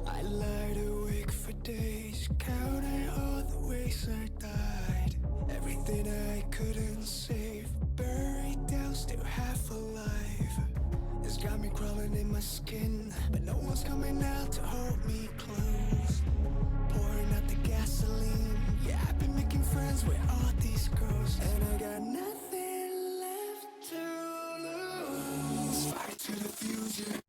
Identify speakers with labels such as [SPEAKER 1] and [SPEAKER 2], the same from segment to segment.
[SPEAKER 1] I lied awake for days, counting all the ways I died. Everything I couldn't save, buried down, still half alive. It's got me crawling in my skin, but no one's coming out to hold me close. Pouring out the gasoline, yeah, I've been making friends with all these girls, and I got nothing left to lose. Fight to the future.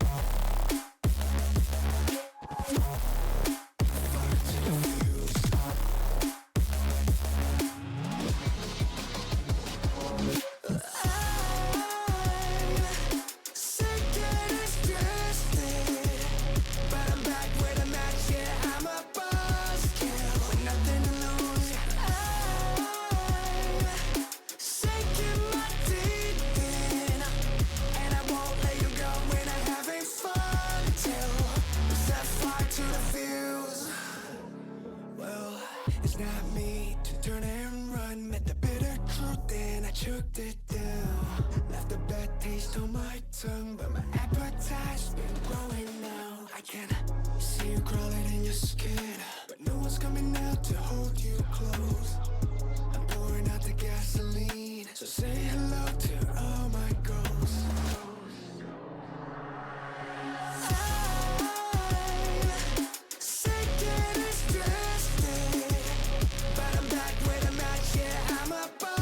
[SPEAKER 1] Choked it down, left a bad taste on my tongue, but my appetite's been growing now. I can see you crawling in your skin, but no one's coming out to hold you close. I'm pouring out the gasoline, so say hello to all my ghosts. I'm sick and distressed, but I'm back with a match, yeah, I'm a boss.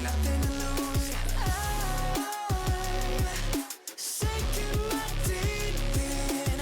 [SPEAKER 1] Nothing to lose. I'm sinking my teeth in,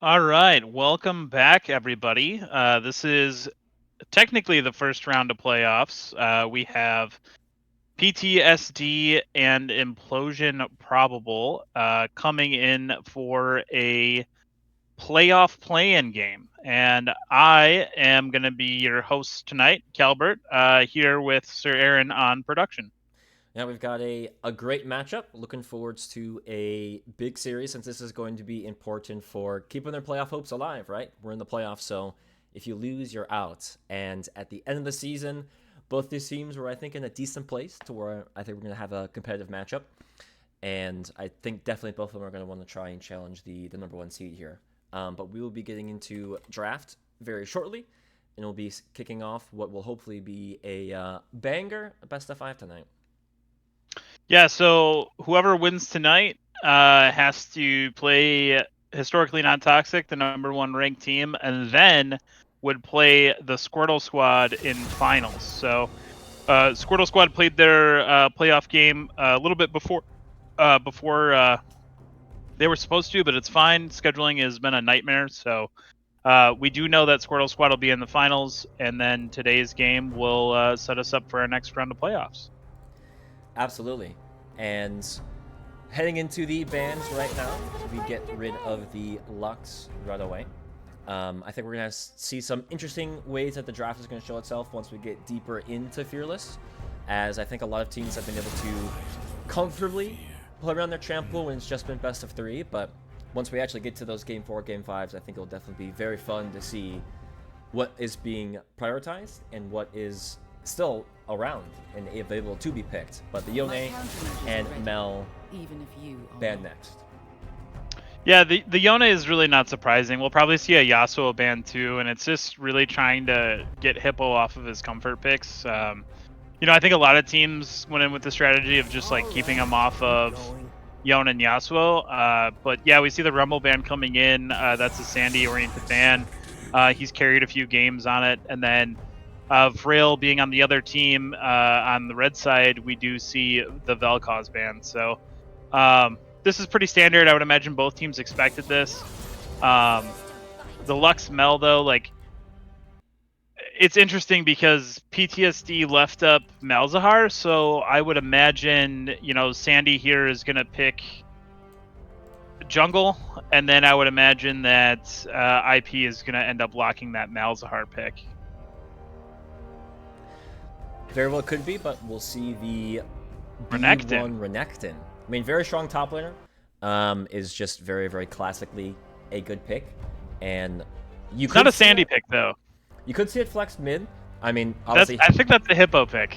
[SPEAKER 2] All right, welcome back, everybody. This is technically the first round of playoffs. We have PTSD and Implosion probable coming in for a playoff play-in game, and I am going to be your host tonight, Calbert, here with Sirerin on production.
[SPEAKER 3] Yeah, we've got a great matchup. Looking forward to a big series since this is going to be important for keeping their playoff hopes alive, right? We're in the playoffs, so if you lose, you're out. And at the end of the season, both these teams were, I think, in a decent place to where I think we're going to have a competitive matchup. And I think definitely both of them are going to want to try and challenge the number one seed here. But we will be getting into draft very shortly, and we'll be kicking off what will hopefully be a banger best of 5 tonight.
[SPEAKER 2] Yeah, so whoever wins tonight has to play historically non-toxic, the number one ranked team, and then would play the Squirtle Squad in finals. So Squirtle Squad played their playoff game a little bit before they were supposed to, but it's fine. Scheduling has been a nightmare, so we do know that Squirtle Squad will be in the finals, and then today's game will set us up for our next round of playoffs.
[SPEAKER 3] Absolutely. And heading into the bans right now, we get rid of the Lux right away. I think we're going to see some interesting ways that the draft is going to show itself once we get deeper into Fearless, as I think a lot of teams have been able to comfortably play around their champ pool when it's just been best of 3, but once we actually get to those Game 4, Game 5s, I think it'll definitely be very fun to see what is being prioritized and what is still around and available to be picked. But the Yone and Mel ban next.
[SPEAKER 2] Yeah, the Yone is really not surprising. We'll probably see a Yasuo ban too, and it's just really trying to get Hippo off of his comfort picks. I think a lot of teams went in with the strategy of just like keeping him off of Yone and Yasuo. But yeah, we see the Rumble ban coming in. That's a Sandy-oriented ban. He's carried a few games on it, and then Vrail being on the other team on the red side, we do see the Vel'Koz ban. So this is pretty standard. I would imagine both teams expected this. The Lux Mel, though, like, it's interesting because PTSD left up Malzahar, so I would imagine, Sandy here is going to pick jungle, and then I would imagine that IP is going to end up locking that Malzahar pick.
[SPEAKER 3] Very well could be, but we'll see the
[SPEAKER 2] Renekton.
[SPEAKER 3] Renekton. I mean, very strong top laner. Is just very, very classically a good pick. And you
[SPEAKER 2] It's not a Sandy pick, though.
[SPEAKER 3] You could see it flex mid. I mean, obviously,
[SPEAKER 2] I think that's a Hippo pick.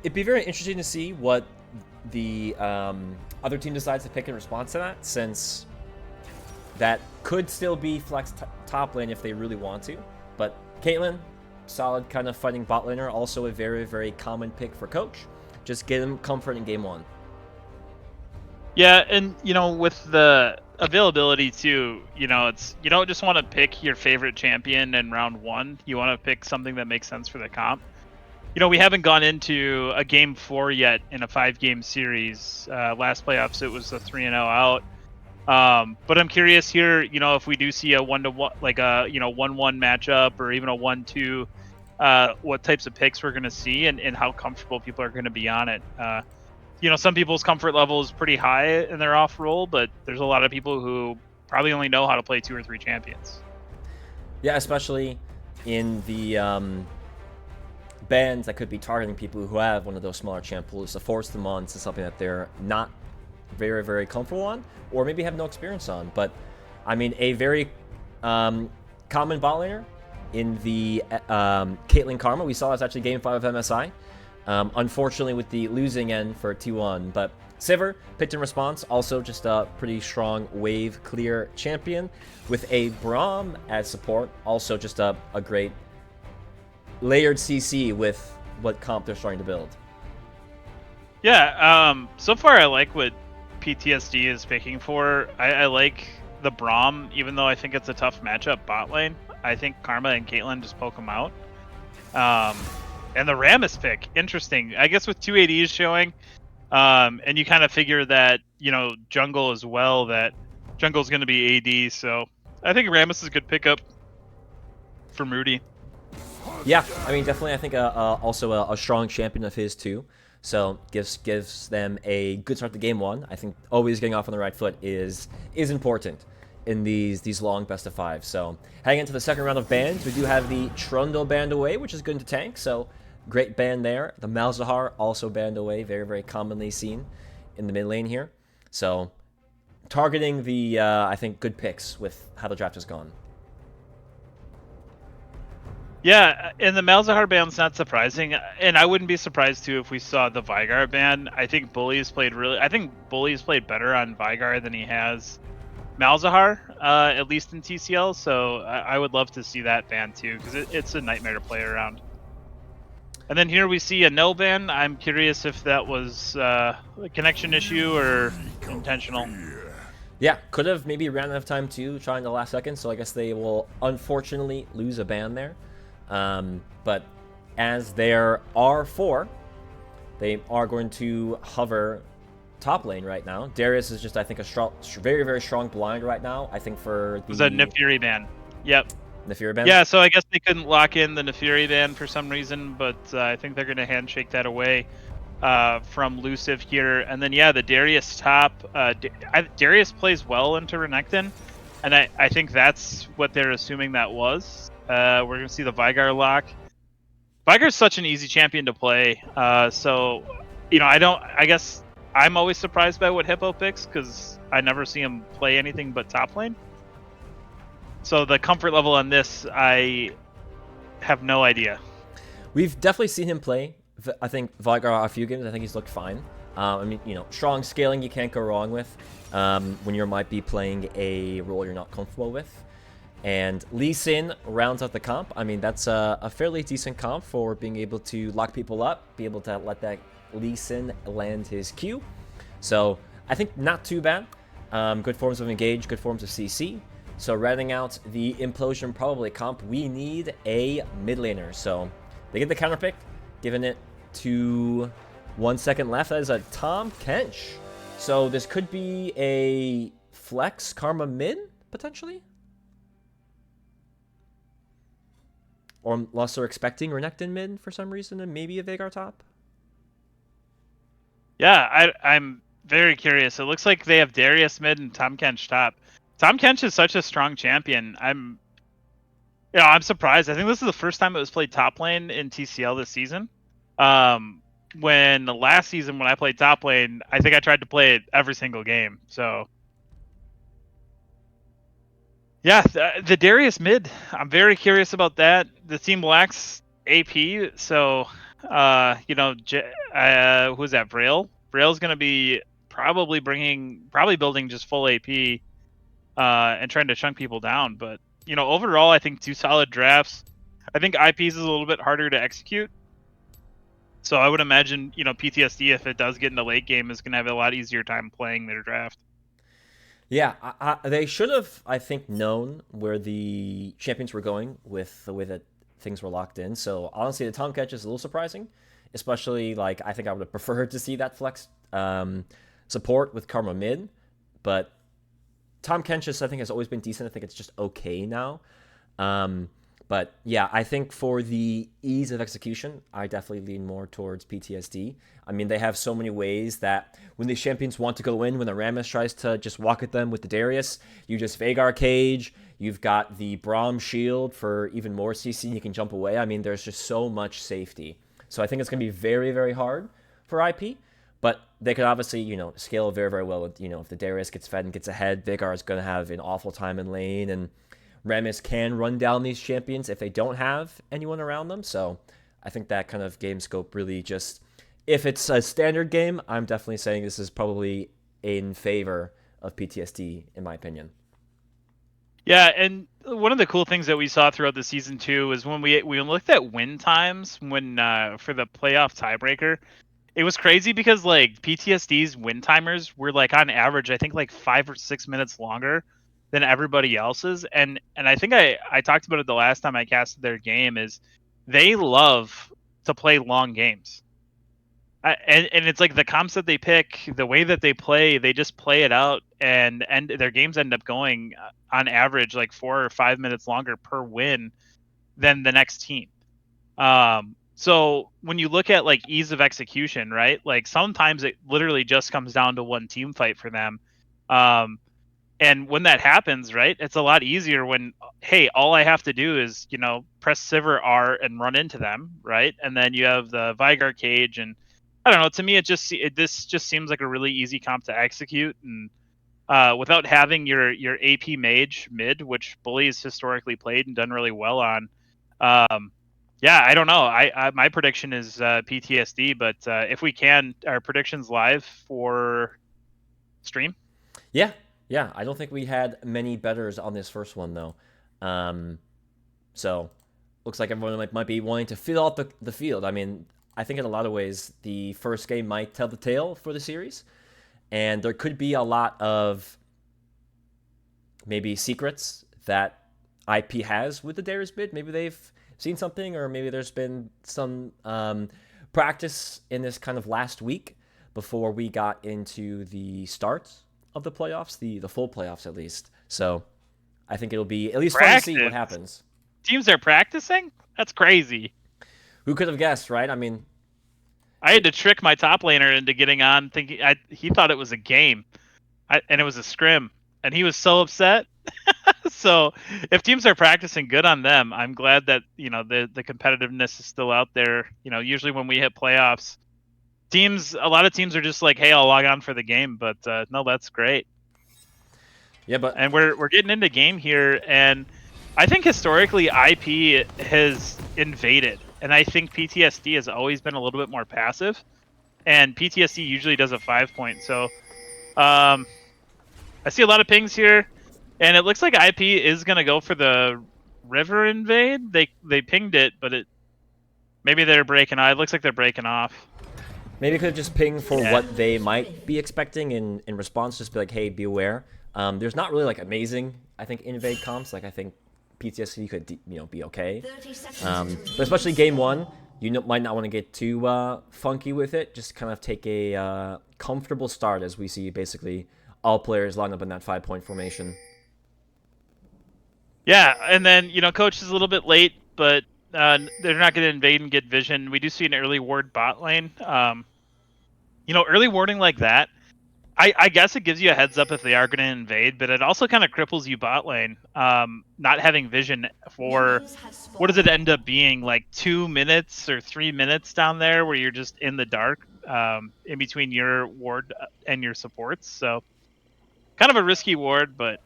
[SPEAKER 3] It'd be very interesting to see what the other team decides to pick in response to that, since that could still be flex top lane if they really want to. But Caitlyn, solid kind of fighting bot laner, also a very, very common pick for Coach. Just get him comfort in game 1.
[SPEAKER 2] Yeah, and with the availability too, it's you don't just want to pick your favorite champion in round 1. You want to pick something that makes sense for the comp. We haven't gone into a game 4 yet in a 5-game series. Last playoffs it was a 3-0 out. But I'm curious here, if we do see a 1-1, like a 1-1 matchup or even a 1-2, what types of picks we're going to see and how comfortable people are going to be on it. Some people's comfort level is pretty high in their off roll, but there's a lot of people who probably only know how to play 2 or 3 champions.
[SPEAKER 3] Yeah, especially in the bans that could be targeting people who have one of those smaller champ pools to force them on to something that they're not very, very comfortable on, or maybe have no experience on. But I mean, a very common bot laner in the Caitlyn Karma we saw is actually game 5 of MSI. Unfortunately, with the losing end for T1, but Sivir picked in response. Also, just a pretty strong wave clear champion with a Braum as support. Also, just a great layered CC with what comp they're starting to build.
[SPEAKER 2] Yeah, so far I like what PTSD is picking for. I like the Braum, even though I think it's a tough matchup bot lane. I think Karma and Caitlyn just poke them out. And the Rammus pick, interesting. I guess with 2 ADs showing, and you kind of figure that, jungle as well, that jungle's going to be AD, so I think Rammus is a good pickup for Moody.
[SPEAKER 3] Yeah, I mean, definitely, I think also a strong champion of his too. So gives them a good start to game 1. I think always getting off on the right foot is important in these long best of 5. So heading into the second round of bans, we do have the Trundle banned away, which is good to tank. So great ban there. The Malzahar also banned away, very, very commonly seen in the mid lane here. So targeting the I think good picks with how the draft has gone.
[SPEAKER 2] Yeah, and the Malzahar ban's not surprising, and I wouldn't be surprised too if we saw the Veigar ban. I think Bully's played better on Veigar than he has Malzahar, at least in TCL. So I would love to see that ban too, because it's a nightmare to play around. And then here we see a no ban. I'm curious if that was a connection issue or intentional.
[SPEAKER 3] Yeah, could have maybe ran out of time too, trying the last second. So I guess they will unfortunately lose a ban there. But as there are 4, they are going to hover top lane right now. Darius is just, I think, a very, very strong blind right now. I think for the...
[SPEAKER 2] It was a Nefiri ban. Yep.
[SPEAKER 3] Nefiri ban?
[SPEAKER 2] Yeah, so I guess they couldn't lock in the Nefiri ban for some reason, but I think they're going to handshake that away from Luciv here. And then, yeah, the Darius top. Darius plays well into Renekton, and I think that's what they're assuming that was. We're going to see the Veigar lock. Veigar's such an easy champion to play, so, I guess I'm always surprised by what Hippo picks, because I never see him play anything but top lane. So the comfort level on this, I have no idea.
[SPEAKER 3] We've definitely seen him play, I think, Veigar a few games. I think he's looked fine. I mean, strong scaling you can't go wrong with when you might be playing a role you're not comfortable with. And Lee Sin rounds out the comp. I mean, that's a fairly decent comp for being able to lock people up, be able to let that Lee Sin land his Q. So I think not too bad. Good forms of engage, good forms of CC. So rounding out the Implosion probably comp, we need a mid laner. So they get the counter pick, giving it to 1 second left. That is a Tahm Kench. So this could be a flex Karma mid, potentially? Or unless they're expecting Renekton mid for some reason, and maybe a Veigar top?
[SPEAKER 2] Yeah, I'm very curious. It looks like they have Darius mid and Tahm Kench top. Tahm Kench is such a strong champion. I'm surprised. I think this is the first time it was played top lane in TCL this season. When the last season when I played top lane, I think I tried to play it every single game. So yeah, the Darius mid. I'm very curious about that. The team lacks AP, so who's that? Vrail. Vrail's gonna be probably building just full AP. And trying to chunk people down. But, overall, I think 2 solid drafts. I think IPs is a little bit harder to execute. So I would imagine, PTSD, if it does get into late game, is going to have a lot easier time playing their draft.
[SPEAKER 3] Yeah, they should have, I think, known where the champions were going with the way that things were locked in. So honestly, the Tom catch is a little surprising, especially like I think I would have preferred to see that flex support with Karma mid, but Tom Kench's, I think, has always been decent. I think it's just okay now. But yeah, I think for the ease of execution, I definitely lean more towards PTSD. I mean, they have so many ways that when the champions want to go in, when the Rammus tries to just walk at them with the Darius, you just Veigar cage. You've got the Braum shield for even more CC. You can jump away. I mean, there's just so much safety. So I think it's going to be very, very hard for IP. But they could obviously, scale very, very well with, if the Darius gets fed and gets ahead, Veigar is going to have an awful time in lane, and Rammus can run down these champions if they don't have anyone around them. So I think that kind of game scope really just, if it's a standard game, I'm definitely saying this is probably in favor of PTSD, in my opinion.
[SPEAKER 2] Yeah, and one of the cool things that we saw throughout the season too is when we looked at win times when for the playoff tiebreaker. It was crazy because like PTSD's win timers were like on average, I think like 5 or 6 minutes longer than everybody else's. And I think I talked about it the last time I casted their game is they love to play long games. And it's like the comps that they pick, the way that they play, they just play it out, and their games end up going on average like 4 or 5 minutes longer per win than the next team. So when you look at like ease of execution, right? Like sometimes it literally just comes down to one team fight for them. And when that happens, right, it's a lot easier when, hey, all I have to do is, press Sivir R and run into them, right? And then you have the Veigar cage, and I don't know. To me, this just seems like a really easy comp to execute, and without having your AP mage mid, which Bully's historically played and done really well on. Yeah, I don't know. I my prediction is PTSD, but if we can, our predictions live for stream.
[SPEAKER 3] Yeah. I don't think we had many betters on this first one though. So looks like everyone might be wanting to fill out the field. I mean, I think in a lot of ways the first game might tell the tale for the series, and there could be a lot of maybe secrets that IP has with the Darius bid. Maybe they've seen something, or maybe there's been some practice in this kind of last week before we got into the start of the playoffs, the full playoffs at least. So I think it'll be at least fun to see what happens.
[SPEAKER 2] Teams are practicing? That's crazy.
[SPEAKER 3] Who could have guessed, right? I mean,
[SPEAKER 2] I had to trick my top laner into getting on, thinking he thought it was a game, and it was a scrim, and he was so upset. So if teams are practicing, good on them. I'm glad that the competitiveness is still out there. Usually when we hit playoffs, a lot of teams are just like, hey, I'll log on for the game, but no, that's great.
[SPEAKER 3] Yeah,
[SPEAKER 2] and we're getting into game here, and I think historically IP has invaded, and I think PTSD has always been a little bit more passive, and PTSD usually does a 5-point. So I see a lot of pings here. And it looks like IP is gonna go for the river invade. They pinged it, but maybe they're breaking off. It looks like they're breaking off.
[SPEAKER 3] Maybe it could just ping for what they might be expecting in response. Just be like, hey, be aware. There's not really like amazing, I think, invade comps. Like I think PTSD could be okay. But especially game one, might not want to get too funky with it. Just kind of take a comfortable start as we see basically all players line up in that 5-point formation.
[SPEAKER 2] Yeah, and then, Coach is a little bit late, but they're not going to invade and get vision. We do see an early ward bot lane. Early warding like that, I guess it gives you a heads up if they are going to invade, but it also kind of cripples you bot lane. Not having vision for, what does it end up being, like 2 minutes or 3 minutes down there where you're just in the dark in between your ward and your supports. So kind of a risky ward, but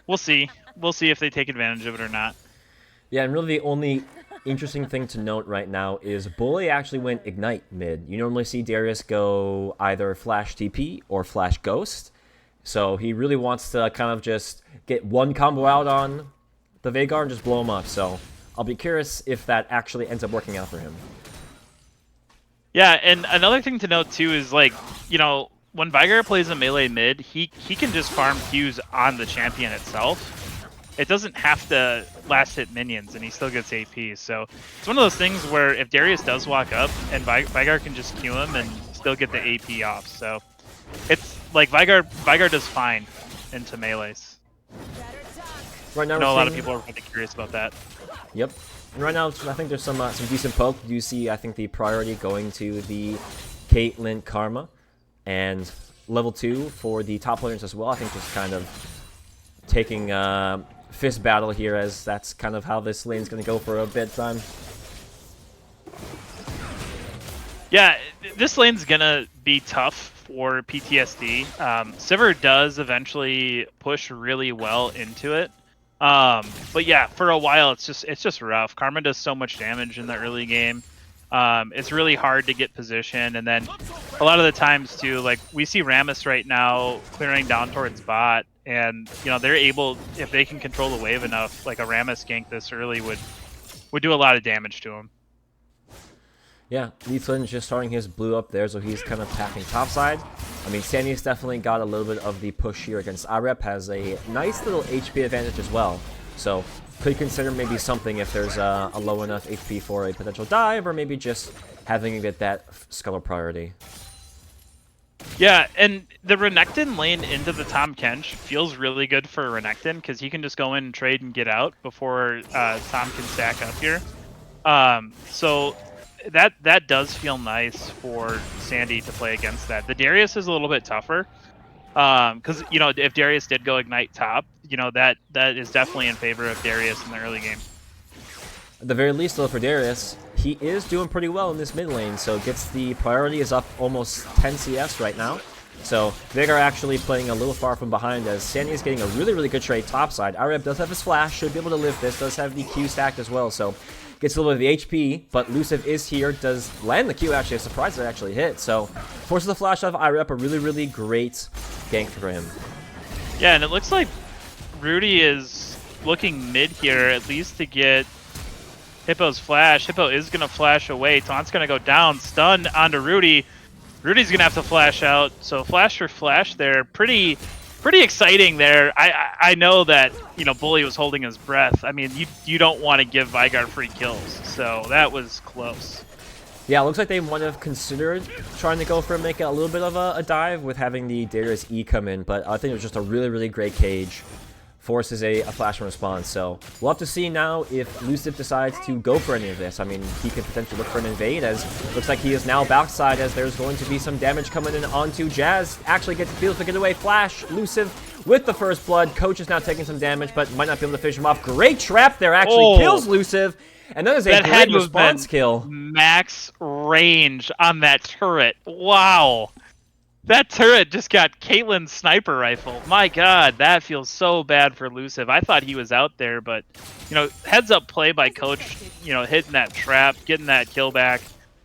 [SPEAKER 2] we'll see. We'll see if they take advantage of it or not.
[SPEAKER 3] Yeah, and really the only interesting thing to note right now is Bully actually went Ignite mid. You normally see Darius go either Flash TP or Flash Ghost. So he really wants to kind of just get one combo out on the Veigar and just blow him up. So I'll be curious if that actually ends up working out for him.
[SPEAKER 2] Yeah, and another thing to note too is like, when Vigar plays a melee mid, he can just farm Qs on the champion itself. It doesn't have to last hit minions, and he still gets AP. So it's one of those things where if Darius does walk up, and Vigar can just Q him and still get the AP off. So it's like Vigar does fine into melees.
[SPEAKER 3] Right now,
[SPEAKER 2] I know a lot of people are really curious about that.
[SPEAKER 3] Yep. And right now, I think there's some decent poke. You see, I think the priority going to the Caitlyn Karma, and level 2 for the top laners as well. I think just kind of taking fist battle here, as that's kind of how this lane's going to go for a bit time.
[SPEAKER 2] Yeah, this lane's gonna be tough for PTSD. Sivir does eventually push really well into it. But yeah, for a while it's just rough. Karma does so much damage in the early game. It's really hard to get position, and then a lot of the times too, like we see Rammus right now clearing down towards bot, and they're able, if they can control the wave enough, like a Rammus gank this early would do a lot of damage to him.
[SPEAKER 3] Yeah, Leaflin's just starting his blue up there, so he's kind of packing topside. I mean, Sandy's definitely got a little bit of the push here against Irep, has a nice little HP advantage as well. So, could consider maybe something if there's a low enough HP for a potential dive, or maybe just having to get that Sculler priority.
[SPEAKER 2] Yeah, and the Renekton lane into the Tahm Kench feels really good for Renekton, because he can just go in and trade and get out before Tahm can stack up here. So that does feel nice for Sandy to play against that. The Darius is a little bit tougher, because if Darius did go ignite top, that is definitely in favor of Darius in the early game.
[SPEAKER 3] At the very least, though, for Darius, he is doing pretty well in this mid lane, so gets the priority, is up almost 10 CS right now. So Vigar actually playing a little far from behind, as Sandy is getting a really, really good trade topside. Irep does have his flash, should be able to live this, does have the Q stacked as well, so gets a little bit of the HP, but Luciv is here, does land the Q, actually. I'm surprised it actually hit, so forces the flash off Irep, a really, really great gank for him.
[SPEAKER 2] Yeah, and it looks like Rudy is looking mid here, at least to get Hippo's flash. Hippo is going to flash away. Taunt's going to go down, stun onto Rudy. Rudy's going to have to flash out, so flash for flash there. Pretty exciting there. I know that Bully was holding his breath. I mean, you don't want to give Vigar free kills, so that was close.
[SPEAKER 3] Yeah, it looks like they might have considered trying to go for make a little bit of a dive with having the Darius E come in, but I think it was just a really, really great cage. Forces a flash response, so we'll have to see now if Luciv decides to go for any of this. I mean, he could potentially look for an invade, as looks like he is now backside, as there's going to be some damage coming in onto Jazz. Actually gets the field to get away. Flash, Luciv with the first blood. Coach is now taking some damage, but might not be able to finish him off. Great trap there, actually kills Luciv, and that is a great response kill.
[SPEAKER 2] Max range on that turret. Wow. That turret just got Caitlyn's sniper rifle. My god, that feels so bad for Luciv. I thought he was out there, but, heads up play by Coach, hitting that trap, getting that kill back.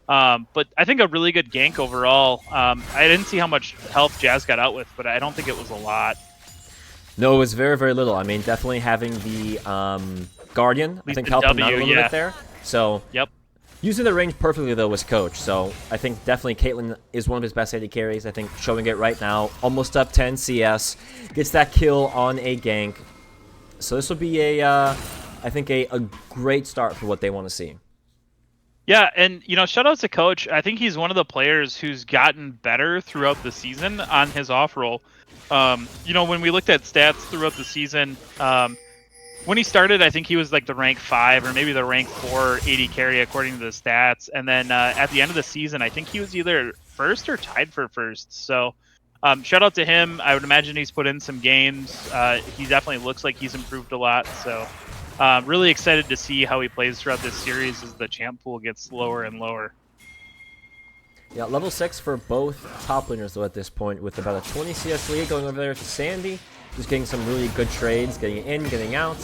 [SPEAKER 2] But I think a really good gank overall. I didn't see how much health Jazz got out with, but I don't think it was a lot.
[SPEAKER 3] No, it was very, very little. I mean, definitely having the Guardian, I think, helped him out a little bit there. So,
[SPEAKER 2] yep.
[SPEAKER 3] Using the range perfectly, though, was Coach, so I think definitely Caitlyn is one of his best AD carries. I think showing it right now, almost up 10 CS, gets that kill on a gank. So this will be I think a great start for what they want to see.
[SPEAKER 2] Yeah, and, shout out to Coach. I think he's one of the players who's gotten better throughout the season on his off-roll. When we looked at stats throughout the season, when he started, I think he was like the rank 5 or maybe the rank 4 AD carry according to the stats. And then at the end of the season, I think he was either first or tied for first. So shout out to him. I would imagine he's put in some games. He definitely looks like he's improved a lot. So really excited to see how he plays throughout this series as the champ pool gets lower and lower.
[SPEAKER 3] Yeah, level 6 for both top laners, though, at this point, with about a 20 CS lead going over there to Sandy. Just getting some really good trades, getting in, getting out.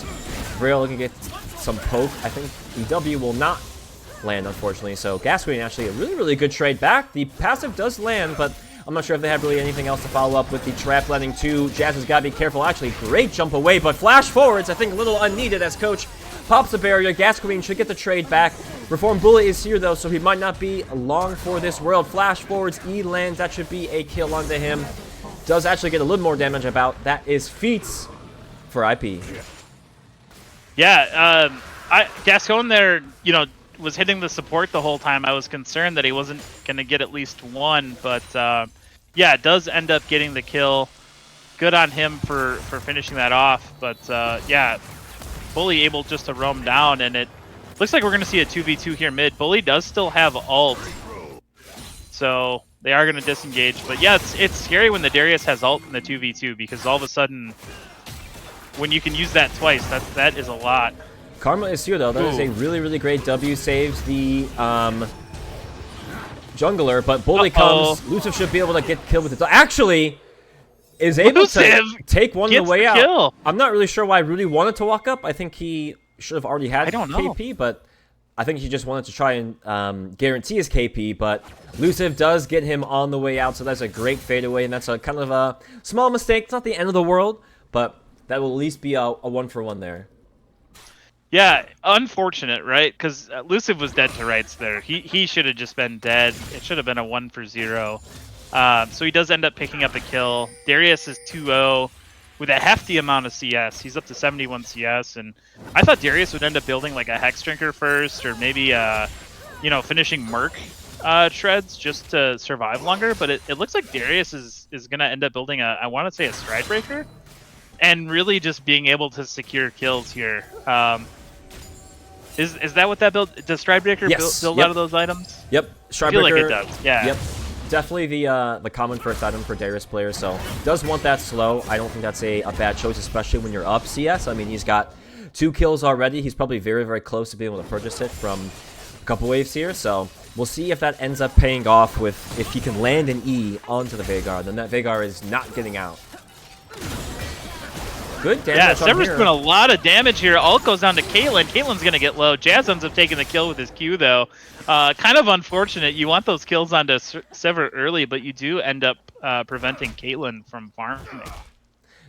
[SPEAKER 3] Braille looking to get some poke. I think EW will not land, unfortunately. So Gasqueen actually a really, really good trade back. The passive does land, but I'm not sure if they have really anything else to follow up with the trap landing too. Jazz has got to be careful. Actually, great jump away, but flash forwards, I think a little unneeded, as Coach pops the barrier. Gas Queen should get the trade back. Reform Bullet is here, though, so he might not be long for this world. Flash forwards, E lands. That should be a kill onto him. Does actually get a little more damage about. That is Feats for IP.
[SPEAKER 2] Yeah, Gascon there, you know, was hitting the support the whole time. I was concerned that he wasn't going to get at least one, but yeah, it does end up getting the kill. Good on him for finishing that off, but yeah, Bully able just to roam down, and it looks like we're going to see a 2v2 here mid. Bully does still have ult, so they are going to disengage. But yeah, it's scary when the Darius has ult in the 2v2, because all of a sudden, when you can use that twice, that is a lot.
[SPEAKER 3] Karma is here, though. That is a really, really great W. Saves the jungler, but Bully comes. Luciv should be able to get killed with it. Actually, is able to take one on the way out.
[SPEAKER 2] Kill.
[SPEAKER 3] I'm not really sure why Rudy wanted to walk up. I think he should have already had KP, but I think he just wanted to try and guarantee his KP, but Luciv does get him on the way out, so that's a great fadeaway, and that's a kind of a small mistake. It's not the end of the world, but that will at least be a 1-for-1 there.
[SPEAKER 2] Yeah, unfortunate, right? Because Luciv was dead to rights there. He should have just been dead. It should have been a 1-for-0. So he does end up picking up a kill. Darius is 2-0 with a hefty amount of CS. He's up to 71 CS, and I thought Darius would end up building like a Hex Drinker first, or maybe you know, finishing Merc shreds just to survive longer. But it looks like Darius is going to end up building I want to say a Stride Breaker, and really just being able to secure kills here. Is that what that build? Does Stride Breaker build out of those items?
[SPEAKER 3] Yep, Stride
[SPEAKER 2] Breaker. I feel
[SPEAKER 3] Breaker.
[SPEAKER 2] like it does. Yeah.
[SPEAKER 3] Yep. Definitely the common first item for Darius players, so does want that slow. I don't think that's a bad choice, especially when you're up CS. I mean, he's got 2 kills already. He's probably very, very close to being able to purchase it from a couple waves here, so we'll see if that ends up paying off with if he can land an E onto the Veigar. Then that Veigar is not getting out. Good damage. Yeah,
[SPEAKER 2] Sever's doing a lot of damage here. Ult goes down to Caitlyn. Caitlyn's going to get low. Jazz ends up taking the kill with his Q, though. Kind of unfortunate. You want those kills onto Sever early, but you do end up preventing Caitlyn from farming.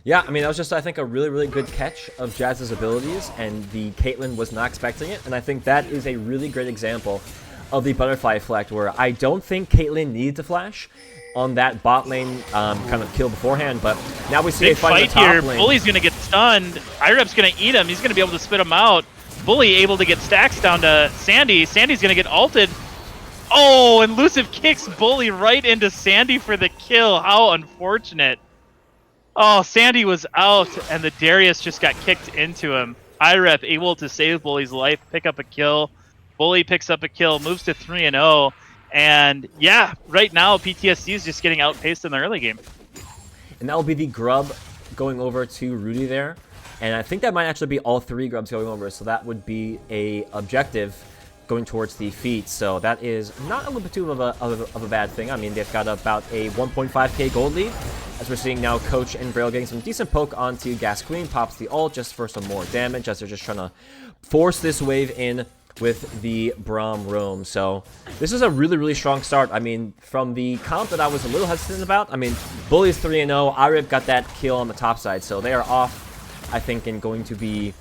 [SPEAKER 3] Yeah, I mean, that was just, I think, a really, really good catch of Jazz's abilities, and the Caitlyn was not expecting it, and I think that is a really great example of the butterfly effect, where I don't think Caitlyn needed to flash on that bot lane kind of kill beforehand, but now we see
[SPEAKER 2] big
[SPEAKER 3] a fight in the top
[SPEAKER 2] here.
[SPEAKER 3] lane.
[SPEAKER 2] Bully's going to get stunned. Irep's going to eat him. He's going to be able to spit him out. Bully able to get stacks down to Sandy. Sandy's going to get ulted. Oh, and Luciv kicks Bully right into Sandy for the kill. How unfortunate. Oh, Sandy was out, and the Darius just got kicked into him. Irep able to save Bully's life, pick up a kill. Bully picks up a kill, moves to 3-0. And yeah, right now PTSD is just getting outpaced in the early game.
[SPEAKER 3] And that will be the grub going over to Rudy there. And I think that might actually be all 3 grubs going over, so that would be a objective going towards the feet. So that is not a little bit too of a bad thing. I mean, they've got about a 1.5k gold lead, as we're seeing now Coach and Braille getting some decent poke onto Gas Queen, pops the ult just for some more damage, as they're just trying to force this wave in with the Braum roam. So this is a really, really strong start. I mean, from the comp that I was a little hesitant about, I mean, Bully's 3-0, Irip got that kill on the top side, so they are off, I think, and going to be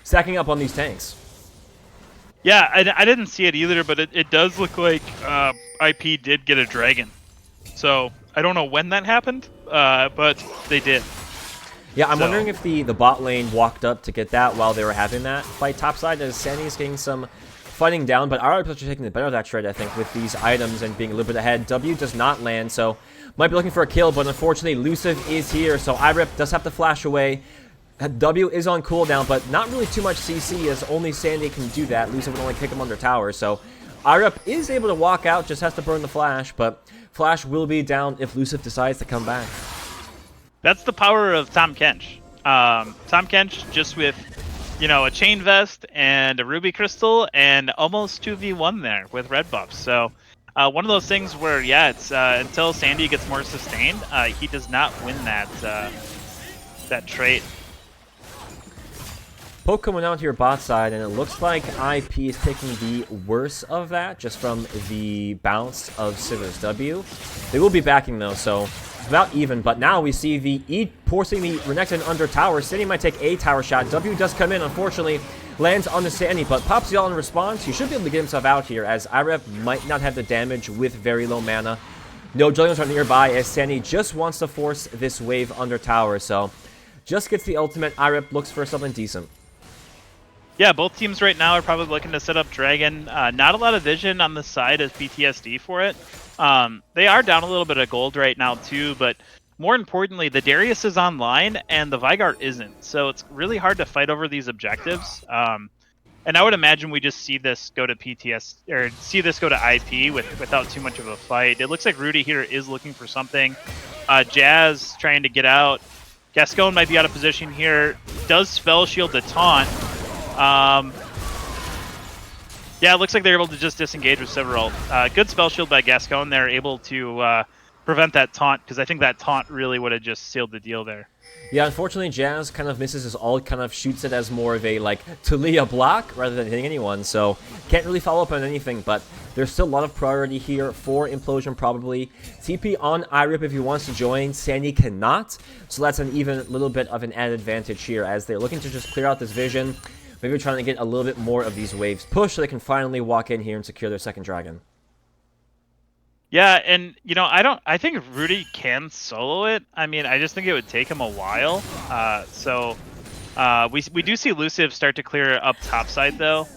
[SPEAKER 3] stacking up on these tanks.
[SPEAKER 2] Yeah, I didn't see it either, but it does look like IP did get a dragon. So I don't know when that happened, but they did.
[SPEAKER 3] Yeah, I'm wondering if the bot lane walked up to get that while they were having that fight topside, as Sandy's getting some fighting down, but Irip is taking the better of that trade, I think, with these items and being a little bit ahead. W does not land, so might be looking for a kill, but unfortunately Luciv is here, so Irip does have to flash away. W is on cooldown, but not really too much CC, as only Sandy can do that. Luciv would only kick him under tower, so Irip is able to walk out, just has to burn the flash, but flash will be down if Luciv decides to come back.
[SPEAKER 2] That's the power of Tom Kench. Tom Kench just with, you know, a chain vest and a ruby crystal and almost 2v1 there with red buffs. So one of those things where, yeah, it's until Sandy gets more sustained, he does not win that that trait.
[SPEAKER 3] Poke coming out to your bot side, and it looks like IP is taking the worst of that just from the bounce of Siver's W. They will be backing though, so about even, but now we see the E forcing the Renekton under tower. City might take a tower shot. W does come in, unfortunately. lands on the Sandy, but pops the all in response. He should be able to get himself out here, as IREP might not have the damage with very low mana. No Juggernauts are nearby, as Sandy just wants to force this wave under tower, so just gets the ultimate. IREP looks for something decent.
[SPEAKER 2] Yeah, both teams right now are probably looking to set up Dragon. Not a lot of vision on the side of PTSD for it. They are down a little bit of gold right now too, but more importantly, the Darius is online and the Vigart isn't. So it's really hard to fight over these objectives. And I would imagine we just see this go to PTS, or see this go to IP without too much of a fight. It looks like Rudy here is looking for something. Jazz trying to get out. Gascon might be out of position here. Does spell shield the taunt. Yeah, it looks like they're able to just disengage with several. Good spell shield by Gascon. They're able to prevent that taunt, because I think that taunt really would have just sealed the deal there.
[SPEAKER 3] Yeah, unfortunately, Jazz kind of misses his ult, kind of shoots it as more of a, like, Talia block rather than hitting anyone, so can't really follow up on anything, but there's still a lot of priority here for Implosion, probably. TP on IRIP if he wants to join. Sandy cannot, so that's an even little bit of an added advantage here, as they're looking to just clear out this vision. Maybe trying to get a little bit more of these waves pushed so they can finally walk in here and secure their second dragon.
[SPEAKER 2] Yeah, and I think Rudy can solo it. I mean, I just think it would take him a while. We do see Elusive start to clear up topside though,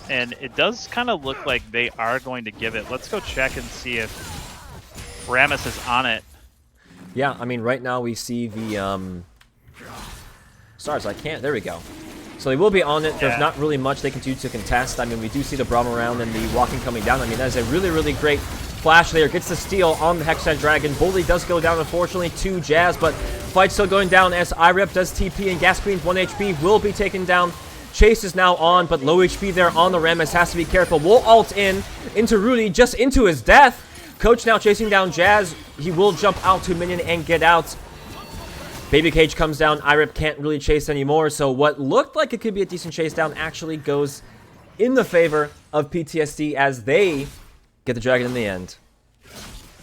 [SPEAKER 2] and it does kind of look like they are going to give it. Let's go check and see if Rammus is on it.
[SPEAKER 3] Yeah, I mean, right now we see the stars. I can't. There we go. So they will be on it. There's not really much they can do to contest. I mean, we do see the Braum around and the walking coming down. I mean, that is a really, really great flash there. Gets the steal on the Hexside Dragon. Bully does go down, unfortunately, to Jazz, but fight still going down as IREP does TP, and Gasqueen's 1 HP will be taken down. Chase is now on, but low HP there on the Rammus. Has to be careful. Will ult into Rudy, just into his death. Coach now chasing down Jazz. He will jump out to minion and get out. Baby Cage comes down. IRIP can't really chase anymore, so what looked like it could be a decent chase down actually goes in the favor of PTSD as they get the dragon in the end.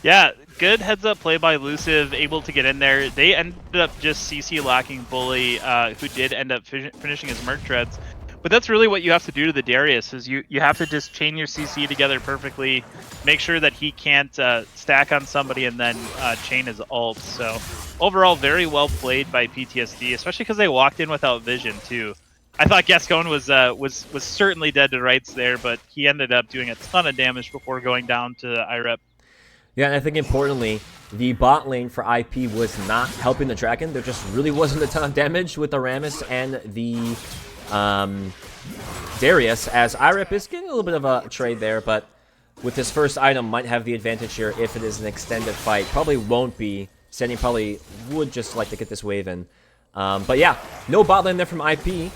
[SPEAKER 2] Yeah, good heads-up play by Elusive, able to get in there. They ended up just CC locking Bully, who did end up finishing his Merc Dreads. But that's really what you have to do to the Darius, is you have to just chain your CC together perfectly, make sure that he can't stack on somebody, and then chain his ult. So overall, very well played by PTSD, especially because they walked in without vision too. I thought Gascon was certainly dead to rights there, but he ended up doing a ton of damage before going down to IREP.
[SPEAKER 3] Yeah, and I think importantly, the bot lane for IP was not helping the Dragon. There just really wasn't a ton of damage with the Rammus and the Darius, as IREP is getting a little bit of a trade there, but with his first item might have the advantage here if it is an extended fight. Probably won't be. Sandy probably would just like to get this wave in. But yeah, no bot lane there from IP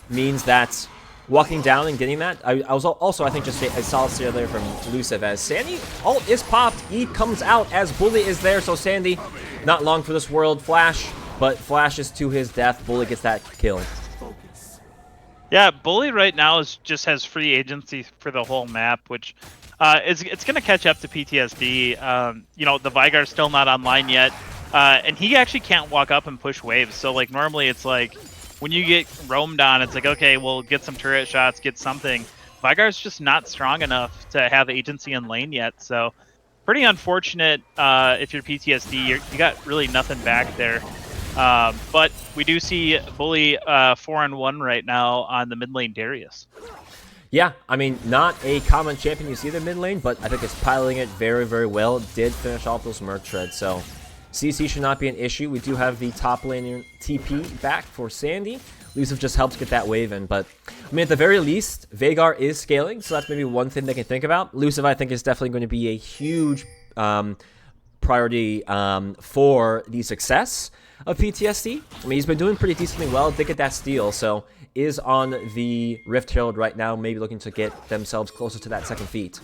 [SPEAKER 3] means that walking down and getting that. I was also, I think, just a solid steer there from Elusive, as Sandy ult is popped. E comes out as Bully is there, so Sandy not long for this world. Flash, but Flash is to his death. Bully gets that kill.
[SPEAKER 2] Yeah, Bully right now just has free agency for the whole map, which it's going to catch up to PTSD. The Vigar's still not online yet, and he actually can't walk up and push waves. So like normally it's like when you get roamed on, it's like, okay, we'll get some turret shots, get something. Vigar's just not strong enough to have agency in lane yet, so pretty unfortunate if you're PTSD. You got really nothing back there. But we do see Bully 4-on-1 right now on the mid lane Darius.
[SPEAKER 3] Yeah, I mean, not a common champion you see the mid lane, but I think it's piloting it very, very well. Did finish off those Merc Treads, so CC should not be an issue. We do have the top laner TP back for Sandy. Elusive just helps get that wave in, but I mean, at the very least, Veigar is scaling, so that's maybe one thing they can think about. Elusive, I think, is definitely going to be a huge priority for the success of PTSD. I mean, he's been doing pretty decently well. Did get that steal, so is on the Rift Herald right now, maybe looking to get themselves closer to that second feat.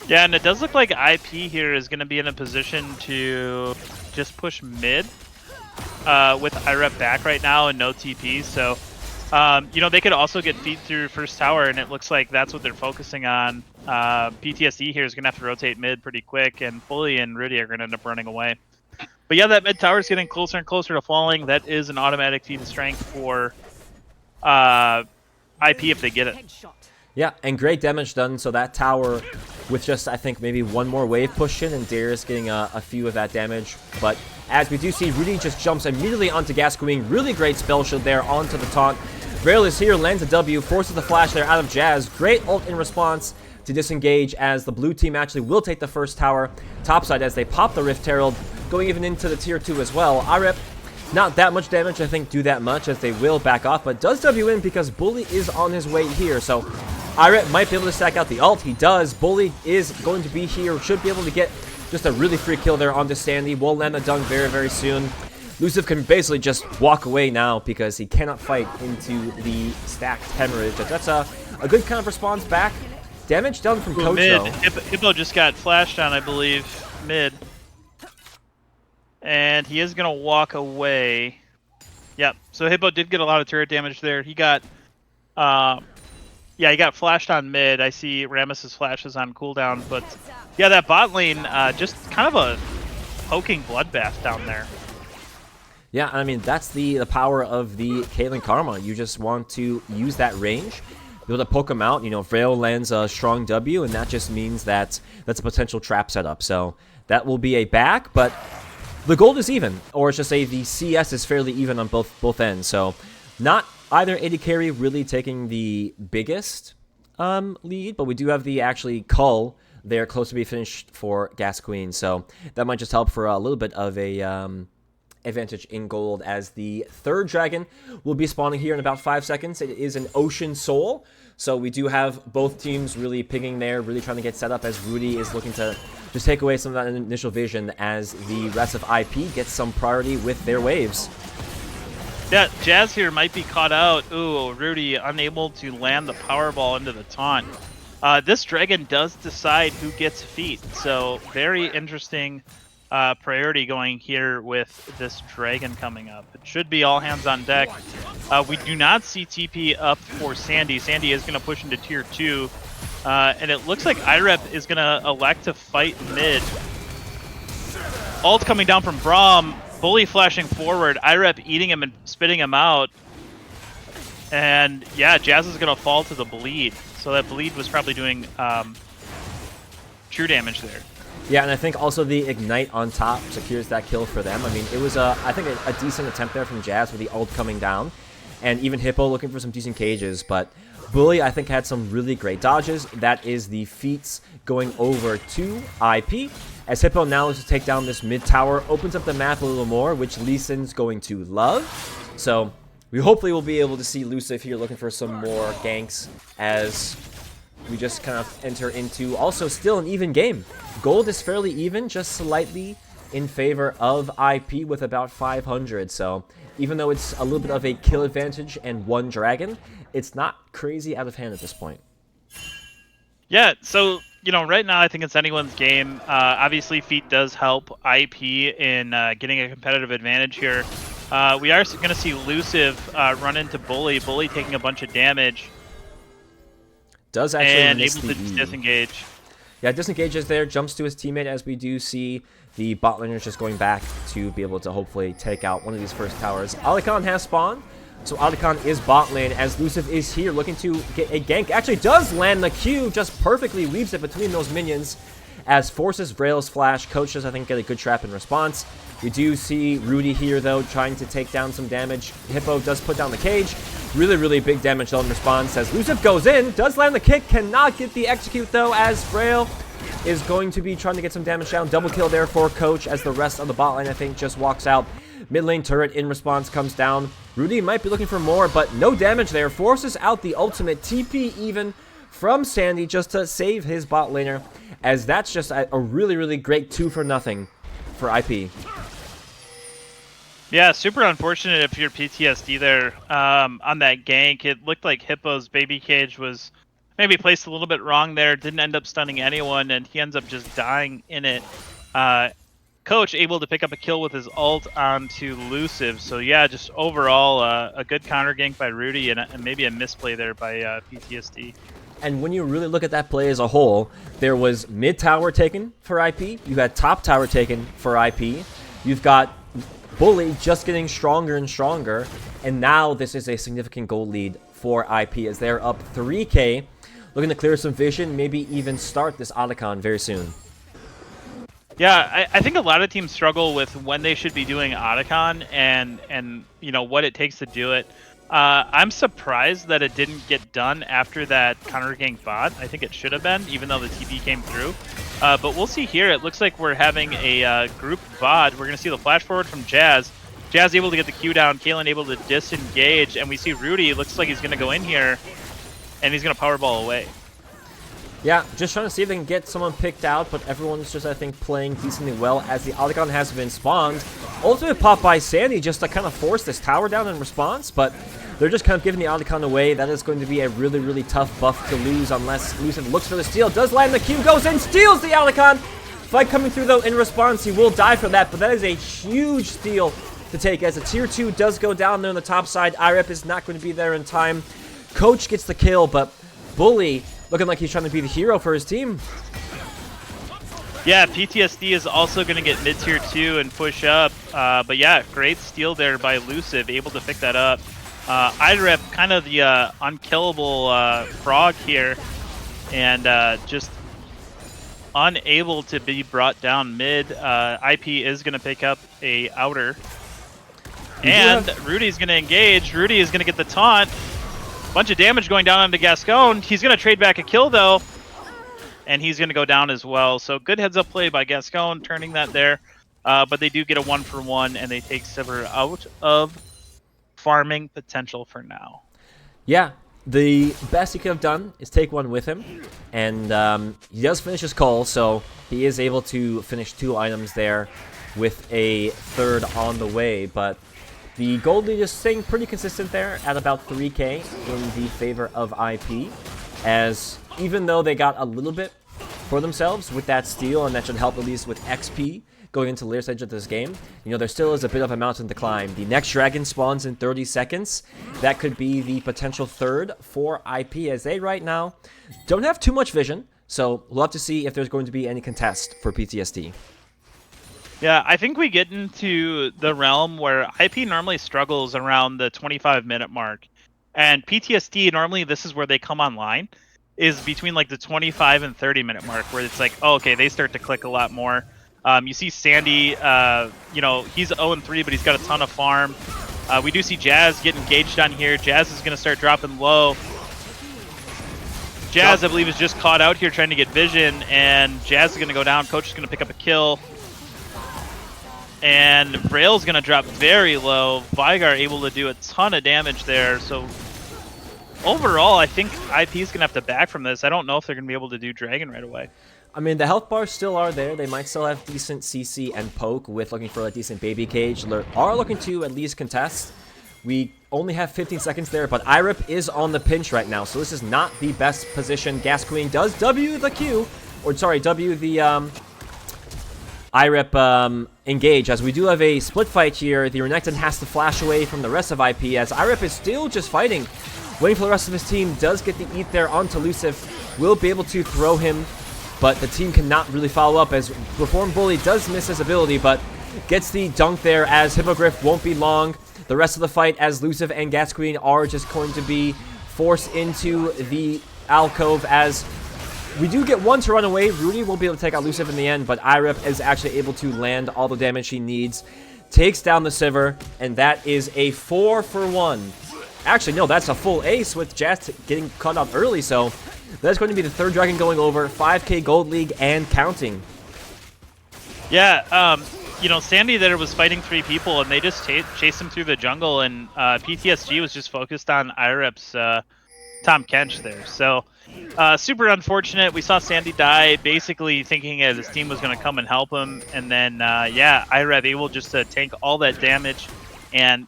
[SPEAKER 2] Yeah, and it does look like IP here is going to be in a position to just push mid with IREP back right now and no TP. So, they could also get feet through first tower, and it looks like that's what they're focusing on. PTSD here is going to have to rotate mid pretty quick, and Bully and Rudy are going to end up running away. But yeah, that mid tower is getting closer and closer to falling. That is an automatic feat of strength for IP if they get it.
[SPEAKER 3] Yeah, and great damage done. So that tower, with just, I think, maybe one more wave pushed in, and Darius getting a few of that damage. But as we do see, Rudy just jumps immediately onto Gascoigne. Really great spell shield there onto the taunt. Vrail is here, lands a W, forces the flash there out of Jazz. Great ult in response to disengage, as the blue team actually will take the first tower topside as they pop the Rift Herald, going even into the tier 2 as well. Irep, not that much damage, I think, do that much, as they will back off, but does W in because Bully is on his way here. So Irep might be able to stack out the ult. He does. Bully is going to be here, should be able to get just a really free kill there onto Sandy. Will land the dunk very, very soon. Luciv can basically just walk away now because he cannot fight into the stacked hemorrhage. That's a good kind of response back. Damage done from Coach,
[SPEAKER 2] mid.
[SPEAKER 3] though.
[SPEAKER 2] Hippo just got flashed on, I believe, mid. And he is going to walk away. Yep, so Hippo did get a lot of turret damage there. He got, yeah, he got flashed on mid. I see Rammus's flashes on cooldown, but yeah, that bot lane, just kind of a poking bloodbath down there.
[SPEAKER 3] Yeah, I mean, that's the power of the Caitlyn Karma. You just want to use that range, be able to poke him out. You know, Vrail lands a strong W, and that just means that that's a potential trap setup. So that will be a back, but the gold is even, or I should say the CS is fairly even on both ends. So not either AD carry really taking the biggest lead, but we do have the actually Cull there close to be finished for Gascoigne. So that might just help for a little bit of a advantage in gold, as the third dragon will be spawning here in about 5 seconds. It is an Ocean Soul, so we do have both teams really picking there, really trying to get set up, as Rudy is looking to just take away some of that initial vision as the rest of IP gets some priority with their waves.
[SPEAKER 2] Yeah, Jazz here might be caught out. Ooh, Rudy unable to land the Powerball into the taunt. This dragon does decide who gets feet, so very interesting priority going here with this dragon coming up. It should be all hands on deck. We do not see TP up for Sandy. Sandy is going to push into tier 2. And it looks like Irep is going to elect to fight mid. Ult coming down from Braum. Bully flashing forward. Irep eating him and spitting him out. And yeah, Jazz is going to fall to the bleed. So that bleed was probably doing true damage there.
[SPEAKER 3] Yeah, and I think also the Ignite on top secures that kill for them. I mean, it was, I think, a decent attempt there from Jazz with the ult coming down. And even Hippo looking for some decent cages. But Bully, I think, had some really great dodges. That is the feats going over to IP. As Hippo now looks to take down this mid tower, opens up the map a little more, which Lee Sin's going to love. So we hopefully will be able to see Luciv here looking for some more ganks as we just kind of enter into also still an even game. Gold is fairly even, just slightly in favor of IP with about 500. So even though it's a little bit of a kill advantage and one dragon, it's not crazy out of hand at this point.
[SPEAKER 2] Yeah, so, you know, right now I think it's anyone's game. Obviously, feat does help IP in getting a competitive advantage here. We are going to see Luciv run into Bully. Bully taking a bunch of damage.
[SPEAKER 3] Does actually
[SPEAKER 2] and
[SPEAKER 3] miss
[SPEAKER 2] able
[SPEAKER 3] the
[SPEAKER 2] to
[SPEAKER 3] E.
[SPEAKER 2] disengage.
[SPEAKER 3] Yeah, disengages there, jumps to his teammate, as we do see the bot laners just going back to be able to hopefully take out one of these first towers. Alicon has spawned, so Alicon is bot lane, as Luciv is here looking to get a gank. Actually does land the Q, just perfectly weaves it between those minions, as forces Vrail's flash. Coach does, I think, get a good trap in response. We do see Rudy here, though, trying to take down some damage. Hippo does put down the cage. Really, really big damage, though, in response, as Luciv goes in, does land the kick, cannot get the execute, though, as Vrail is going to be trying to get some damage down. Double kill there for Coach, as the rest of the bot lane, I think, just walks out. Mid lane turret in response comes down. Rudy might be looking for more, but no damage there. Forces out the ultimate TP even from Sandy just to save his bot laner, as that's just a really, really great 2-for-0 for IP.
[SPEAKER 2] Yeah, super unfortunate if you're PTSD there on that gank. It looked like Hippo's baby cage was maybe placed a little bit wrong there. Didn't end up stunning anyone, and he ends up just dying in it. Coach able to pick up a kill with his ult onto Luciv. So yeah, just overall a good counter gank by Rudy and maybe a misplay there by PTSD.
[SPEAKER 3] And when you really look at that play as a whole, there was mid tower taken for IP. You had top tower taken for IP. You've got Bully just getting stronger and stronger, and now this is a significant goal lead for IP as they're up 3K, looking to clear some vision, maybe even start this Otacon very soon.
[SPEAKER 2] Yeah, I think a lot of teams struggle with when they should be doing Otacon and you know what it takes to do it. I'm surprised that it didn't get done after that counter gank bot. I think it should have been, even though the TP came through. But we'll see here. It looks like we're having a group VOD. We're going to see the flash forward from Jazz. Jazz able to get the Q down. Kalen able to disengage. And we see Rudy. Looks like he's going to go in here. And he's going to powerball away.
[SPEAKER 3] Yeah, just trying to see if they can get someone picked out, but everyone's just, I think, playing decently well as the Otacon has been spawned. Ultimate pop by Sandy just to kind of force this tower down in response, but they're just kind of giving the Otacon away. That is going to be a really, really tough buff to lose unless Lucid looks for the steal. Does land the Q, goes in, steals the Otacon! Fight coming through, though, in response. He will die for that, but that is a huge steal to take as a tier 2 does go down there on the top side. IREP is not going to be there in time. Coach gets the kill, but Bully looking like he's trying to be the hero for his team.
[SPEAKER 2] Yeah, PTSD is also going to get mid tier 2 and push up. But yeah, great steal there by Elusive, able to pick that up. IREP, kind of the unkillable frog here, and just unable to be brought down mid. IP is going to pick up a outer. And Rudy's going to engage. Rudy is going to get the taunt. Bunch of damage going down onto Gascon. He's going to trade back a kill, though. And he's going to go down as well. So good heads-up play by Gascon, turning that there. But they do get a 1-for-1, and they take Sivir out of farming potential for now.
[SPEAKER 3] Yeah, the best he could have done is take one with him. And he does finish his call, so he is able to finish 2 items there with a third on the way. But the gold lead is staying pretty consistent there at about 3K in the favor of IP, as even though they got a little bit for themselves with that steal, and that should help at least with XP going into later stage of this game, you know, there still is a bit of a mountain to climb. The next dragon spawns in 30 seconds. That could be the potential third for IP, as they right now don't have too much vision, so we'll have to see if there's going to be any contest for PTSD.
[SPEAKER 2] Yeah, I think we get into the realm where IP normally struggles around the 25-minute mark. And PTSD, normally this is where they come online, is between like the 25 and 30-minute mark, where it's like, oh, okay, they start to click a lot more. You see Sandy, you know, he's 0-3, but he's got a ton of farm. We do see Jazz get engaged on here. Jazz is going to start dropping low. Jazz, I believe, is just caught out here trying to get vision, and Jazz is going to go down. Coach is going to pick up a kill. And Rail's going to drop very low. Vigar able to do a ton of damage there. So overall, I think IP is going to have to back from this. I don't know if they're going to be able to do Dragon right away.
[SPEAKER 3] I mean, the health bars still are there. They might still have decent CC and poke with looking for a decent baby cage. They are looking to at least contest. We only have 15 seconds there, but IREP is on the pinch right now, so this is not the best position. Gas Queen does W the Q, or sorry, W the IREP engage, as we do have a split fight here. The Renekton has to flash away from the rest of IP, as IREP is still just fighting, waiting for the rest of his team. Does get the eat there onto Elusive, will be able to throw him, but the team cannot really follow up, as Reform Bully does miss his ability, but gets the dunk there, as Hippogriff won't be long. The rest of the fight, as Elusive and Gas Queen are just going to be forced into the alcove, as we do get one to run away. Rudy will be able to take out Elusive in the end, but IREP is actually able to land all the damage he needs. Takes down the Sivir, and that is a 4-for-1. Actually, no, that's a full ace with Jazz getting cut off early, so that's going to be the third dragon going over. 5K Gold League and counting.
[SPEAKER 2] Yeah, you know, Sandy there was fighting 3 people, and they just chased him through the jungle, and PTSG was just focused on IREP's Tom Kench there. So super unfortunate. We saw Sandy die, basically thinking that his team was going to come and help him, and then yeah, IREP able just to tank all that damage and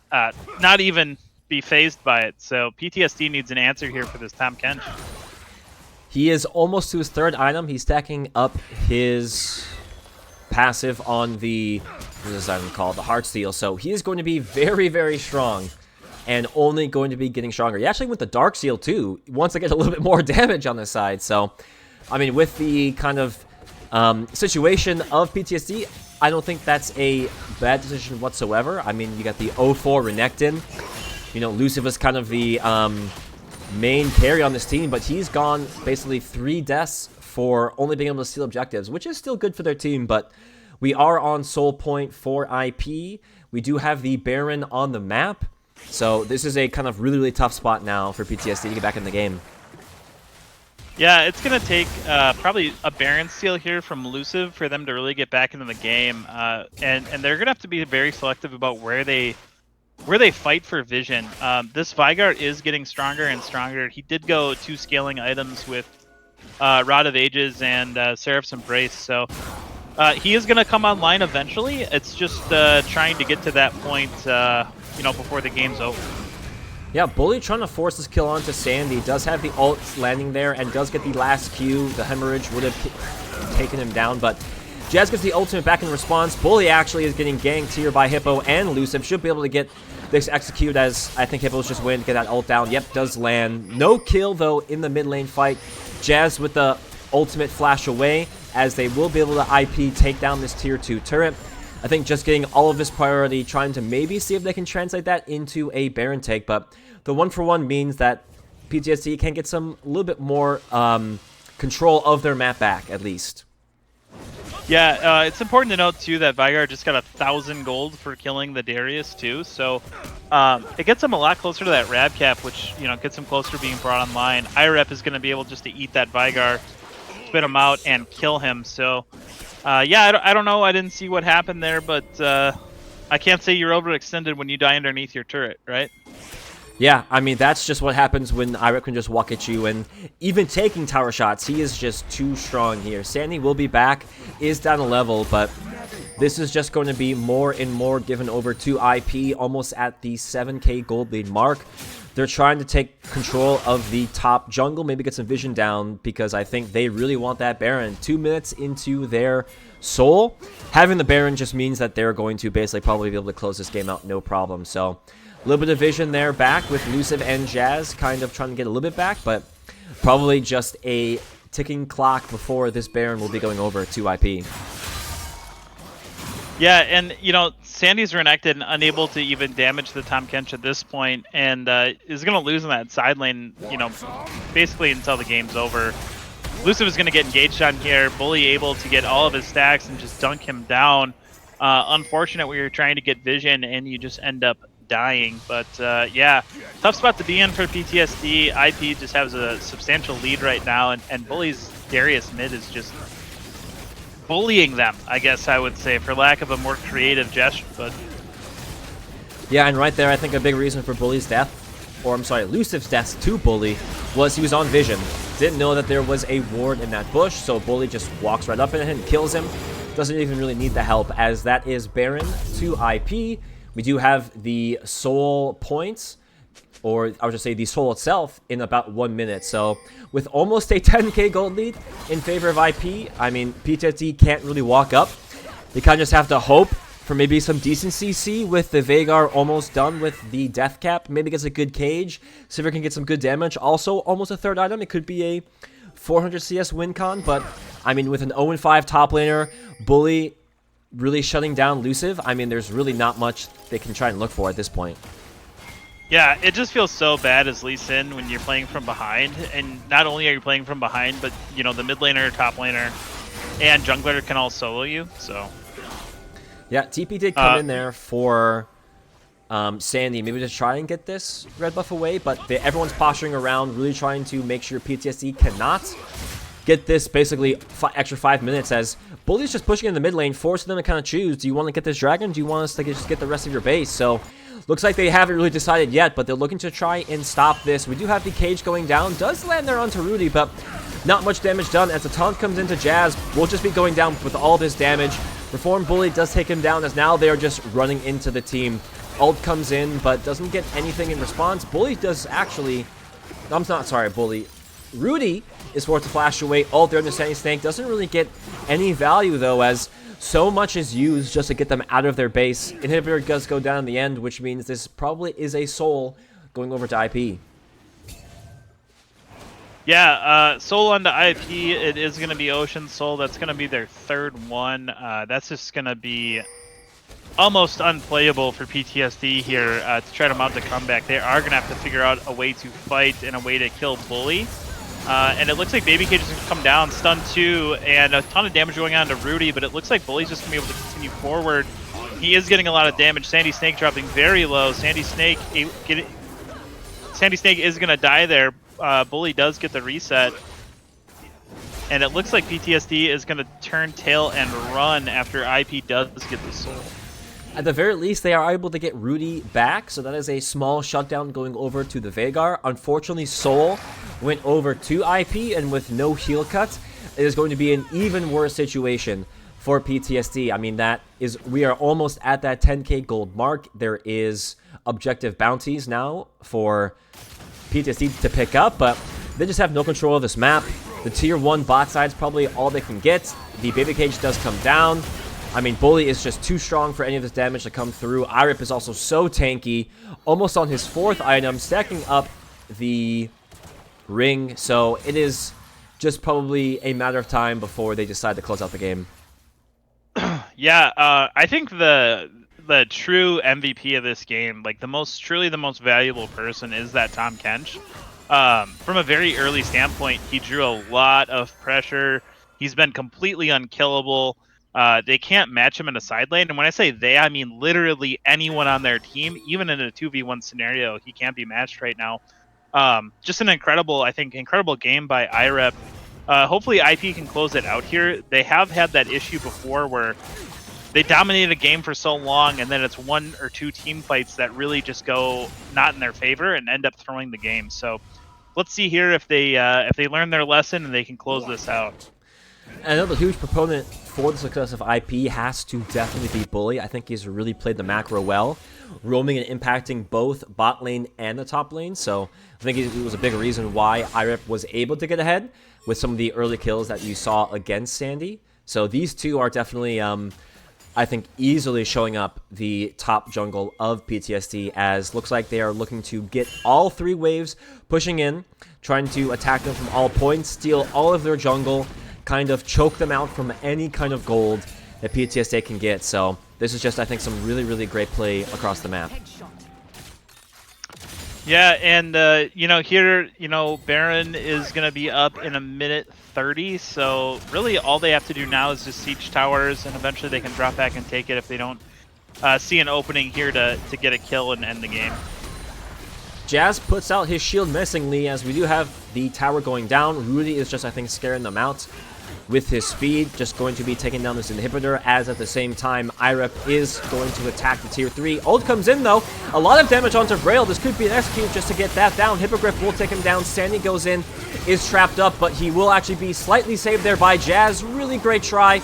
[SPEAKER 2] not even be phased by it. So PTSD needs an answer here for this Tom Kench.
[SPEAKER 3] He is almost to his third item. He's stacking up his passive on the, what is that called, the Heartsteel. So he is going to be very, very strong, and only going to be getting stronger. He actually went the Dark Seal too, once I get a little bit more damage on this side. So, I mean, with the kind of situation of PTSD, I don't think that's a bad decision whatsoever. I mean, you got the 0-4 Renekton. You know, Luciv was kind of the main carry on this team, but he's gone basically 3 deaths for only being able to steal objectives, which is still good for their team, but we are on Soul Point for IP. We do have the Baron on the map, so this is a kind of really, really tough spot now for PTSD to get back in the game.
[SPEAKER 2] Yeah, it's going to take probably a Baron steal here from Luciv for them to really get back into the game, and they're going to have to be very selective about where they fight for vision. This Vigard is getting stronger and stronger. He did go 2 scaling items with Rod of Ages and Seraph's Embrace, so he is going to come online eventually. It's just trying to get to that point, you know, before the game's over.
[SPEAKER 3] Yeah, Bully trying to force this kill onto Sandy. Does have the ult landing there and does get the last Q. The hemorrhage would have taken him down, but Jazz gets the ultimate back in response. Bully actually is getting ganked here by Hippo and Luciv. Should be able to get this executed, as I think Hippo's just waiting to get that ult down. Yep, does land. No kill, though, in the mid lane fight. Jazz with the ultimate flash away, as they will be able to IP take down this tier 2 turret. I think just getting all of this priority, trying to maybe see if they can translate that into a Baron take, but the 1-for-1 means that PTSD can get some a little bit more control of their map back, at least.
[SPEAKER 2] Yeah, it's important to note, too, that Vigard just got 1,000 gold for killing the Darius, too, so it gets him a lot closer to that Rab cap, which, you know, gets him closer to being brought online. IREP is going to be able just to eat that Vigard, spit him out, and kill him, so yeah, I don't know, I didn't see what happened there, but I can't say you're overextended when you die underneath your turret, right?
[SPEAKER 3] Yeah, I mean, that's just what happens when IREP can just walk at you, and even taking tower shots, he is just too strong here. Sandy will be back, is down a level, but this is just going to be more and more given over to IP, almost at the 7k gold lead mark. They're trying to take control of the top jungle, maybe get some vision down, because I think they really want that Baron. 2 minutes into their soul. Having the Baron just means that they're going to basically probably be able to close this game out no problem, so a little bit of vision there back with Luciv and Jazz kind of trying to get a little bit back, but probably just a ticking clock before this Baron will be going over to IP.
[SPEAKER 2] Yeah, and, you know, Sandy's Renekton and unable to even damage the Tahm Kench at this point, and is going to lose in that side lane, you know, basically until the game's over. Luciv is going to get engaged on here. Bully able to get all of his stacks and just dunk him down. Unfortunate where you're trying to get vision and you just end up dying, but yeah, tough spot to be in for PTSD. IP just has a substantial lead right now, and Bully's Darius mid is just bullying them, I guess I would say, for lack of a more creative gesture. But
[SPEAKER 3] yeah, and right there, I think a big reason for Bully's death, or I'm sorry, Luciv's death to Bully, was he was on vision. Didn't know that there was a ward in that bush, so Bully just walks right up in it and kills him. Doesn't even really need the help, as that is Baron to IP. We do have the soul points, or I would just say the soul itself, in about 1 minute. So with almost a 10k gold lead in favor of IP, I mean, PTSD can't really walk up. They kind of just have to hope for maybe some decent CC with the Veigar almost done with the death cap. Maybe gets a good cage. Sivir can get some good damage. Also, almost a third item. It could be a 400 CS win con, but I mean, with an 0-5 top laner, Bully really shutting down Luciv, I mean, there's really not much they can try and look for at this point.
[SPEAKER 2] yeah, it just feels so bad as Lee Sin when you're playing from behind, and not only are you playing from behind, but, you know, the mid laner, top laner, and jungler can all solo you, so.
[SPEAKER 3] Yeah, TP did come in there for Sandy, maybe to try and get this red buff away, but everyone's posturing around, really trying to make sure PTSD cannot get this basically extra 5 minutes, as Bully's just pushing in the mid lane, forcing them to kind of choose. Do you want to get this dragon? Do you want us to just get the rest of your base? So looks like they haven't really decided yet, but they're looking to try and stop this. We do have the cage going down. Does land there onto Rudy, but not much damage done as the taunt comes into Jazz. Will just be going down with all this damage. Reform Bully does take him down, as now they are just running into the team. Ult comes in, but doesn't get anything in response. Bully does actually... I'm not sorry, Bully. Rudy is forced to flash away. Ult there in the Sandy Snake. Doesn't really get any value, though, as so much is used just to get them out of their base. Inhibitor does go down in the end, which means this probably is a soul going over to IP.
[SPEAKER 2] Yeah, Soul onto IP. It is going to be Ocean Soul. That's going to be their third one. That's just going to be almost unplayable for PTSD here to try to mount a comeback. They are going to have to figure out a way to fight and a way to kill Bully. And it looks like Baby Cage is going to come down, stun 2, and a ton of damage going on to Rudy, but it looks like Bully's just going to be able to continue forward. He is getting a lot of damage. Sandy Snake dropping very low. Sandy Snake is going to die there. Bully does get the reset. And it looks like PTSD is going to turn tail and run after IP does get the soul.
[SPEAKER 3] At the very least, they are able to get Rudy back, so that is a small shutdown going over to the Veigar. Unfortunately, Soul went over to IP, and with no heal cut, it is going to be an even worse situation for PTSD. I mean, we are almost at that 10k gold mark. There is objective bounties now for PTSD to pick up, but they just have no control of this map. The tier 1 bot side is probably all they can get. The Baby Cage does come down. I mean, Bully is just too strong for any of this damage to come through. Irip is also so tanky, almost on his 4th item, stacking up the ring. So it is just probably a matter of time before they decide to close out the game.
[SPEAKER 2] Yeah, I think the true MVP of this game, like truly the most valuable person, is that Tahm Kench. From a very early standpoint, he drew a lot of pressure. He's been completely unkillable. They can't match him in a side lane, and when I say they, I mean literally anyone on their team. Even in a 2v1 scenario, he can't be matched right now. Just an incredible game by IREP. Hopefully IP can close it out here. They have had that issue before where they dominate a game for so long, and then it's 1 or 2 team fights that really just go not in their favor and end up throwing the game. So let's see here if they learn their lesson and they can close this out.
[SPEAKER 3] Another huge proponent for the success of IP has to definitely be Bully. I think he's really played the macro well, roaming and impacting both bot lane and the top lane. So I think it was a big reason why IREP was able to get ahead with some of the early kills that you saw against Sandy. So these two are definitely, I think, easily showing up the top jungle of PTSD, as looks like they are looking to get all 3 waves pushing in, trying to attack them from all points, steal all of their jungle, kind of choke them out from any kind of gold that PTSD can get. So this is just, I think, some really, really great play across the map.
[SPEAKER 2] Yeah, and here, Baron is going to be up in a minute 30, so really all they have to do now is just siege towers, and eventually they can drop back and take it if they don't see an opening here to get a kill and end the game.
[SPEAKER 3] Jazz puts out his shield menacingly, as we do have the tower going down. Rudy is just, I think, scaring them out with his speed, just going to be taking down this inhibitor, as at the same time IREP is going to attack the tier 3. Ult comes in though, a lot of damage onto Braille. This could be an execute just to get that down. Hippogriff will take him down. Sandy goes in, is trapped up, but he will actually be slightly saved there by Jazz. Really great try.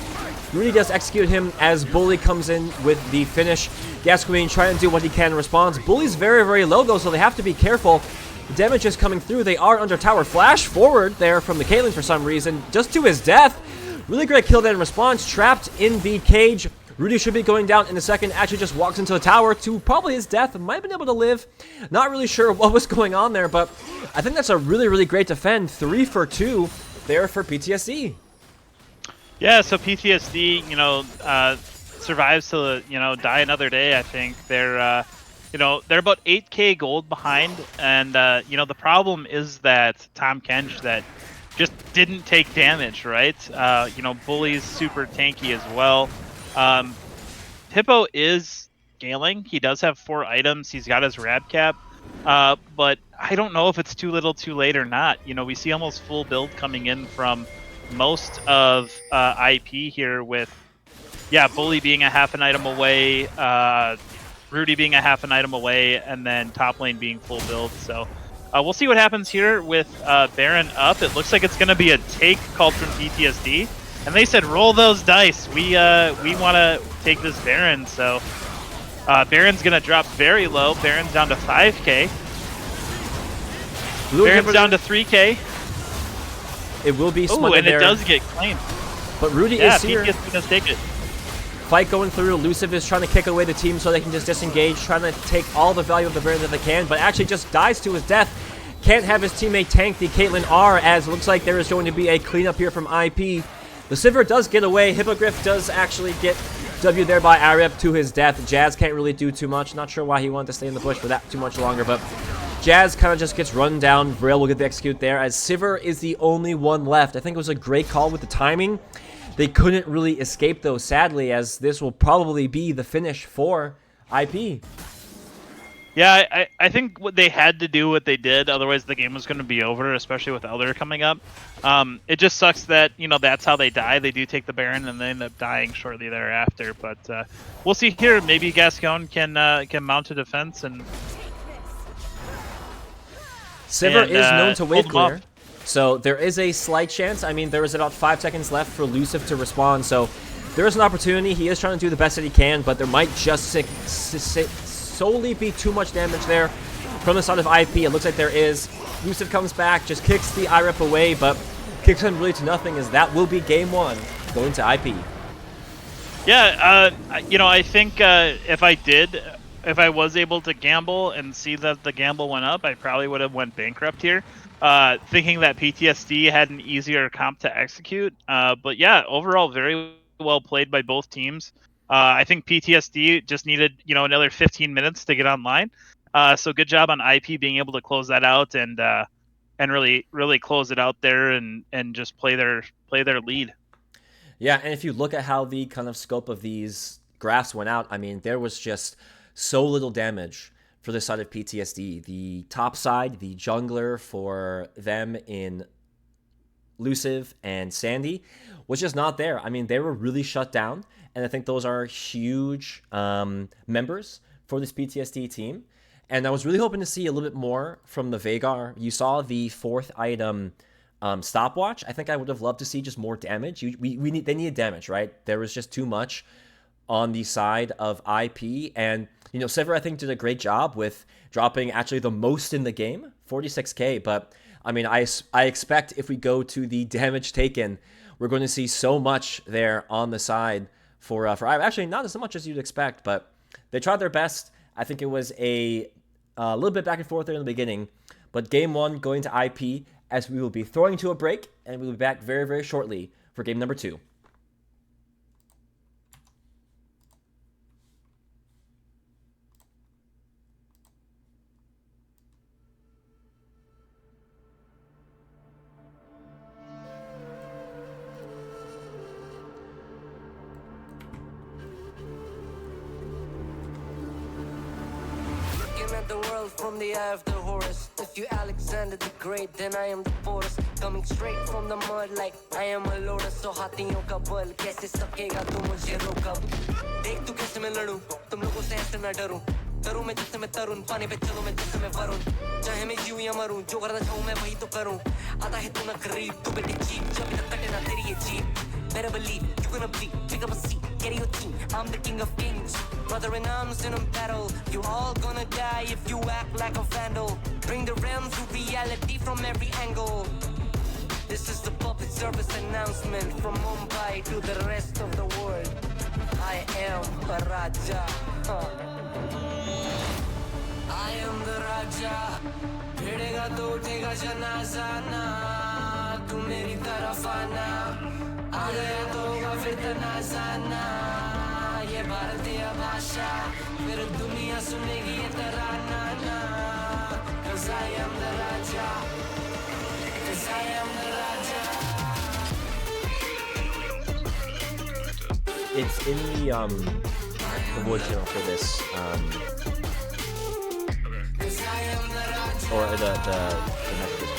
[SPEAKER 3] Rudy does execute him as Bully comes in with the finish. Gascoigne trying to do what he can in response. Bully's very, very low though, so they have to be careful. The damage is coming through. They are under tower. Flash forward there from the Caitlyn for some reason, just to his death. Really great kill there in response. Trapped in the cage. Rudy should be going down in a second. Actually just walks into the tower to probably his death. Might have been able to live. Not really sure what was going on there, but I think that's a really, really great defend. 3 for 2 there for PTSD.
[SPEAKER 2] Yeah, so PTSD, survives to, die another day, I think. They're about 8k gold behind, and, the problem is that Tahm Kench that just didn't take damage, right? Bully's super tanky as well. Hippo is scaling. He does have 4 items. He's got his rab cap, but I don't know if it's too little too late or not. We see almost full build coming in from most of IP here with, Bully being a half an item away, Rudy being a half an item away, and then top lane being full build. So we'll see what happens here with Baron up. It looks like it's going to be a take called from PTSD, and they said roll those dice. We want to take this Baron. So Baron's going to drop very low. Baron's down to 5k. Baron's down to 3k.
[SPEAKER 3] It will be
[SPEAKER 2] smothered and there. It does get claimed.
[SPEAKER 3] But Rudy is here.
[SPEAKER 2] PTSD does take it.
[SPEAKER 3] Fight going through. Elusive is trying to kick away the team so they can just disengage, trying to take all the value of the Baron that they can, but actually just dies to his death. can't have his teammate tank the Caitlyn R, as it looks like there is going to be a cleanup here from IP. The Sivir does get away. Hippogriff does actually get W there by Arep to his death. Jazz can't really do too much. Not sure why he wanted to stay in the bush for that too much longer, but Jazz kind of just gets run down. Vrail will get the execute there, as Sivir is the only one left. I think it was a great call with the timing. They couldn't really escape, though, sadly, as this will probably be the finish for IP.
[SPEAKER 2] Yeah, I think they had to do what they did, otherwise the game was going to be over, especially with Elder coming up. It just sucks that, you know, that's how they die. They do take the Baron and they end up dying shortly thereafter. But we'll see here. Maybe Gascon can mount a defense and...
[SPEAKER 3] Sivir is known to wave clear, so there is a slight chance. I mean, there is about 5 seconds left for Luciv to respond, so there is an opportunity. He is trying to do the best that he can, but there might just solely be too much damage there from the side of IP. It looks like there is. Luciv comes back, just kicks the IREP away, but kicks him really to nothing, as that will be game 1 going to IP.
[SPEAKER 2] Yeah, you know, I think if I was able to gamble and see that the gamble went up, I probably would have went bankrupt here, thinking that PTSD had an easier comp to execute. But yeah, overall, very well played by both teams. I think PTSD just needed, you know, another 15 minutes to get online. So good job on IP being able to close that out and really close it out there and just play their lead.
[SPEAKER 3] Yeah, and if you look at how the kind of scope of these graphs went out, I mean, there was just so little damage for the side of PTSD. The top side, the jungler for them in Luciv and Sandy, was just not there. I mean, they were really shut down, and I think those are huge members for this PTSD team. And I was really hoping to see a little bit more from the Veigar. You saw the 4th item stopwatch. I think I would have loved to see just more damage. They needed damage, right? There was just too much on the side of IP, and you know, Sivir, I think, did a great job with dropping actually the most in the game, 46k. But I mean, I expect if we go to the damage taken, we're going to see so much there on the side for actually not as much as you'd expect, but they tried their best. I think it was a little bit back and forth there in the beginning, but game 1 going to IP, as we will be throwing to a break, and we'll be back very, very shortly for game number 2.
[SPEAKER 1] The world from the eye of the Horus. If you Alexander the Great, then I am the Porus. Coming straight from the mud like I am a lotus. So हाथियों का बल कैसे सकेगा तू मुझे रोका? देख तू कैसे मैं लड़ूं, तुम लोगों से ऐसे ना डरूं. करूं मैं जिससे मैं तरुण, पानी पे चलूं मैं जिससे मैं वरुण. चाहे मैं जीऊं या मरूं, जो करना चाहूं मैं वही तो करूं. आता है तू ना करीब, तू बेटी चीप, जब तक कटे ना तेरी ये jeep. Better believe you're gonna bleed. Pick up a seat, get your team. I'm the king of kings. Brother in arms in a battle. You all gonna die if you act like a vandal. Bring the realm to reality from every angle. This is the public service announcement from Mumbai to the rest of the world. I am a Raja. I am the Raja. भिड़ेगा तो उठेगा जनाजा ना. तू मेरी तरफ आना. आ गया तो होगा फिर तनाजा ना. ये भारतीय भाषा फिर दुनिया सुनेगी ये तराना ना. 'Cause I am the Raja. 'Cause I am the Raja.
[SPEAKER 3] It's in the voice channel for this or the messages.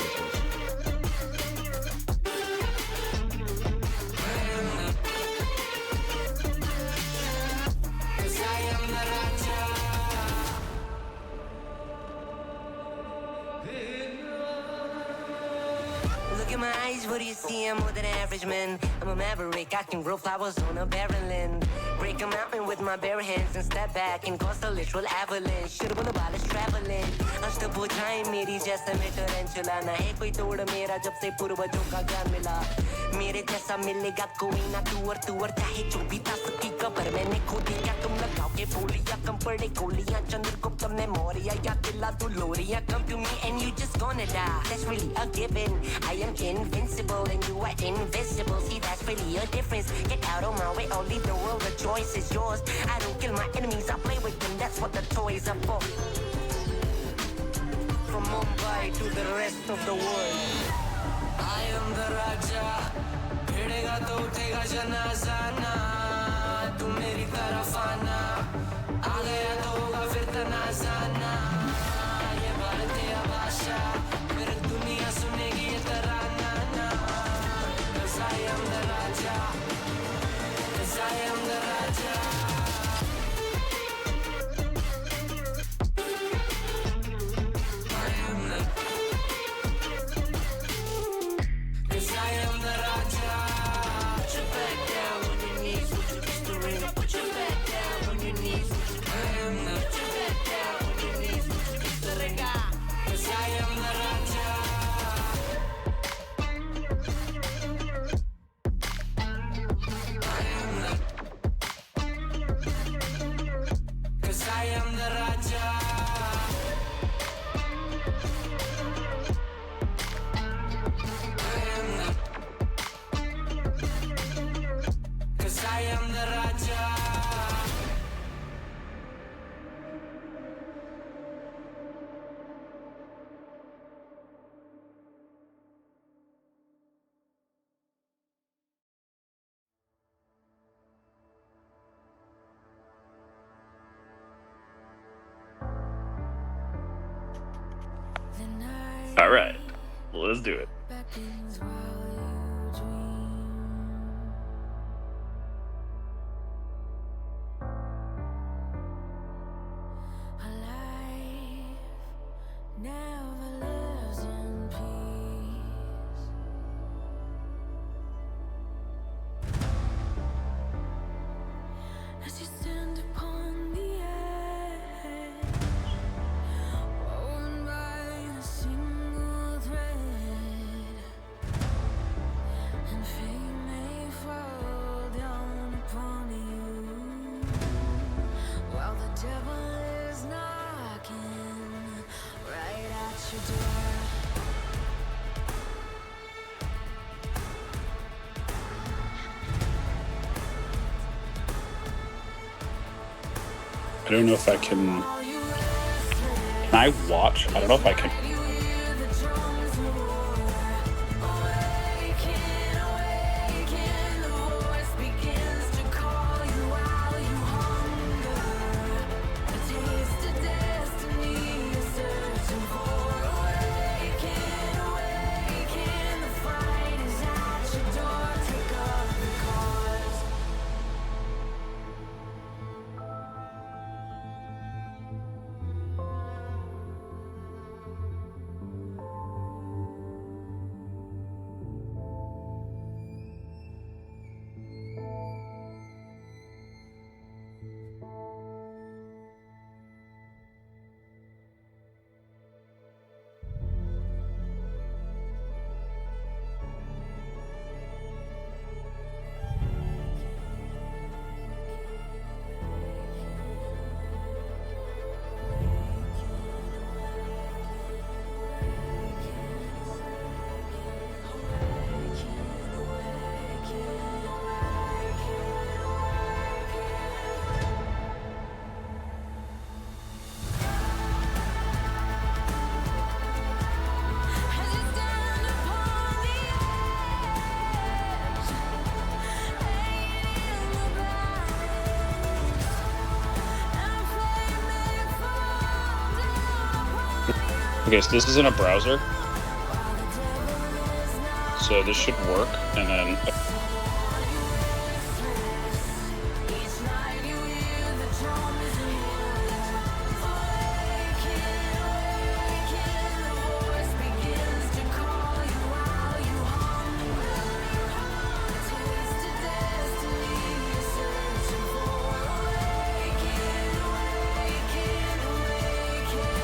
[SPEAKER 1] Look in my eyes, what do you see? I'm more than average, man. I'm a maverick, I can grow flowers on a barren land. Break a mountain with my bare hands and step back and cause a literal avalanche. Should've been about us traveling. अष्टभुजाएं मेरी जैसे मैं टरेंचुला ना है कोई तोड़ मेरा जब से पूर्वजों का ज्ञान मिला. मेरे जैसा मिलेगा कोई ना तू और चाहे जो भी था सकी
[SPEAKER 4] कबर मैंने खोदिया तुम लगाओ के बोलियां कम पड़े गोलियां चंद्रगुप्त ने मौर्य या दिला तू लोरियां come to me and you just gonna die that's really a given I am invincible and you are invisible see that's really a difference get out of my way or leave the world the choice is yours I don't kill my enemies I play with them that's what the toys are for from Mumbai to the rest of the world I am the Raja भिड़ेगा तो उठेगा जनाजा ना तू मेरी तरफ आना आ गया तो होगा फिर तनाजा ना ये भारतीय भाषा फिर दुनिया सुनेगी ये तराना ना 'Cause I am the Raja 'Cause I am the Raja
[SPEAKER 5] All right, let's do it.
[SPEAKER 1] beckons while you dream. A life never lives in peace. As you stand upon the edge, woven by a single thread, and fate may fall down upon you, while the devil is knocking right at your door.
[SPEAKER 5] I don't know if I can. Can I watch? I don't know if I can.
[SPEAKER 1] You hear the drums roar. Awaken, awaken, the voice begins to call you while you hunger. A taste of destiny you're searching for. Awaken, awaken, the fight is at your door. Take up the cause. As you stand upon the edge, laying in the balance, and flame may fall down upon you,
[SPEAKER 5] Okay, so this is in a browser,
[SPEAKER 1] while the devil is knocking
[SPEAKER 5] so this should work. And then
[SPEAKER 1] each night you hear the drums roar. Awaken, awaken, the voice begins to call you while you hunger. A taste of destiny you're searching for. Awaken, awaken, awaken.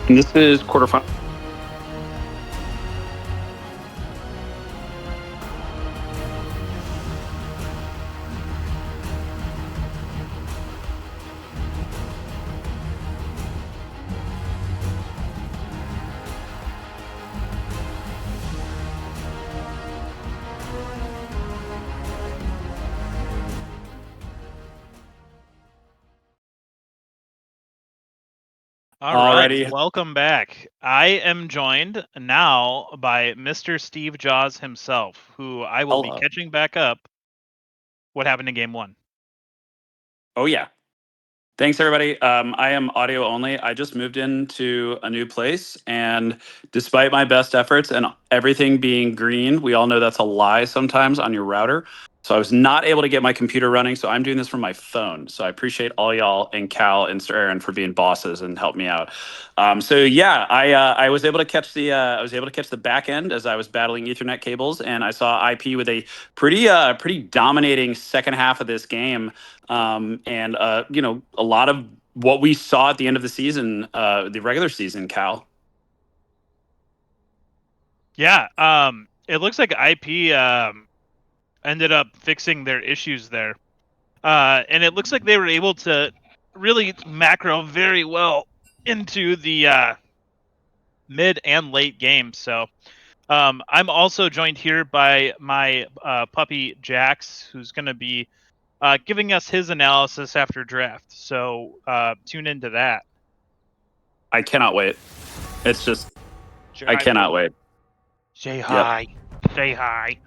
[SPEAKER 5] And this is quarterfinal.
[SPEAKER 2] All right,
[SPEAKER 5] Alrighty.
[SPEAKER 2] welcome back. I am joined now by Mr. Steve Jaws himself, who I will be
[SPEAKER 5] Hello.
[SPEAKER 2] catching back up. What happened in game 1?
[SPEAKER 5] Oh yeah. Thanks everybody. I am audio only. I just moved into a new place, and despite my best efforts and everything being green, we all know that's a lie sometimes on your router. So I was not able to get my computer running, so I'm doing this from my phone. So I appreciate all y'all and Cal and Sirerin for being bosses and help me out. So yeah, I was able to catch the back end as I was battling Ethernet cables, and I saw IP with a pretty dominating second half of this game. And a lot of what we saw at the end of the season, the regular season, Cal.
[SPEAKER 2] Yeah, it looks like IP ended up fixing their issues there. And it looks like they were able to really macro very well into the mid and late game. So I'm also joined here by my puppy Jax, who's going to be giving us his analysis after draft. So tune into that.
[SPEAKER 5] I cannot wait. It's just I
[SPEAKER 2] Jai
[SPEAKER 5] cannot wait.
[SPEAKER 2] Say
[SPEAKER 5] Yep.
[SPEAKER 2] hi. Say hi.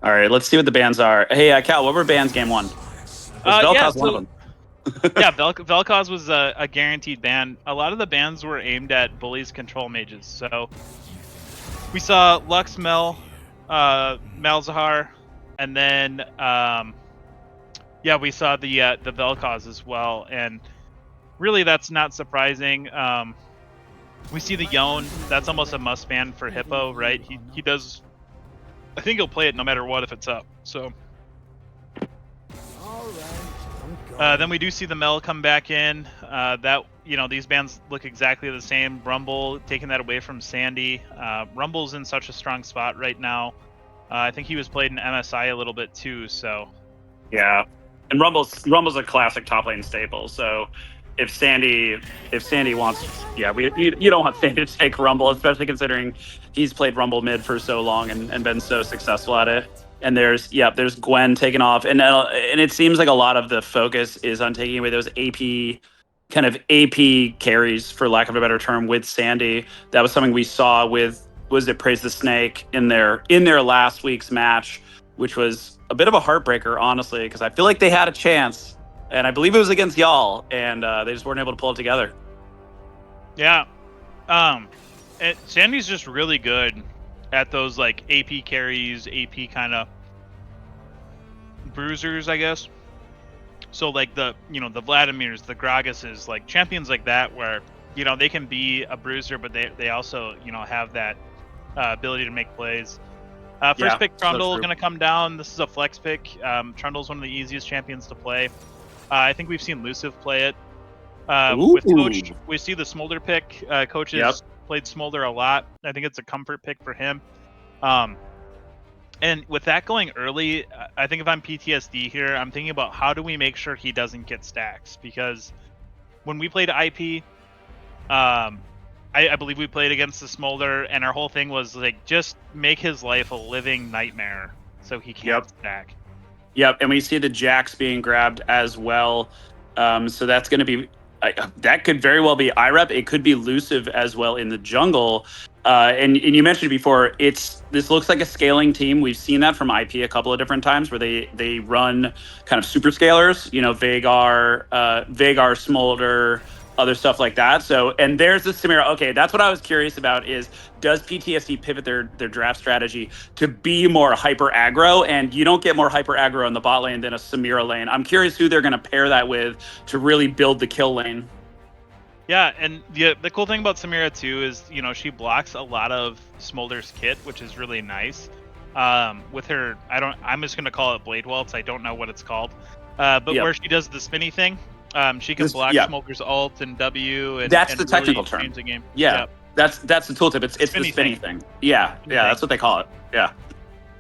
[SPEAKER 5] All right, let's see what the bands are. Hey, Cal, what were bands game 1? Was Vel'Koz one of them?
[SPEAKER 2] Yeah, Vel'Koz was a guaranteed ban. A lot of the bans were aimed at bullies control mages. So we saw Lux Mel, Malzahar, and then we saw the Vel'Koz as well. And really, that's not surprising. We see the Yone. That's almost a must ban for Hippo, right? He does. I think he'll play it no matter what if it's up. So. Then we do see the Mel come back in. These bands look exactly the same. Rumble taking that away from Sandy. Rumble's in such a strong spot right now. I think he was played in MSI a little bit too. So
[SPEAKER 5] Yeah, and Rumble's a classic top lane staple. So if Sandy wants, you don't want Sandy to take Rumble, especially considering he's played Rumble mid for so long and been so successful at it. And there's Gwen taking off, and it seems like a lot of the focus is on taking away those AP carries, for lack of a better term, with Sandy. That was something we saw with Praise the Snek in their last week's match, which was a bit of a heartbreaker, honestly, because I feel like they had a chance, and I believe it was against y'all, and they just weren't able to pull it together.
[SPEAKER 2] yeah, Sandy's just really good at those like AP carries, AP kind of bruisers, I guess. So like the Vladimirs, the Gragas's, like champions like that, where they can be a bruiser, but they also have that ability to make plays. First pick Trundle going to come down. This is a flex pick. Trundle's one of the easiest champions to play. I think we've seen Luciv play it. With Coach, we see the Smolder pick. Coach has played Smolder a lot. I think it's a comfort pick for him. And with that going early, I think if I'm PTSD here, I'm thinking about how do we make sure he doesn't get stacks? Because when we played IP, I believe we played against the Smolder, and our whole thing was like just make his life a living nightmare so he can't stack.
[SPEAKER 5] Yep, and we see the Jax being grabbed as well. So that's going to be that could very well be IREP. It could be Luciv as well in the jungle. And you mentioned before, this looks like a scaling team. We've seen that from IP a couple of different times where they run kind of super scalers. Veigar, Smolder, other stuff like that. So, and there's the Samira. Okay, that's what I was curious about is, does PTSD pivot their draft strategy to be more hyper aggro? And you don't get more hyper aggro in the bot lane than a Samira lane. I'm curious who they're going to pair that with to really build the kill lane.
[SPEAKER 2] Yeah, and the cool thing about Samira too is, she blocks a lot of Smolder's kit, which is really nice. With her, I'm just going to call it Blade Waltz. I don't know what it's called. But where she does the spinny thing, She can block
[SPEAKER 5] Yeah,
[SPEAKER 2] Smoker's ult and W and
[SPEAKER 5] that's the
[SPEAKER 2] really
[SPEAKER 5] technical term.
[SPEAKER 2] change the game.
[SPEAKER 5] Yeah,
[SPEAKER 2] Yep.
[SPEAKER 5] that's the tooltip. It's the
[SPEAKER 2] Spinny
[SPEAKER 5] spinning
[SPEAKER 2] thing.
[SPEAKER 5] thing. Yeah,
[SPEAKER 2] Spinny
[SPEAKER 5] yeah,
[SPEAKER 2] thing.
[SPEAKER 5] that's what they call it. Yeah.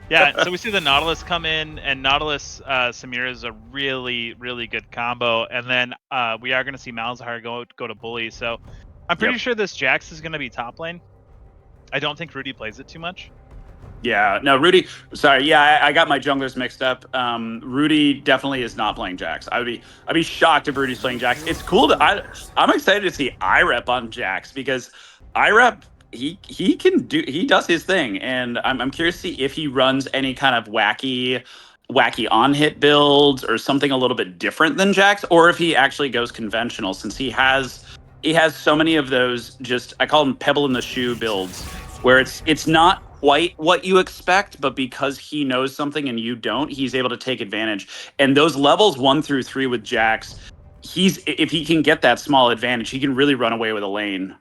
[SPEAKER 2] Yeah, so we see the Nautilus come in, and Nautilus Samira is a really, really good combo. And then we are going to see Malzahar go to Bully. So I'm pretty
[SPEAKER 5] Yep.
[SPEAKER 2] sure this Jax is going to be top lane. I don't think Rudy plays it too much.
[SPEAKER 5] Yeah, no, Rudy. Sorry, yeah, I got my junglers mixed up. Rudy definitely is not playing Jax. I'd be shocked if Rudy's playing Jax. It's cool I'm excited to see IREP on Jax because IREP he does his thing, and I'm curious to see if he runs any kind of wacky on hit builds or something a little bit different than Jax, or if he actually goes conventional since he has so many of those. Just I call them pebble in the shoe builds where it's not quite what you expect, but because he knows something and you don't, he's able to take advantage. And those levels 1 through 3 with Jax, if he can get that small advantage, he can really run away with a lane.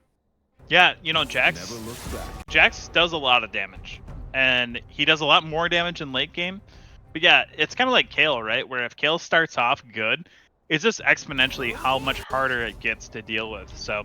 [SPEAKER 2] Yeah, Jax does a lot of damage, and he does a lot more damage in late game. But yeah, it's kind of like Kale, right? Where if Kale starts off good, it's just exponentially how much harder it gets to deal with. So,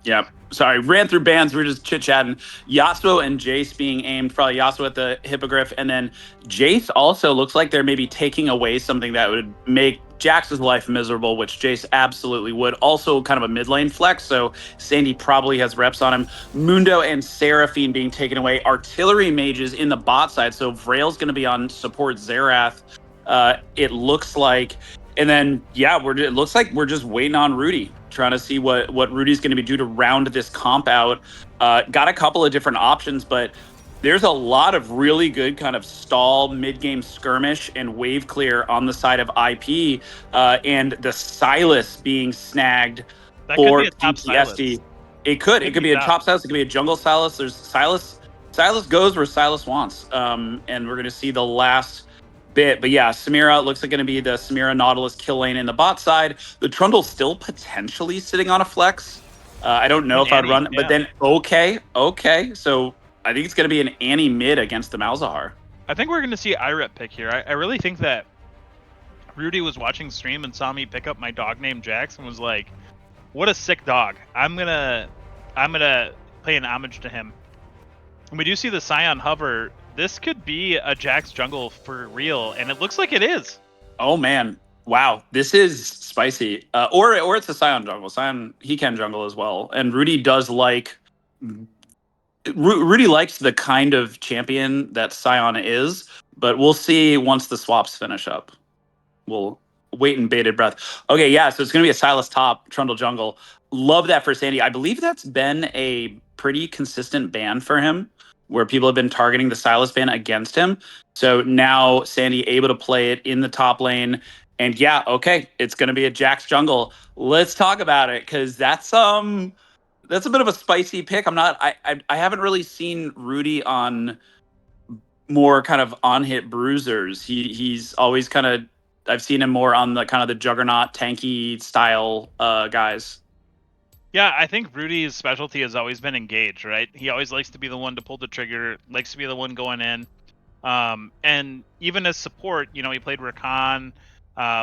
[SPEAKER 5] Yep. Sorry, ran through bands. We were just chit-chatting. Yasuo and Jace being aimed, probably Yasuo at the Hippogriff. And then Jace also looks like they're maybe taking away something that would make Jax's life miserable, which Jace absolutely would. Also kind of a mid lane flex, so Sandy probably has reps on him. Mundo and Seraphine being taken away. Artillery mages in the bot side, so Vrail's going to be on support Xerath. It looks like. And then, yeah, it looks like we're just waiting on Rudy, trying to see what Rudy's going to be due to round this comp out. Got a couple of different options, but there's a lot of really good kind of stall mid-game skirmish and wave clear on the side of IP, and the Silas being snagged
[SPEAKER 2] that could
[SPEAKER 5] for
[SPEAKER 2] be a top
[SPEAKER 5] PTSD.
[SPEAKER 2] Silas.
[SPEAKER 5] It could be a top Silas. It could be a jungle Silas. There's Silas. Silas goes where Silas wants. And we're going to see the last bit. But yeah, Samira looks like going to be the Samira Nautilus kill lane in the bot side. The Trundle's still potentially sitting on a flex. I don't know if I'd run, but then okay. So I think it's going to be an Annie mid against the Malzahar.
[SPEAKER 2] I think we're going to see IREP pick here. I really think that Rudy was watching stream and saw me pick up my dog named Jax and was like, "What a sick dog! I'm gonna pay an homage to him." And we do see the Scion hover. This could be a Jax jungle for real, and it looks like it is.
[SPEAKER 5] Oh man, wow, this is spicy. Or it's a Scion jungle. Scion, he can jungle as well, and Rudy does like. Rudy likes the kind of champion that Scion is, but we'll see once the swaps finish up. We'll wait in bated breath. Okay, yeah, so it's going to be a Silas top, Trundle jungle. Love that for Sandy. I believe that's been a pretty consistent ban for him, where people have been targeting the Silas ban against him. So now Sandy able to play it in the top lane. And yeah, okay, it's going to be a Jax jungle. Let's talk about it, because that's a bit of a spicy pick. I haven't really seen Rudy on more kind of on hit bruisers. He's always kind of, I've seen him more on the kind of the juggernaut tanky style guys.
[SPEAKER 2] Yeah, I think Rudy's specialty has always been engage, right? He always likes to be the one to pull the trigger, likes to be the one going in. And even as support, he played Rakan,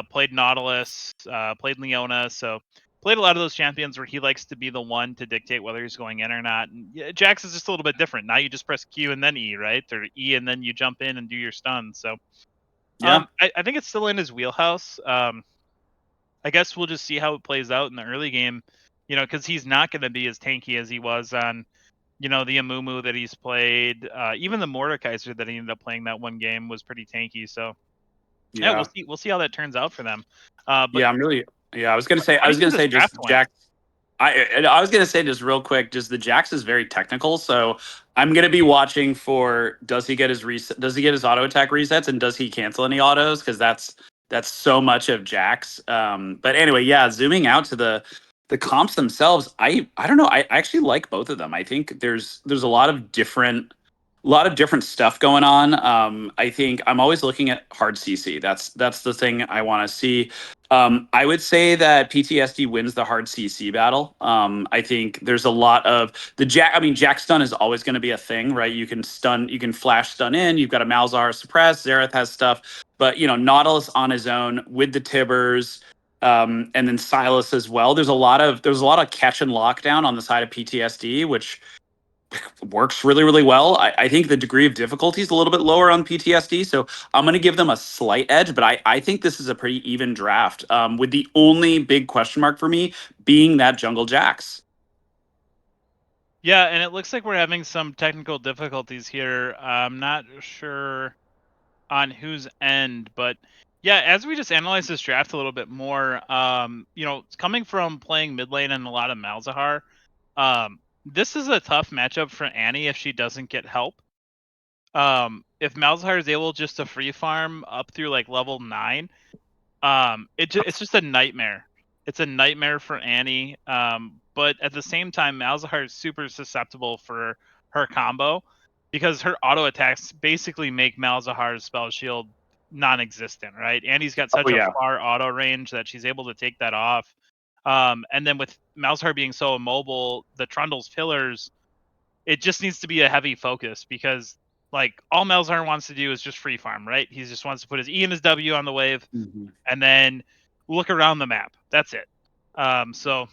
[SPEAKER 2] played Nautilus, played Leona, so played a lot of those champions where he likes to be the one to dictate whether he's going in or not. And yeah, Jax is just a little bit different. Now you just press Q and then E, right? Or E and then you jump in and do your stun. So
[SPEAKER 5] Yeah.
[SPEAKER 2] I think it's still in his wheelhouse. I guess we'll just see how it plays out in the early game, because he's not going to be as tanky as he was on, the Amumu that he's played. Even the Mordekaiser that he ended up playing that one game was pretty tanky. So yeah, we'll see how that turns out for them. But
[SPEAKER 5] yeah, I was gonna say just Jax. I was gonna say just real quick, just the Jax is very technical, so I'm gonna be watching for does he get his auto attack resets, and does he cancel any autos, because that's so much of Jax. But anyway, yeah, zooming out to the comps themselves, I don't know, I actually like both of them. I think there's a lot of different stuff going on. I think I'm always looking at hard CC. That's the thing I want to see. I would say that PTSD wins the hard CC battle. I think there's a lot of the Jack. I mean, Jack stun is always going to be a thing, right? You can stun, you can flash stun in. You've got a Malzahar suppress. Xerath has stuff, but Nautilus on his own with the Tibbers, and then Silas as well. There's a lot of catch and lockdown on the side of PTSD, which works really, really well. I think the degree of difficulty is a little bit lower on PTSD, so I'm going to give them a slight edge, but I think this is a pretty even draft, with the only big question mark for me being that Jungle Jax.
[SPEAKER 2] Yeah, and it looks like we're having some technical difficulties here. I'm not sure on whose end, but yeah, as we just analyze this draft a little bit more, coming from playing mid lane and a lot of Malzahar, this is a tough matchup for Annie if she doesn't get help. If Malzahar is able just to free farm up through like level 9, it's just a nightmare. It's a nightmare for Annie. But at the same time, Malzahar is super susceptible for her combo because her auto attacks basically make Malzahar's spell shield non-existent, right? Annie's got such a far auto range that she's able to take that off. And then with Malzahar being so immobile, the Trundle's pillars, it just needs to be a heavy focus because like all Malzahar wants to do is just free farm, right? He just wants to put his E and his W on the wave and then look around the map. That's it. So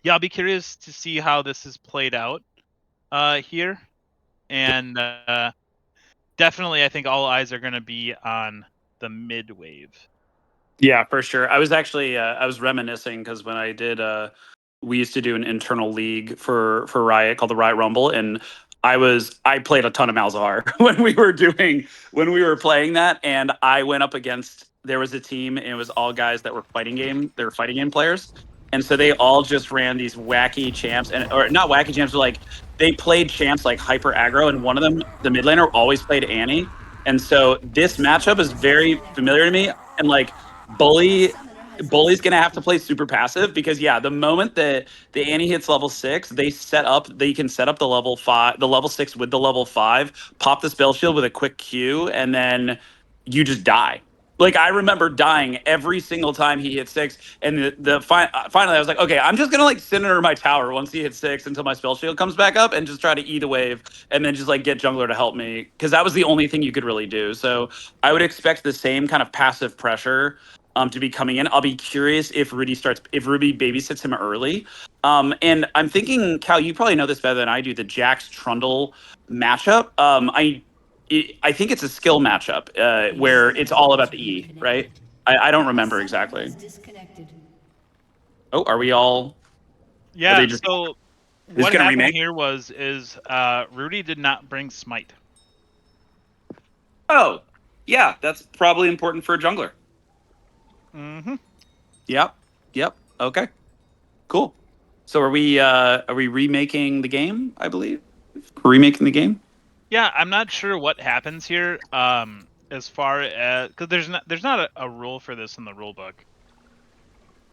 [SPEAKER 2] yeah, I'll be curious to see how this is played out here. And definitely I think all eyes are going to be on the mid wave.
[SPEAKER 5] Yeah, for sure. I was actually I was reminiscing because when I did we used to do an internal league for Riot called the Riot Rumble, and I played a ton of Malzahar when we were playing that, and I went up against, there was a team and it was all guys that were fighting game players, and so they all just ran these wacky champs, or not wacky champs, but like they played champs like hyper aggro, and one of them, the mid laner, always played Annie, and so this matchup is very familiar to me, and like Bully's gonna have to play super passive because the moment that the Annie hits level 6, they can set up the level 6 with the level 5, pop the spell shield with a quick Q, and then you just die. Like I remember dying every single time he hit 6, and finally I was like, okay, I'm just gonna like sit under my tower once he hits 6 until my spell shield comes back up, and just try to eat a wave, and then just like get jungler to help me because that was the only thing you could really do. So I would expect the same kind of passive pressure to be coming in. I'll be curious if Ruby babysits him early. And I'm thinking, Cal, you probably know this better than I do, the Jax Trundle matchup. I think it's a skill matchup where it's all about the E, right? I don't remember exactly. Oh, are we all?
[SPEAKER 2] Yeah.
[SPEAKER 5] Just,
[SPEAKER 2] so what happened here is Rudy did not bring Smite.
[SPEAKER 5] Oh, yeah, that's probably important for a jungler.
[SPEAKER 2] Mm-hmm.
[SPEAKER 5] Yep. Okay. Cool. So are we remaking the game, I believe? Remaking the game?
[SPEAKER 2] Yeah, I'm not sure what happens here. As far as because there's not a rule for this in the rule book.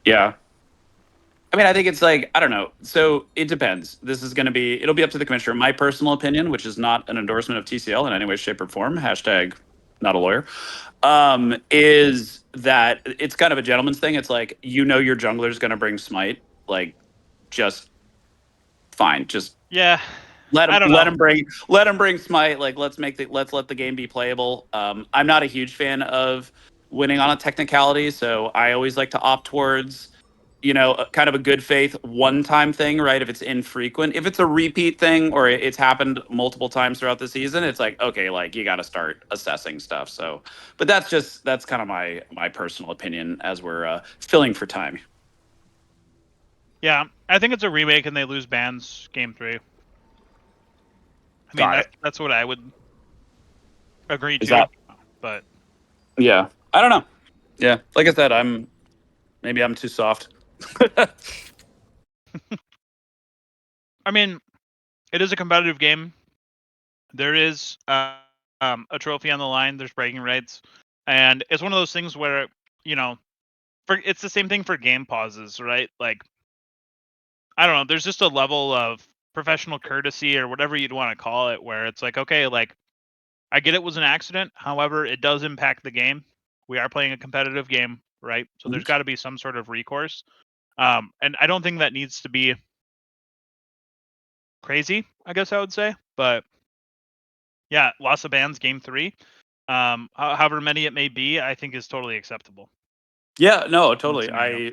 [SPEAKER 5] Yeah. I mean, I think it's like, I don't know. So it depends. It'll be up to the commissioner. My personal opinion, which is not an endorsement of TCL in any way, shape, or form, hashtag not a lawyer, is that it's kind of a gentleman's thing. It's like, your jungler's going to bring Smite. Like, just fine. Just let him bring Smite. Like, let's let the game be playable. I'm not a huge fan of winning on a technicality, so I always like to opt towards kind of a good faith one-time thing, right? If it's infrequent, if it's a repeat thing or it's happened multiple times throughout the season, it's like, okay, like you got to start assessing stuff. So, but that's kind of my personal opinion as we're filling for time.
[SPEAKER 2] Yeah, I think it's a remake and they lose bans game 3. I mean, that's what I would agree to. But
[SPEAKER 5] yeah, I don't know. Yeah, like I said, maybe I'm too soft.
[SPEAKER 2] I mean, it is a competitive game. There is a trophy on the line. There's bragging rights, and it's one of those things where it's the same thing for game pauses, right? Like, I don't know. There's just a level of professional courtesy or whatever you'd want to call it, where it's like, okay, like I get it was an accident. However, it does impact the game. We are playing a competitive game. right? So there's got to be some sort of recourse. And I don't think that needs to be crazy, I guess I would say. But yeah, loss of bans game 3, however many it may be, I think is totally acceptable.
[SPEAKER 5] Yeah, no,
[SPEAKER 2] in the
[SPEAKER 5] totally.
[SPEAKER 2] scenario.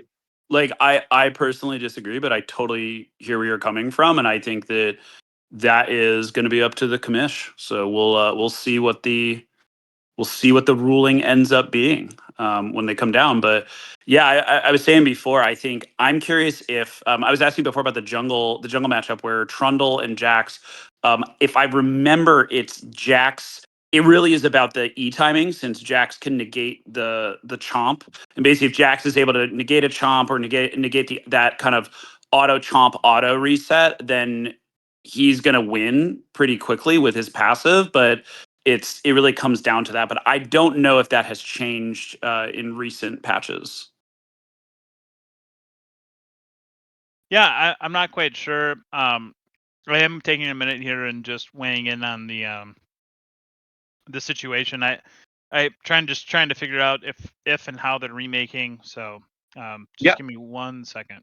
[SPEAKER 5] I personally disagree, but I totally hear where you're coming from, and I think that is going to be up to the commish. So we'll see what the ruling ends up being when they come down. But yeah, I was saying before, I think I'm curious if I was asking before about the jungle matchup where Trundle and Jax. If I remember, it's Jax. It really is about the E timing, since Jax can negate the chomp, and basically if Jax is able to negate a chomp or negate that kind of auto chomp auto reset, then he's gonna win pretty quickly with his passive. But it really comes down to that. But I don't know if that has changed in recent patches.
[SPEAKER 2] Yeah, I'm not quite sure. I am taking a minute here and just weighing in on the situation. I trying to figure out if and how they're remaking. So just give me 1 second.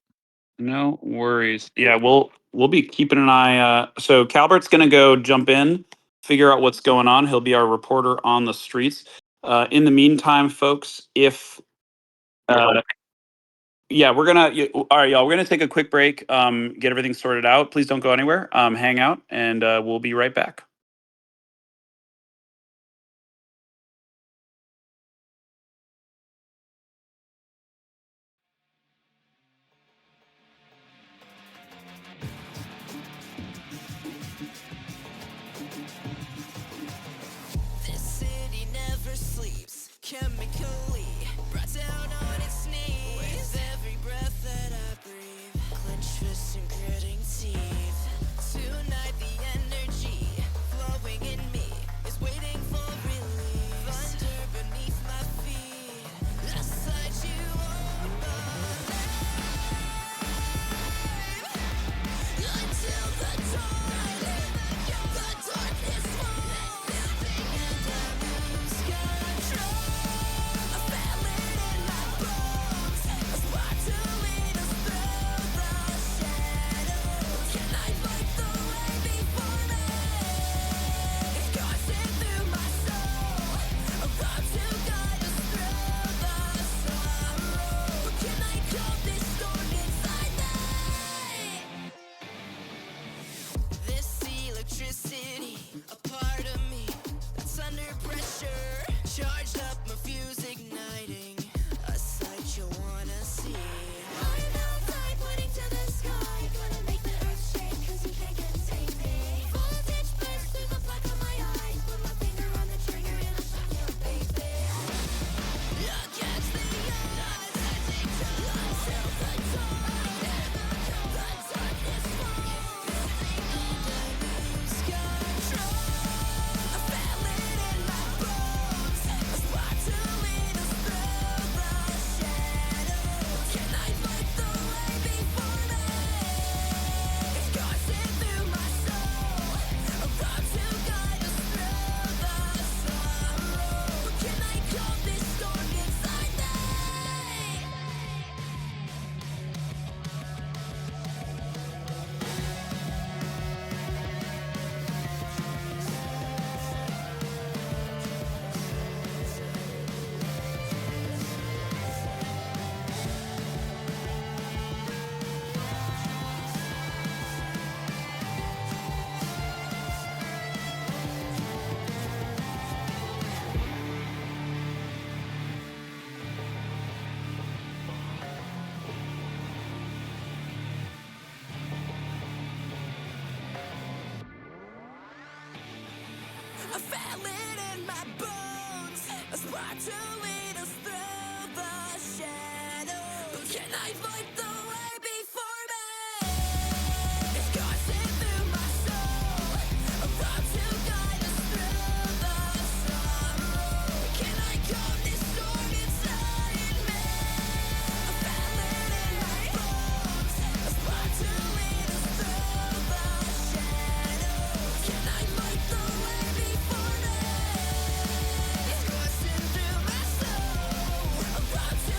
[SPEAKER 5] No worries. Yeah, we'll be keeping an eye. So Calbert's gonna go jump in, figure out what's going on. He'll be our reporter on the streets. In the meantime, folks, if yeah, all right, y'all. We're gonna take a quick break, get everything sorted out. Please don't go anywhere. Hang out, and we'll be right back.
[SPEAKER 4] This city never sleeps, chemically brought down on its knees. With every breath that I breathe, clenched fists and gritting teeth. Tonight the energy flowing in me is waiting for relief. Thunder beneath my feet, I sight you on my until the dawn, the darkness falls, and I lose control. I feel it in my bones, a spark to lead us through the shadows. Can I fight the way before me? It's coursing through my soul, a road to guide us through the sorrow. Can I calm this storm inside me? This electricity, a part of me that's under pressure. Charged up, my fuse igniting a sight you wanna see. I'm outside, pointing to the sky. Gonna make the earth shake, 'cause you can't contain me. Voltage bursts through the black of my eyes. Put my finger on the trigger and I'll shock you, baby. Against the odds, until the dawn, the darkness falls, and I lose control. I feel it in my bones, a spark to lead us through the shadows. Can I fight the way before me? It's coursing through my soul, a road to guide us through the sorrow. Can I calm this storm inside me? I feel it in my bones, a spark to lead us through the shadows. Can I fight the way before me? It's coursing through my soul, a road to guide us through the sorrow. Can I calm this storm inside me? I feel it in my bones, a spark to lead us through the shadows. Can I fight the way before me? It's coursing through my soul, a road to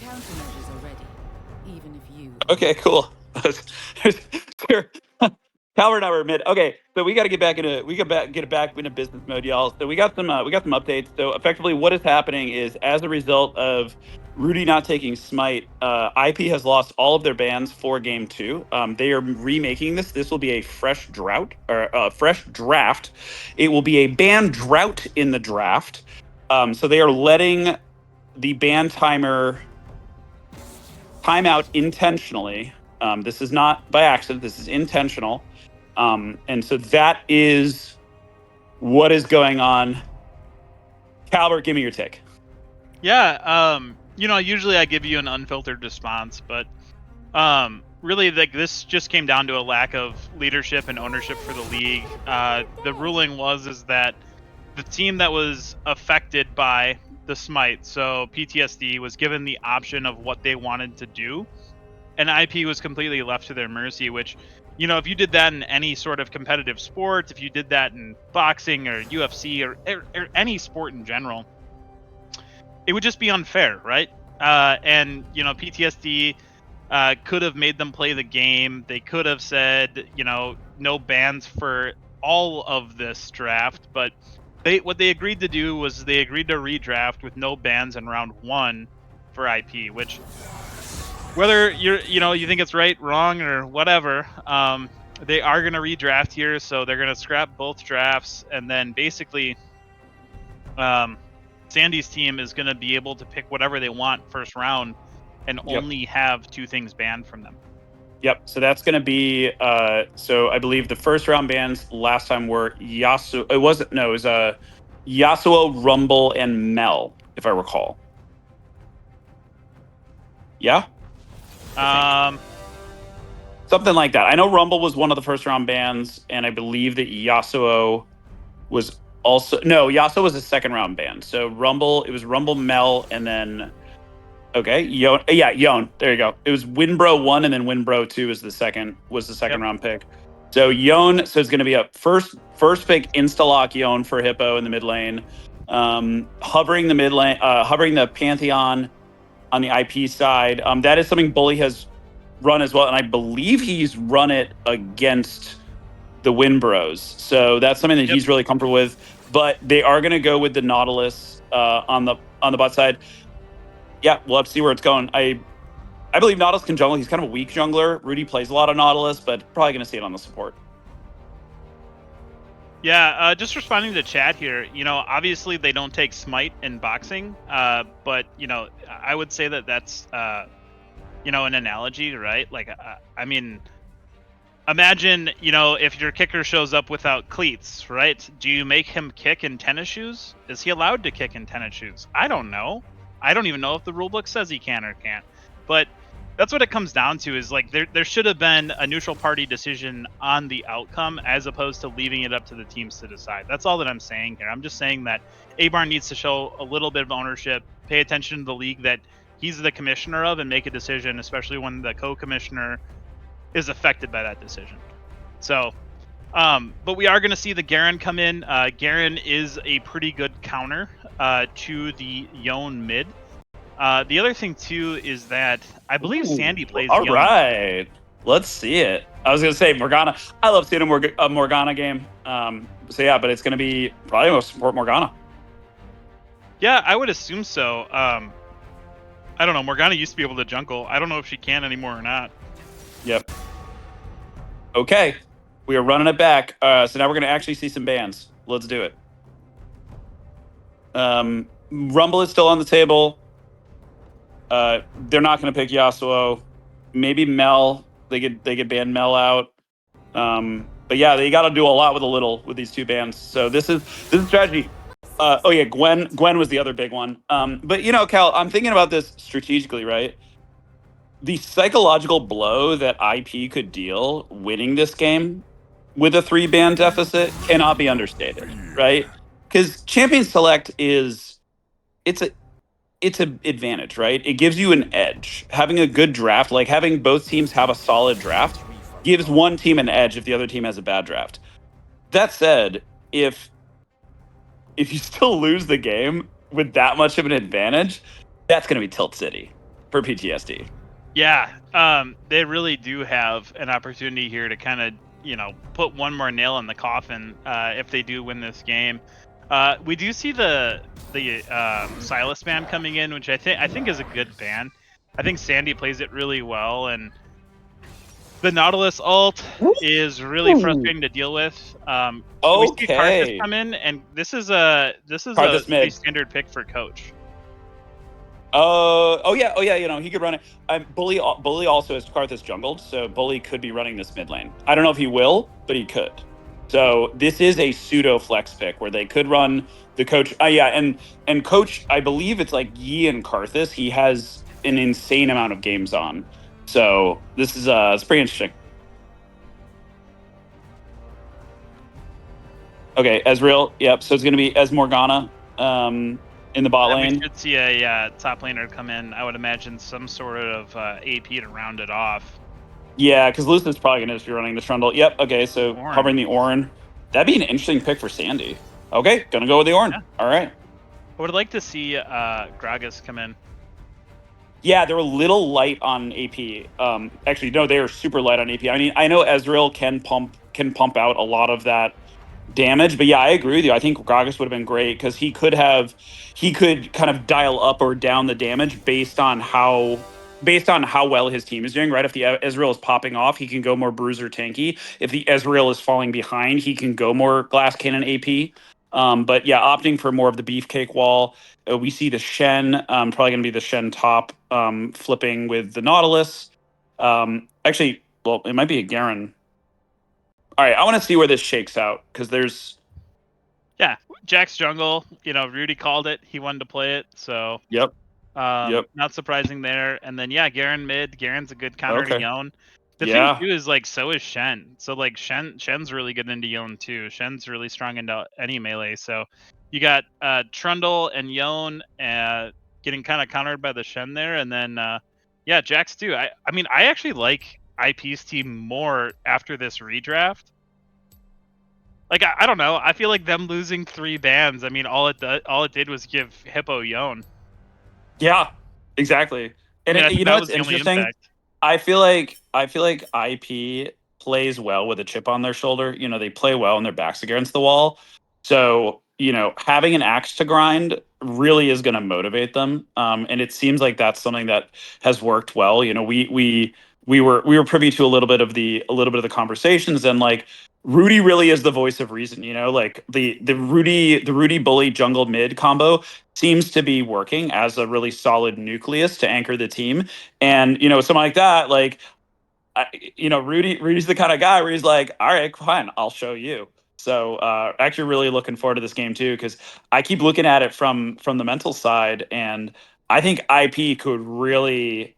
[SPEAKER 6] Countermeasures are ready, even if you.
[SPEAKER 5] Okay, cool. Sure. Calbert and I were mid. Okay, so we got to get back into get back into business mode, y'all. So we got some updates. So effectively, what is happening is as a result of Rudy not taking Smite, IP has lost all of their bans for Game 2. They are remaking this. This will be a fresh drought or fresh draft. It will be a ban drought in the draft. So they are letting the ban timer time out intentionally. This is not by accident. This is intentional. And so that is what is going on. Calbert, give me your take.
[SPEAKER 2] Yeah, usually I give you an unfiltered response, but really, like, this just came down to a lack of leadership and ownership for the league. The ruling is that the team that was affected by the smite, so PTSD, was given the option of what they wanted to do, and IP was completely left to their mercy, which, if you did that in any sort of competitive sport, if you did that in boxing or UFC or any sport in general, it would just be unfair, right? And PTSD could have made them play the game. They could have said, no bans for all of this draft, but what they agreed to do was they agreed to redraft with no bans in round 1 for IP, which, whether you think it's right, wrong, or whatever, they are going to redraft here, so they're going to scrap both drafts, and then basically Sandy's team is going to be able to pick whatever they want first round and only have 2 things banned from them.
[SPEAKER 5] Yep. So that's going to be. So I believe the first round bans last time were Yasuo. It was Yasuo, Rumble, and Mel, if I recall. Yeah. Something like that. I know Rumble was one of the first round bans, and I believe that Yasuo was also Yasuo was a second round ban. So Rumble, it was Rumble, Mel, and then Yon. Yeah, Yon. There you go. It was Winbro 1 and then Winbro 2 was the second round pick. So Yon, so it's going to be a first pick insta-lock Yon for Hippo in the mid lane. Hovering the mid lane, hovering the Pantheon on the IP side. That is something Bully has run as well, and I believe he's run it against the Winbros. So that's something that he's really comfortable with. But they are going to go with the Nautilus on the bot side. Yeah, we'll have to see where it's going. I believe Nautilus can jungle. He's kind of a weak jungler. Rudy plays a lot of Nautilus, but probably going to see it on the support.
[SPEAKER 2] Yeah, just responding to chat here, obviously they don't take Smite in boxing, but, I would say that that's, an analogy, right? Like, I mean, imagine, if your kicker shows up without cleats, right? Do you make him kick in tennis shoes? Is he allowed to kick in tennis shoes? I don't know. I don't even know if the rulebook says he can or can't. But that's what it comes down to, is like there should have been a neutral party decision on the outcome as opposed to leaving it up to the teams to decide. That's all that I'm saying here. I'm just saying that Abarn needs to show a little bit of ownership, pay attention to the league that he's the commissioner of, and make a decision, especially when the co-commissioner is affected by that decision. So, but we are going to see the Garen come in. Garen is a pretty good counter to the Yon mid. The other thing too is that I believe Sandy plays.
[SPEAKER 5] All right, let's see it. I was gonna say Morgana. I love seeing a Morgana game. So yeah, but it's gonna be probably most support Morgana.
[SPEAKER 2] Yeah, I would assume so. I don't know. Morgana used to be able to jungle. I don't know if she can anymore or not.
[SPEAKER 5] Yep. Okay, we are running it back. So now we're gonna actually see some bans. Let's do it. Rumble is still on the table. They're not going to pick Yasuo. Maybe Mel. They could ban Mel out. But yeah, they got to do a lot with a little with these 2 bans. So this is strategy. Gwen was the other big one. But Cal, I'm thinking about this strategically, right? The psychological blow that IP could deal winning this game with a 3 ban deficit cannot be understated, right? Because Champion Select it's an advantage, right? It gives you an edge. Having a good draft, like having both teams have a solid draft, gives one team an edge if the other team has a bad draft. That said, if you still lose the game with that much of an advantage, that's going to be Tilt City. for PTSD.
[SPEAKER 2] Yeah, they really do have an opportunity here to kind of, put one more nail in the coffin if they do win this game. We do see the Silas ban coming in, which I think is a good ban. I think Sandy plays it really well, and the Nautilus ult is really frustrating to deal with. We see Karthus
[SPEAKER 5] Okay.
[SPEAKER 2] come in, and this is a
[SPEAKER 5] Karthus
[SPEAKER 2] pretty
[SPEAKER 5] mid.
[SPEAKER 2] standard pick for coach.
[SPEAKER 5] Oh yeah. He could run it. Bully also is Karthus jungled, so Bully could be running this mid lane. I don't know if he will, but he could. So this is a pseudo flex pick where they could run the coach. And coach, I believe it's like Yi and Karthus. He has an insane amount of games on. So this is it's pretty interesting. Okay, Ezreal. Yep. So it's going to be Ez Morgana in the bot
[SPEAKER 2] And we
[SPEAKER 5] lane.
[SPEAKER 2] should see a top laner come in. I would imagine some sort of AP to round it off.
[SPEAKER 5] Yeah, because Lucid's probably going to just be running the Trundle. Yep. Okay, so
[SPEAKER 2] Ornn.
[SPEAKER 5] hovering the Ornn. That'd be an interesting pick for Sandy. Okay, gonna go with the Ornn.
[SPEAKER 2] Yeah.
[SPEAKER 5] All right.
[SPEAKER 2] I would like to see Gragas come in.
[SPEAKER 5] Yeah, they're a little light on AP. Actually, no, they are super light on AP. I mean, I know Ezreal can pump out a lot of that damage, but yeah, I agree with you. I think Gragas would have been great because he could kind of dial up or down the damage based on how well his team is doing. Right, if the Ezreal is popping off, he can go more bruiser tanky. If the Ezreal is falling behind, he can go more glass cannon AP. But yeah, opting for more of the beefcake wall. We see the Shen, probably going to be the Shen top, flipping with the Nautilus. Actually, well, it might be a Garen. All right, I want to see where this shakes out because there's.
[SPEAKER 2] Yeah, Jack's jungle. Rudy called it. He wanted to play it, so
[SPEAKER 5] Yep.
[SPEAKER 2] not surprising there. And then Garen mid. Garen's a good counter to
[SPEAKER 5] Okay.
[SPEAKER 2] Yone. The thing
[SPEAKER 5] Yeah.
[SPEAKER 2] too is so is Shen. So Shen's really good into Yone too. Shen's really strong into any melee. So you got Trundle and Yone getting kind of countered by the Shen there, and then Jax too. I mean I actually like IP's team more after this redraft. Like I don't know. I feel like them losing 3 bans. I mean, all it did was give Hippo Yone.
[SPEAKER 5] Yeah. Exactly. And
[SPEAKER 2] I think
[SPEAKER 5] you know
[SPEAKER 2] that
[SPEAKER 5] what's
[SPEAKER 2] was the only
[SPEAKER 5] interesting?
[SPEAKER 2] impact.
[SPEAKER 5] I feel like IP plays well with a chip on their shoulder. They play well and their backs against the wall. So having an axe to grind really is going to motivate them. And it seems like that's something that has worked well. We were privy to a little bit of the conversations, and like Rudy really is the voice of reason. Like the Rudy Bully jungle mid combo seems to be working as a really solid nucleus to anchor the team. And something like that, like Rudy's the kind of guy where he's like, all right, fine, I'll show you. So actually really looking forward to this game too, because I keep looking at it from the mental side, and I think IP could really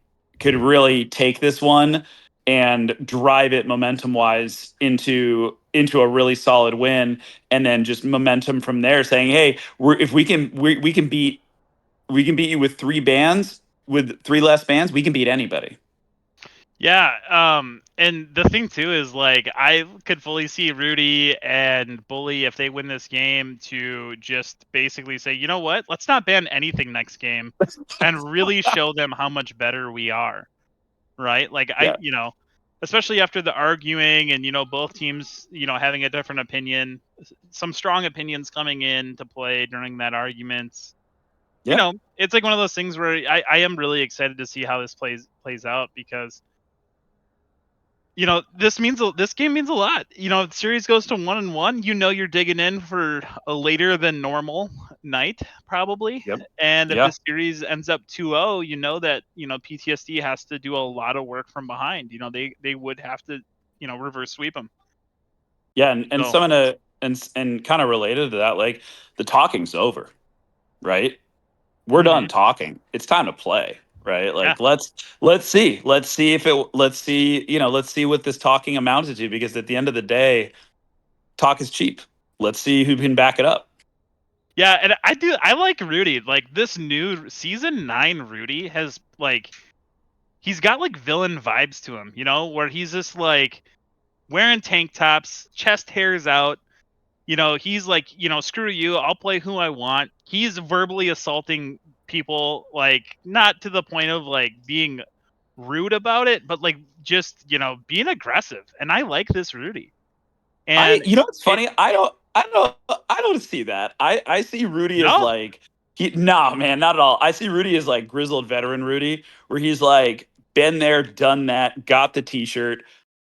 [SPEAKER 5] take this one and drive it momentum wise into a really solid win, and then just momentum from there, saying, hey, if we can beat you with 3 bands, with 3 less bands, we can beat anybody.
[SPEAKER 2] Yeah, and the thing too is I could fully see Rudy and Bully, if they win this game, to just basically say, you know what, let's not ban anything next game, and really show them how much better we are, right?
[SPEAKER 5] Yeah.
[SPEAKER 2] Especially after the arguing and both teams having a different opinion, some strong opinions coming in to play during that argument.
[SPEAKER 5] Yeah.
[SPEAKER 2] It's like one of those things where I am really excited to see how this plays out, because this game means a lot. If the series goes to 1-1, you're digging in for a later than normal night, probably.
[SPEAKER 5] Yep.
[SPEAKER 2] And if
[SPEAKER 5] Yeah.
[SPEAKER 2] the series ends up 2-0, that PTSD has to do a lot of work from behind. They would have to reverse sweep them.
[SPEAKER 5] Yeah, and
[SPEAKER 2] So,
[SPEAKER 5] some of the and kind of related to that, like the talking's over, right? We're done talking. It's time to play, right? Like let's see what this talking amounted to, because at the end of the day, talk is cheap. Let's see who can back it up.
[SPEAKER 2] yeah, and I like Rudy. Like this new season 9 Rudy has he's got villain vibes to him, where he's just wearing tank tops, chest hairs out. He's screw you, I'll play who I want. He's verbally assaulting people, like, not to the point of like being rude about it, but like just, you know, being aggressive. And I like this Rudy. And
[SPEAKER 5] You know what's
[SPEAKER 2] it,
[SPEAKER 5] funny? I don't see that. I see Rudy as
[SPEAKER 2] no,
[SPEAKER 5] like nah, man, not at all. I see Rudy as like grizzled veteran Rudy, where he's like been there, done that, got the t-shirt.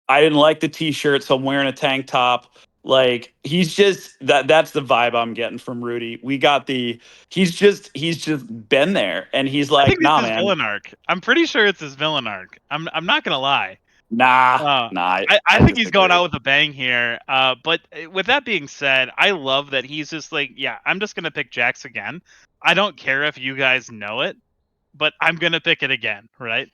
[SPEAKER 5] I didn't like the t-shirt, so I'm wearing a tank top. Like he's just that's the vibe I'm getting from Rudy. He's just been there and he's
[SPEAKER 2] I think
[SPEAKER 5] like,
[SPEAKER 2] it's
[SPEAKER 5] nah,
[SPEAKER 2] his
[SPEAKER 5] man.
[SPEAKER 2] villain arc. I'm pretty sure it's his villain arc. I'm not gonna lie.
[SPEAKER 5] Nah,
[SPEAKER 2] Uh,
[SPEAKER 5] nah,
[SPEAKER 2] I
[SPEAKER 5] I
[SPEAKER 2] think he's going
[SPEAKER 5] disagree.
[SPEAKER 2] out with a bang here. But with that being said, I love that he's just like, yeah, I'm just gonna pick Jax again. I don't care if you guys know it, but I'm gonna pick it again, right?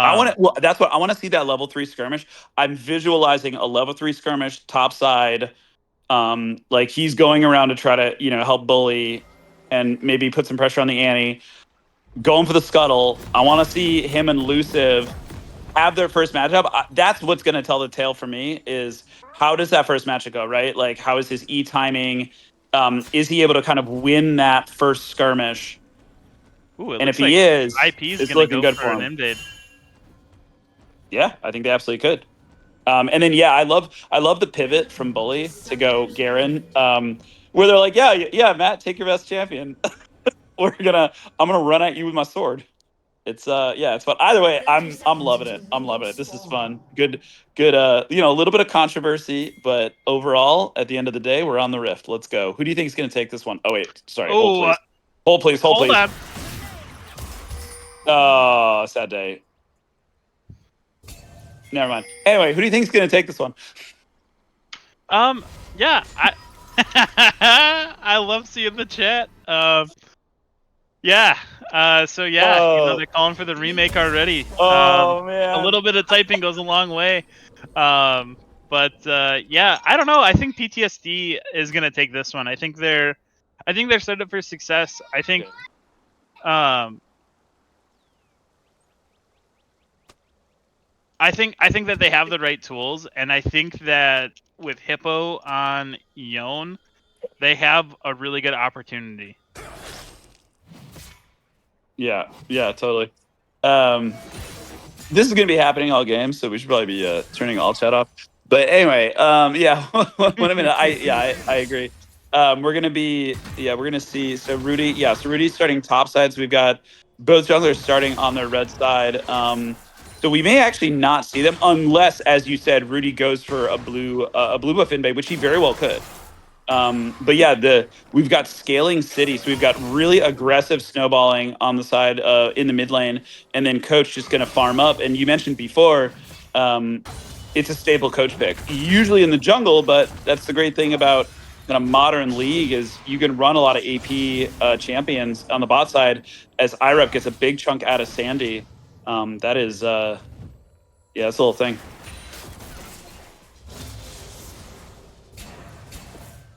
[SPEAKER 5] I want
[SPEAKER 2] Um,
[SPEAKER 5] to. Well, that's what I want to see, that level 3 skirmish. I'm visualizing a level 3 skirmish top side. Like he's going around to try to help bully and maybe put some pressure on the Annie. Going for the scuttle. I want to see him and Luciv have their first matchup. That's what's going to tell the tale for me is how does that first matchup go, right? Like how is his timing? Is he able to kind of win that first skirmish?
[SPEAKER 2] ooh, it
[SPEAKER 5] And if
[SPEAKER 2] looks
[SPEAKER 5] he
[SPEAKER 2] like
[SPEAKER 5] is,
[SPEAKER 2] IP is
[SPEAKER 5] it's
[SPEAKER 2] gonna
[SPEAKER 5] looking
[SPEAKER 2] go
[SPEAKER 5] good
[SPEAKER 2] for
[SPEAKER 5] for
[SPEAKER 2] an
[SPEAKER 5] him.
[SPEAKER 2] invade.
[SPEAKER 5] Yeah, I think they absolutely could. And then yeah, I love the pivot from Bully to go Garen, where they're like, yeah, Matt, take your best champion. I'm gonna run at you with my sword. It's yeah, it's fun. Either way, I'm loving it. I'm loving it. This is fun. Good a little bit of controversy, but overall, at the end of the day, we're on the Rift. Let's go. Who do you think is gonna take this one? Oh wait, sorry, hold
[SPEAKER 2] Oh,
[SPEAKER 5] please. Hold please, hold
[SPEAKER 2] hold
[SPEAKER 5] please.
[SPEAKER 2] on.
[SPEAKER 5] Oh, sad day. Never mind. Anyway, who do you think is gonna take this one?
[SPEAKER 2] Yeah, I I love seeing the chat. Yeah. So yeah,
[SPEAKER 5] Oh,
[SPEAKER 2] they're calling for the remake already.
[SPEAKER 5] oh
[SPEAKER 2] A
[SPEAKER 5] man.
[SPEAKER 2] little bit of typing goes a long way. But yeah, I don't know. I think PTSD is gonna take this one. I think they're set up for success. Um, I think that they have the right tools, and I think that with Hippo on Yon, they have a really good opportunity.
[SPEAKER 5] Yeah, totally. This is gonna be happening all game, so we should probably be turning all chat off. But anyway, yeah, wait a minute. I agree. We're gonna see. So Rudy's starting top side. So we've got both junglers starting on their red side. So we may actually not see them unless, as you said, Rudy goes for a blue buff invade, which he very well could. But yeah, we've got scaling city, so we've got really aggressive snowballing on the side in the mid lane, and then coach just going to farm up. And you mentioned before, it's a staple coach pick, usually in the jungle. But that's the great thing about kind of modern league is you can run a lot of AP champions on the bot side as IREP gets a big chunk out of Sandy. That is, yeah, that's a little thing.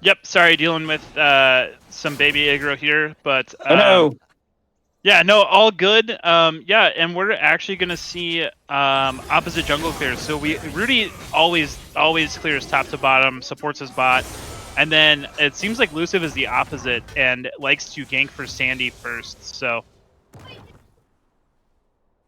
[SPEAKER 2] Yep, sorry, dealing with some baby aggro here, but
[SPEAKER 5] Oh no.
[SPEAKER 2] yeah, no, all good. Yeah, and we're actually gonna see opposite jungle clears. So Rudy always clears top to bottom, supports his bot, and then it seems like Luciv is the opposite and likes to gank for Sandy first. So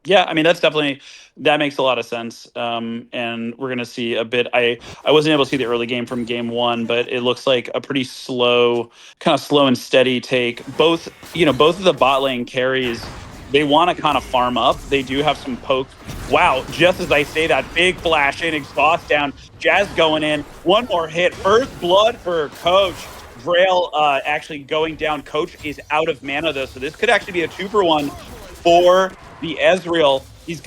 [SPEAKER 5] yeah, I mean that makes a lot of sense. And we're gonna see a bit. I wasn't able to see the early game from game one, but it looks like a pretty slow, kind of slow and steady take. Both of the bot lane carries, they want to kind of farm up. They do have some pokes. Wow, just as I say that, big flash in, exhaust down, Jazz going in, one more hit, first blood for Coach. Vrail actually going down. Coach is out of mana though, so this could actually be a 2-for-1 for the Ezreal. He's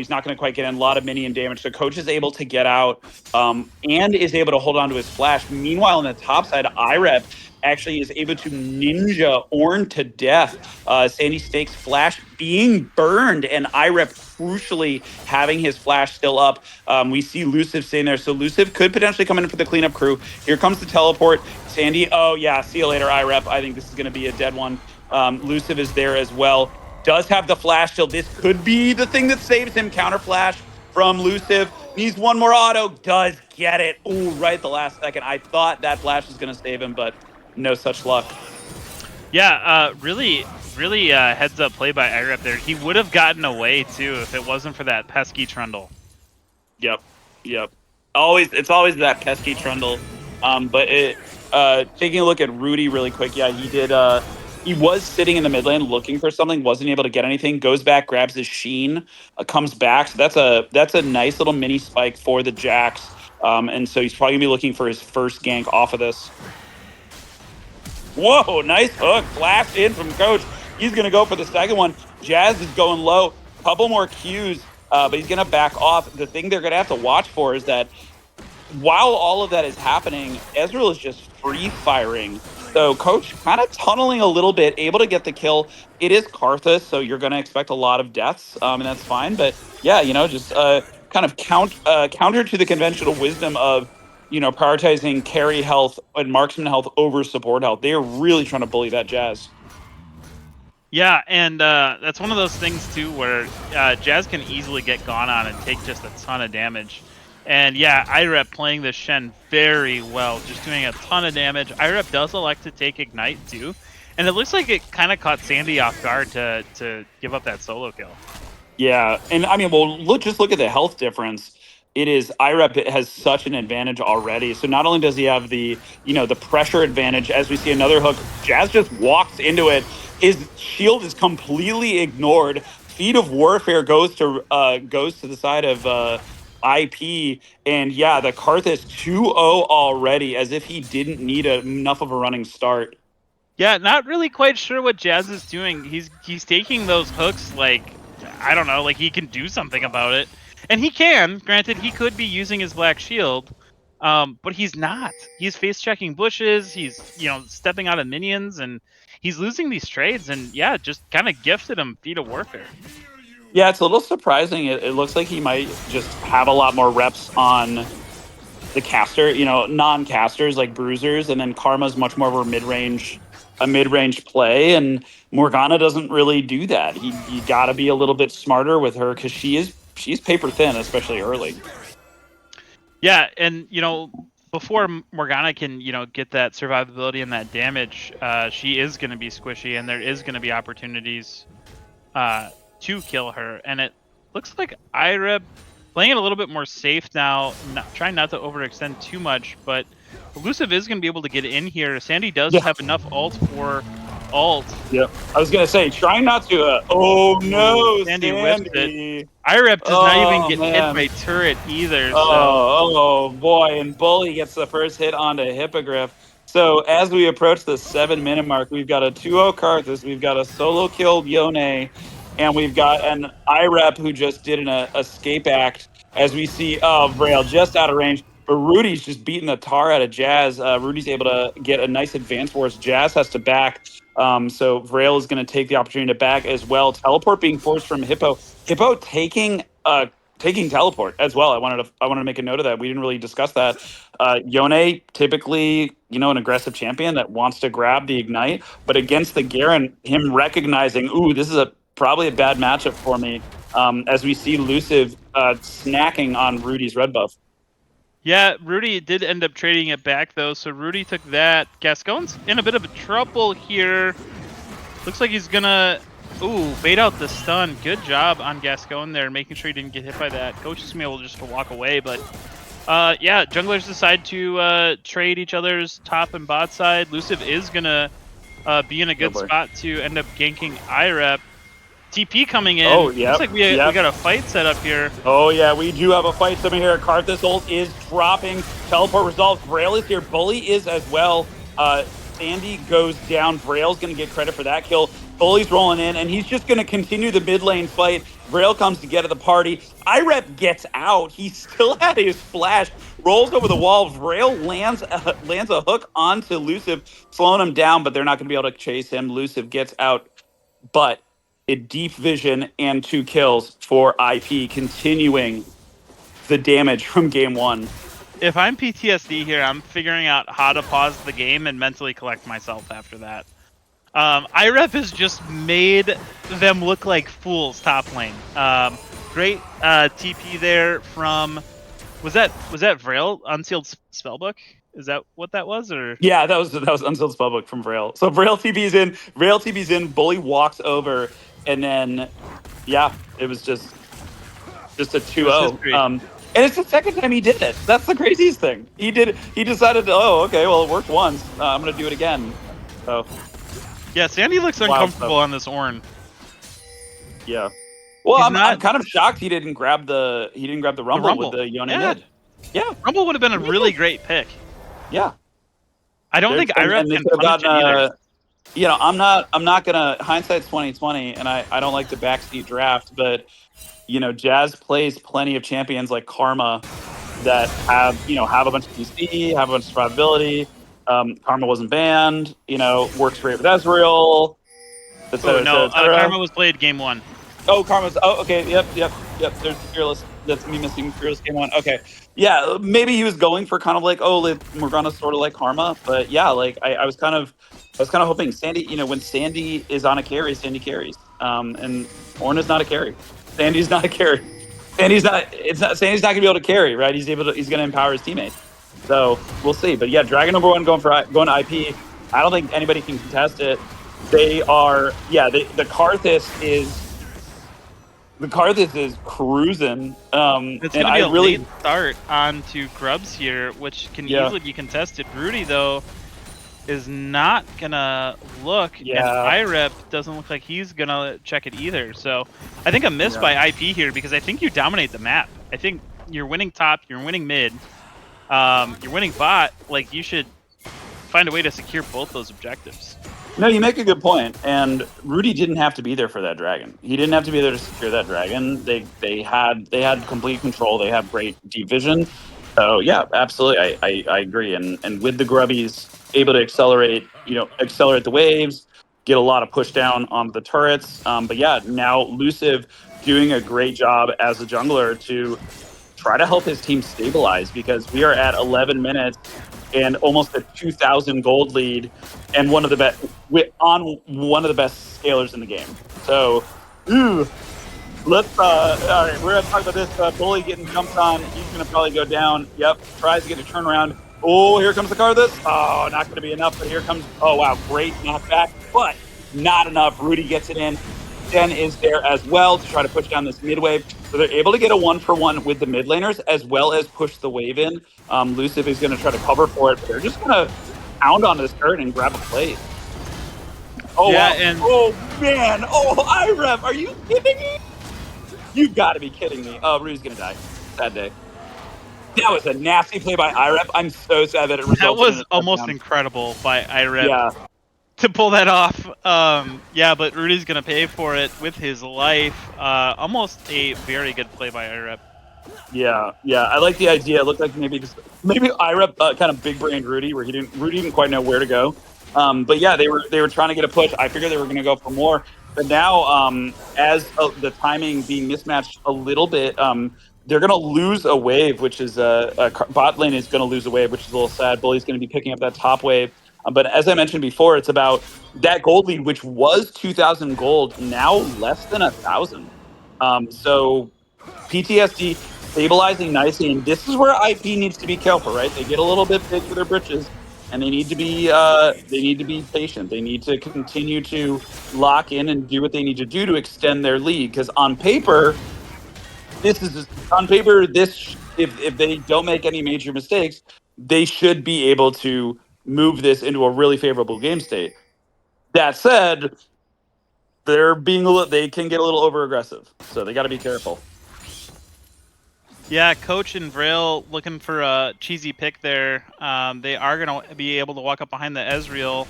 [SPEAKER 5] not gonna quite get in. A lot of minion damage. So Coach is able to get out and is able to hold on to his flash. Meanwhile, on the top side, IREP actually is able to ninja Ornn to death. Sandy Snake's flash being burned, and IREP crucially having his flash still up. We see Luciv staying there, so Luciv could potentially come in for the cleanup crew. Here comes the teleport. Sandy, oh yeah, see you later, IREP. I think this is going to be a dead one. Luciv is there as well. Does have the flash still. This could be the thing that saves him. Counter flash from Luciv. Needs one more auto. Does get it. Ooh, right at the last second. I thought that flash was going to save him, but no such luck.
[SPEAKER 2] yeah, really really heads up play by IREP there. He would have gotten away too if it wasn't for that pesky Trundle.
[SPEAKER 5] Yep. It's always that pesky Trundle. But taking a look at Rudy really quick, yeah, he did. He was sitting in the mid lane looking for something, wasn't able to get anything. Goes back, grabs his Sheen, comes back. So that's a nice little mini spike for the Jax. And so he's probably gonna be looking for his first gank off of this. Whoa, nice hook, blast in from Coach. He's gonna go for the second one. Jazz is going low. Couple more Qs, but he's gonna back off. The thing they're gonna have to watch for is that while all of that is happening, Ezreal is just free firing. So Coach kind of tunneling a little bit, able to get the kill. It is Karthus, so you're going to expect a lot of deaths, and that's fine. But yeah, just kind of counter to the conventional wisdom of prioritizing carry health and marksman health over support health. They are really trying to bully that Jazz.
[SPEAKER 2] Yeah, and that's one of those things too where Jazz can easily get gone on and take just a ton of damage. And yeah, IREP playing this Shen very well, just doing a ton of damage. IREP does elect to take Ignite too, and it looks like it kind of caught Sandy off guard to give up that solo kill.
[SPEAKER 5] Yeah, and I mean, well, just look at the health difference. It is IREP has such an advantage already. So not only does he have the the pressure advantage, as we see another hook, Jazz just walks into it. His shield is completely ignored. Feet of Warfare goes to the side of IP, and yeah, the Karthus 2-0 already, as if he didn't need enough of a running start.
[SPEAKER 2] Yeah, not really quite sure what Jazz is doing. He's taking those hooks like, I don't know, like he can do something about it. And he can. Granted, he could be using his Black Shield, but he's not. He's face-checking bushes, he's, stepping out of minions, and he's losing these trades, and yeah, just kind of gifted him Feet of Warfare.
[SPEAKER 5] Yeah, it's a little surprising. It looks like he might just have a lot more reps on the caster, non-casters like bruisers, and then Karma's much more of a mid-range play, and Morgana doesn't really do that. You got to be a little bit smarter with her because she's paper thin, especially early.
[SPEAKER 2] Yeah, and before Morgana can get that survivability and that damage, she is going to be squishy, and there is going to be opportunities to kill her. And it looks like IREP playing it a little bit more safe now, trying not to overextend too much, but Elusive is going to be able to get in here. Sandy does have enough ult for ult.
[SPEAKER 5] Yep. I was going to say, trying not to... oh, no,
[SPEAKER 2] Sandy whiffed it. IREP does not even get hit by turret either.
[SPEAKER 5] Oh, boy. And Bully gets the first hit onto Hippogriff. So as we approach the 7-minute mark, we've got a 2-0 Karthus, we've got a solo killed Yone, and we've got an IREP who just did an escape act. As we see, Vrail just out of range. But Rudy's just beating the tar out of Jazz. Rudy's able to get a nice advance for us. Jazz has to back. So Vrail is going to take the opportunity to back as well. Teleport being forced from Hippo. Hippo taking teleport as well. I wanted to make a note of that. We didn't really discuss that. Yone, typically, an aggressive champion that wants to grab the Ignite. But against the Garen, him recognizing, ooh, this is probably a bad matchup for me. As we see Elusive snacking on Rudy's red buff.
[SPEAKER 2] Yeah, Rudy did end up trading it back, though, so Rudy took that. Gascon's in a bit of trouble here. Looks like he's gonna... ooh, bait out the stun. Good job on Gascon there, making sure he didn't get hit by that. Coach is gonna be able just to walk away, but... yeah, junglers decide to trade each other's top and bot side. Elusive is gonna be in a good spot to end up ganking IREP. TP coming in.
[SPEAKER 5] Oh, yeah.
[SPEAKER 2] Looks like we got a fight set up here.
[SPEAKER 5] Oh, yeah, we do have a fight set up here. Karthus ult is dropping. Teleport resolved. Vrail is here. Bully is as well. Sandy goes down. Vrail's going to get credit for that kill. Bully's rolling in, and he's just going to continue the mid lane fight. Vrail comes to get at the party. IREP gets out. He still had his flash. Rolls over the wall. Vrail lands a hook onto Elusive, slowing him down, but they're not going to be able to chase him. Elusive gets out, but... a deep vision and 2 kills for IP, continuing the damage from game 1.
[SPEAKER 2] If I'm PTSD here, I'm figuring out how to pause the game and mentally collect myself after that. IREP has just made them look like fools top lane. Great TP there from... Was that Vrail? Unsealed Spellbook? Is that what that was, or?
[SPEAKER 5] Yeah, that was Unsealed Public from Vrail. So Vrail TB's in, Bully walks over, and then yeah, it was just a
[SPEAKER 2] It was
[SPEAKER 5] 2-0.
[SPEAKER 2] history.
[SPEAKER 5] And it's the second time he did it. That's the craziest thing. He decided to, oh, okay, well, it worked once. I'm gonna do it again. So
[SPEAKER 2] Yeah, Sandy looks
[SPEAKER 5] Wild
[SPEAKER 2] uncomfortable
[SPEAKER 5] stuff.
[SPEAKER 2] on this Ornn.
[SPEAKER 5] yeah. Well,
[SPEAKER 2] He's
[SPEAKER 5] I'm
[SPEAKER 2] not-
[SPEAKER 5] kind of shocked he didn't grab the rumble with the Yone
[SPEAKER 2] Yeah.
[SPEAKER 5] mid. Yeah,
[SPEAKER 2] Rumble would have been a really great pick.
[SPEAKER 5] yeah.
[SPEAKER 2] I don't think IREP
[SPEAKER 5] they
[SPEAKER 2] can
[SPEAKER 5] could have
[SPEAKER 2] punish it either.
[SPEAKER 5] you know, I'm not gonna, hindsight's 2020, and I don't like the backseat draft, but you know, Jazz plays plenty of champions like Karma that have a bunch of PC, have a bunch of survivability. Karma wasn't banned, you know, works great with Ezreal.
[SPEAKER 2] Oh no, Karma was played game 1.
[SPEAKER 5] Oh, Karma's. Oh, okay. Yep. There's Fearless. That's me missing Fearless game 1. Okay. Yeah, maybe he was going for kind of like, oh, we're gonna sort of like Karma, but yeah, like I was kind of hoping Sandy. You know, when Sandy is on a carry, Sandy carries. And Ornn is not a carry. Sandy's not a carry. Sandy's not gonna be able to carry, right? He's gonna empower his teammates. So we'll see. But yeah, Dragon number 1 going to IP. I don't think anybody can contest it. They are. Yeah, the Karthus is. The Karthus is cruising.
[SPEAKER 2] It's
[SPEAKER 5] and
[SPEAKER 2] going to be a
[SPEAKER 5] really
[SPEAKER 2] late start onto Grubs here, which can easily be contested. Rudy, though, is not going to look.
[SPEAKER 5] Yeah.
[SPEAKER 2] And IREP doesn't look like he's going to check it either. So I think a miss by IP here, because I think you dominate the map. I think you're winning top, you're winning mid, you're winning bot. Like, you should find a way to secure both those objectives.
[SPEAKER 5] No, you make a good point. And Rudy didn't have to be there for that dragon. He didn't have to be there to secure that dragon. They had complete control. They have great deep vision. So yeah, absolutely, I agree. And with the Grubbies able to accelerate the waves, get a lot of push down on the turrets. But yeah, now Luciv doing a great job as a jungler to try to help his team stabilize, because we are at 11 minutes and almost a 2,000 gold lead, and one of the best scalers in the game. So, let's. All right, we're gonna talk about this. Bully getting jumped on. He's gonna probably go down. Yep, tries to get a turnaround. Oh, here comes the Karthus. Oh, not gonna be enough. But here comes. Oh wow, great knockback, but not enough. Rudy gets it in. Den is there as well to try to push down this mid wave. So they're able to get a 1-for-1 with the mid laners, as well as push the wave in. Luciv is going to try to cover for it, but they're just going to pound onto this turret and grab a plate. Oh,
[SPEAKER 2] yeah,
[SPEAKER 5] wow.
[SPEAKER 2] And
[SPEAKER 5] oh, man. Oh, IREP, are you kidding me? You've got to be kidding me. Oh, Rudy's going to die. Sad day. That was a nasty play by IREP. I'm so sad that it resulted
[SPEAKER 2] that was
[SPEAKER 5] in a
[SPEAKER 2] almost
[SPEAKER 5] touchdown.
[SPEAKER 2] incredible by IREP.
[SPEAKER 5] Yeah.
[SPEAKER 2] To pull that off. Yeah, but Rudy's going to pay for it with his life. Almost a very good play by IREP.
[SPEAKER 5] Yeah, I like the idea. It looked like maybe IREP kind of big brained Rudy, where Rudy didn't quite know where to go. But yeah, they were trying to get a push. I figured they were going to go for more. But now, as the timing being mismatched a little bit, they're going to lose a wave, which is bot lane is going to lose a wave, which is a little sad. Bully's going to be picking up that top wave. But as I mentioned before, it's about that gold lead, which was 2,000 gold, now less than 1,000. So PTSD stabilizing nicely, and this is where IP needs to be careful, right? They get a little bit big for their britches, and they need to be patient. They need to continue to lock in and do what they need to do to extend their lead. Because on paper, if they don't make any major mistakes, they should be able to move this into a really favorable game state. That said, they can get a little over aggressive, so they got to be careful.
[SPEAKER 2] Yeah, Coach and Vrail looking for a cheesy pick there. They are going to be able to walk up behind the Ezreal.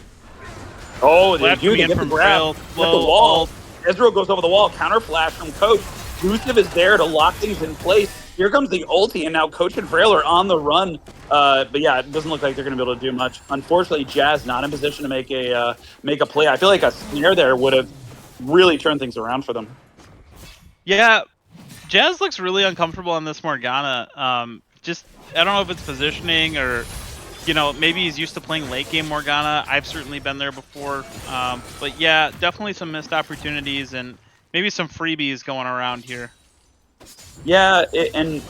[SPEAKER 5] Oh, they do. They
[SPEAKER 2] in
[SPEAKER 5] get
[SPEAKER 2] from
[SPEAKER 5] the grab.
[SPEAKER 2] Vrail.
[SPEAKER 5] Get the wall. Ezreal goes over the wall. Counter flash from Coach. Luciv is there to lock things in place. Here comes the ulti, and now Coach and Vrail are on the run. But yeah, it doesn't look like they're going to be able to do much. Unfortunately, Jazz not in position to make a play. I feel like a snare there would have really turned things around for them.
[SPEAKER 2] Yeah, Jazz looks really uncomfortable on this Morgana. Just, I don't know if it's positioning or, maybe he's used to playing late game Morgana. I've certainly been there before. But yeah, definitely some missed opportunities and maybe some freebies going around here.
[SPEAKER 5] Yeah, and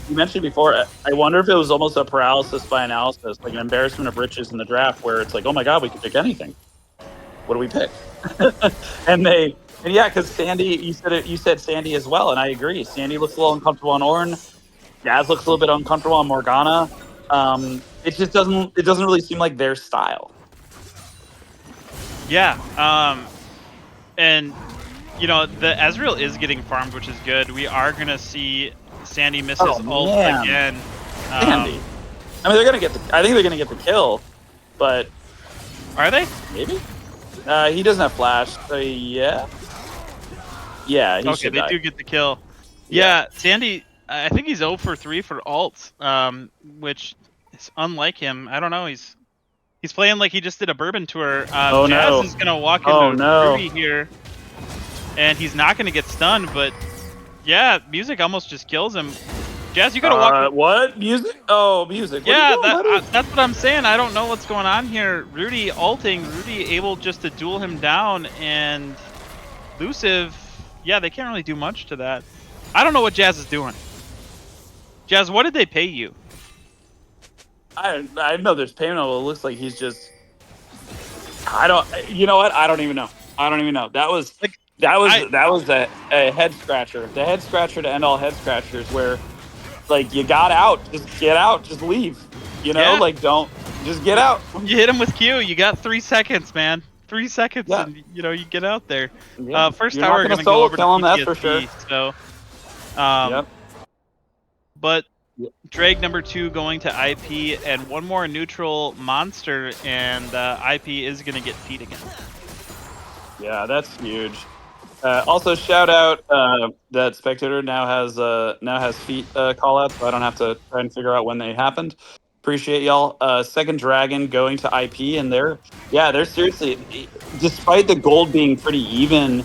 [SPEAKER 5] you mentioned before, I wonder if it was almost a paralysis by analysis, like an embarrassment of riches in the draft, where it's like, oh my god, we could pick anything. What do we pick? And yeah, because Sandy, you said Sandy as well, and I agree. Sandy looks a little uncomfortable on Ornn. Jazz looks a little bit uncomfortable on Morgana. It just doesn't really seem like their style.
[SPEAKER 2] Yeah. And you know, the Ezreal is getting farmed, which is good. We are gonna see Sandy miss his ult again.
[SPEAKER 5] Sandy. I mean, I think they're gonna get the kill, but
[SPEAKER 2] Are they?
[SPEAKER 5] maybe. He doesn't have flash, so yeah. Yeah, he
[SPEAKER 2] Okay,
[SPEAKER 5] should
[SPEAKER 2] they
[SPEAKER 5] die.
[SPEAKER 2] do get the kill.
[SPEAKER 5] Yeah.
[SPEAKER 2] Yeah, Sandy. I think he's 0 for 3 for ult, which is unlike him. I don't know. He's playing like he just did a bourbon tour.
[SPEAKER 5] Oh,
[SPEAKER 2] Jazz
[SPEAKER 5] no.
[SPEAKER 2] is gonna walk
[SPEAKER 5] Oh,
[SPEAKER 2] into
[SPEAKER 5] no.
[SPEAKER 2] Rudy here, and he's not gonna get stunned. But yeah, music almost just kills him. Jazz, you gotta walk.
[SPEAKER 5] What music? Oh, music. What
[SPEAKER 2] Yeah,
[SPEAKER 5] are you doing, buddy?
[SPEAKER 2] that's what I'm saying. I don't know what's going on here. Rudy ulting, Rudy able just to duel him down, and Elusive, yeah, they can't really do much to that. I don't know what Jazz is doing. Jazz, what did they pay you?
[SPEAKER 5] I know there's payment. It looks like he's just. You know what? I don't even know. That was a head scratcher. The head scratcher to end all head scratchers, where like you got out, just get out, just leave. You know,
[SPEAKER 2] Yeah.
[SPEAKER 5] like don't just get out.
[SPEAKER 2] You hit him with Q. You got 3 seconds, man. 3 seconds,
[SPEAKER 5] Yeah.
[SPEAKER 2] and you know you get out there.
[SPEAKER 5] Yeah.
[SPEAKER 2] First
[SPEAKER 5] You're
[SPEAKER 2] tower
[SPEAKER 5] not
[SPEAKER 2] gonna
[SPEAKER 5] solo
[SPEAKER 2] go over to
[SPEAKER 5] kill him, that's for
[SPEAKER 2] PTSD,
[SPEAKER 5] sure.
[SPEAKER 2] So,
[SPEAKER 5] Yep.
[SPEAKER 2] but
[SPEAKER 5] Yep.
[SPEAKER 2] Drake number 2 going to IP, and one more neutral monster, and IP is gonna get feed again.
[SPEAKER 5] Yeah, that's huge. Also, shout out that Spectator now has feet call outs, so I don't have to try and figure out when they happened. Appreciate y'all. Second Dragon going to IP, and they're seriously, despite the gold being pretty even,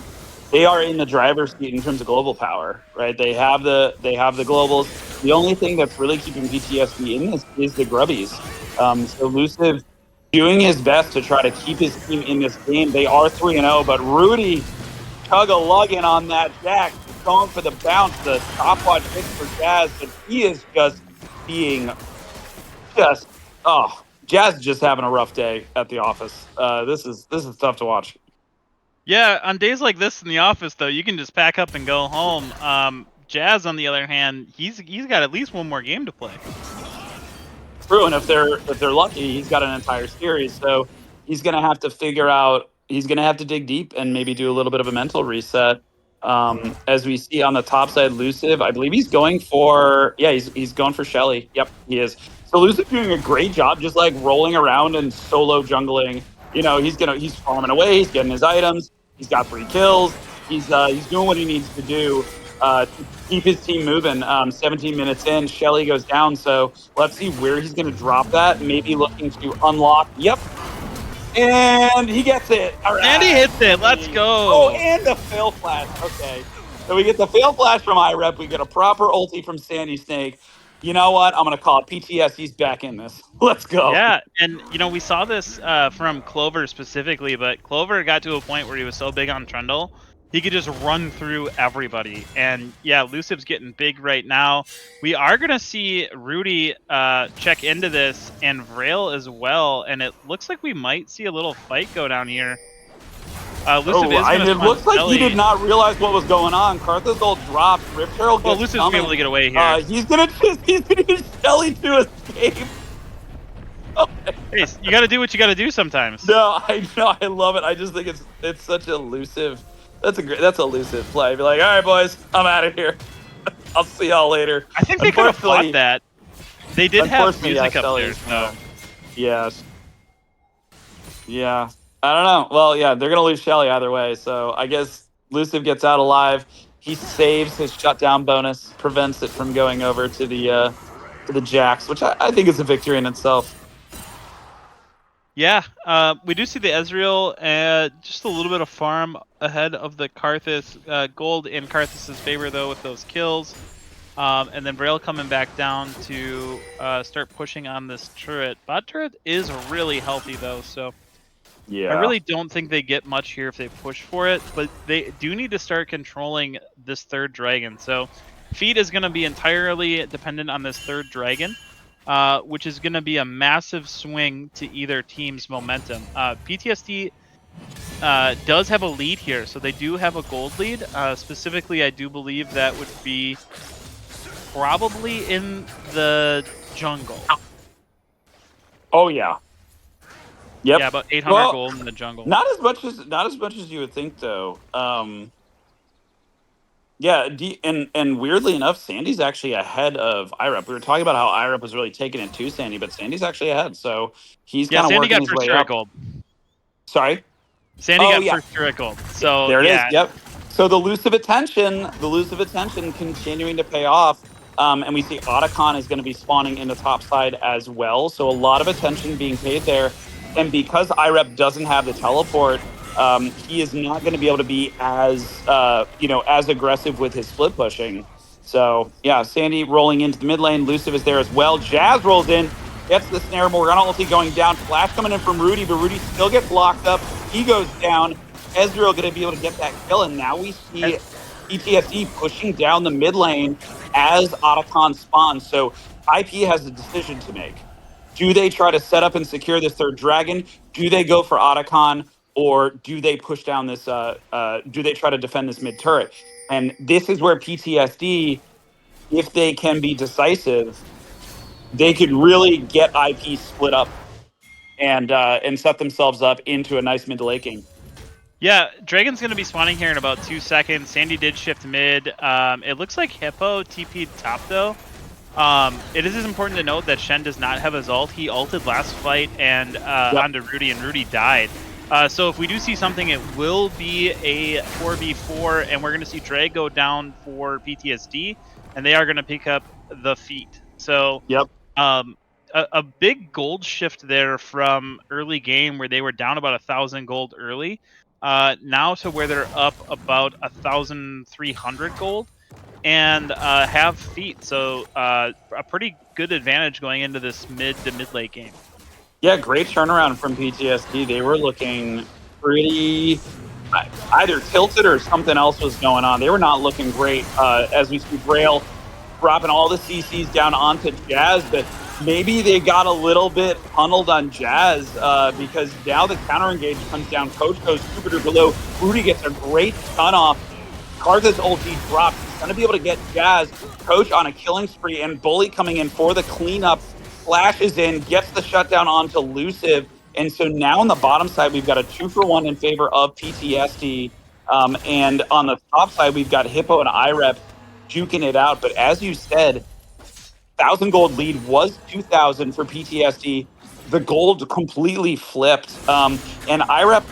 [SPEAKER 5] they are in the driver's seat in terms of global power, right? They have the globals. The only thing that's really keeping PTSD in this is the grubbies. So Elusive doing his best to try to keep his team in this game. They are 3-0, but Rudy chug-a-lugging on that Jack, going for the bounce, the stopwatch hit for Jazz, but he is just being Jazz is just having a rough day at the office. This is tough to watch.
[SPEAKER 2] Yeah, on days like this in the office, though, you can just pack up and go home. Jazz, on the other hand, he's got at least one more game to play.
[SPEAKER 5] True, and if they're lucky, he's got an entire series, so he's gonna have to figure out. He's gonna have to dig deep and maybe do a little bit of a mental reset. As we see on the top side, Elusive, I believe he's going for he's going for Shelly. Yep, he is. So Elusive doing a great job, just like rolling around and solo jungling. You know, he's farming away. He's getting his items. He's got 3 kills. He's doing what he needs to do to keep his team moving. 17 minutes in, Shelly goes down. So let's see where he's going to drop that. Maybe looking to unlock. Yep. And he gets it. All right.
[SPEAKER 2] And he hits it. Let's go.
[SPEAKER 5] Oh, and the fail flash. Okay. So we get the fail flash from iRep. We get a proper ulti from Sandy Snake. You know what? I'm going to call it PTS. He's back in this. Let's go.
[SPEAKER 2] Yeah, and you know, we saw this from Clover specifically, but Clover got to a point where he was so big on Trundle, he could just run through everybody. And yeah, Elusive's getting big right now. We are going to see Rudy check into this, and Vrail as well, and it looks like we might see a little fight go down here. Elusive
[SPEAKER 5] it looks like he did not realize what was going on. Karthus ult dropped. Rip Turtle gets
[SPEAKER 2] Elusive's gonna be able to get away here.
[SPEAKER 5] He's gonna use Shelly to escape. Okay.
[SPEAKER 2] Hey, you got to do what you got to do sometimes.
[SPEAKER 5] No, I know, I love it. I just think it's such elusive. That's elusive play. Be like, all right, boys, I'm out of here. I'll see y'all later.
[SPEAKER 2] I think they could have fought that. They did have music up
[SPEAKER 5] Shelly,
[SPEAKER 2] there, so.
[SPEAKER 5] Yes. Yeah. I don't know. Well, yeah, they're gonna lose Shelly either way. So I guess Elusive gets out alive. He saves his shutdown bonus, prevents it from going over to the Jax, which I think is a victory in itself.
[SPEAKER 2] Yeah, we do see the Ezreal, just a little bit of farm ahead of the Karthus. Gold in Karthus' favor, though, with those kills. And then Vrail coming back down to start pushing on this turret. Bot turret is really healthy, though, so
[SPEAKER 5] yeah,
[SPEAKER 2] I really don't think they get much here if they push for it. But they do need to start controlling this third dragon. So Feed is going to be entirely dependent on this third dragon, which is going to be a massive swing to either team's momentum. PTSD does have a lead here, so they do have a gold lead. Specifically, I do believe that would be probably in the jungle.
[SPEAKER 5] Oh yeah. Yep.
[SPEAKER 2] Yeah, about 800
[SPEAKER 5] Well,
[SPEAKER 2] gold in the jungle.
[SPEAKER 5] not as much as you would think though. Yeah, and weirdly enough, Sandy's actually ahead of IREP. We were talking about how IREP was really taking it to Sandy, but Sandy's actually ahead. So he's
[SPEAKER 2] Yeah,
[SPEAKER 5] kind of
[SPEAKER 2] Sandy
[SPEAKER 5] working
[SPEAKER 2] got
[SPEAKER 5] his
[SPEAKER 2] first
[SPEAKER 5] way
[SPEAKER 2] turret
[SPEAKER 5] up.
[SPEAKER 2] gold.
[SPEAKER 5] Sorry.
[SPEAKER 2] Sandy
[SPEAKER 5] Oh
[SPEAKER 2] got
[SPEAKER 5] yeah,
[SPEAKER 2] first turret gold. So
[SPEAKER 5] there it is.
[SPEAKER 2] yeah,
[SPEAKER 5] Yep. So the elusive attention continuing to pay off. And we see Otacon is going to be spawning in the top side as well. So a lot of attention being paid there. And because IREP doesn't have the teleport, he is not going to be able to be as as aggressive with his split pushing. So yeah, Sandy rolling into the mid lane. Elusive is there as well. Jazz rolls in, gets the snare. Morgana ulti going down. Flash coming in from Rudy, but Rudy still gets locked up. He goes down. Ezreal going to be able to get that kill, and now we see PTSD pushing down the mid lane as Otacon spawns. So IP has a decision to make. Do they try to set up and secure this third dragon? Do they go for Otacon, or do they push down this? Do they try to defend this mid turret? And this is where PTSD, if they can be decisive, they could really get IP split up and set themselves up into a nice mid to late game.
[SPEAKER 2] yeah. Dragon's gonna be spawning here in about 2 seconds. Sandy did shift mid. It looks like Hippo TP'd top though. It is important to note that Shen does not have his ult. He ulted last fight and onto Rudy, and Rudy died. So if we do see something, it will be a 4v4, and we're going to see Drag go down for PTSD, and they are going to pick up the feet. So
[SPEAKER 5] Yep.
[SPEAKER 2] A big gold shift there from early game where they were down about 1,000 gold early, now to where they're up about 1,300 gold and have feet. So a pretty good advantage going into this mid to mid late game.
[SPEAKER 5] Yeah, great turnaround from PTSD. They were looking pretty either tilted or something else was going on. They were not looking great as we see Braille dropping all the CCs down onto Jazz, but maybe they got a little bit tunneled on Jazz because now the counter engage comes down. Coach goes super duper low. Rudy gets a great stun off. Karthus ulti drops. He's going to be able to get Jazz. Coach on a killing spree, and Bully coming in for the cleanup. Flashes in, gets the shutdown onto Elusive. And so now on the bottom side, we've got a 2-for-1 in favor of PTSD. And on the top side, we've got Hippo and IREP juking it out. But as you said, 1,000 gold lead was 2,000 for PTSD. The gold completely flipped. And IREP,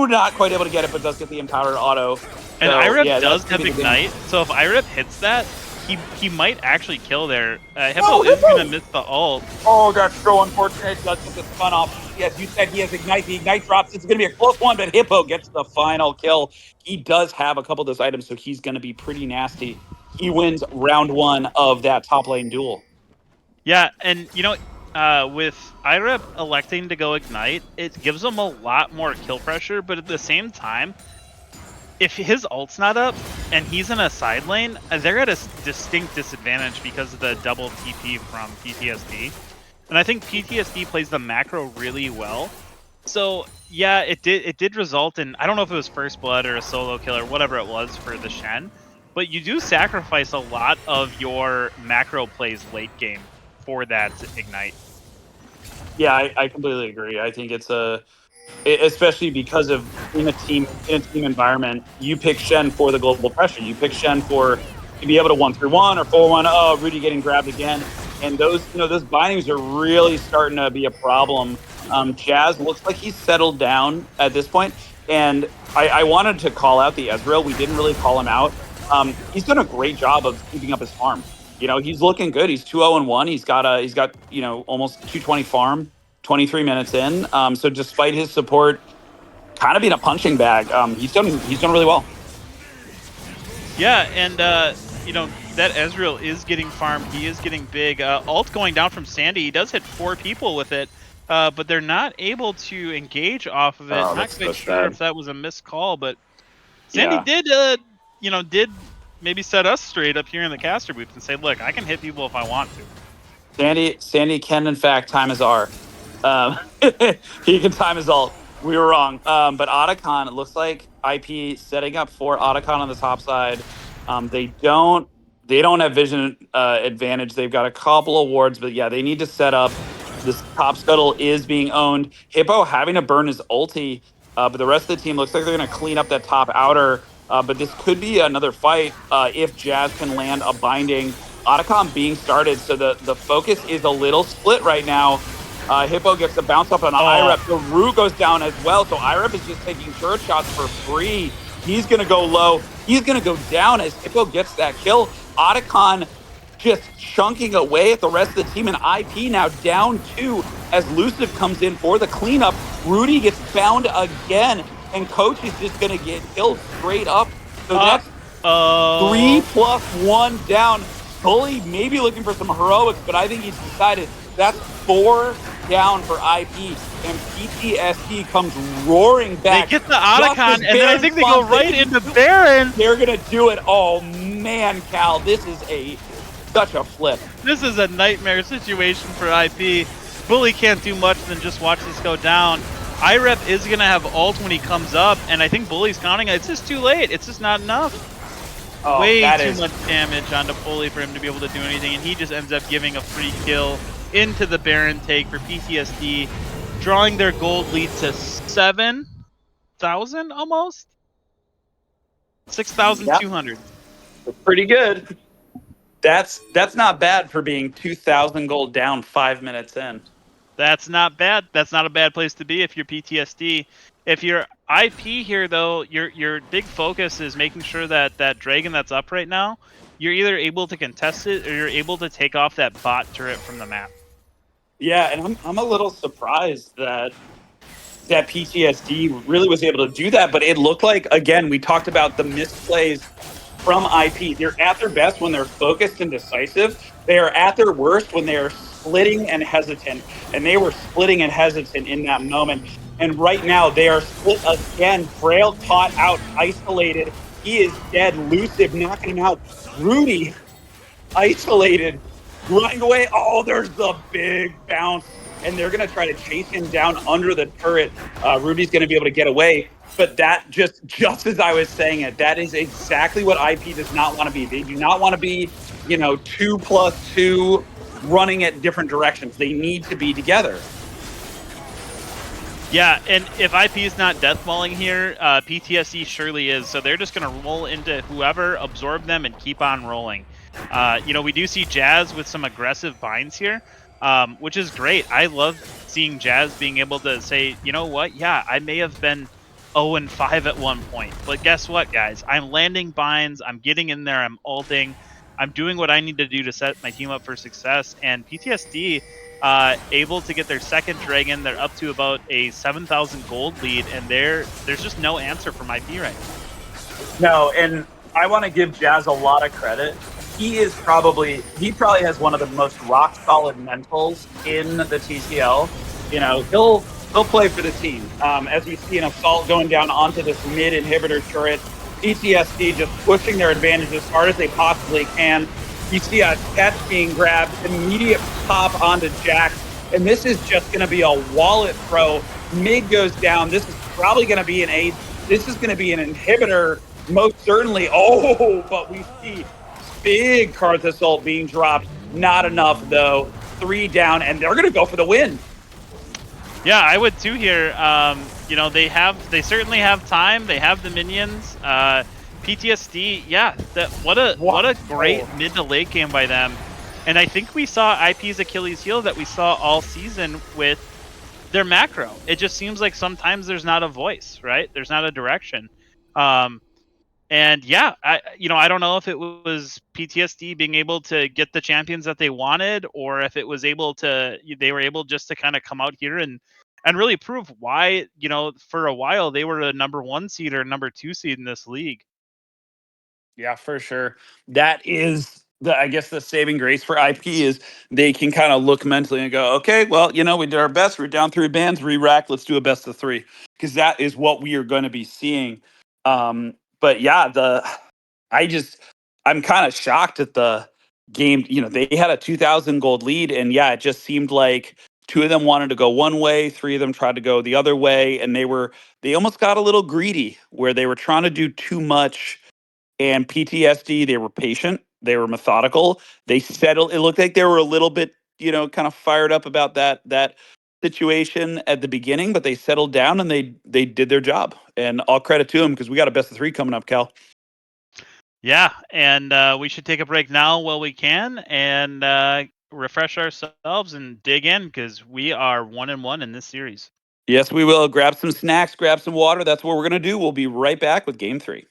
[SPEAKER 5] not quite able to get it, but does get the empowered auto.
[SPEAKER 2] And
[SPEAKER 5] So,
[SPEAKER 2] IREP
[SPEAKER 5] yeah,
[SPEAKER 2] does
[SPEAKER 5] that's
[SPEAKER 2] have
[SPEAKER 5] gonna be the
[SPEAKER 2] Ignite, so if IREP hits that, he might actually kill there. Hippo
[SPEAKER 5] Oh,
[SPEAKER 2] is
[SPEAKER 5] Hippo!
[SPEAKER 2] going to miss the ult.
[SPEAKER 5] Oh, that's so unfortunate. Does get the spun off. Yes, you said he has Ignite. The Ignite drops. It's going to be a close one, but Hippo gets the final kill. He does have a couple of those items, so he's going to be pretty nasty. He wins round 1 of that top lane duel.
[SPEAKER 2] Yeah, and with IREP electing to go Ignite, it gives him a lot more kill pressure, but at the same time, if his ult's not up and he's in a side lane, they're at a distinct disadvantage because of the double TP from PTSD. And I think PTSD plays the macro really well. So yeah, it did result in, I don't know if it was first blood or a solo kill or whatever it was for the Shen, but you do sacrifice a lot of your macro plays late game for that Ignite.
[SPEAKER 5] Yeah, I completely agree. I think especially because of in a team environment, you pick Shen for the global pressure. You pick Shen to be able to 1-3-1 or 4-1. Oh, Rudy getting grabbed again, and those bindings are really starting to be a problem. Jazz looks like he's settled down at this point, and I wanted to call out the Ezreal. We didn't really call him out. He's done a great job of keeping up his farm. He's looking good. He's 2-0-1. He's got almost 220 farm. 23 minutes in. So despite his support kind of being a punching bag, he's done really well.
[SPEAKER 2] Yeah, and that Ezreal is getting farmed. He is getting big. Ult going down from Sandy. He does hit 4 people with it, but they're not able to engage off of it.
[SPEAKER 5] Oh,
[SPEAKER 2] Not
[SPEAKER 5] that's
[SPEAKER 2] quite
[SPEAKER 5] so
[SPEAKER 2] sure
[SPEAKER 5] sad.
[SPEAKER 2] if that was a missed call, but Sandy
[SPEAKER 5] Yeah.
[SPEAKER 2] did maybe set us straight up here in the caster booth and say, look, I can hit people if I want to.
[SPEAKER 5] Sandy can in fact time his R. He can time his ult. We were wrong. But Otacon, it looks like IP setting up for Otacon on the top side. They don't have vision advantage. They've got a couple of wards, but yeah, they need to set up. This top scuttle is being owned. Hippo having to burn his ulti, but the rest of the team looks like they're going to clean up that top outer. But this could be another fight if Jazz can land a binding. Otacon being started, so the focus is a little split right now. Hippo gets a bounce up on IREP. The root goes down as well, so IREP is just taking turret shots for free. He's going to go low. He's going to go down as Hippo gets that kill. Otacon just chunking away at the rest of the team, and IP now down 2 as Luciv comes in for the cleanup. Rudy gets bound again, and Coach is just going to get killed straight up. So that's 3+1 down. Bully maybe looking for some heroics, but I think he's decided that's 4 down for IP, and PTSD comes roaring back.
[SPEAKER 2] They get the Otacon, and then I think they go right into Baron.
[SPEAKER 5] They're going to do it. Oh, man, Cal, this is such a flip.
[SPEAKER 2] This is a nightmare situation for IP. Bully can't do much than just watch this go down. IREP is going to have ult when he comes up, and I think Bully's counting. It's just too late. It's just not enough.
[SPEAKER 5] Oh,
[SPEAKER 2] way too much damage onto Bully for him to be able to do anything, and he just ends up giving a free kill into the Baron take for PTSD, drawing their gold lead to 7,000 almost? 6,200.
[SPEAKER 5] Pretty good. That's not bad for being 2,000 gold down 5 minutes in.
[SPEAKER 2] That's not bad. That's not a bad place to be if you're PTSD. If you're IP here, though, your big focus is making sure that that dragon that's up right now, you're either able to contest it or you're able to take off that bot turret from the map.
[SPEAKER 5] Yeah, and I'm a little surprised that PTSD really was able to do that, but it looked like, again, we talked about the misplays from IP. They're at their best when they're focused and decisive. They are at their worst when they are splitting and hesitant, and they were splitting and hesitant in that moment. And right now, they are split again. Frail caught out, isolated. He is dead. Luciv knocking him out. Rudy isolated, running away. Oh, there's the big bounce. And they're going to try to chase him down under the turret. Rudy's going to be able to get away. But that just as I was saying it, that is exactly what IP does not want to be. They do not want to be, 2+2 running at different directions. They need to be together.
[SPEAKER 2] Yeah, and if IP is not deathballing here, PTSD surely is. So they're just going to roll into whoever, absorb them, and keep on rolling. We do see Jazz with some aggressive binds here, which is great. I love seeing Jazz being able to say, you know what? Yeah, I may have been 0-5 at one point, but guess what, guys? I'm landing binds. I'm getting in there. I'm ulting. I'm doing what I need to do to set my team up for success. And PTSD able to get their second dragon. They're up to about a 7,000 gold lead, and there's just no answer from IP right now.
[SPEAKER 5] No, and I want to give Jazz a lot of credit. He probably has one of the most rock solid mentals in the TCL. He'll play for the team. As we see an assault going down onto this mid inhibitor turret, PTSD just pushing their advantage as hard as they possibly can. You see a catch being grabbed, immediate pop onto Jax, and this is just going to be a wallet throw. Mid goes down. This is probably going to be an ace. This is going to be an inhibitor, most certainly. Oh, but we see big Karth assault being dropped. Not enough, though. 3 down, and they're going to go for the win.
[SPEAKER 2] Yeah, I would too here. They certainly have time. They have the minions. PTSD, yeah, what a great mid to late game by them. And I think we saw IP's Achilles heel that we saw all season with their macro. It just seems like sometimes there's not a voice, right? There's not a direction. And yeah, I don't know if it was PTSD being able to get the champions that they wanted, or if it was they were able just to kind of come out here and really prove why, for a while they were a number 1 seed or number 2 seed in this league.
[SPEAKER 5] Yeah, for sure. That is I guess the saving grace for IP is they can kind of look mentally and go, okay, well, we did our best. We're down 3 bands, re-rack. Let's do a best of 3, because that is what we are going to be seeing. But yeah, I'm kind of shocked at the game. You know, they had a 2,000 gold lead, and yeah, it just seemed like two of them wanted to go one way, three of them tried to go the other way, and they almost got a little greedy where they were trying to do too much. And PTSD, they were patient, they were methodical, they settled. It looked like they were a little bit, kind of fired up about that situation at the beginning, but they settled down and they did their job. And all credit to them because we got a best of 3 coming up, Cal.
[SPEAKER 2] Yeah, and we should take a break now while we can and refresh ourselves and dig in because we are 1-1 in this series.
[SPEAKER 5] Yes, we will. Grab some snacks, grab some water. That's what we're going to do. We'll be right back with game 3.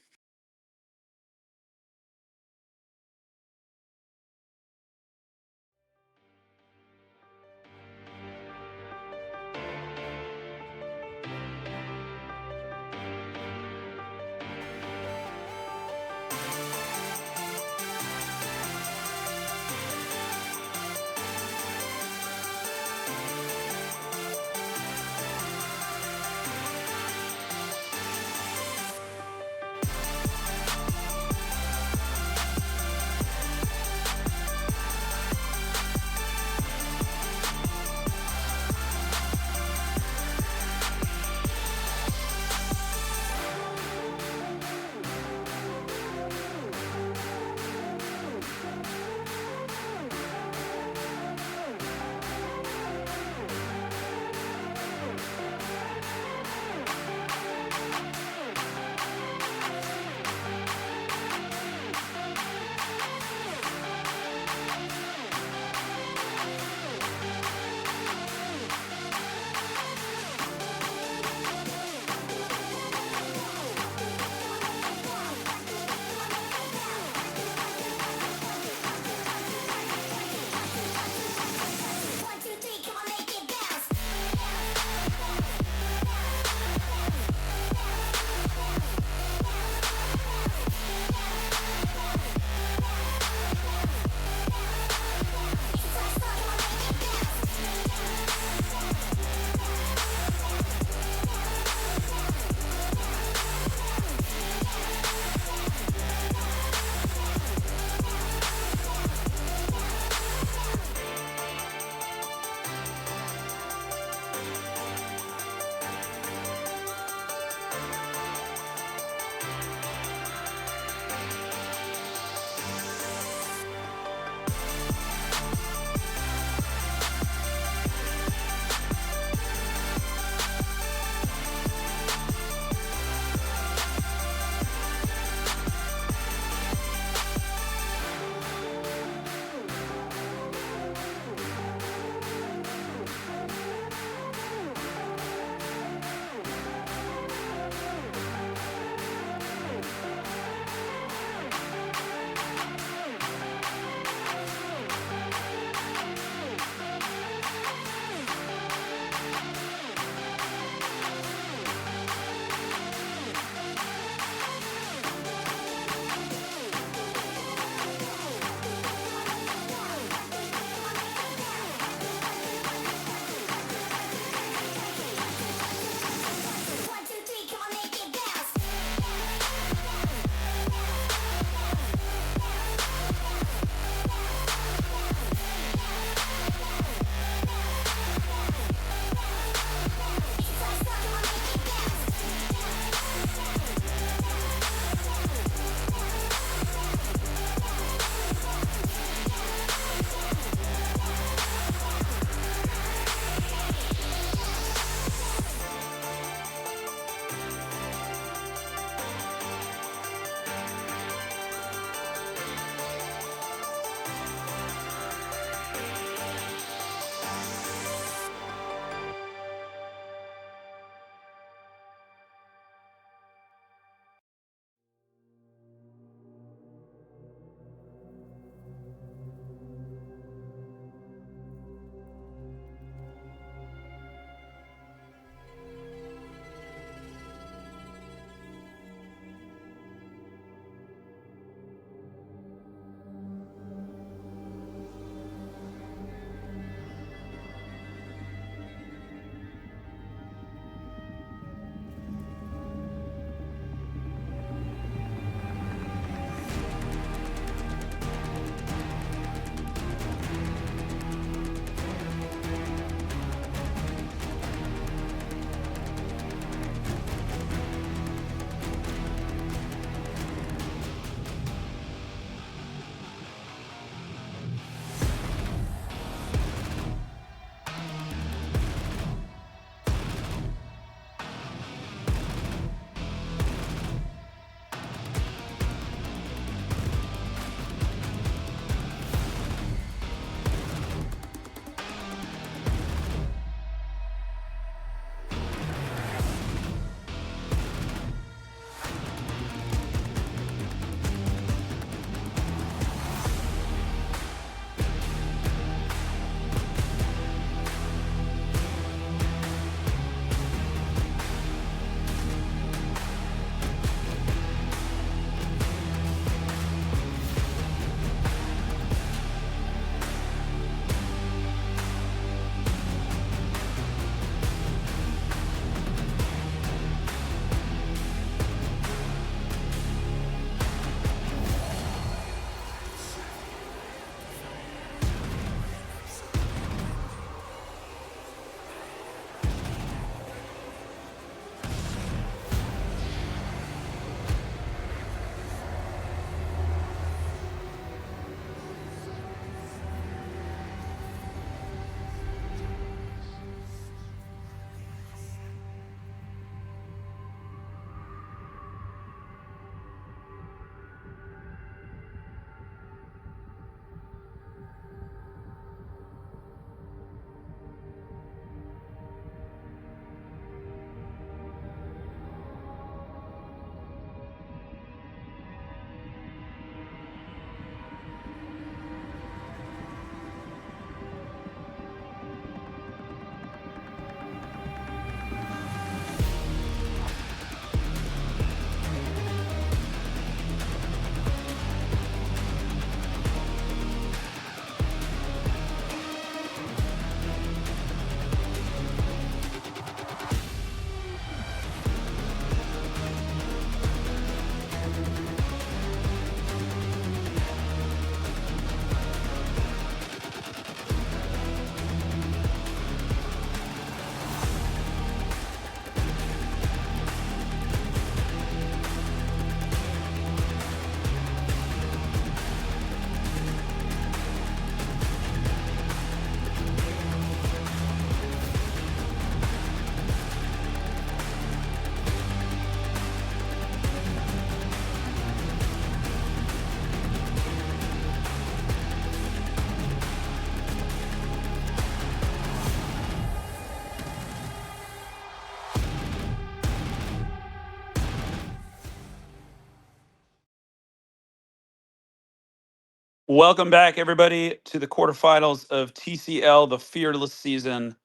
[SPEAKER 5] Welcome back, everybody, to the quarterfinals of TCL, the Fearless season.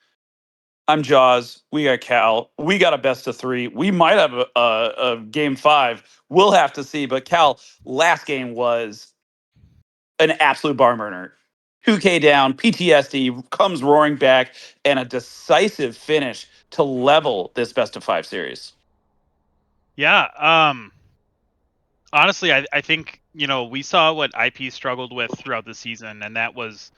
[SPEAKER 5] I'm Jaws. We got Cal. We got a best of 3. We might have a game 5. We'll have to see. But Cal, last game was an absolute barn burner. 2K down, PTSD comes roaring back, and a decisive finish to level this best of 5 series.
[SPEAKER 2] Yeah. Honestly, I think, we saw what IP struggled with throughout the season, and that was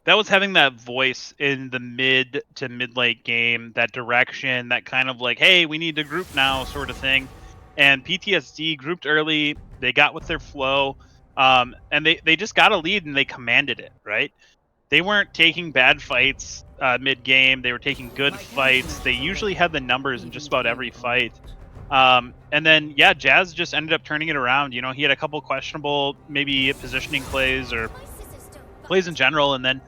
[SPEAKER 2] having that voice in the mid to mid late game, that direction, that kind of like, hey, we need to group now sort of thing. And PTSD grouped early, they got with their flow, and they just got a lead and they commanded it, right? They weren't taking bad fights mid game. They were taking good fights. They usually had the numbers in just about every fight. And then, yeah, Jazz just ended up turning it around. He had a couple questionable, maybe positioning plays or plays in general, and then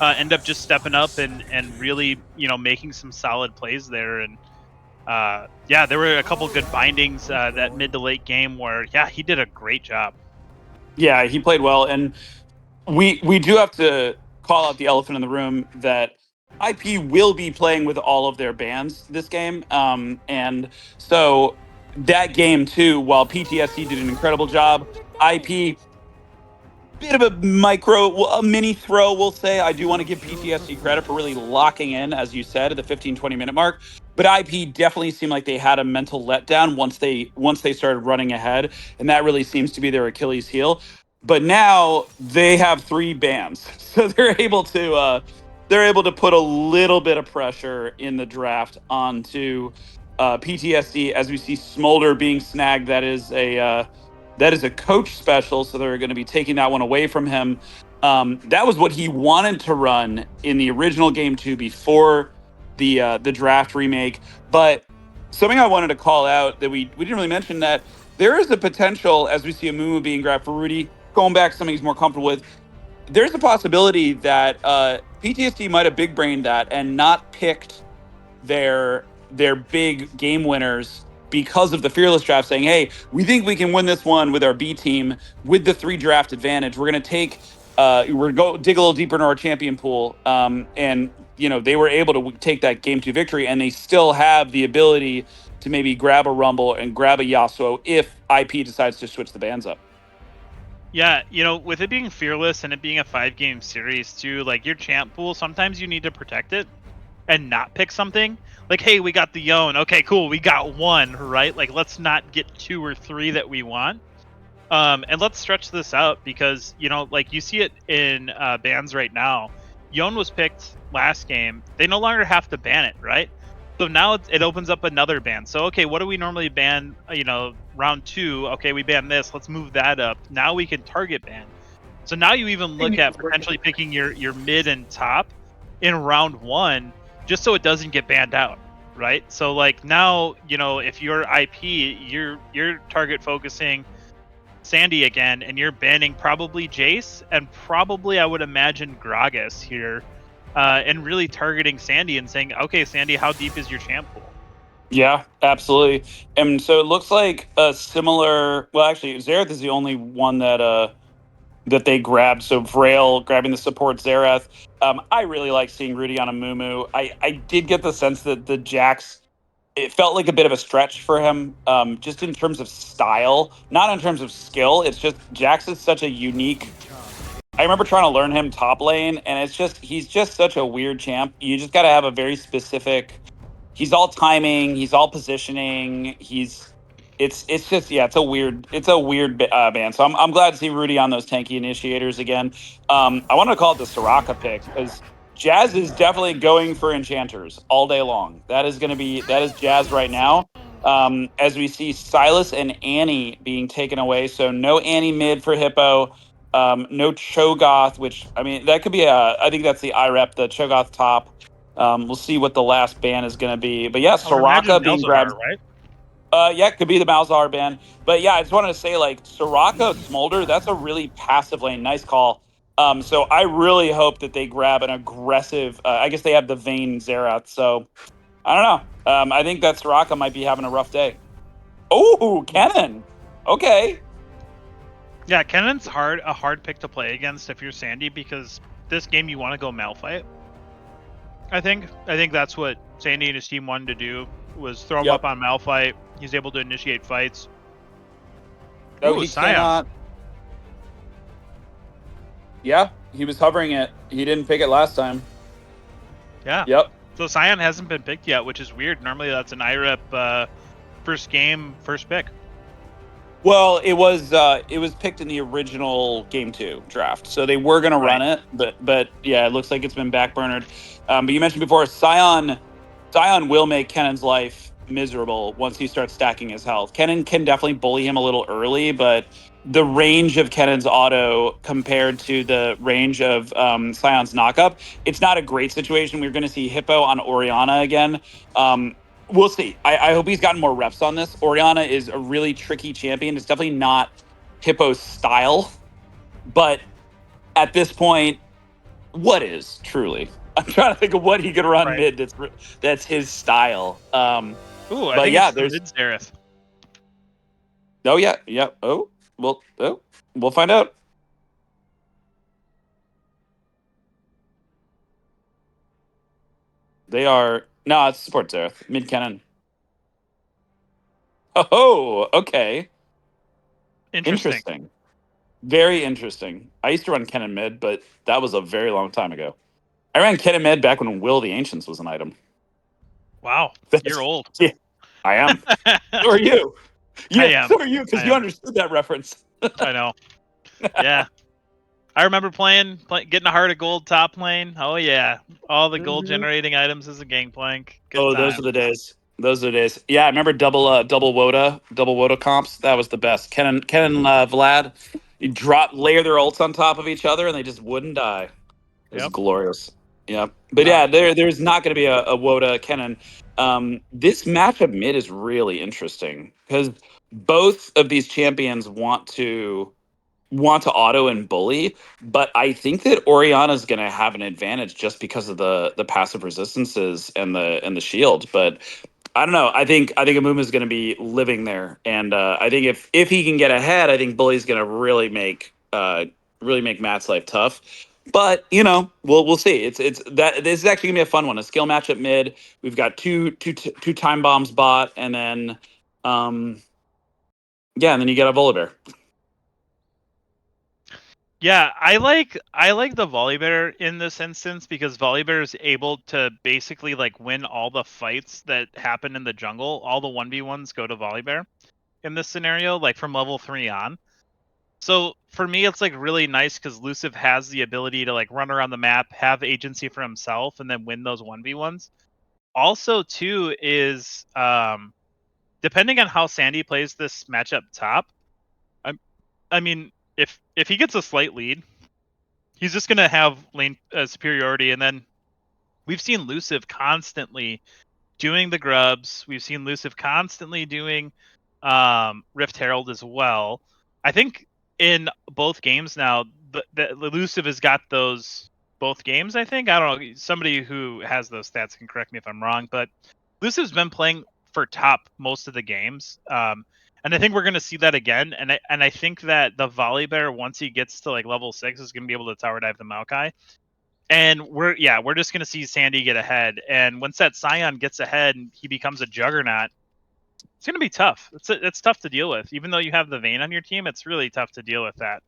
[SPEAKER 2] end up just stepping up and really, making some solid plays there. And yeah, there were a couple good bindings that mid to late game where, yeah, he did a great job.
[SPEAKER 5] Yeah, he played well, and we do have to call out the elephant in the room that IP will be playing with all of their bands this game, and so that game too. While PTSD did an incredible job, IP bit of a mini throw, we'll say. I do want to give PTSD credit for really locking in, as you said, at the 15-20 minute mark. But IP definitely seemed like they had a mental letdown once they started running ahead, and that really seems to be their Achilles heel. But now they have 3 bans, so they're able to put a little bit of pressure in the draft onto PTSD, as we see Smolder being snagged. That is a coach special, so they're going to be taking that one away from him. That was what he wanted to run in the original game 2 before the draft remake. But something I wanted to call out that we didn't really mention, that there is a potential, as we see a Mumu being grabbed for Rudy, going back something he's more comfortable with. There's a possibility that PTSD might have big brained that and not picked their big game winners because of the fearless draft, saying, hey, we think we can win this one with our B team with the 3 draft advantage. We're going to we're going to go dig a little deeper into our champion pool. And they were able to take that game 2 victory, and they still have the ability to maybe grab a Rumble and grab a Yasuo if IP decides to switch the bands up.
[SPEAKER 2] Yeah, with it being fearless and it being a 5-game series too, like your champ pool, sometimes you need to protect it and not pick something. Like, hey, we got the Yone. Okay, cool. We got 1, right? Like, let's not get 2 or 3 that we want. And let's stretch this out because, like you see it in bans right now. Yone was picked last game. They no longer have to ban it, right? So now it opens up another ban. So, okay, what do we normally ban, round 2? Okay, we ban this. Let's move that up. Now we can target ban. So now you even look at potentially picking your mid and top in round 1 just so it doesn't get banned out, right? So, like, now, if you're IP, you're target focusing Sandy again, and you're banning probably Jace and probably, I would imagine, Gragas here, and really targeting Sandy and saying, okay, Sandy, how deep is your champ pool?
[SPEAKER 5] Yeah, absolutely. And so it looks like a similar. Well, actually, Xerath is the only one that they grabbed. So Vrail grabbing the support Xerath. I really like seeing Rudy on a Mumu. I did get the sense that the Jax, it felt like a bit of a stretch for him, just in terms of style, not in terms of skill. It's just Jax is such a unique. I remember trying to learn him top lane, and he's just such a weird champ. You just got to have a very specific. He's all timing. He's all positioning. It's just, yeah, it's a weird band. So I'm glad to see Rudy on those tanky initiators again. I want to call it the Soraka pick because Jazz is definitely going for enchanters all day long. That is Jazz right now. As we see Silas and Annie being taken away, so no Annie mid for Hippo. No Cho'Gath, which, I mean, that could be I think that's the IREP, the Cho'Gath top. We'll see what the last ban is going to be. But yeah, Soraka being grabbed.
[SPEAKER 2] Right?
[SPEAKER 5] Yeah, it could be the Malzahar ban. But yeah, I just wanted to say, like, Soraka Smolder, that's a really passive lane. Nice call. So I really hope that they grab an aggressive. I guess they have the Vayne Xerath. So I don't know. I think that Soraka might be having a rough day. Oh, Kennen. Okay.
[SPEAKER 2] Yeah, Kennon's a hard pick to play against if you're Sandy, because this game you want to go Malphite. I think that's what Sandy and his team wanted to do, was throw him
[SPEAKER 5] Yep.
[SPEAKER 2] up on Malphite. He's able to initiate fights.
[SPEAKER 5] No,
[SPEAKER 2] Ooh,
[SPEAKER 5] he
[SPEAKER 2] Scion.
[SPEAKER 5] cannot. Yeah, he was hovering it. He didn't pick it last time.
[SPEAKER 2] Yeah.
[SPEAKER 5] Yep.
[SPEAKER 2] So Scion hasn't been picked yet, which is weird. Normally that's an IREP first game, first pick.
[SPEAKER 5] Well, it was picked in the original Game 2 draft, so they were going to run it, but yeah, it looks like it's been backburnered. But you mentioned before, Scion will make Kennon's life miserable once he starts stacking his health. Kennon can definitely bully him a little early, but the range of Kennon's auto compared to the range of Scion's knockup, it's not a great situation. We're going to see Hippo on Oriana again. We'll see. I hope he's gotten more reps on this. Oriana is a really tricky champion. It's definitely not Hippo's style, but at this point, what is truly? I'm trying to think of what he could run
[SPEAKER 2] Right.
[SPEAKER 5] mid. That's his style.
[SPEAKER 2] Ooh, I
[SPEAKER 5] But
[SPEAKER 2] think
[SPEAKER 5] yeah,
[SPEAKER 2] it's the mid Zareth.
[SPEAKER 5] Oh yeah. We'll find out. They are it's Sports Earth mid cannon. Oh, okay. Interesting. Very interesting. I used to run Ken and Mid, but that was a very long time ago. I ran Ken and Mid back when Will the Ancients was an item.
[SPEAKER 2] Wow, you're old.
[SPEAKER 5] Yeah, I am. So are you.
[SPEAKER 2] I
[SPEAKER 5] Yeah,
[SPEAKER 2] am.
[SPEAKER 5] so are you, because you understood that reference.
[SPEAKER 2] I know. Yeah. I remember playing getting a heart of gold top lane. Oh yeah, all the gold generating items as a gangplank. Good
[SPEAKER 5] Those are
[SPEAKER 2] time.
[SPEAKER 5] the days. Those are the days. Yeah, I remember double Woda comps. That was the best. Ken and Vlad, you layer their ults on top of each other, and they just wouldn't die. It was
[SPEAKER 2] Yep.
[SPEAKER 5] glorious. Yeah, but yeah, there's not going to be a Woda Kennen. This matchup mid is really interesting because both of these champions want to auto and bully, but I think that Oriana's going to have an advantage just because of the passive resistances and the shield. But I don't know. I think Amuma is going to be living there, and I think if he can get ahead, I think Bully's going to really make Matt's life tough. But we'll see. It's that this is actually gonna be a fun one. A skill matchup mid. We've got two time bombs bot, and then and then you get a Volibear.
[SPEAKER 2] Yeah, I like the Volibear in this instance because Volibear is able to basically like win all the fights that happen in the jungle. All the 1v1s go to Volibear in this scenario, like from level 3 on. So for me, it's like really nice because Luciv has the ability to like run around the map, have agency for himself, and then win those 1v1s. Also, too, is depending on how Sandy plays this matchup top, I mean, if he gets a slight lead, he's just gonna have lane superiority, and then we've seen Luciv constantly doing the grubs. We've seen Luciv constantly doing Rift Herald as well. I think in both games now, the Luciv has got those both games. I think I don't know. Somebody who has those stats can correct me if I'm wrong, but Luciv's been playing for top most of the games. And I think we're going to see that again. And I think that the Volibear, once he gets to like level 6, is going to be able to tower dive the Maokai. And we're just going to see Sandy get ahead. And once that Scion gets ahead and he becomes a juggernaut, it's going to be tough. It's tough to deal with. Even though you have the Vayne on your team, it's really tough to deal with that.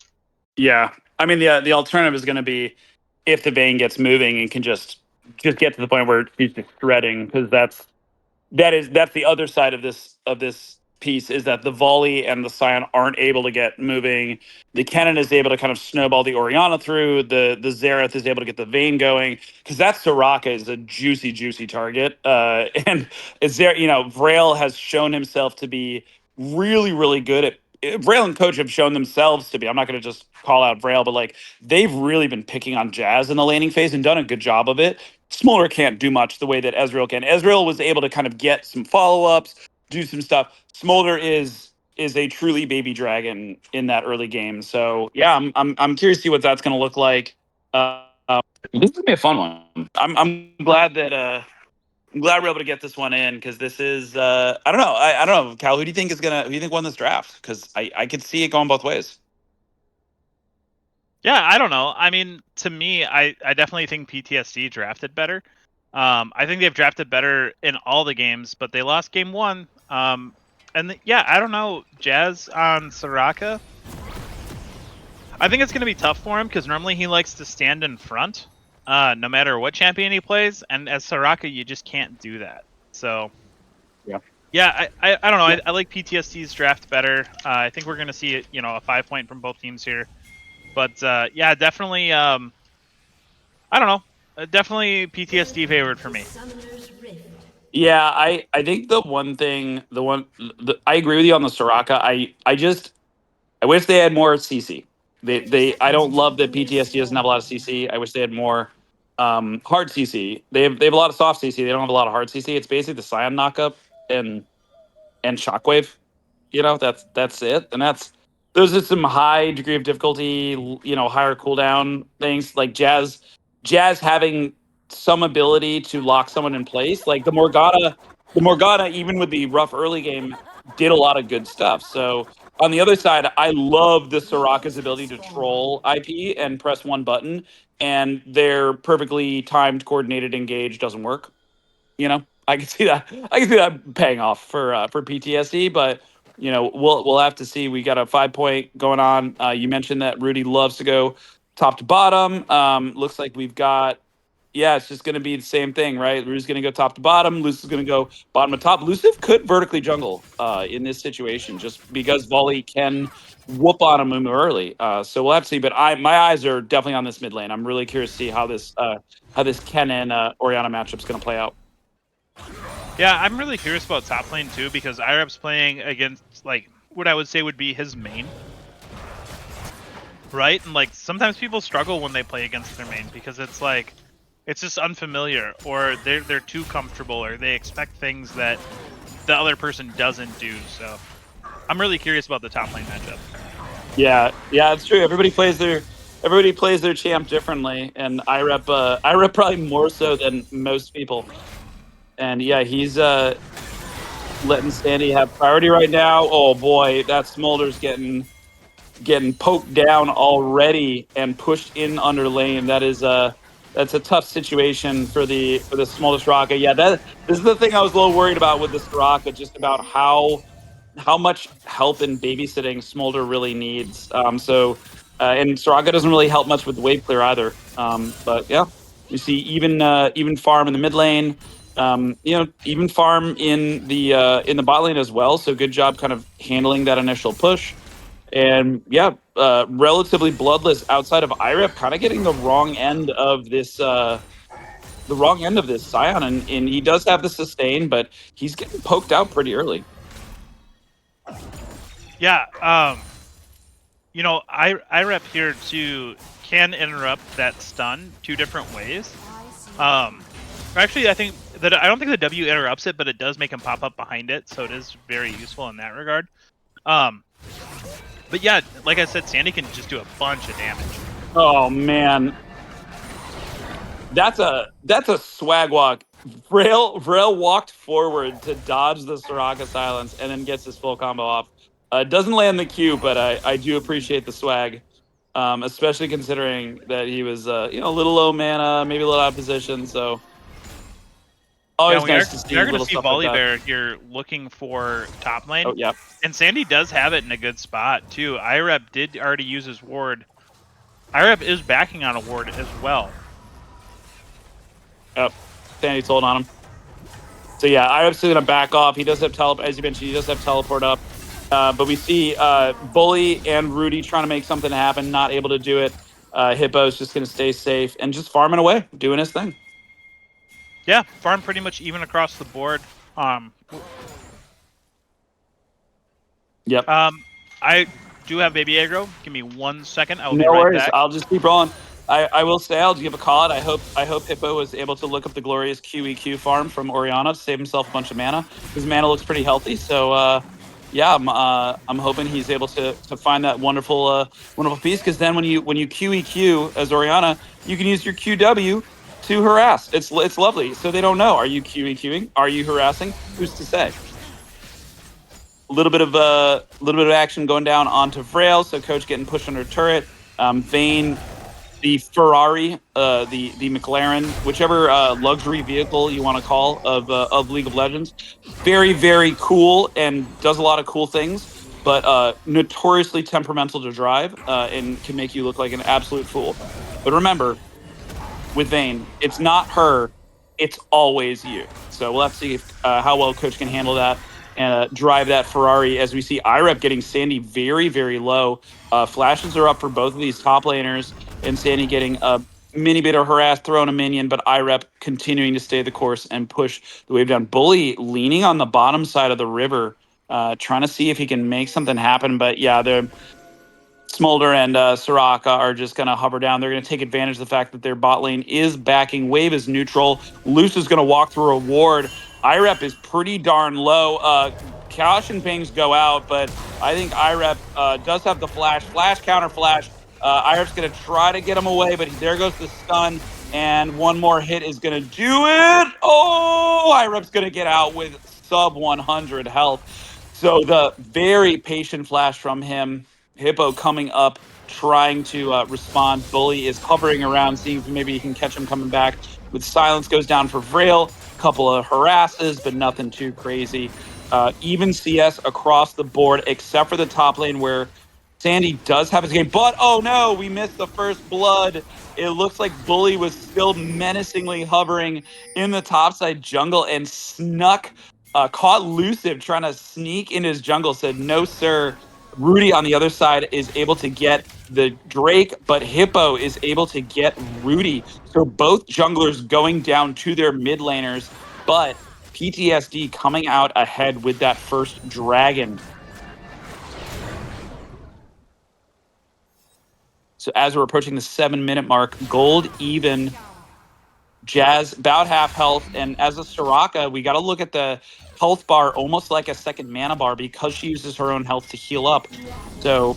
[SPEAKER 5] Yeah, I mean the alternative is going to be if the Vayne gets moving and can just get to the point where he's just shredding, because that's the other side of this piece, is that the volley and the Scion aren't able to get moving. The Cannon is able to kind of snowball the Oriana through. The Zareth is able to get the Vayne going, because that Soraka is a juicy target. And is there, Vrail has shown himself to be really good at. Vrail and Coach have shown themselves to be. I'm not going to just call out Vrail, but like they've really been picking on Jazz in the laning phase and done a good job of it. Smolder can't do much the way that Ezreal can. Ezreal was able to kind of get some follow-ups, do some stuff. Smolder is a truly baby dragon in that early game. So yeah, I'm curious to see what that's going to look like. This is gonna be a fun one. I'm glad that I'm glad we're able to get this one in, because this is I don't know, I don't know, Cal. Who do you think won this draft? Because I could see it going both ways.
[SPEAKER 2] Yeah, I don't know. I mean, to me, I definitely think PTSD drafted better. I think they've drafted better in all the games, but they lost game one. Yeah, I don't know. Jazz on Soraka. I think it's going to be tough for him because normally he likes to stand in front, no matter what champion he plays. And as Soraka, you just can't do that. So
[SPEAKER 5] Yeah.
[SPEAKER 2] yeah, I don't know.
[SPEAKER 5] Yeah.
[SPEAKER 2] I like PTSD's draft better. I think we're going to see a 5-point from both teams here. But yeah, definitely. I don't know. Definitely PTSD favored for me.
[SPEAKER 5] Yeah, I think I agree with you on the Soraka. I wish they had more CC. I don't love that PTSD doesn't have a lot of CC. I wish they had more hard CC. They have a lot of soft CC. They don't have a lot of hard CC. It's basically the Scion knockup and Shockwave. That's it, and those are some high degree of difficulty. Higher cooldown things like Jazz having some ability to lock someone in place. Like the Morgana, even with the rough early game, did a lot of good stuff. So on the other side, I love the Soraka's ability to troll IP and press one button, and their perfectly timed, coordinated engage doesn't work. I can see that. I can see that paying off for PTSD, but we'll have to see. We got a 5-point going on. You mentioned that Rudy loves to go top to bottom. Looks like we've got. Yeah, it's just going to be the same thing, right? Rudy's going to go top to bottom. Luciv is going to go bottom to top. Luciv could vertically jungle in this situation just because Volley can whoop on him early. So we'll have to see. But my eyes are definitely on this mid lane. I'm really curious to see how this Ken and Orianna matchup's going to play out.
[SPEAKER 2] Yeah, I'm really curious about top lane too because IREP's playing against like what I would say would be his main. Right? And like sometimes people struggle when they play against their main because it's like it's just unfamiliar or they're too comfortable or they expect things that the other person doesn't do. So I'm really curious about the top lane matchup.
[SPEAKER 5] Yeah, it's true. Everybody plays their champ differently, and IREP probably more so than most people. And yeah, he's letting Sandy have priority right now. Oh boy, that Smolder's getting poked down already and pushed in under lane. That's a tough situation for the Smolder Soraka. Yeah, this is the thing I was a little worried about with the Soraka, just about how much help and babysitting Smolder really needs. And Soraka doesn't really help much with the wave clear either. But yeah, you see even farm in the mid lane. Even farm in the bot lane as well. So good job kind of handling that initial push. And yeah, relatively bloodless outside of IREP, kind of getting the wrong end of this Scion, and he does have the sustain, but he's getting poked out pretty early.
[SPEAKER 2] Yeah, IREP here too can interrupt that stun two different ways. Actually, I don't think the W interrupts it, but it does make him pop up behind it, so it is very useful in that regard. But yeah, like I said, Sandy can just do a bunch of damage.
[SPEAKER 5] Oh man, that's a swag walk. Vrail walked forward to dodge the Soraka silence and then gets his full combo off. Doesn't land the Q, but I do appreciate the swag, especially considering that he was a little low mana, maybe a little out of position. So always nice to see.
[SPEAKER 2] You're going to see Volibear here looking for top lane.
[SPEAKER 5] Oh yeah,
[SPEAKER 2] and Sandy does have it in a good spot too. IREP did already use his ward. IREP is backing on a ward as well.
[SPEAKER 5] Yep, Sandy told on him. So yeah, IREP's going to back off. He does have teleport, as you mentioned. He does have teleport up. But we see Bully and Rudy trying to make something happen, not able to do it. Hippo's just going to stay safe and just farming away, doing his thing.
[SPEAKER 2] Yeah, farm pretty much even across the board.
[SPEAKER 5] Yep.
[SPEAKER 2] I do have baby aggro. Give me 1 second. I'll be
[SPEAKER 5] no
[SPEAKER 2] right
[SPEAKER 5] worries.
[SPEAKER 2] back.
[SPEAKER 5] I'll just keep rolling. I will say I'll give a call out. I hope Hippo was able to look up the glorious QEQ farm from Orianna to save himself a bunch of mana. His mana looks pretty healthy, so yeah, I'm hoping he's able to find that wonderful piece, because then when you QEQ as Orianna, you can use your QW to harass. It's lovely. So they don't know, are you QEQing? Are you harassing? Who's to say? A little bit of action going down onto Vrail. So Coach getting pushed under turret. Vayne, the Ferrari, the McLaren, whichever luxury vehicle you want to call of League of Legends. Very, very cool and does a lot of cool things, but notoriously temperamental to drive and can make you look like an absolute fool. But remember, with Vayne, it's not her, it's always you. So we'll have to see how well Coach can handle that and drive that Ferrari. As we see IREP getting Sandy very, very low. Flashes are up for both of these top laners, and Sandy getting a mini bit of harass, throwing a minion, but IREP continuing to stay the course and push the wave down. Bully leaning on the bottom side of the river, trying to see if he can make something happen. But yeah, they're Smolder and Soraka are just going to hover down. They're going to take advantage of the fact that their bot lane is backing. Wave is neutral. Luce is going to walk through a ward. IREP is pretty darn low. Caution pings go out, but I think IREP does have the flash. Flash, counter flash. IREP's going to try to get him away, but there goes the stun. And one more hit is going to do it. Oh, IREP's going to get out with sub 100 health. So the very patient flash from him. Hippo coming up, trying to respond. Bully is hovering around, seeing if maybe he can catch him coming back. With silence goes down for Vrail. Couple of harasses, but nothing too crazy. Even CS across the board, except for the top lane where Sandy does have his game. But, oh no, we missed the first blood. It looks like Bully was still menacingly hovering in the topside jungle and snuck, caught Luciv trying to sneak in his jungle, said, no, sir. Rudy on the other side is able to get the Drake, but Hippo is able to get Rudy. So both junglers going down to their mid laners, but PTSD coming out ahead with that first dragon. So as we're approaching the 7-minute mark, gold even, Jazz about half health, and as a Soraka, we got to look at the health bar almost like a second mana bar because she uses her own health to heal up. So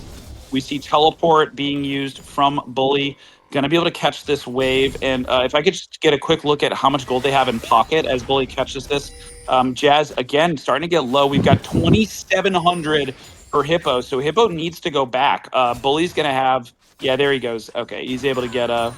[SPEAKER 5] we see teleport being used from Bully. Going to be able to catch this wave. And if I could just get a quick look at how much gold they have in pocket as Bully catches this. Jazz, again, starting to get low. We've got 2,700 for Hippo. So Hippo needs to go back. Bully's going to have... Yeah, there he goes. Okay, he's able to get a...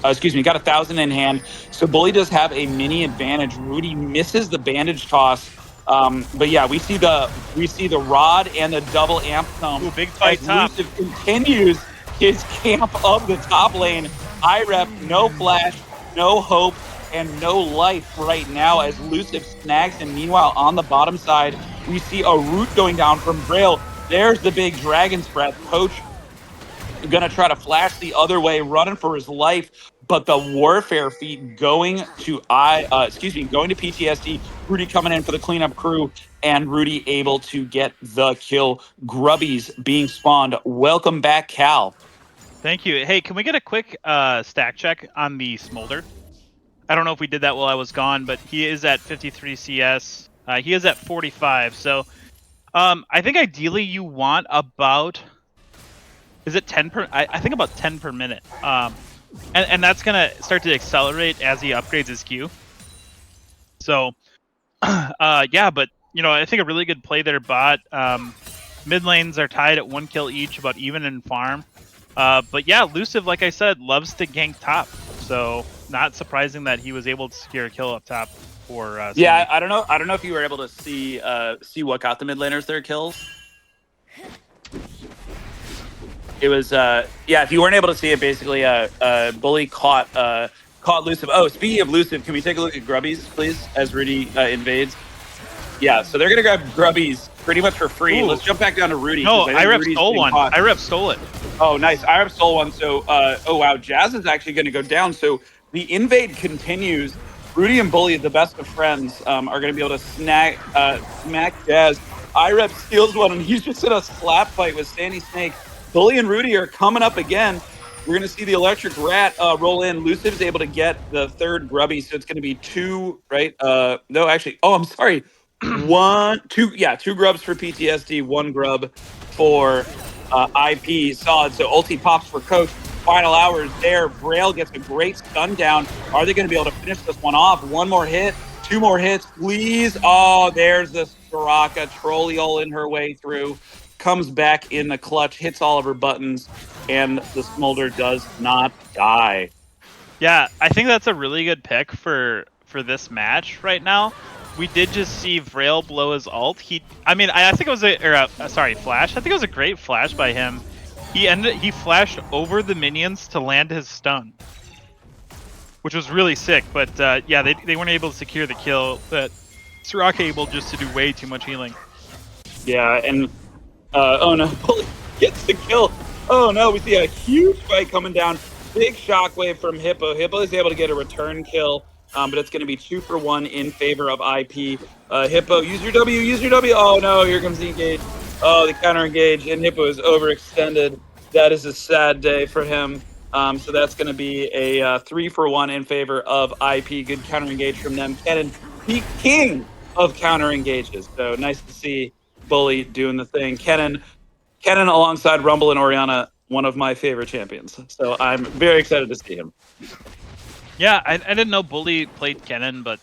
[SPEAKER 5] got 1,000 in hand. So Bully does have a mini advantage. Rudy misses the bandage toss. But yeah, we see the rod and the double amp thumb.
[SPEAKER 2] Ooh, big fight top.
[SPEAKER 5] Luciv continues his camp of the top lane. IREP, no flash, no hope, and no life right now as Luciv snags him. Meanwhile, on the bottom side, we see a root going down from Braille. There's the big Dragon's Breath. Coach gonna try to flash the other way, running for his life, but the warfare feat going to PTSD. Rudy coming in for the cleanup crew, and Rudy able to get the kill. Grubbies being spawned. Welcome back, Cal.
[SPEAKER 2] Thank you. Hey, can we get a quick stack check on the Smolder? I don't know if we did that while I was gone, but he is at 53 CS. He is at 45. So I think ideally you want about... Is it 10 per? I think about 10 per minute. And that's gonna start to accelerate as he upgrades his Q. So, yeah, but I think a really good play there, bot. Mid lanes are tied at 1 kill each, about even in farm. But yeah, Luciv, like I said, loves to gank top. So not surprising that he was able to secure a kill up top for.
[SPEAKER 5] Yeah, I don't know if you were able to see what got the mid laners their kills. It was if you weren't able to see it, basically Bully caught Luciv. Oh, speaking of Luciv, can we take a look at Grubbies, please, as Rudy invades? Yeah, so they're gonna grab Grubbies pretty much for free.
[SPEAKER 2] Ooh.
[SPEAKER 5] Let's jump back down to Rudy.
[SPEAKER 2] No, IREP stole one. IREP stole it.
[SPEAKER 5] Oh, nice. IREP stole one. So oh wow, Jazz is actually gonna go down. So the invade continues. Rudy and Bully, the best of friends, are gonna be able to smack Jazz. IREP steals one, and he's just in a slap fight with Sandy Snake. Bully and Rudy are coming up again. We're going to see the Electric Rat roll in. Luciv's able to get the third Grubby, so it's going to be 2, right? No, actually, I'm sorry. 2 grubs for PTSD, 1 grub for IP. Solid. So ulti pops for Coach. Final hours there. Braille gets a great stun down. Are they going to be able to finish this one off? 1 more hit, 2 more hits, please. Oh, there's the Soraka trolliole in her way through. Comes back in the clutch, hits all of her buttons. and the Smolder does not die.
[SPEAKER 2] Yeah, I think that's a really good pick for this match right now. We did just see Vrail blow his ult. I think it was flash. I think it was a great flash by him. He flashed over the minions to land his stun, which was really sick. But yeah, they weren't able to secure the kill. But Siraka able just to do way too much healing.
[SPEAKER 5] Yeah, and oh no, Bully gets the kill. Oh no, we see a huge fight coming down. Big shockwave from Hippo. Hippo is able to get a return kill, but it's going to be 2 for 1 in favor of IP. Hippo, use your W, use your W. Oh no, here comes the engage. Oh, the counter engage, and Hippo is overextended. That is a sad day for him. So that's going to be a 3 for 1 in favor of IP. Good counter engage from them. Kennen, the king of counter engages. So nice to see Bully doing the thing. Kennen alongside Rumble and Orianna, one of my favorite champions. So I'm very excited to see him.
[SPEAKER 2] Yeah, I didn't know Bully played Kennen, but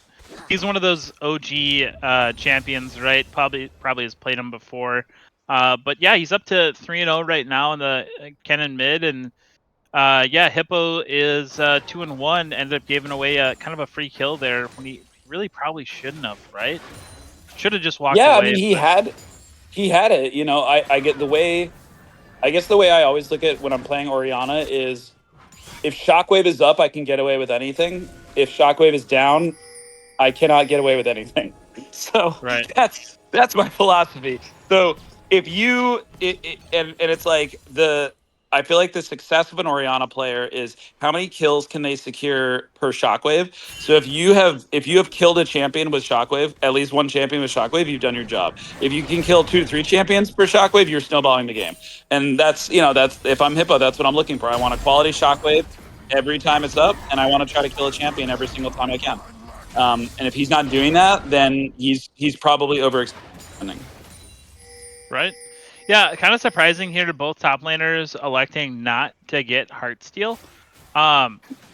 [SPEAKER 2] he's one of those OG champions, right? Probably has played him before. But yeah, he's up to 3-0 right now in the Kennen mid, and yeah, Hippo is 2-1. Ended up giving away a kind of a free kill there when he really probably shouldn't have, right? Should have just walked away.
[SPEAKER 5] Yeah, I mean he had it. You know, I get the way. I guess the way I always look at when I'm playing Orianna is, if Shockwave is up, I can get away with anything. If Shockwave is down, I cannot get away with anything. So
[SPEAKER 2] right.
[SPEAKER 5] that's my philosophy. So if you and it's like I feel like the success of an Orianna player is how many kills can they secure per Shockwave. So if you have killed a champion with Shockwave, at least one champion with Shockwave, you've done your job. If you can kill 2 to 3 champions per Shockwave, you're snowballing the game. And that's if I'm Hippo, that's what I'm looking for. I want a quality Shockwave every time it's up, and I want to try to kill a champion every single time I can. And if he's not doing that, then he's probably overextending.
[SPEAKER 2] Right. Yeah, kind of surprising here to both top laners electing not to get Heartsteel,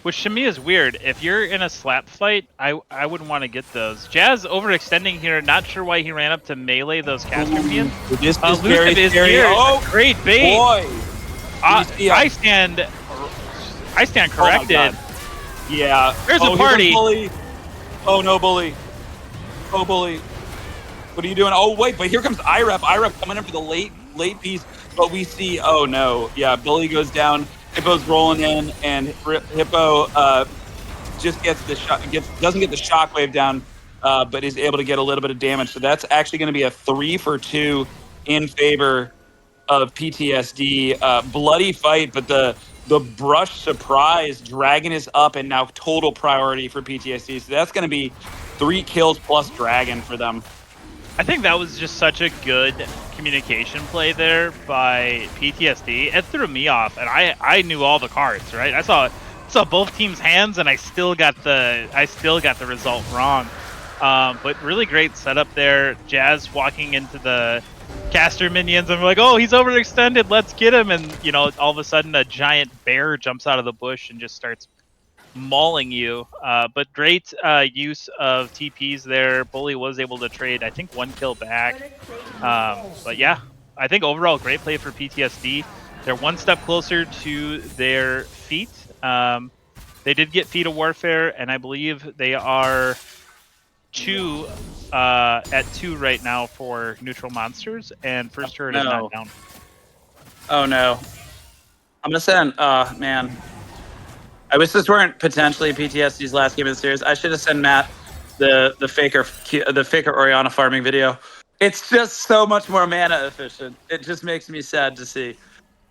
[SPEAKER 2] which to me is weird. If you're in a slap fight, I wouldn't want to get those. Jazz overextending here. Not sure why he ran up to melee those caster minions.
[SPEAKER 5] This is very scary. Oh,
[SPEAKER 2] great bait.
[SPEAKER 5] Boy.
[SPEAKER 2] I stand corrected.
[SPEAKER 5] Oh yeah.
[SPEAKER 2] There's a party.
[SPEAKER 5] Bully. Oh no, Bully. Oh, Bully. What are you doing? Oh wait, but here comes IREP. IREP coming in for the late piece. But we see, oh no, yeah, Bully goes down. Hippo's rolling in, and Hippo just gets doesn't get the shockwave down, but is able to get a little bit of damage. So that's actually going to be a 3 for 2 in favor of PTSD. Bloody fight, but the brush surprise, Dragon is up, and now total priority for PTSD. So that's going to be 3 kills plus Dragon for them.
[SPEAKER 2] I think that was just such a good communication play there by PTSD. It threw me off, and I knew all the cards, right? I saw both teams' hands, and I still got the result wrong. But really great setup there. Jazz walking into the caster minions, and we're like, oh, he's overextended, let's get him. And all of a sudden a giant bear jumps out of the bush and just starts mauling you. But great use of TPs there. Bully was able to trade, I think, 1 kill back. But yeah, I think overall great play for PTSD. They're 1 step closer to their feat. They did get Feat of Warfare, and I believe they are at 2 right now for neutral monsters, and first turret is not down.
[SPEAKER 5] Oh no. I'm gonna send man. I wish this weren't potentially PTSD's last game of the series. I should have sent Matt the faker Orianna farming video. It's just so much more mana efficient. It just makes me sad to see.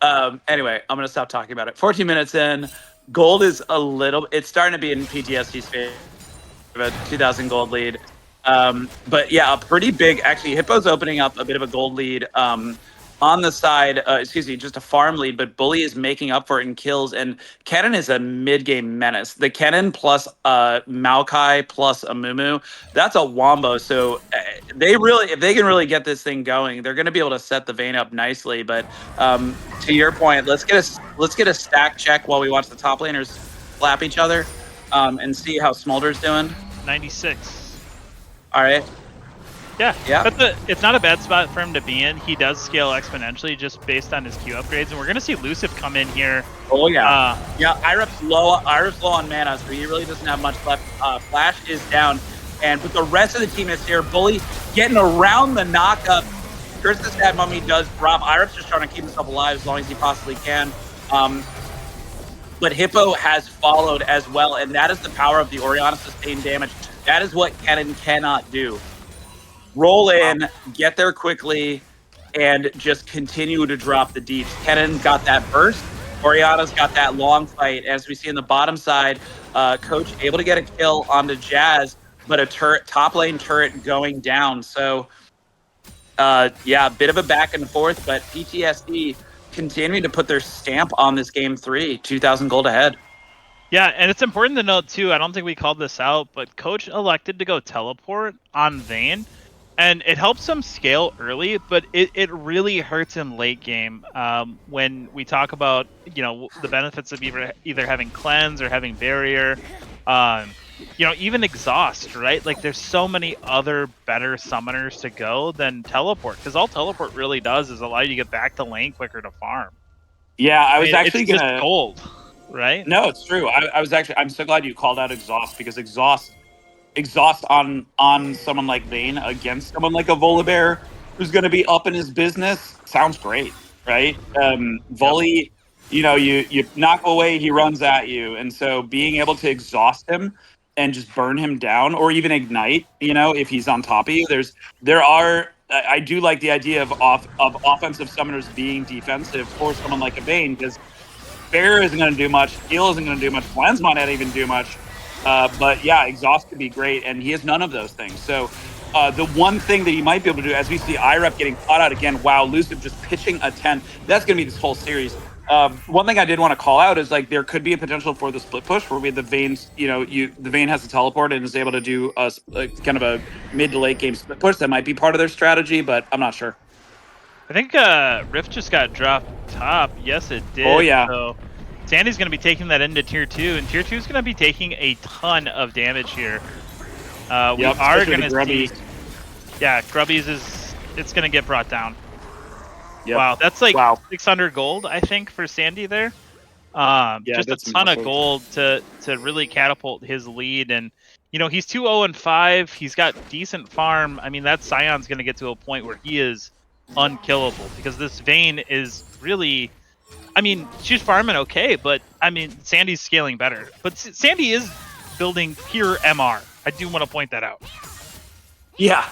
[SPEAKER 5] Anyway, I'm gonna stop talking about it. 14 minutes in, gold is it's starting to be in PTSD's favor. A 2,000 gold lead. But yeah, a pretty big, actually, Hippo's opening up a bit of a gold lead on the side, just a farm lead, but Bully is making up for it in kills, and Kennen is a mid-game menace. The Kennen plus Maokai plus Amumu, that's a wombo. So if they can really get this thing going, they're going to be able to set the vein up nicely. But to your point, let's get a stack check while we watch the top laners slap each other and see how Smolder's doing.
[SPEAKER 2] 96.
[SPEAKER 5] All right.
[SPEAKER 2] Yeah. It's not a bad spot for him to be in. He does scale exponentially just based on his Q upgrades, and we're gonna see Luciv come in here.
[SPEAKER 7] Oh yeah. Irup's low on mana, so he really doesn't have much left. Flash is down, but the rest of the team is here. Bully getting around the knockup. Curse's Sad Mummy does drop. Irup's just trying to keep himself alive as long as he possibly can. But Hippo has followed as well, and that is the power of the Orianna sustained damage. That is what Kennen cannot do. Roll in, get there quickly, and just continue to drop the deeps. Kennen got that burst. Orianna's got that long fight. As we see in the bottom side, Coach able to get a kill onto Jazz, but a top lane turret going down. So, yeah, a bit of a back and forth, but PTSD continuing to put their stamp on this game 3, 2,000 gold ahead.
[SPEAKER 2] Yeah, and it's important to note, too, I don't think we called this out, but Coach elected to go teleport on Vayne. And it helps him scale early, but it really hurts him late game when we talk about, the benefits of either having cleanse or having barrier, even exhaust, right? Like there's so many other better summoners to go than teleport, because all teleport really does is allow you to get back to lane quicker to farm.
[SPEAKER 7] Yeah, it's
[SPEAKER 2] just gold, right?
[SPEAKER 7] No, it's true. I'm so glad you called out exhaust, because exhaust on someone like Vayne against someone like a Volibear who's going to be up in his business sounds great, right? Volley, you knock away, he runs at you, and so being able to exhaust him and just burn him down, or even ignite, if he's on top of you. I do like the idea of offensive summoners being defensive for someone like a Vayne, because Bear isn't going to do much, Heal isn't going to do much, Cleanse might not even do much. But yeah, exhaust could be great, and he has none of those things. So the one thing that he might be able to do, as we see Irup getting caught out again, wow, Luciv just pitching a 10. That's going to be this whole series. One thing I did want to call out is there could be a potential for the split push where we have the Vayne's, the Vayne has to teleport and is able to do kind of a mid to late game split push. That might be part of their strategy, but I'm not sure.
[SPEAKER 2] I think Rift just got dropped top. Yes, it did.
[SPEAKER 7] Oh yeah.
[SPEAKER 2] So Sandy's going to be taking that into tier 2, and tier 2 is going to be taking a ton of damage here. We are going to see... Yeah, Grubbies it's going to get brought down. Yep. Wow, that's 600 gold, I think, for Sandy there. Just a ton of gold to really catapult his lead. And, he's 2-0-5. He's got decent farm. I mean, that Scion's going to get to a point where he is unkillable, because this Vayne is really... I mean, she's farming okay, but I mean, Sandy's scaling better. But Sandy is building pure MR. I do want to point that out.
[SPEAKER 7] Yeah,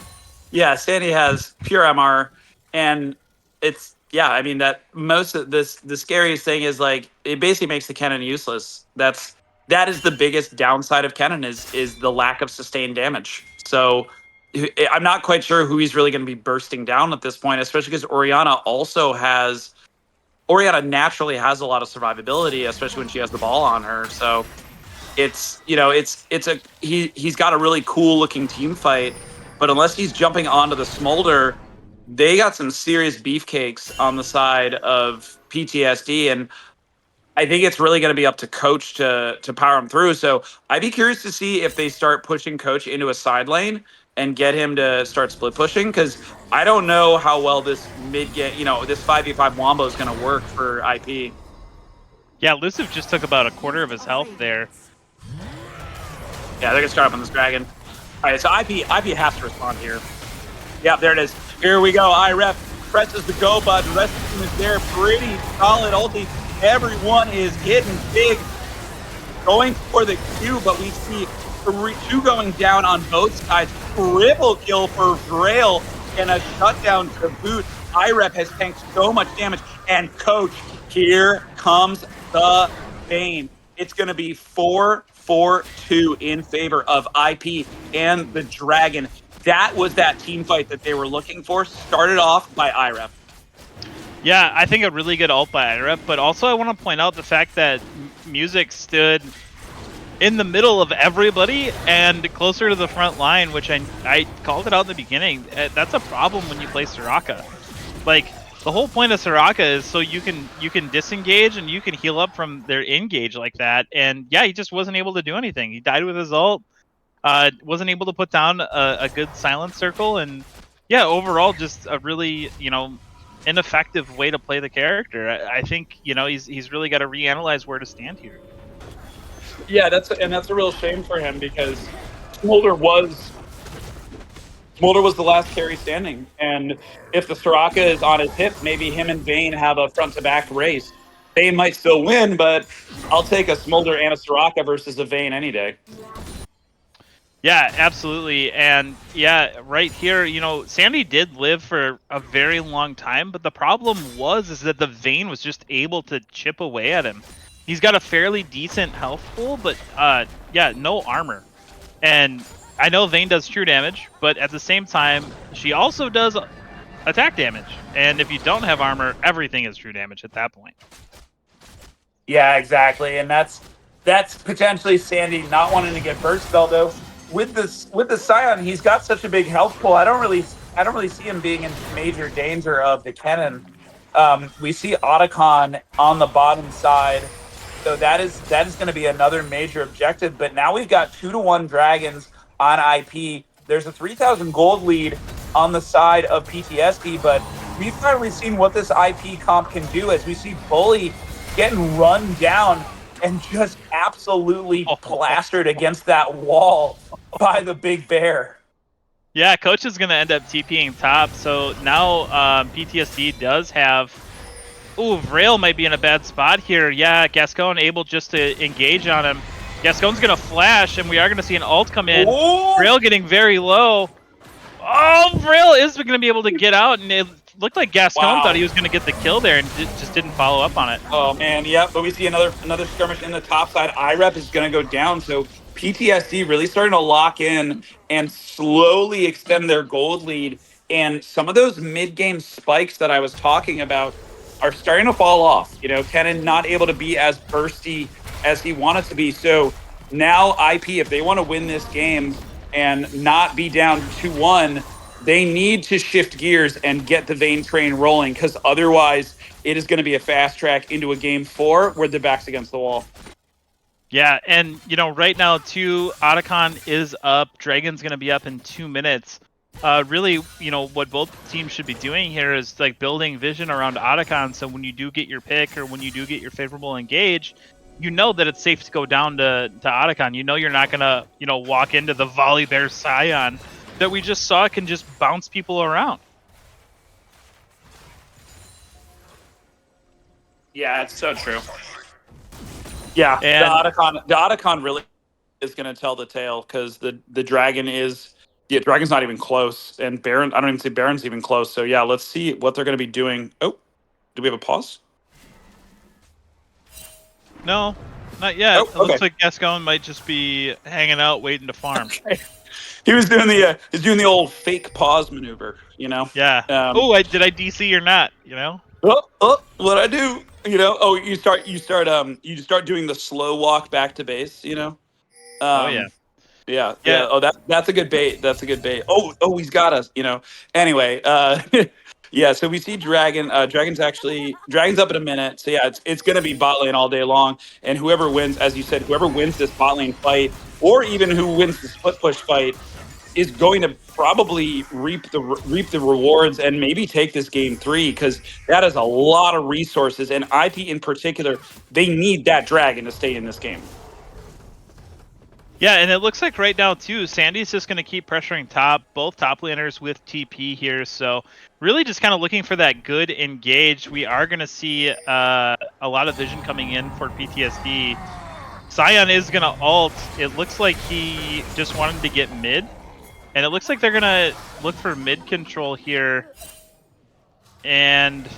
[SPEAKER 7] Sandy has pure MR, and it's I mean that most of the scariest thing is it basically makes the Kennen useless. That is the biggest downside of Kennen is the lack of sustained damage. So I'm not quite sure who he's really going to be bursting down at this point, especially because Orianna naturally has a lot of survivability, especially when she has the ball on her. So he's got a really cool looking team fight, but unless he's jumping onto the Smolder, they got some serious beefcakes on the side of PTSD, and I think it's really going to be up to Coach to power him through. So I'd be curious to see if they start pushing Coach into a side lane and get him to start split pushing, because I don't know how well this mid-game, this 5v5 wombo is going to work for IP.
[SPEAKER 2] Yeah, Luciv just took about a quarter of his health there.
[SPEAKER 7] Yeah, they're going to start up on this dragon. All right, so IP has to respond here. Yeah, there it is. Here we go. IREF presses the go button. The rest of the team is there. Pretty solid ulti. Everyone is hitting big. Going for the Q, but we see 2 going down on both sides. Triple kill for Grail and a shutdown to boot. IREP has tanked so much damage. And Coach, here comes the Vayne. It's going to be 4-4-2 in favor of IP and the Dragon. That was that team fight that they were looking for. Started off by IREP.
[SPEAKER 2] Yeah, I think a really good ult by IREP, but also I want to point out the fact that Music stood in the middle of everybody and closer to the front line, which I called it out in the beginning. That's a problem when you play Soraka. The whole point of Soraka is so you can disengage and you can heal up from their engage like that. And yeah, he just wasn't able to do anything. He died with his ult. Wasn't able to put down a good silence circle, and yeah, overall, just a really, ineffective way to play the character. I think, he's really got to reanalyze where to stand here.
[SPEAKER 7] Yeah, that's a real shame for him because Smolder was Smolder was the last carry standing, and if the Soraka is on his hip, maybe him and Vayne have a front to back race. Vayne might still win, but I'll take a Smolder and a Soraka versus a Vayne any day.
[SPEAKER 2] Yeah, absolutely. And yeah, right here, Sandy did live for a very long time, but the problem is that the Vayne was just able to chip away at him. He's got a fairly decent health pool, but yeah, no armor. And I know Vayne does true damage, but at the same time, she also does attack damage. And if you don't have armor, everything is true damage at that point.
[SPEAKER 7] Yeah, exactly, and that's potentially Sandy not wanting to get burst spell though. With the Scion, he's got such a big health pool. I don't really see him being in major danger of the cannon. We see Otacon on the bottom side, so that is going to be another major objective. But now we've got 2-1 dragons on IP. There's a 3,000 gold lead on the side of PTSD, but we've finally seen what this IP comp can do as we see Bully getting run down and just absolutely plastered against that wall by the big bear.
[SPEAKER 2] Yeah, Coach is going to end up TPing top, so now PTSD does have... Ooh, Vrail might be in a bad spot here. Yeah, Gascon able just to engage on him. Gascon's going to flash, and we are going to see an ult come in.
[SPEAKER 7] Ooh.
[SPEAKER 2] Vrail getting very low. Oh, Vrail is going to be able to get out, and it looked like Gascon thought he was going to get the kill there and just didn't follow up on it.
[SPEAKER 7] Oh, man, yeah, but we see another skirmish in the top side. IREP is going to go down, so PTSD really starting to lock in and slowly extend their gold lead. And some of those mid-game spikes that I was talking about are starting to fall off. Kennen not able to be as bursty as he wanted to be. So now IP, if they want to win this game and not be down 2-1, they need to shift gears and get the Vayne train rolling, because otherwise it is going to be a fast track into a game 4 where the back's against the wall.
[SPEAKER 2] Yeah, and right now too, Otacon is up. Dragon's going to be up in 2 minutes. Really, what both teams should be doing here is like building vision around Otacon, so when you do get your pick or when you do get your favorable engage, that it's safe to go down to Otacon. You're not going to, walk into the Volibear Scion that we just saw can just bounce people around.
[SPEAKER 7] Yeah, it's so true. Yeah,
[SPEAKER 2] and
[SPEAKER 7] the Otacon really is going to tell the tale, because the dragon is... Yeah, Dragon's not even close, and Baron, I don't even see Baron's even close. So yeah, let's see what they're going to be doing. Oh, do we have a pause?
[SPEAKER 2] No, not yet.
[SPEAKER 7] Oh,
[SPEAKER 2] It looks like Gascon might just be hanging out, waiting to farm.
[SPEAKER 7] Okay. He was doing the old fake pause maneuver,
[SPEAKER 2] Yeah. Did I DC or not?
[SPEAKER 7] What I do? Oh, you start doing the slow walk back to base.
[SPEAKER 2] Oh yeah.
[SPEAKER 7] Yeah. Oh, that's a good bait. That's a good bait. Oh, he's got us. Anyway, yeah. So we see Dragon. Dragon's up in a minute. So yeah, it's gonna be bot lane all day long. And whoever wins, as you said, whoever wins this bot lane fight, or even who wins the split push fight, is going to probably reap the rewards and maybe take this game 3, because that is a lot of resources. And IP in particular, they need that Dragon to stay in this game.
[SPEAKER 2] Yeah, and it looks like right now, too, Sandy's just going to keep pressuring top, both top laners with TP here. So really just kind of looking for that good engage. We are going to see a lot of vision coming in for PTSD. Scion is going to ult. It looks like he just wanted to get mid. And it looks like they're going to look for mid control here. And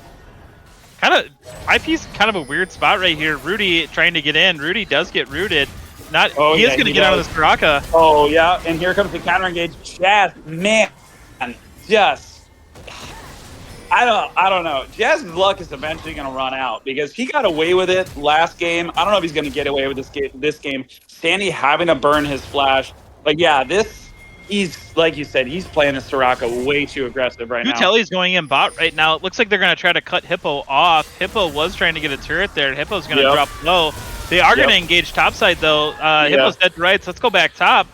[SPEAKER 2] IP's kind of a weird spot right here. Rudy trying to get in. Rudy does get rooted. He is going to get out of this Baraka.
[SPEAKER 7] Oh, yeah, and here comes the counter engage. Jazz, man, just... I don't know. Jazz's luck is eventually going to run out, because he got away with it last game. I don't know if he's going to get away with this game. Sandy having to burn his flash. But yeah, he's, like you said, he's playing the Soraka way too aggressive right now.
[SPEAKER 2] Telly's going in bot right now. It looks like they're going to try to cut Hippo off. Hippo was trying to get a turret there. Hippo's going to drop low. They are going to engage topside, though. Hippo's dead to rights. Let's go back top.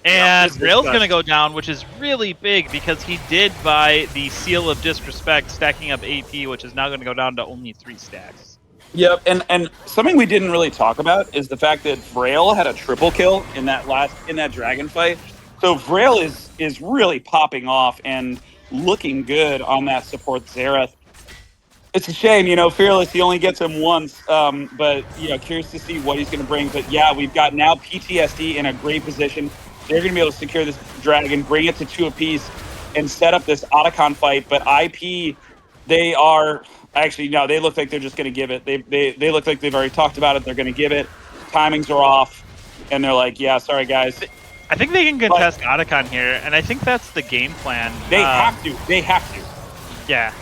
[SPEAKER 2] And
[SPEAKER 7] this
[SPEAKER 2] Rail's going to
[SPEAKER 7] sucks.
[SPEAKER 2] go down, which is really big because he did buy the Seal of Disrespect, stacking up AP, which is now going to go down to only 3 stacks.
[SPEAKER 7] Yep, and something we didn't really talk about is the fact that Vrail had a triple kill in that dragon fight. So Vrail is really popping off and looking good on that support Xerath. It's a shame, Fearless, he only gets him once, but, curious to see what he's going to bring. But, yeah, we've got now PTSD in a great position. They're going to be able to secure this dragon, bring it to 2 apiece, and set up this Otacon fight. But IP, they are – actually, no, they look like they're just going to give it. They look like they've already talked about it. They're going to give it. Timings are off, and they're like, yeah, sorry, guys.
[SPEAKER 2] I think they can contest Otacon here, and I think that's the game plan.
[SPEAKER 7] They have to. They have to.
[SPEAKER 2] Yeah.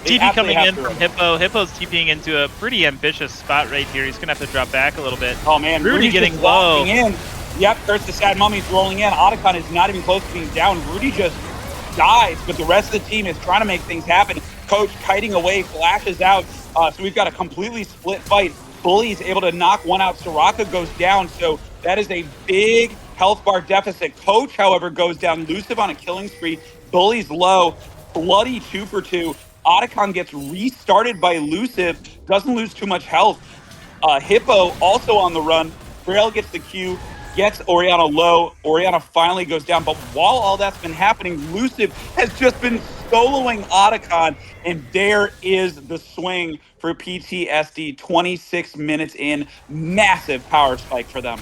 [SPEAKER 7] They
[SPEAKER 2] TP coming in
[SPEAKER 7] absolutely
[SPEAKER 2] from
[SPEAKER 7] have to.
[SPEAKER 2] Hippo. Hippo's TPing into a pretty ambitious spot right here. He's going to have to drop back a little bit.
[SPEAKER 7] Oh, man.
[SPEAKER 2] Rudy
[SPEAKER 7] Rudy's
[SPEAKER 2] getting
[SPEAKER 7] just
[SPEAKER 2] low.
[SPEAKER 7] walking in. Yep, Curse the Sad Mummy's rolling in. Otacon is not even close to being down. Rudy just dies, but the rest of the team is trying to make things happen. Coach kiting away, flashes out. So we've got a completely split fight. Bully's able to knock one out. Soraka goes down, so that is a big health bar deficit. Coach, however, goes down. Luciv on a killing spree. Bully's low. Bloody 2 for 2. Otacon gets restarted by Luciv. Doesn't lose too much health. Hippo also on the run. Frail gets the Q, gets Orianna low. Orianna finally goes down. But while all that's been happening, Luciv has just been soloing Otacon. And there is the swing for PTSD. 26 minutes in. Massive power spike for them.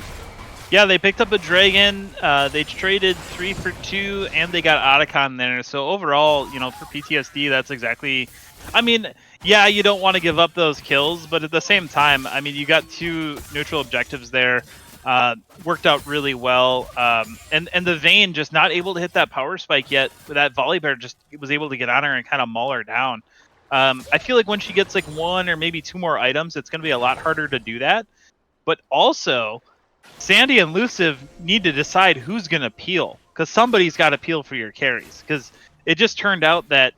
[SPEAKER 2] Yeah, they picked up a Dragon. They traded 3 for 2, and they got Otacon there. So overall, for PTSD, that's exactly... I mean, yeah, you don't want to give up those kills, but at the same time, I mean, you got 2 neutral objectives there. Worked out really well. And the Vayne just not able to hit that power spike yet. That Volibear just was able to get on her and kind of maul her down. I feel like when she gets like 1 or maybe 2 more items, it's going to be a lot harder to do that. But also... Sandy and Luciv need to decide who's going to peel, because somebody's got to peel for your carries. Because it just turned out that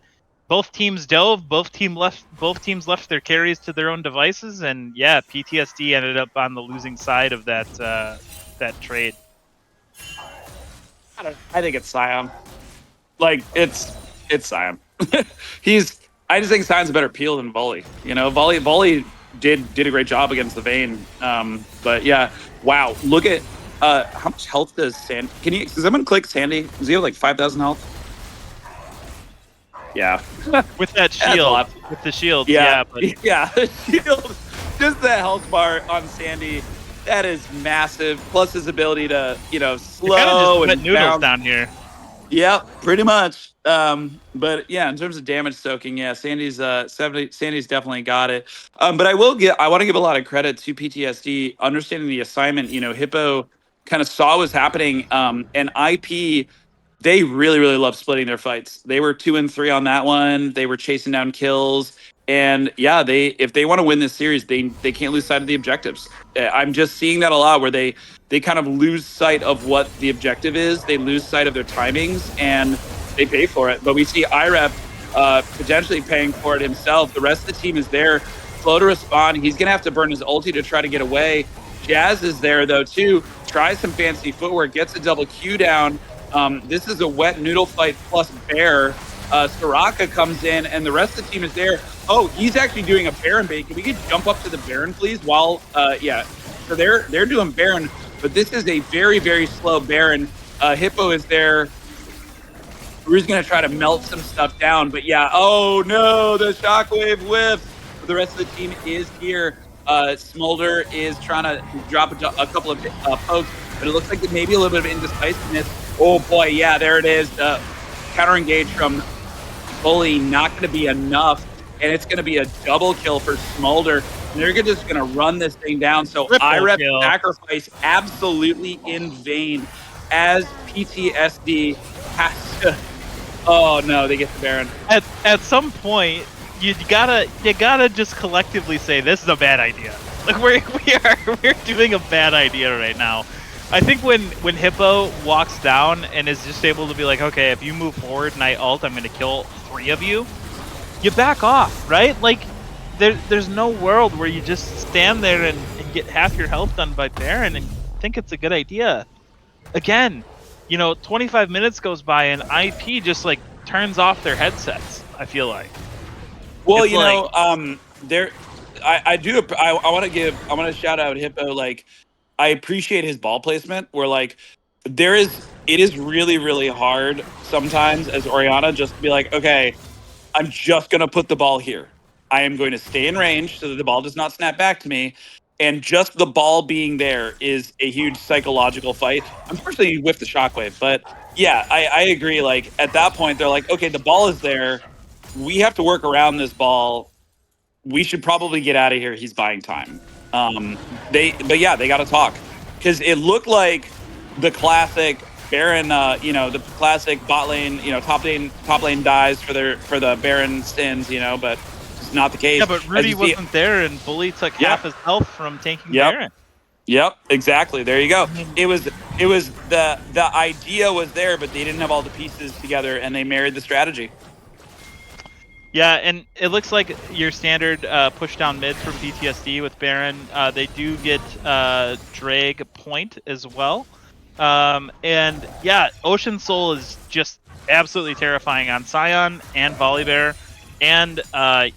[SPEAKER 2] both teams dove, both teams left their carries to their own devices, and yeah, PTSD ended up on the losing side of that trade.
[SPEAKER 7] I think it's Siam. Like, it's Siam. I just think Siam's a better peel than Volley. Volley did a great job against the Vayne. But yeah, wow. Look at how much health does Sandy? Does someone click Sandy? Does he have like 5,000 health? Yeah.
[SPEAKER 2] With that shield. With the shield.
[SPEAKER 7] Yeah.
[SPEAKER 2] But...
[SPEAKER 7] Yeah. The shield. Just the health bar on Sandy. That is massive. Plus his ability to, slow
[SPEAKER 2] and
[SPEAKER 7] and
[SPEAKER 2] noodles
[SPEAKER 7] bounce
[SPEAKER 2] down here.
[SPEAKER 7] Yep, pretty much. But yeah, in terms of damage soaking, yeah, Sandy's definitely got it. But I want to give a lot of credit to PTSD understanding the assignment. Hippo kind of saw what was happening. And IP, they really, really love splitting their fights. They were 2 and 3 on that one. They were chasing down kills. And yeah, if they want to win this series, they can't lose sight of the objectives. I'm just seeing that a lot where they kind of lose sight of what the objective is. They lose sight of their timings and they pay for it. But we see IREP potentially paying for it himself. The rest of the team is there. Slow to respond. He's going to have to burn his ulti to try to get away. Jazz is there though too. Tries some fancy footwork, gets a double Q down. This is a wet noodle fight plus bear. Soraka comes in and the rest of the team is there. Oh, he's actually doing a Baron bait. Can we get jump up to the Baron, please? Yeah. So they're doing Baron, but this is a very, very slow Baron. Hippo is there. Rue's going to try to melt some stuff down, but yeah. Oh no, the shockwave whiff. The rest of the team is here. Smolder is trying to drop a couple of pokes, but it looks like maybe a little bit of indecisiveness. Oh boy, yeah, there it is. Counter engage from Bully, not going to be enough, and it's going to be a double kill for Smolder. And they're just going to run this thing down. So IREP sacrifice absolutely in vain as PTSD has to. Oh no, they get the Baron.
[SPEAKER 2] At some point, you gotta just collectively say this is a bad idea. Like we're doing a bad idea right now. I think when Hippo walks down and is just able to be like, okay, if you move forward and I ult, I'm gonna kill 3 of you. You back off, right? Like there's no world where you just stand there and get half your health done by Baron and think it's a good idea. Again, 25 minutes goes by and IP just like turns off their headsets. I feel like.
[SPEAKER 7] Well,
[SPEAKER 2] It's like-
[SPEAKER 7] there, I want to shout out Hippo. Like, I appreciate his ball placement. Where like, it is really, really hard sometimes as Orianna just to be like, okay, I'm just going to put the ball here. I am going to stay in range so that the ball does not snap back to me. And just the ball being there is a huge psychological fight. Unfortunately, you whiff the shockwave. But yeah, I agree. Like at that point, they're like, okay, the ball is there. We have to work around this ball. We should probably get out of here. He's buying time. But yeah, they got to talk because it looked like the classic Baron, the classic bot lane, top lane dies for the Baron sins, but it's not the case.
[SPEAKER 2] Yeah, but Rudy wasn't there, and Bully took half his health from tanking Baron.
[SPEAKER 7] Yep, exactly. There you go. It was the idea was there, but they didn't have all the pieces together, and they married the strategy.
[SPEAKER 2] Yeah, and it looks like your standard push down mid from PTSD with Baron. They do get Drag point as well. And yeah, Ocean Soul is just absolutely terrifying on Scion and Volibear, and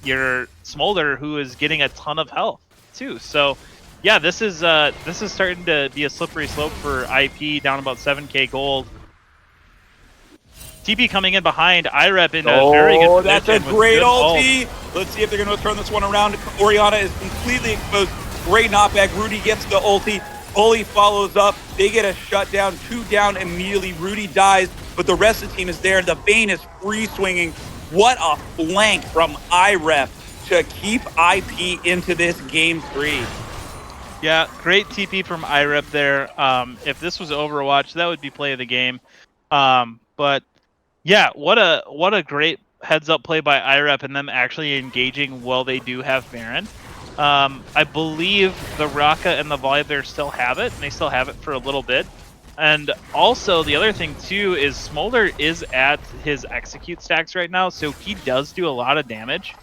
[SPEAKER 2] your Smolder, who is getting a ton of health too. So yeah, this is starting to be a slippery slope for IP, down about 7k gold. TP coming in behind, IREP in a very good position.
[SPEAKER 7] That's a great ulti. Let's see if they're going to turn this one around. Orianna is completely exposed. Great knockback. Rudy gets the ulti. Bully follows up. They get a shutdown. 2 down immediately. Rudy dies, but the rest of the team is there. The Vayne is free swinging. What a flank from IREP to keep IP into this game 3.
[SPEAKER 2] Yeah, great TP from IREP there. If this was Overwatch, that would be play of the game. But yeah, what a great heads up play by IREP and them actually engaging while they do have Baron. I believe the Raka and the Volibear still have it, and they still have it for a little bit. And also the other thing too is Smolder is at his execute stacks right now, so he does do a lot of damage.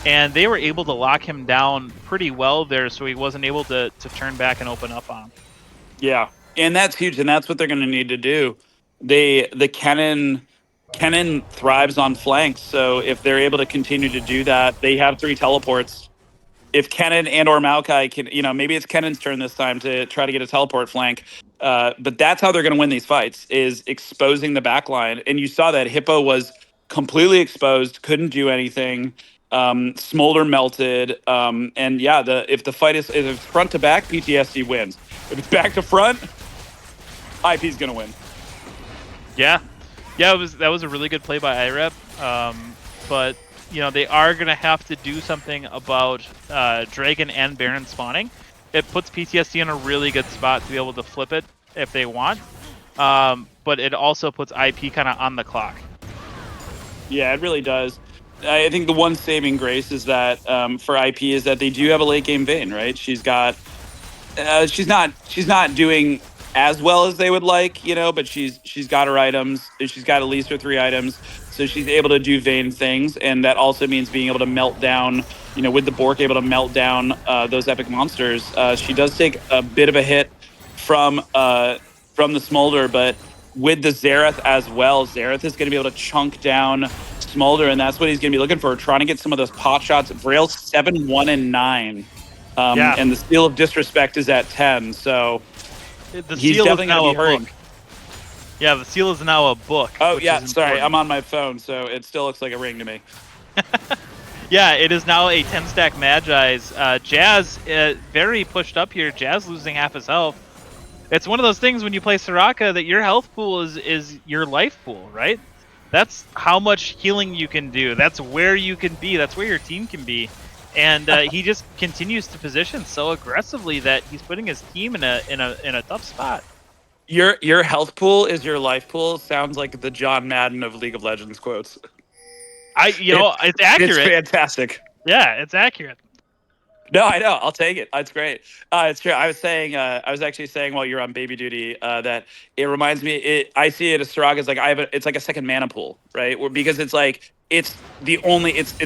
[SPEAKER 2] And they were able to lock him down pretty well there, so he wasn't able to turn back and open up on him.
[SPEAKER 7] Yeah, and that's huge, and that's what they're going to need to do. The Kennen thrives on flanks, so if they're able to continue to do that, they have 3 teleports. If Kennen and or Maokai can, maybe it's Kennen's turn this time to try to get a teleport flank. But that's how they're going to win these fights, is exposing the backline. And you saw that Hippo was completely exposed, couldn't do anything. Smolder melted. And yeah, if the fight if it's front to back, PTSD wins. If it's back to front, IP's going to win.
[SPEAKER 2] Yeah, that was a really good play by IREP. But they are going to have to do something about Dragon and Baron spawning. It puts PTSD in a really good spot to be able to flip it if they want. But it also puts IP kind of on the clock.
[SPEAKER 7] Yeah, it really does. I think the one saving grace is that for IP is that they do have a late game Vayne, right? She's not doing as well as they would like, but she's got her items. She's got at least her 3 items, so she's able to do Vayne things, and that also means being able to melt down, with the Bork able to melt down those epic monsters. She does take a bit of a hit from the Smolder, but with the Xerath as well, Xerath is going to be able to chunk down Smolder, and that's what he's going to be looking for, trying to get some of those pot shots. Vrail 7, 1, and 9. And the Seal of Disrespect is at 10, so
[SPEAKER 2] the
[SPEAKER 7] he's
[SPEAKER 2] seal
[SPEAKER 7] definitely
[SPEAKER 2] is now
[SPEAKER 7] going to be
[SPEAKER 2] a
[SPEAKER 7] hurting.
[SPEAKER 2] book. Yeah, the seal is now a book.
[SPEAKER 7] Oh, yeah, sorry,
[SPEAKER 2] important.
[SPEAKER 7] I'm on my phone, so it still looks like a ring to me.
[SPEAKER 2] Yeah, it is now a 10-stack Magi's. Jazz, very pushed up here. Jazz losing half his health. It's one of those things when you play Soraka that your health pool is your life pool, right? That's how much healing you can do. That's where you can be. That's where your team can be. And he just continues to position so aggressively that he's putting his team in a tough spot.
[SPEAKER 7] Your health pool is your life pool. Sounds like the John Madden of League of Legends quotes.
[SPEAKER 2] It's accurate.
[SPEAKER 7] It's fantastic.
[SPEAKER 2] Yeah, it's accurate.
[SPEAKER 7] No, I know. I'll take it. It's great. It's true. I was actually saying while you're on baby duty that it reminds me. I see it as Soraka as like it's like a second mana pool, right? Because it's like it's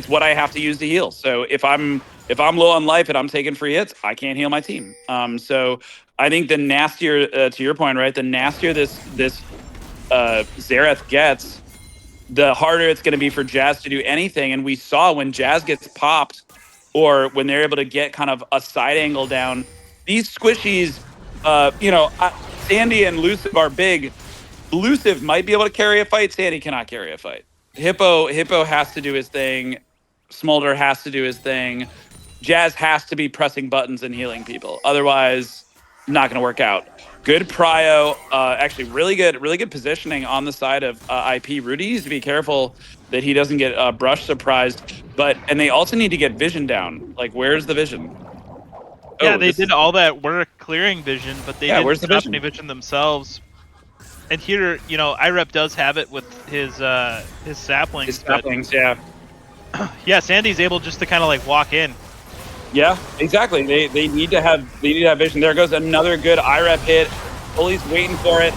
[SPEAKER 7] what I have to use to heal. So if I'm low on life and I'm taking free hits, I can't heal my team. So I think the nastier, to your point, right? The nastier this
[SPEAKER 5] Xerath gets, the harder it's going to be for Jazz to do anything. And we saw when Jazz gets popped, or when they're able to get kind of a side angle down, these squishies, Sandy and Luciv are big. Luciv might be able to carry a fight. Sandy cannot carry a fight. Hippo has to do his thing. Smolder has to do his thing. Jazz has to be pressing buttons and healing people. Otherwise, not going to work out. Good prio. Actually, really good positioning on the side of IP. Rudy needs to be careful that he doesn't get brush surprised. And they also need to get vision down. Like, where's the vision?
[SPEAKER 2] Yeah, they did all that work clearing vision, but they didn't
[SPEAKER 5] where's the
[SPEAKER 2] stop
[SPEAKER 5] vision?
[SPEAKER 2] any vision themselves. And here, IREP does have it with his saplings.
[SPEAKER 5] His saplings, yeah.
[SPEAKER 2] Yeah, Sandy's able just to kind of like walk in.
[SPEAKER 5] Yeah, exactly. They need to have vision. There goes another good IREP hit. Bully's waiting for it.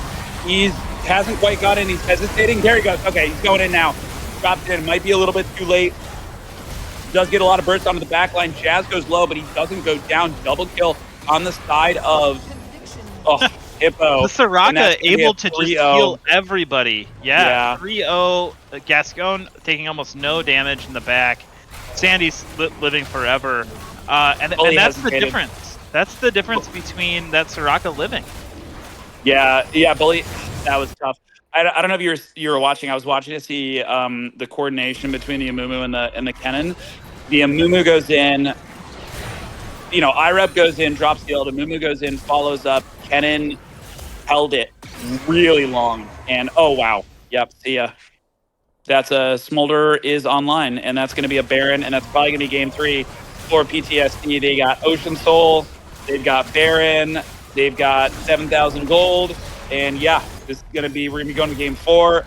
[SPEAKER 5] Hasn't quite got in. He's hesitating. There he goes. Okay, he's going in now. Dropped in. Might be a little bit too late. Does get a lot of bursts onto the back line. Jazz goes low, but he doesn't go down. Double kill on the side of Hippo.
[SPEAKER 2] The Soraka able to just heal everybody. Yeah. 3-0. Gascon taking almost no damage in the back. Sandy's living forever. And that's the difference. That's the difference between that Soraka living.
[SPEAKER 5] Yeah, Bully. That was tough. I don't know if you were watching. I was watching to see the coordination between the Amumu and the Kennen. The Amumu goes in. IREP goes in, drops the ult. Amumu goes in, follows up. Kennen held it really long, and oh wow, yep. See ya. That's a Smolder is online, and that's going to be a Baron, and that's probably going to be game 3 for PTSD. They got Ocean Soul, they've got Baron, they've got 7,000 gold, and yeah, this is going to be, we're going to be going to game 4,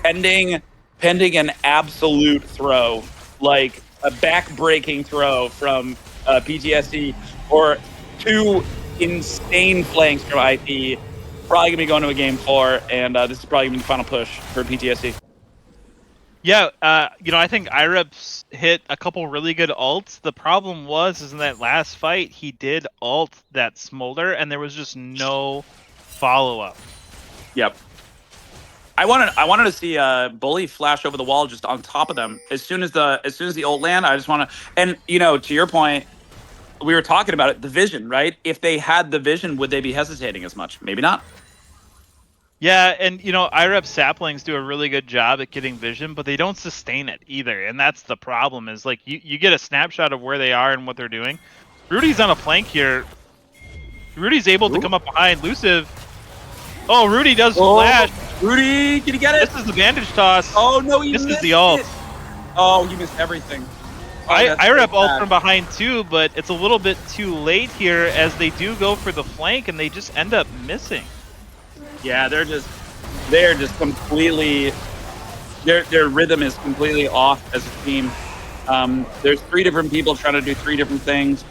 [SPEAKER 5] pending an absolute throw, like a back-breaking throw from PTSD, or 2 insane flanks from IP. Probably going to be going to a game 4, and this is probably going to be the final push for PTSD.
[SPEAKER 2] Yeah, I think IREP's hit a couple really good ults. The problem is in that last fight, he did ult that Smolder, and there was just no follow-up.
[SPEAKER 5] Yep. I wanted to see Bully flash over the wall just on top of them as soon as the ult land. I just want to, and to your point, we were talking about it, the vision, right? If they had the vision, would they be hesitating as much? Maybe not.
[SPEAKER 2] Yeah, and IREP saplings do a really good job at getting vision, but they don't sustain it either, and that's the problem. Is like you get a snapshot of where they are and what they're doing. Rudy's on a flank here. Rudy's able to come up behind Luciv. Oh, Rudy does flash.
[SPEAKER 5] Rudy, can you get it?
[SPEAKER 2] This is the bandage toss.
[SPEAKER 5] Oh no,
[SPEAKER 2] this is the ult.
[SPEAKER 5] Oh, you missed everything.
[SPEAKER 2] IREP ult from behind too, but it's a little bit too late here as they do go for the flank and they just end up missing.
[SPEAKER 5] Yeah, they're just completely, their rhythm is completely off as a team. There's 3 different people trying to do 3 different things.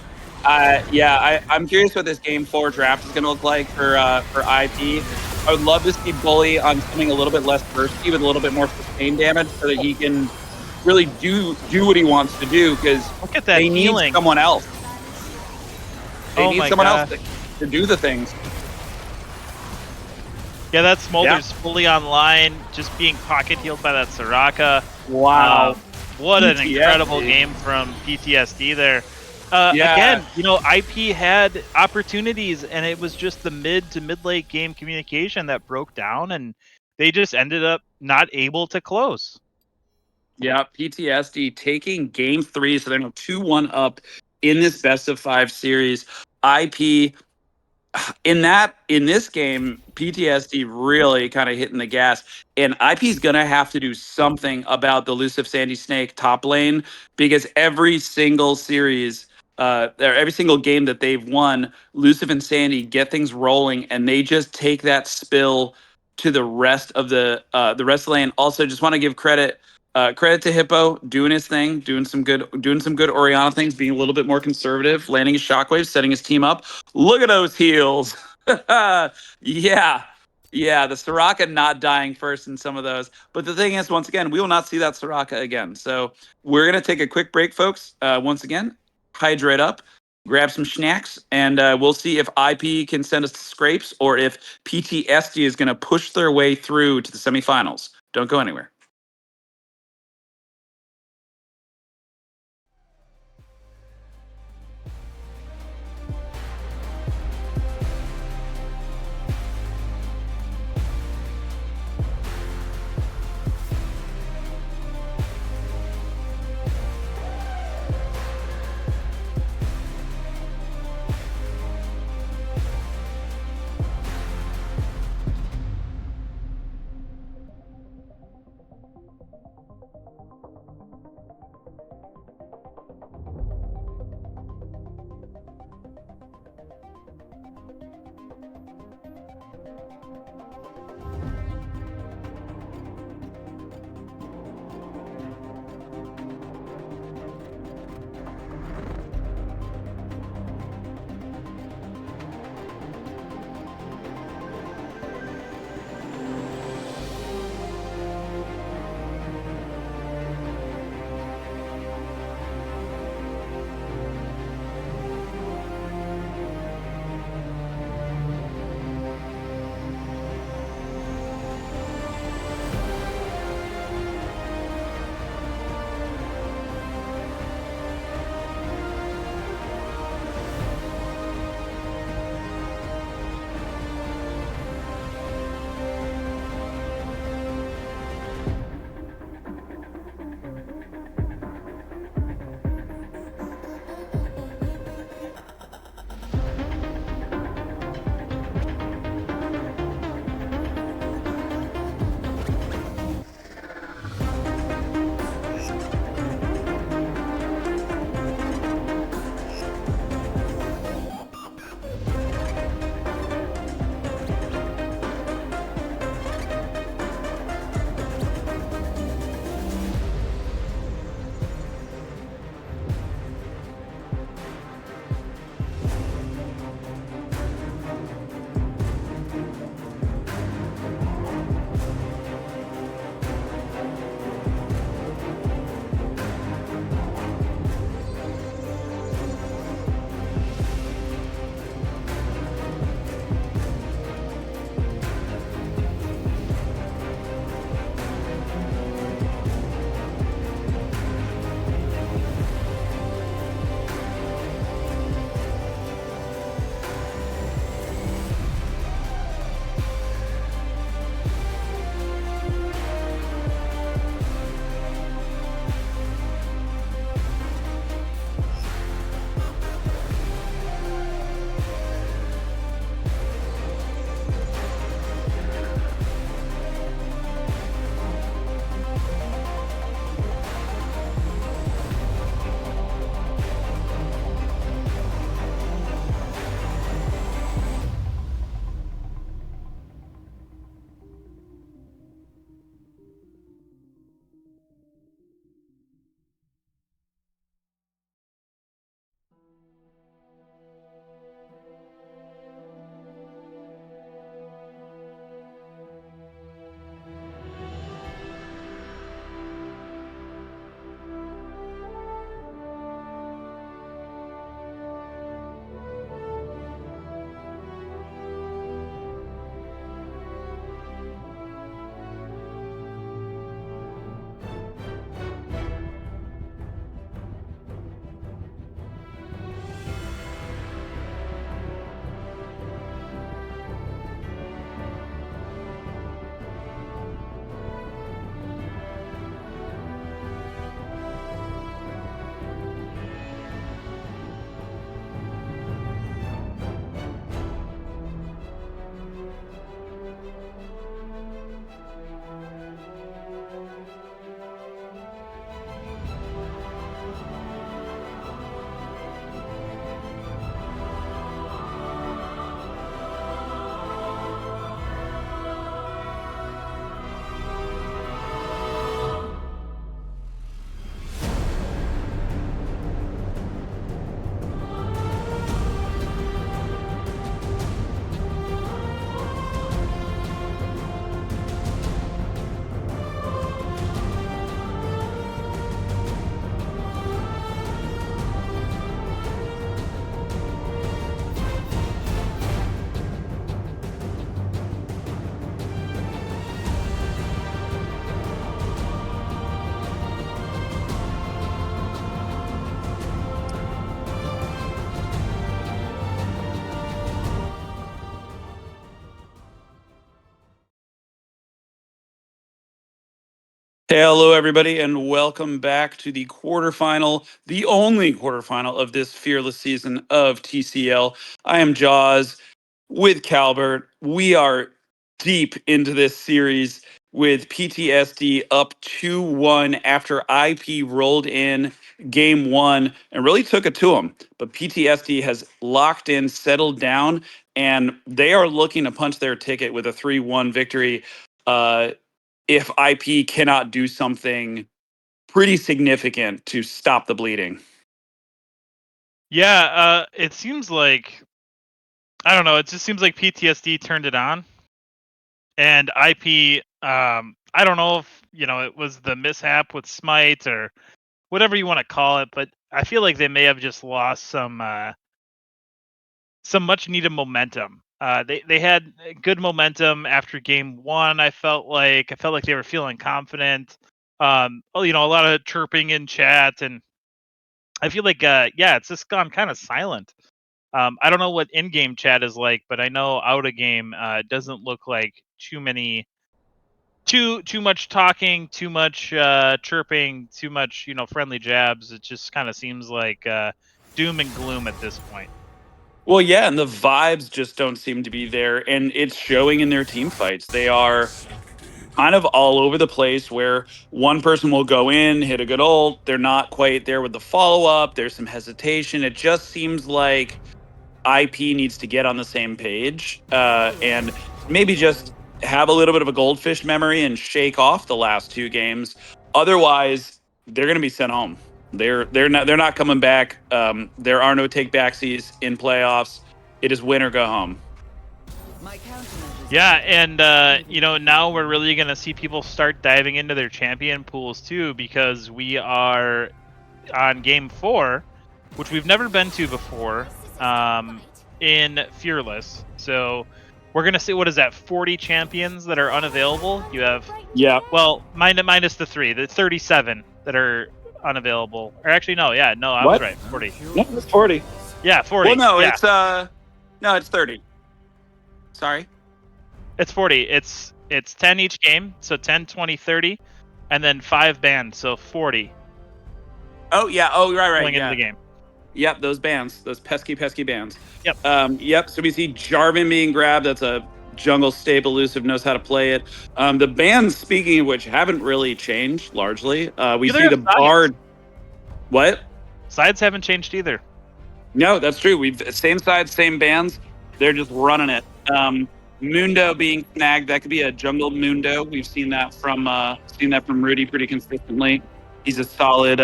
[SPEAKER 5] I'm curious what this game 4 draft is going to look like for IP. I would love to see Bully on something a little bit less bursty with a little bit more sustained damage so that he can really do what he wants to do, because they need someone else. They need someone else to do the things.
[SPEAKER 2] Yeah, that Smolder's fully online, just being pocket healed by that Soraka.
[SPEAKER 5] Wow.
[SPEAKER 2] What an incredible game from PTSD there. Again, IP had opportunities, and it was just the mid to mid-late game communication that broke down, and they just ended up not able to close.
[SPEAKER 5] Yeah, PTSD taking game 3, so they're now 2-1 up in this best of 5 series. IP in this game, PTSD really kind of hitting the gas, and IP's gonna have to do something about the Luciv Sandy Snake top lane, because every single series, every single game that they've won, Luciv and Sandy get things rolling, and they just take that spill to the rest of the lane. Also, just want to give credit to Hippo, doing his thing, doing some good Orianna things, being a little bit more conservative, landing his shockwaves, setting his team up. Look at those heals. Yeah, the Soraka not dying first in some of those. But the thing is, once again, we will not see that Soraka again. So we're going to take a quick break, folks. Once again, hydrate up. grab some snacks, and we'll see if IP can send us to scrapes or if PTSD is going to push their way through to the semifinals. Don't go anywhere. Hello, everybody, and welcome back to the quarterfinal, the only quarterfinal of this fearless season of TCL. I am Jaws with Calbert. We are deep into this series with PTSD up 2-1 after IP rolled in game one and really took it to them. But PTSD has locked in, settled down, and they are looking to punch their ticket with a 3-1 victory. If IP cannot do something pretty significant to stop the bleeding.
[SPEAKER 2] Yeah, it seems like, I don't know, it just seems like PTSD turned it on. And IP, I don't know if, it was the mishap with Smite or whatever you want to call it, but I feel like they may have just lost some much needed momentum. They had good momentum after game one. I felt like they were feeling confident. A lot of chirping in chat, and I feel like it's just gone kind of silent. I don't know what in-game chat is like, but I know out of game it doesn't look like too much talking, too much chirping, too much friendly jabs. It just kind of seems like doom and gloom at this point.
[SPEAKER 5] Well, yeah, and the vibes just don't seem to be there, and it's showing in their team fights. They are kind of all over the place where one person will go in, hit a good ult, they're not quite there with the follow-up, there's some hesitation. It just seems like IP needs to get on the same page and maybe just have a little bit of a goldfish memory and shake off the last two games. Otherwise, they're going to be sent home. They're not coming back. There are no take backsies in playoffs. It is win or go home.
[SPEAKER 2] Yeah, and now we're really gonna see people start diving into their champion pools too, because we are on game 4, which we've never been to before, in Fearless. So we're gonna see, what is that, 40 champions that are unavailable. You have,
[SPEAKER 5] Yeah.
[SPEAKER 2] well, minus the 3, the 37 that are unavailable. Or actually, no, I was
[SPEAKER 5] What?
[SPEAKER 2] right, 40.
[SPEAKER 5] No, it's 40.
[SPEAKER 2] Yeah, 40.
[SPEAKER 5] Well, no,
[SPEAKER 2] yeah.
[SPEAKER 5] it's 30. Sorry.
[SPEAKER 2] It's 40. It's 10 each game, so 10, 20, 30, and then 5 banned, so 40
[SPEAKER 5] Oh, yeah. Oh, right.
[SPEAKER 2] going
[SPEAKER 5] Yeah.
[SPEAKER 2] into the game.
[SPEAKER 5] Yep, those bands, those pesky bands.
[SPEAKER 2] Yep.
[SPEAKER 5] Yep. So we see Jarvan being grabbed. That's a jungle staple. Elusive knows how to play it. The bands, speaking of which, haven't really changed largely. We
[SPEAKER 2] Neither
[SPEAKER 5] see the
[SPEAKER 2] have sides.
[SPEAKER 5] Bard. What?
[SPEAKER 2] Sides haven't changed either.
[SPEAKER 5] No, that's true. We've same sides, same bands. They're just running it. Mundo being snagged. That could be a jungle Mundo. We've seen that from Rudy pretty consistently. He's a solid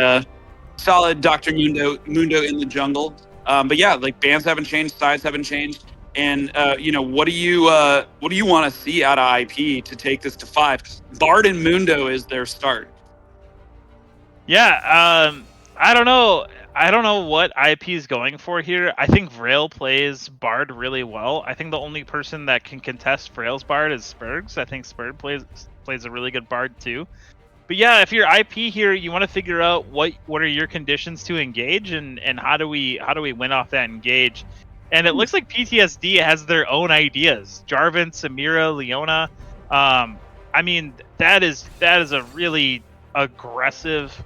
[SPEAKER 5] Dr. Mundo in the jungle. But yeah, like bands haven't changed, sides haven't changed. And what do you want to see out of IP to take this to 5? Bard and Mundo is their start.
[SPEAKER 2] Yeah, I don't know. I don't know what IP is going for here. I think Vrail plays Bard really well. I think the only person that can contest Vrail's Bard is Spurgs. I think Spurg plays a really good Bard too. But yeah, if you're IP here, you want to figure out what are your conditions to engage, and how do we win off that engage. And it looks like PTSD has their own ideas. Jarvan, Samira, Leona. I mean, that is a really aggressive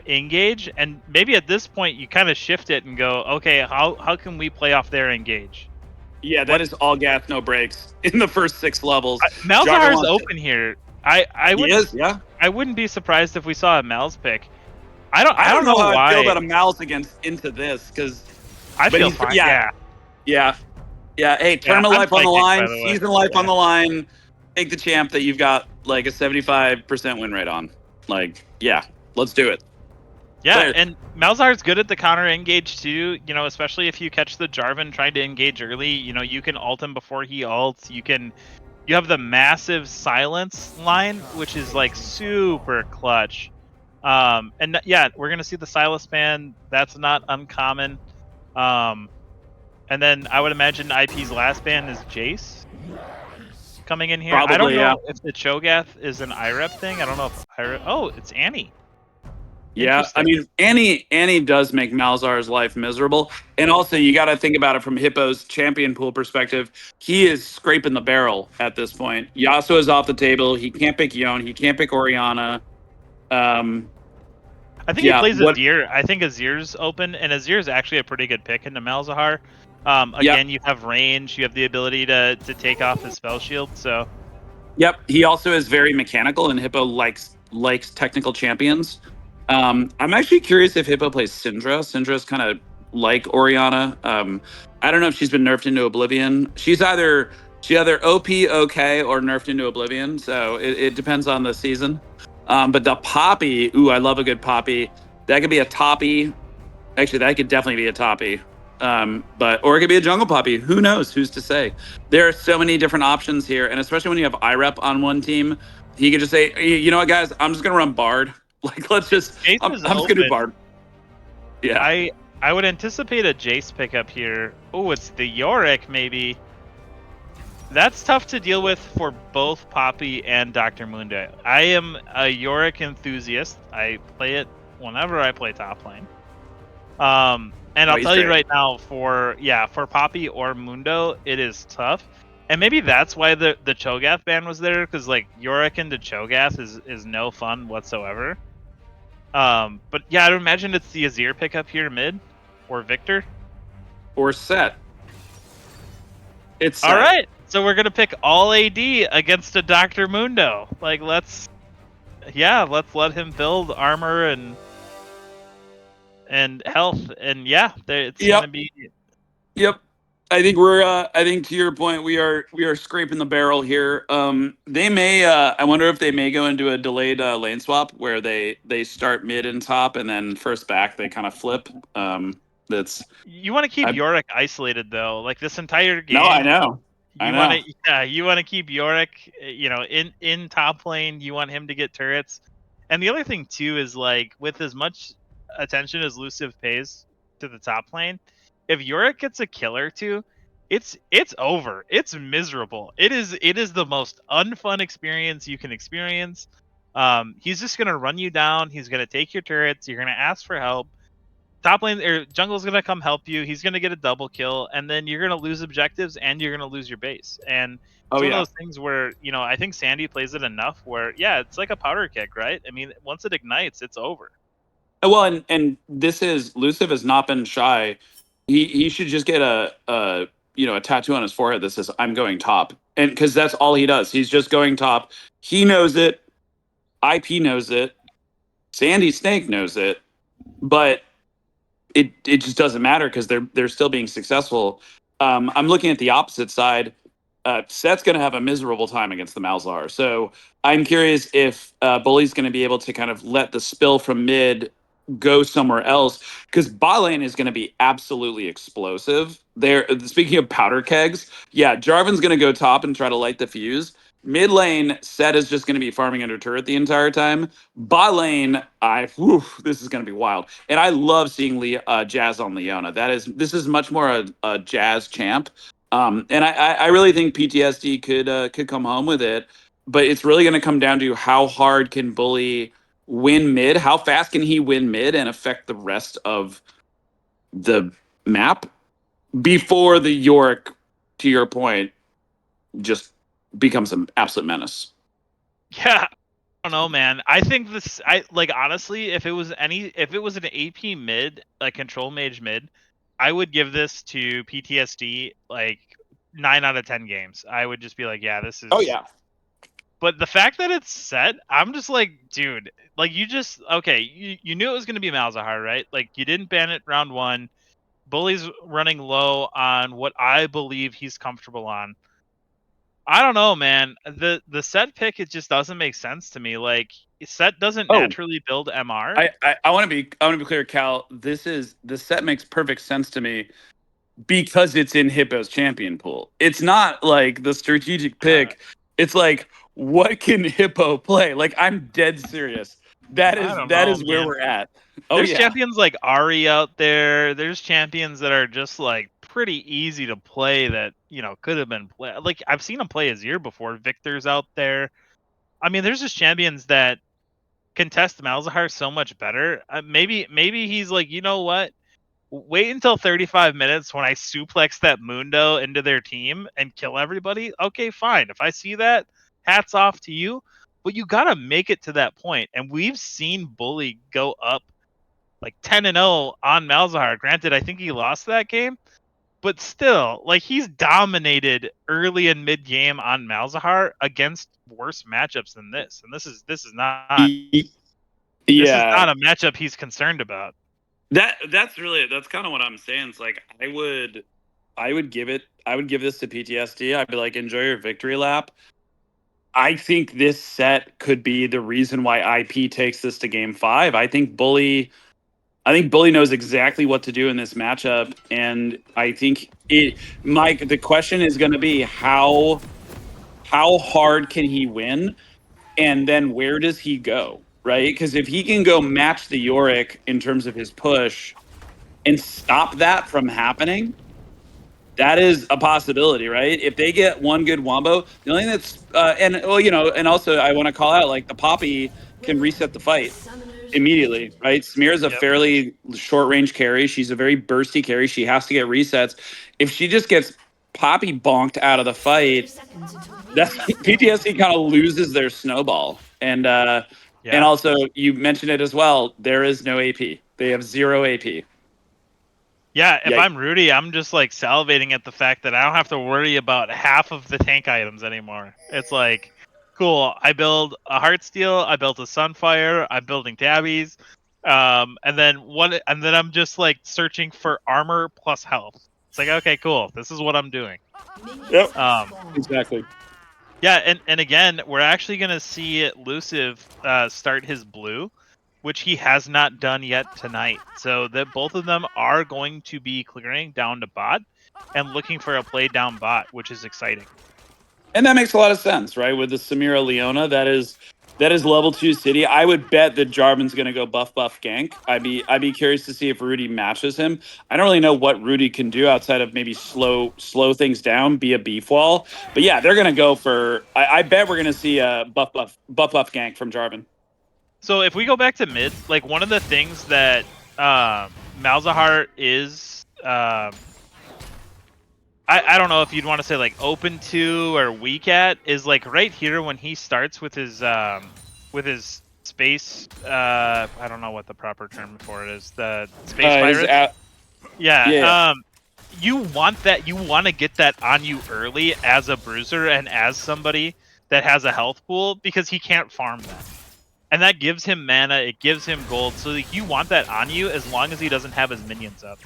[SPEAKER 2] engage, and maybe at this point you kind of shift it and go, okay, how can we play off their engage?
[SPEAKER 5] Yeah, that is all gas, no brakes in the first 6 levels.
[SPEAKER 2] Malzahar's open here. I wouldn't be surprised if we saw a Mal's pick. I don't know
[SPEAKER 5] how
[SPEAKER 2] why.
[SPEAKER 5] I feel about a Mal's into this, because
[SPEAKER 2] I feel fine.
[SPEAKER 5] Yeah. Hey, tournament life on the line, season life on the line. Take the champ that you've got like a 75% win rate on. Like, yeah, let's do it.
[SPEAKER 2] Yeah, and Malzahar's good at the counter engage too, especially if you catch the Jarvan trying to engage early. You can ult him before he ults. You have the massive silence line, which is like super clutch. And yeah, we're gonna see the Silas ban. That's not uncommon. And then I would imagine IP's last ban is Jace coming in here.
[SPEAKER 5] Probably,
[SPEAKER 2] I don't know if the Cho'Gath is an IREP thing. I don't know if IREP. Oh, it's Annie.
[SPEAKER 5] Yeah, I
[SPEAKER 2] Interesting.
[SPEAKER 5] mean, Annie does make Malzar's life miserable, and also you got to think about it from Hippo's champion pool perspective. He is scraping the barrel at this point. Yasuo is off the table. He can't pick Yone. He can't pick Oriana. Um,
[SPEAKER 2] I think he
[SPEAKER 5] yeah,
[SPEAKER 2] plays
[SPEAKER 5] what?
[SPEAKER 2] Azir. I think Azir's open, and Azir's actually a pretty good pick into Malzahar.
[SPEAKER 5] Yep,
[SPEAKER 2] Again, you have range, you have the ability to take off his spell shield. So
[SPEAKER 5] yep. He also is very mechanical, and Hippo likes technical champions. I'm actually curious if Hippo plays Syndra. Syndra's kind of like Oriana. I don't know if she's been nerfed into Oblivion. She either OP okay or nerfed into Oblivion. So it depends on the season. But the Poppy, ooh, I love a good Poppy. That could be a toppy. Actually, that could definitely be a toppy. But or it could be a jungle poppy. Who knows? Who's to say? There are so many different options here, and especially when you have IREP on one team, he could just say, You know what, guys? I'm just gonna run Bard. Like, let's just.
[SPEAKER 2] Jace
[SPEAKER 5] I'm
[SPEAKER 2] is
[SPEAKER 5] just gonna do
[SPEAKER 2] open.
[SPEAKER 5] Bard. Yeah.
[SPEAKER 2] I would anticipate a Jace pickup here. Oh, it's the Yorick maybe. That's tough to deal with for both Poppy and Dr. Mundo. I am a Yorick enthusiast. I play it whenever I play top lane. And
[SPEAKER 5] Oh,
[SPEAKER 2] I'll
[SPEAKER 5] he's
[SPEAKER 2] tell you
[SPEAKER 5] great.
[SPEAKER 2] right now, for Poppy or Mundo, it is tough. And maybe that's why the Cho'Gath ban was there, because like Yorick into Cho'Gath is no fun whatsoever. But yeah, I'd imagine it's the Azir pickup here mid, or Victor.
[SPEAKER 5] Or set. It's set.
[SPEAKER 2] All right, so we're gonna pick all AD against a Dr. Mundo. Like, let's let him build armor and health, and it's
[SPEAKER 5] Yep.
[SPEAKER 2] gonna be.
[SPEAKER 5] Yep. I think we're I think to your point we are scraping the barrel here. They may I wonder if they may go into a delayed lane swap where they start mid and top and then first back they kind of flip. That's
[SPEAKER 2] You want to keep
[SPEAKER 5] I
[SPEAKER 2] Yorick isolated though, like this entire
[SPEAKER 5] No, I
[SPEAKER 2] game.
[SPEAKER 5] know. I know.
[SPEAKER 2] You want to keep Yorick, in top lane. You want him to get turrets. And the other thing too is, like, with as much attention as Luciv pays to the top lane, if Yorick gets a kill or two, it's over. It's miserable. It is the most unfun experience you can experience. He's just gonna run you down. He's gonna take your turrets. You're gonna ask for help. Top lane or jungle's gonna come help you. He's gonna get a double kill, and then you're gonna lose objectives and you're gonna lose your base. And it's
[SPEAKER 5] Oh
[SPEAKER 2] one of
[SPEAKER 5] yeah.
[SPEAKER 2] those things where, I think Sandy plays it enough where, it's like a powder keg, right? I mean, once it ignites, it's over.
[SPEAKER 5] Well, and this is Luciv has not been shy. He should just get a tattoo on his forehead that says "I'm going top," and because that's all he does. He's just going top. He knows it. IP knows it. Sandy Snake knows it, but it just doesn't matter because they're still being successful. I'm looking at the opposite side. Seth's going to have a miserable time against the Malzahar. So I'm curious if Bully's going to be able to kind of let the spill from mid go somewhere else because bot lane is going to be absolutely explosive. There, speaking of powder kegs, yeah, Jarvan's going to go top and try to light the fuse. Mid lane, Seth is just going to be farming under turret the entire time. Bot lane, this is going to be wild, and I love seeing Jazz on Leona. This is much more a Jazz champ, and I really think PTSD could come home with it, but it's really going to come down to how hard can Bully win mid, how fast can he win mid and affect the rest of the map before the Yorick, to your point, just becomes an absolute menace.
[SPEAKER 2] Yeah. I don't know, man. I think I like, honestly, if it was an AP mid, like control mage mid, I would give this to PTSD like 9 out of 10 games. I would just be like, yeah, this is.
[SPEAKER 5] Oh yeah.
[SPEAKER 2] But the fact that it's set, I'm just like, dude, like, you knew it was going to be Malzahar, right? Like, you didn't ban it round 1. Bully's running low on what I believe he's comfortable on. I don't know, man. The set pick, it just doesn't make sense to me. Like, set doesn't
[SPEAKER 5] Oh,
[SPEAKER 2] naturally build MR.
[SPEAKER 5] I want to be clear, Cal. The set makes perfect sense to me because it's in Hippo's champion pool. It's not like the strategic pick. It's like, what can Hippo play? Like, I'm dead serious.
[SPEAKER 2] I don't
[SPEAKER 5] That
[SPEAKER 2] know,
[SPEAKER 5] is where
[SPEAKER 2] man.
[SPEAKER 5] we're at. Oh
[SPEAKER 2] There's
[SPEAKER 5] yeah.
[SPEAKER 2] champions like Ari out there. There's champions that are just like pretty easy to play that, could have been play. Like, I've seen him play Azir before. Victor's out there. I mean, there's just champions that contest Malzahar so much better. Maybe he's like, you know what? Wait until 35 minutes when I suplex that Mundo into their team and kill everybody. Okay, fine. If I see that, hats off to you. But you gotta make it to that point. And we've seen Bully go up like 10-0 on Malzahar. Granted, I think he lost that game, but still, like, he's dominated early and mid game on Malzahar against worse matchups than this. And this is not
[SPEAKER 5] Yeah,
[SPEAKER 2] a matchup he's concerned about.
[SPEAKER 5] that's kind of what I'm saying. It's like I would give this to PTSD. I'd be like, enjoy your victory lap. I think this set could be the reason why IP takes this to game 5. I think Bully knows exactly what to do in this matchup, and I think Mike, the question is going to be how hard can he win, and then where does he go, right? Because if he can go match the Yorick in terms of his push and stop that from happening, that is a possibility, right? If they get one good wombo, the only thing that's and also I want to call out, like, the Poppy can reset the fight immediately, right? Smear's a fairly short range carry. She's a very bursty carry. She has to get resets. If she just gets Poppy bonked out of the fight, that's PTSD kind of loses their snowball. And also you mentioned it as well. There is no AP. They have 0 AP.
[SPEAKER 2] Yeah, if I'm Rudy, I'm just like salivating at the fact that I don't have to worry about half of the tank items anymore. It's like, cool, I build a Heartsteel, I built a Sunfire, I'm building Tabbies, and then I'm just like searching for armor plus health. It's like, okay, cool, this is what I'm doing.
[SPEAKER 5] Yep. Exactly.
[SPEAKER 2] Yeah, and again, we're actually gonna see Luciv start his blue, which he has not done yet tonight. So that both of them are going to be clearing down to bot and looking for a play down bot, which is exciting.
[SPEAKER 5] And that makes a lot of sense, right? With the Samira Leona, that is level 2 city. I would bet that Jarvan's going to go buff gank. I'd be curious to see if Rudy matches him. I don't really know what Rudy can do outside of maybe slow things down, be a beef wall. But yeah, they're going to go for. I bet we're going to see a buff gank from Jarvan.
[SPEAKER 2] So if we go back to mid, like, one of the things that Malzahar is, I don't know if you'd want to say like open to or weak at, is like right here when he starts with his space. I don't know what the proper term for it is. The space pirates. Yeah. You want that. You want to get that on you early as a bruiser and as somebody that has a health pool, because he can't farm that. And that gives him mana, it gives him gold, so you want that on you as long as he doesn't have his minions up.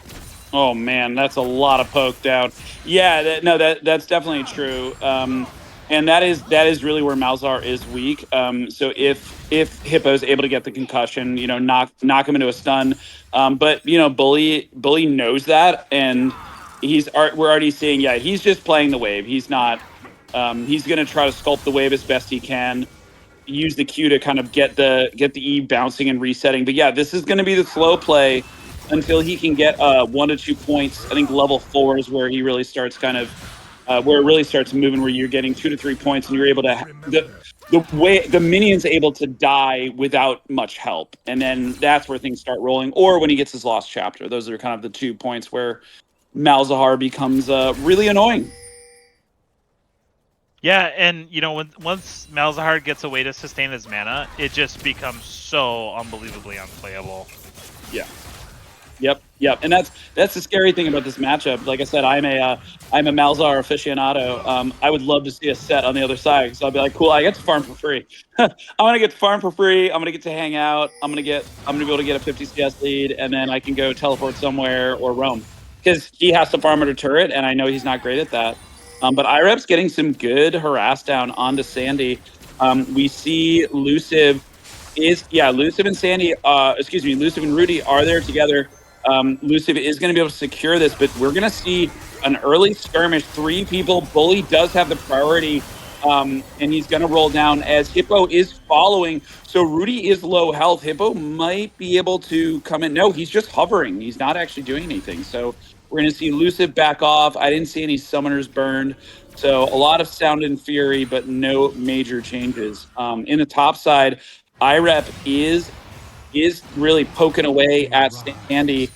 [SPEAKER 5] Oh man, that's a lot of poke down. Yeah, that's definitely true. And that is really where Malzahar is weak. So if Hippo's able to get the concussion, knock him into a stun. But Bully knows that, and we're already seeing, he's just playing the wave. He's not. He's gonna try to sculpt the wave as best he can. Use the Q to kind of get the E bouncing and resetting. But yeah, this is going to be the slow play until he can get 1 to 2 points. I think level 4 is where he really starts kind of where it really starts moving, where you're getting 2 to 3 points and you're able to the minions able to die without much help, and then that's where things start rolling. Or when he gets his lost chapter, those are kind of the 2 points where Malzahar becomes really annoying.
[SPEAKER 2] Yeah, and once Malzahar gets a way to sustain his mana, it just becomes so unbelievably unplayable.
[SPEAKER 5] Yeah. Yep. And that's the scary thing about this matchup. Like I said, I'm a Malzahar aficionado. I would love to see a set on the other side, so I'd be like, cool, I get to farm for free. I'm gonna get to farm for free. I'm gonna get to hang out. I'm gonna be able to get a 50 CS lead, and then I can go teleport somewhere or roam, because he has to farm at a turret, and I know he's not great at that. But IREP's getting some good harass down onto Sandy. We see Luciv and Sandy, Luciv and Rudy are there together. Luciv is going to be able to secure this, but we're going to see an early skirmish. 3 people. Bully does have the priority, and he's going to roll down as Hippo is following. So Rudy is low health. Hippo might be able to come in. No, he's just hovering. He's not actually doing anything. So we're going to see Luciv back off. I didn't see any summoners burned. So a lot of Sound and Fury, but no major changes. In the top side, IREP is really poking away at Sandy,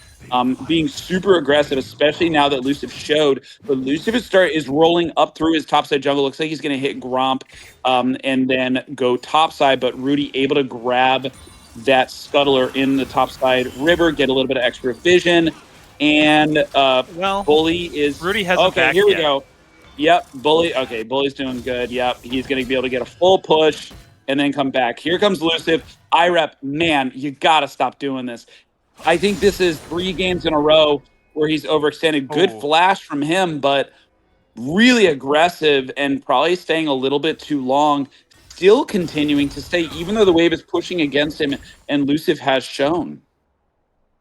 [SPEAKER 5] being super aggressive, especially now that Luciv showed. But Luciv is rolling up through his topside jungle. Looks like he's going to hit Gromp and then go topside. But Rudy able to grab that scuttler in the topside river, get a little bit of extra vision. And
[SPEAKER 2] Well,
[SPEAKER 5] Bully is
[SPEAKER 2] Rudy hasn't
[SPEAKER 5] okay.
[SPEAKER 2] backed
[SPEAKER 5] Here we
[SPEAKER 2] yet.
[SPEAKER 5] go. Yep, Bully. Okay, Bully's doing good. Yep, he's going to be able to get a full push and then come back. Here comes Luciv. IREP, man, you got to stop doing this. I think this is 3 games in a row where he's overextended. Good
[SPEAKER 2] Oh.
[SPEAKER 5] flash from him, but really aggressive and probably staying a little bit too long. Still continuing to stay, even though the wave is pushing against him, and Luciv has shown.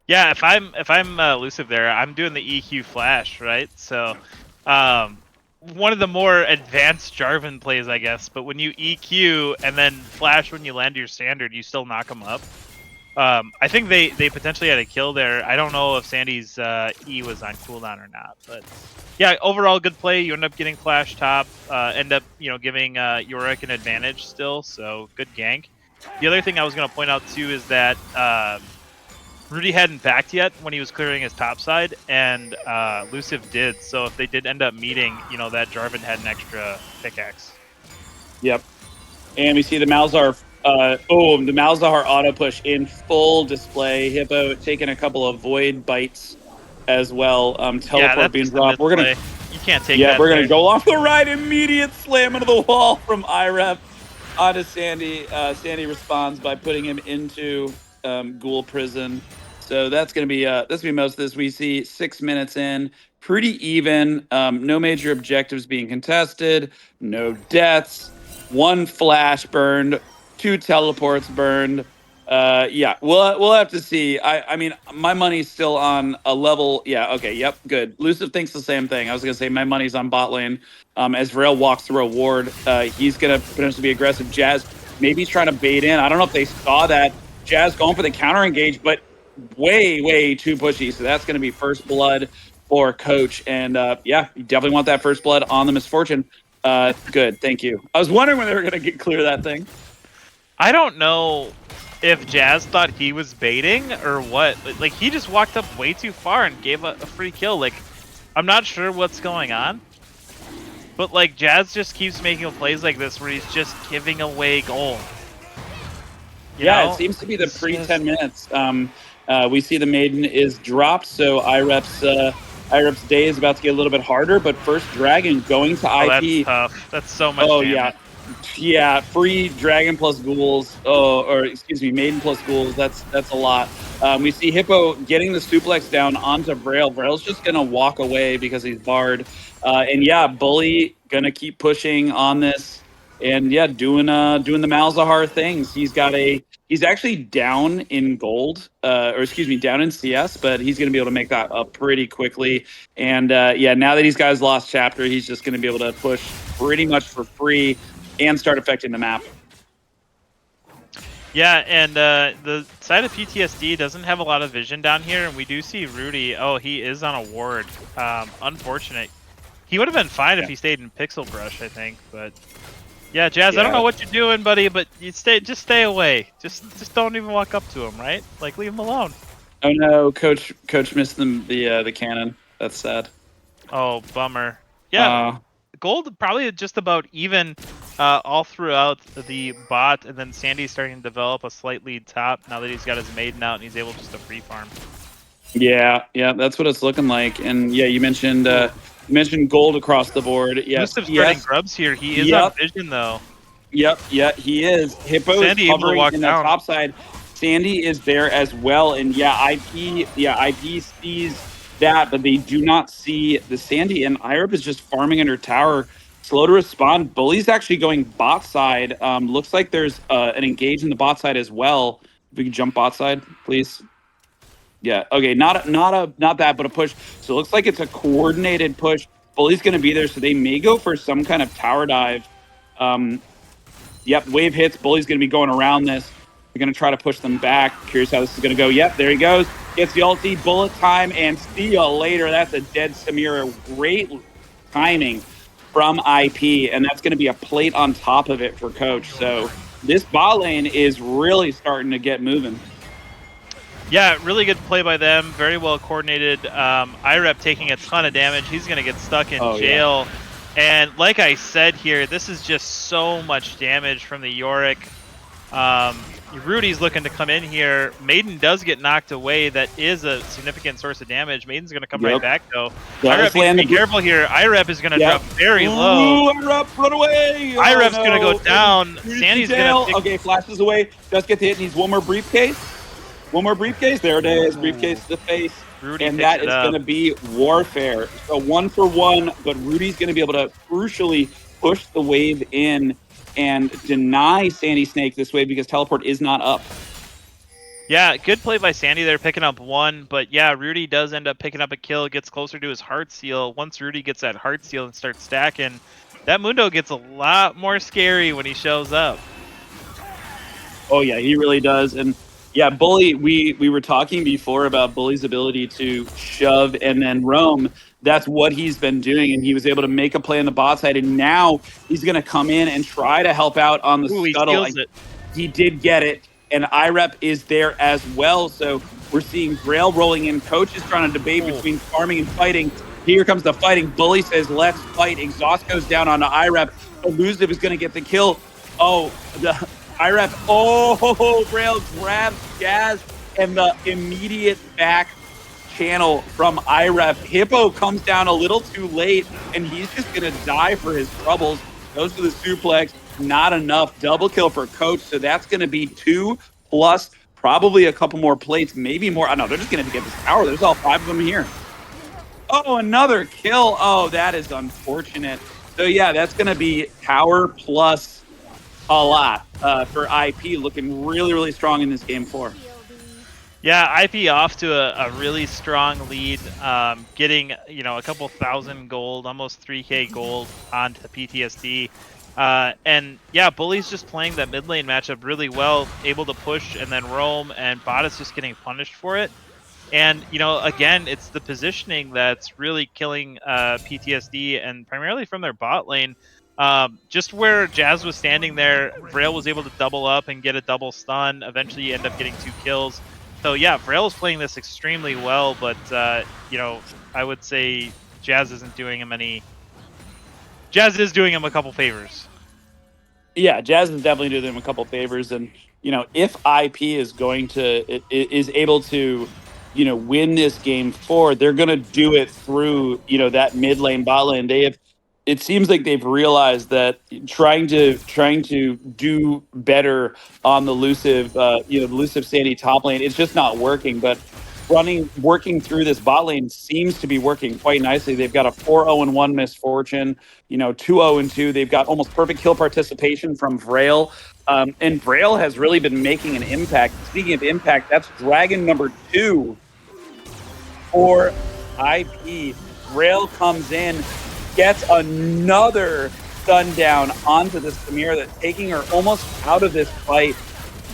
[SPEAKER 2] Yeah, if I'm Luciv there, I'm doing the EQ flash, right? So, one of the more advanced Jarvan plays, I guess. But when you EQ and then flash when you land your standard, you still knock them up. I think they potentially had a kill there. I don't know if Sandy's E was on cooldown or not, but yeah, overall good play. You end up getting flash top, end up giving Yorick an advantage still, so good gank. The other thing I was going to point out too is that Rudy hadn't backed yet when he was clearing his top side, and Luciv did. So if they did end up meeting, that Jarvan had an extra pickaxe.
[SPEAKER 5] Yep. And we see the Malzahar, the Malzahar auto push in full display. Hippo taking a couple of void bites as well. Teleport being dropped. We're gonna,
[SPEAKER 2] you can't take.
[SPEAKER 5] yeah,
[SPEAKER 2] that
[SPEAKER 5] we're gonna
[SPEAKER 2] there.
[SPEAKER 5] go off the right. Immediate slam into the wall from IREP onto Sandy. Sandy responds by putting him into Ghoul Prison. So that's gonna be most of this. We see 6 minutes in, pretty even. No major objectives being contested. No deaths. 1 flash burned, 2 teleports burned. Yeah, we'll have to see. I mean, my money's still on a level. Yeah, okay, yep, good. Luciv thinks the same thing. I was gonna say my money's on bot lane. As Vrail walks through a ward, he's gonna potentially be aggressive. Jazz maybe he's trying to bait in. I don't know if they saw that. Jazz going for the counter engage, but way too pushy. So that's gonna be first blood for Coach. And yeah, you definitely want that first blood on the Misfortune. Good, thank you. I was wondering when they were going to get clear that thing.
[SPEAKER 2] I don't know if Jazz thought he was baiting or what. Like, he just walked up way too far and gave a free kill. Like, I'm not sure what's going on. But, like, Jazz just keeps making plays like this where he's just giving away gold.
[SPEAKER 5] Yeah, it seems to be the pre-10 minutes. We see the Maiden is dropped, so IREP's day is about to get a little bit harder, but first Dragon going to IP.
[SPEAKER 2] That's tough. That's so much damage.
[SPEAKER 5] Yeah, free Dragon plus Ghouls, or excuse me, Maiden plus Ghouls, that's a lot. We see Hippo getting the suplex down onto Vrail. Vrail's just going to walk away because he's barred. And yeah, Bully going to keep pushing on this. And yeah, doing the Malzahar things. He's actually down in gold, down in CS, but he's going to be able to make that up pretty quickly. And yeah, now that he's got his lost chapter, he's just going to be able to push pretty much for free and start affecting the map.
[SPEAKER 2] Yeah, and the side of PTSD doesn't have a lot of vision down here, and we do see Rudy. Oh, he is on a ward. Unfortunate. He would have been fine if he stayed in Pixel Brush, I think, but... Yeah, Jazz, I don't know what you're doing, buddy, but just stay away. Just don't even walk up to him, right? Like, leave him alone.
[SPEAKER 5] Oh no, Coach missed the cannon. That's sad.
[SPEAKER 2] Oh, bummer. Yeah, gold probably just about even all throughout the bot, and then Sandy's starting to develop a slight lead top now that he's got his Maiden out and he's able just to free farm.
[SPEAKER 5] Yeah, that's what it's looking like. And yeah, you mentioned gold across the board. Yes,
[SPEAKER 2] starting grubs here. He is on vision though.
[SPEAKER 5] Yep, he is. Hippo is hovering in that top side. Sandy is there as well, and IP sees that, but they do not see the Sandy. And IREP is just farming under tower, slow to respond. Bully's actually going bot side. Looks like there's an engage in the bot side as well. If we can jump bot side, please. Yeah, okay, not that, but a push. So it looks like it's a coordinated push. Bully's going to be there, so they may go for some kind of tower dive. Yep, wave hits. Bully's going to be going around this. They're going to try to push them back. Curious how this is going to go. Yep, there he goes. Gets the ulti, bullet time, and see you later. That's a dead Samira. Great timing from IP, and that's going to be a plate on top of it for Coach. So this bot lane is really starting to get moving.
[SPEAKER 2] Yeah, really good play by them. Very well coordinated. IREP taking a ton of damage. He's going to get stuck in jail. And like I said here, this is just so much damage from the Yorick. Rudy's looking to come in here. Maiden does get knocked away. That is a significant source of damage. Maiden's going to come right back, though. IREP needs to be careful here. IREP is going to drop very low.
[SPEAKER 5] IREP, run away!
[SPEAKER 2] IREP's going to go down. Sandy's going to...
[SPEAKER 5] Okay, flashes away. Just get the hit. Needs one more briefcase. One more briefcase. There it is. Briefcase to the face.
[SPEAKER 2] Rudy
[SPEAKER 5] and that is going to be warfare. So 1-for-1, but Rudy's going to be able to crucially push the wave in and deny Sandy Snake this wave because teleport is not up.
[SPEAKER 2] Yeah, good play by Sandy there, picking up one. But yeah, Rudy does end up picking up a kill, gets closer to his heart seal. Once Rudy gets that heart seal and starts stacking, that Mundo gets a lot more scary when he shows up.
[SPEAKER 5] Oh yeah, he really does. And yeah, Bully, we were talking before about Bully's ability to shove and then roam. That's what he's been doing, and he was able to make a play on the bot side, and now he's going to come in and try to help out on the scuttle. He did get it, and IREP is there as well, so we're seeing Grail rolling in. Coach is trying to debate between farming and fighting. Here comes the fighting. Bully says, let's fight. Exhaust goes down onto IREP. Elusive is going to get the kill. Oh, the IREP. Oh, Grail grabs Jazz, and the immediate back channel from IREP. Hippo comes down a little too late, and he's just going to die for his troubles. Goes to the suplex. Not enough. Double kill for Coach, so that's going to be 2 plus probably a couple more plates, maybe more. Oh, no, they're just going to get this tower. There's all 5 of them here. Oh, another kill. Oh, that is unfortunate. So, yeah, that's going to be tower plus a lot for IP, looking really, really strong in this game 4.
[SPEAKER 2] Yeah, IP off to a really strong lead, getting a couple thousand gold, almost 3K gold onto the PTSD. And yeah, Bully's just playing that mid lane matchup really well, able to push and then roam, and bot is just getting punished for it. And again, it's the positioning that's really killing PTSD, and primarily from their bot lane. Just where Jazz was standing there, Vrail was able to double up and get a double stun. Eventually, you end up getting 2 kills. So yeah, Vrail is playing this extremely well, but I would say Jazz isn't doing him any. Jazz is doing him a couple favors.
[SPEAKER 5] Yeah, Jazz is definitely doing him a couple favors, and if IP is going to is able to win this game 4, they're going to do it through that mid lane bot lane. It seems like they've realized that trying to do better on the elusive elusive Sandy top lane, it's just not working. But working through this bot lane seems to be working quite nicely. They've got a 4-0-1 Misfortune, 2-0-2. They've got almost perfect kill participation from Vrail. And Vrail has really been making an impact. Speaking of impact, that's Dragon number 2 for IP. Vrail comes in, gets another stun down onto the Samira, that's taking her almost out of this fight.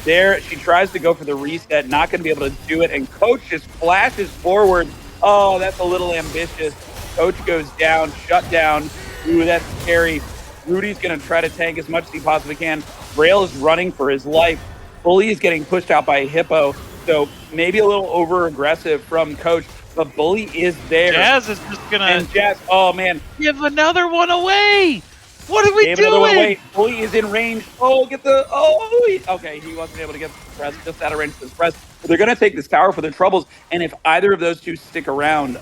[SPEAKER 5] There, she tries to go for the reset, not going to be able to do it, and Coach just flashes forward. Oh, that's a little ambitious. Coach goes down, shut down. Ooh, that's scary. Rudy's going to try to tank as much as he possibly can. Vrail is running for his life. Bully is getting pushed out by Hippo, so maybe a little over-aggressive from Coach, but Bully is there.
[SPEAKER 2] Jazz is just going to...
[SPEAKER 5] And Jazz, oh, man.
[SPEAKER 2] Give another one away! What are we
[SPEAKER 5] Gave
[SPEAKER 2] doing?
[SPEAKER 5] Away. Bully is in range. Oh, get the... Oh, okay, he wasn't able to get the press, just out of range for this press. But they're going to take this tower for their troubles, and if either of those two stick around,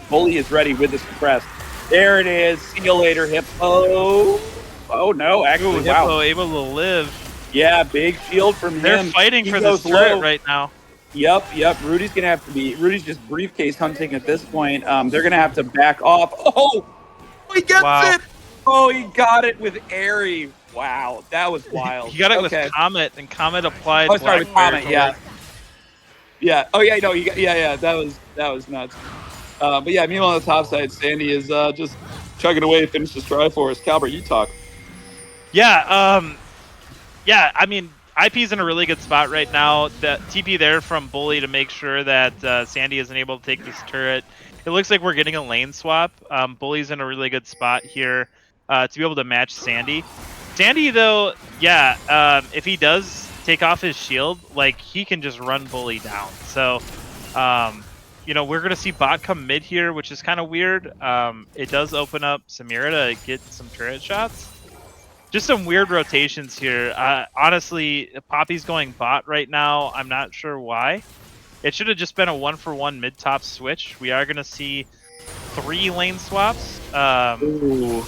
[SPEAKER 5] Bully is ready with this press. There it is. See you later, Hippo. Oh, no, actually, wow.
[SPEAKER 2] Hippo able to live.
[SPEAKER 5] Yeah, big shield from him.
[SPEAKER 2] They're fighting for this turret right now.
[SPEAKER 5] Yep. Rudy's going to have to be... Rudy's just briefcase hunting at this point. They're going to have to back off. Oh, he gets it! Oh, he got it with Airy. Wow, that was wild.
[SPEAKER 2] He got it with Comet, and Comet applied.
[SPEAKER 5] Oh, sorry, with Comet, yeah. Yeah. Oh, yeah, no, yeah, that was nuts. But yeah, meanwhile on the top side, Sandy is just chugging away to finish this try for us. Calbert, you talk.
[SPEAKER 2] Yeah, I mean, IP's in a really good spot right now. The TP there from Bully to make sure that Sandy isn't able to take this turret. It looks like we're getting a lane swap. Bully's in a really good spot here to be able to match Sandy. Sandy though, yeah, if he does take off his shield, like he can just run bully down. So, you know, we're gonna see bot come mid here, which is kind of weird. It does open up Samira to get some turret shots. Just some weird rotations here. Honestly, Poppy's going bot right now. I'm not sure why. It should have just been a 1-for-1 mid-top switch. We are gonna see 3 lane swaps.
[SPEAKER 5] Ooh.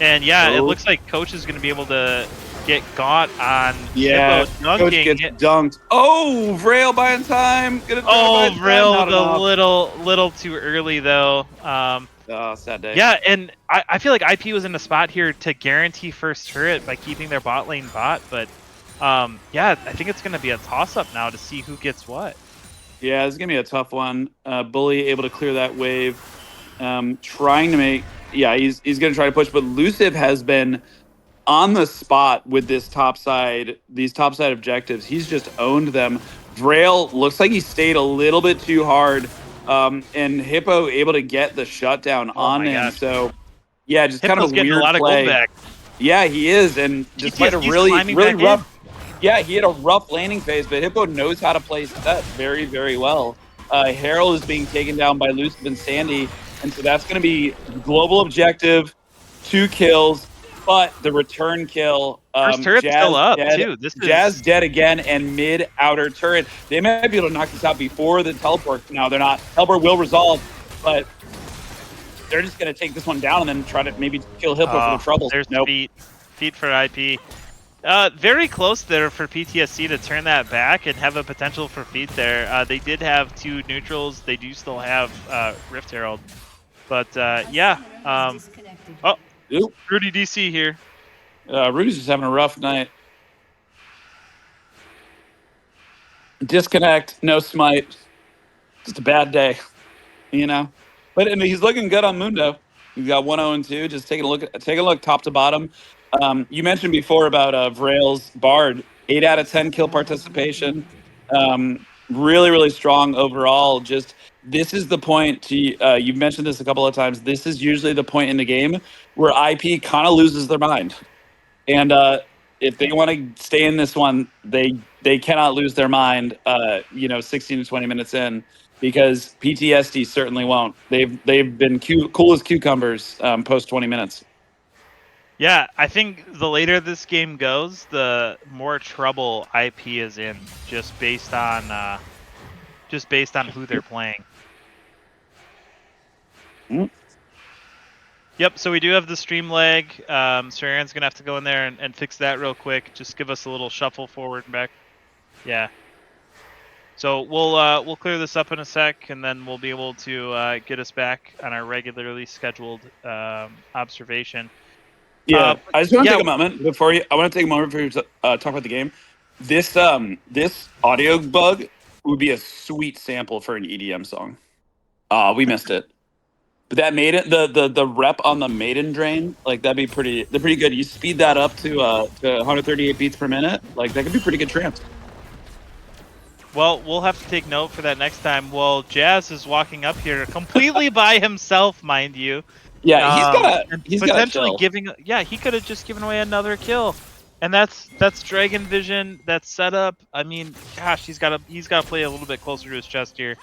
[SPEAKER 2] And yeah, it
[SPEAKER 5] Oh.
[SPEAKER 2] looks like Coach is going to be able to get Gaunt on
[SPEAKER 5] Yeah,
[SPEAKER 2] Hippo
[SPEAKER 5] Coach
[SPEAKER 2] dunking.
[SPEAKER 5] gets dunked. Oh, Vrail buying time. Gonna try
[SPEAKER 2] Oh,
[SPEAKER 5] to buy time,
[SPEAKER 2] Vril
[SPEAKER 5] not
[SPEAKER 2] with a
[SPEAKER 5] enough.
[SPEAKER 2] little too early though.
[SPEAKER 5] Oh, sad day.
[SPEAKER 2] Yeah, and I feel like IP was in a spot here to guarantee first turret by keeping their bot lane bot, but yeah, I think it's going to be a toss-up now to see who gets what.
[SPEAKER 5] Yeah, it's gonna be a tough one. Bully able to clear that wave. Trying to make. Yeah, he's gonna try to push, but Luciv has been on the spot with these topside objectives. He's just owned them. Vrail looks like he stayed a little bit too hard, and Hippo able to get the shutdown
[SPEAKER 2] Oh
[SPEAKER 5] on
[SPEAKER 2] my
[SPEAKER 5] him.
[SPEAKER 2] gosh.
[SPEAKER 5] So, yeah, just kind
[SPEAKER 2] Hippo's
[SPEAKER 5] of a
[SPEAKER 2] getting a
[SPEAKER 5] weird
[SPEAKER 2] lot of gold
[SPEAKER 5] play.
[SPEAKER 2] back.
[SPEAKER 5] Yeah, he is, and despite a
[SPEAKER 2] PTSD's
[SPEAKER 5] really
[SPEAKER 2] climbing
[SPEAKER 5] really
[SPEAKER 2] back
[SPEAKER 5] rough, yeah, he had a rough landing phase, but Hippo knows how to play set very very well. Herald is being taken down by Luciv and Sandy, and so that's going to be global objective, 2 kills. But the return kill,
[SPEAKER 2] First turret's
[SPEAKER 5] Jazz
[SPEAKER 2] still up
[SPEAKER 5] dead,
[SPEAKER 2] too. This
[SPEAKER 5] Jazz
[SPEAKER 2] is
[SPEAKER 5] dead again, and mid outer turret. They might be able to knock this out before the teleport. Now they're not. Teleport will resolve, but they're just going to take this one down and then try to maybe kill Hippo for the trouble.
[SPEAKER 2] There's
[SPEAKER 5] Nope.
[SPEAKER 2] feet for IP. Very close there for PTSD to turn that back and have a potential for feet there. They did have 2 neutrals. They do still have Rift Herald. But yeah. Oh,
[SPEAKER 5] Oop.
[SPEAKER 2] Rudy DC here.
[SPEAKER 5] Rudy's just having a rough night. Disconnect, no smite. Just a bad day, you know. But I mean, he's looking good on Mundo. He's got 1-0-2. Just taking a look top to bottom. You mentioned before about Vrail's Bard, 8 out of 10 kill participation. Really, really strong overall. Just this is the point. You've mentioned this a couple of times. This is usually the point in the game where IP kind of loses their mind, and if they want to stay in this one, they cannot lose their mind. 16 to 20 minutes in, because PTSD certainly won't. They've been cool as cucumbers post 20 minutes.
[SPEAKER 2] Yeah, I think the later this game goes, the more trouble IP is in, just based on who they're playing.
[SPEAKER 5] Mm.
[SPEAKER 2] Yep, so we do have the stream lag. Sirerin's gonna have to go in there and fix that real quick. Just give us a little shuffle forward and back. Yeah. So we'll clear this up in a sec, and then we'll be able to get us back on our regularly scheduled observation.
[SPEAKER 5] Yeah, I just want to
[SPEAKER 2] yeah.
[SPEAKER 5] take a moment before you. I want to take a moment for you to talk about the game. This audio bug would be a sweet sample for an EDM song. We missed it, but that made it the rep on the maiden drain, like that'd be pretty. They're pretty good. You speed that up to 138 beats per minute, like that could be pretty good trance.
[SPEAKER 2] Well, we'll have to take note for that next time. Well, Jazz is walking up here completely by himself, mind you.
[SPEAKER 5] Yeah, he's
[SPEAKER 2] potentially
[SPEAKER 5] gotta
[SPEAKER 2] giving. Yeah, he could have just given away another kill, and that's Dragon Vision. That's setup. I mean, gosh, he's got to play a little bit closer to his chest here.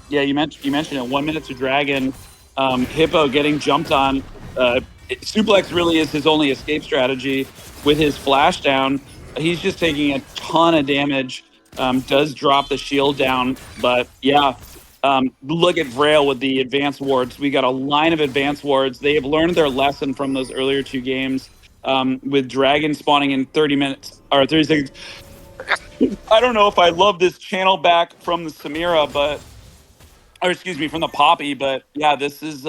[SPEAKER 5] Yeah, you mentioned it. 1 minute to Dragon. Hippo getting jumped on. Suplex really is his only escape strategy. With his flash down, he's just taking a ton of damage. Does drop the shield down, but yeah. Look at Vrail with the advanced wards. We got a line of advanced wards. They have learned their lesson from those earlier 2 games. With Dragon spawning in 30 minutes or 30 seconds. I don't know if I love this channel back from the Samira, from the Poppy, but yeah, this is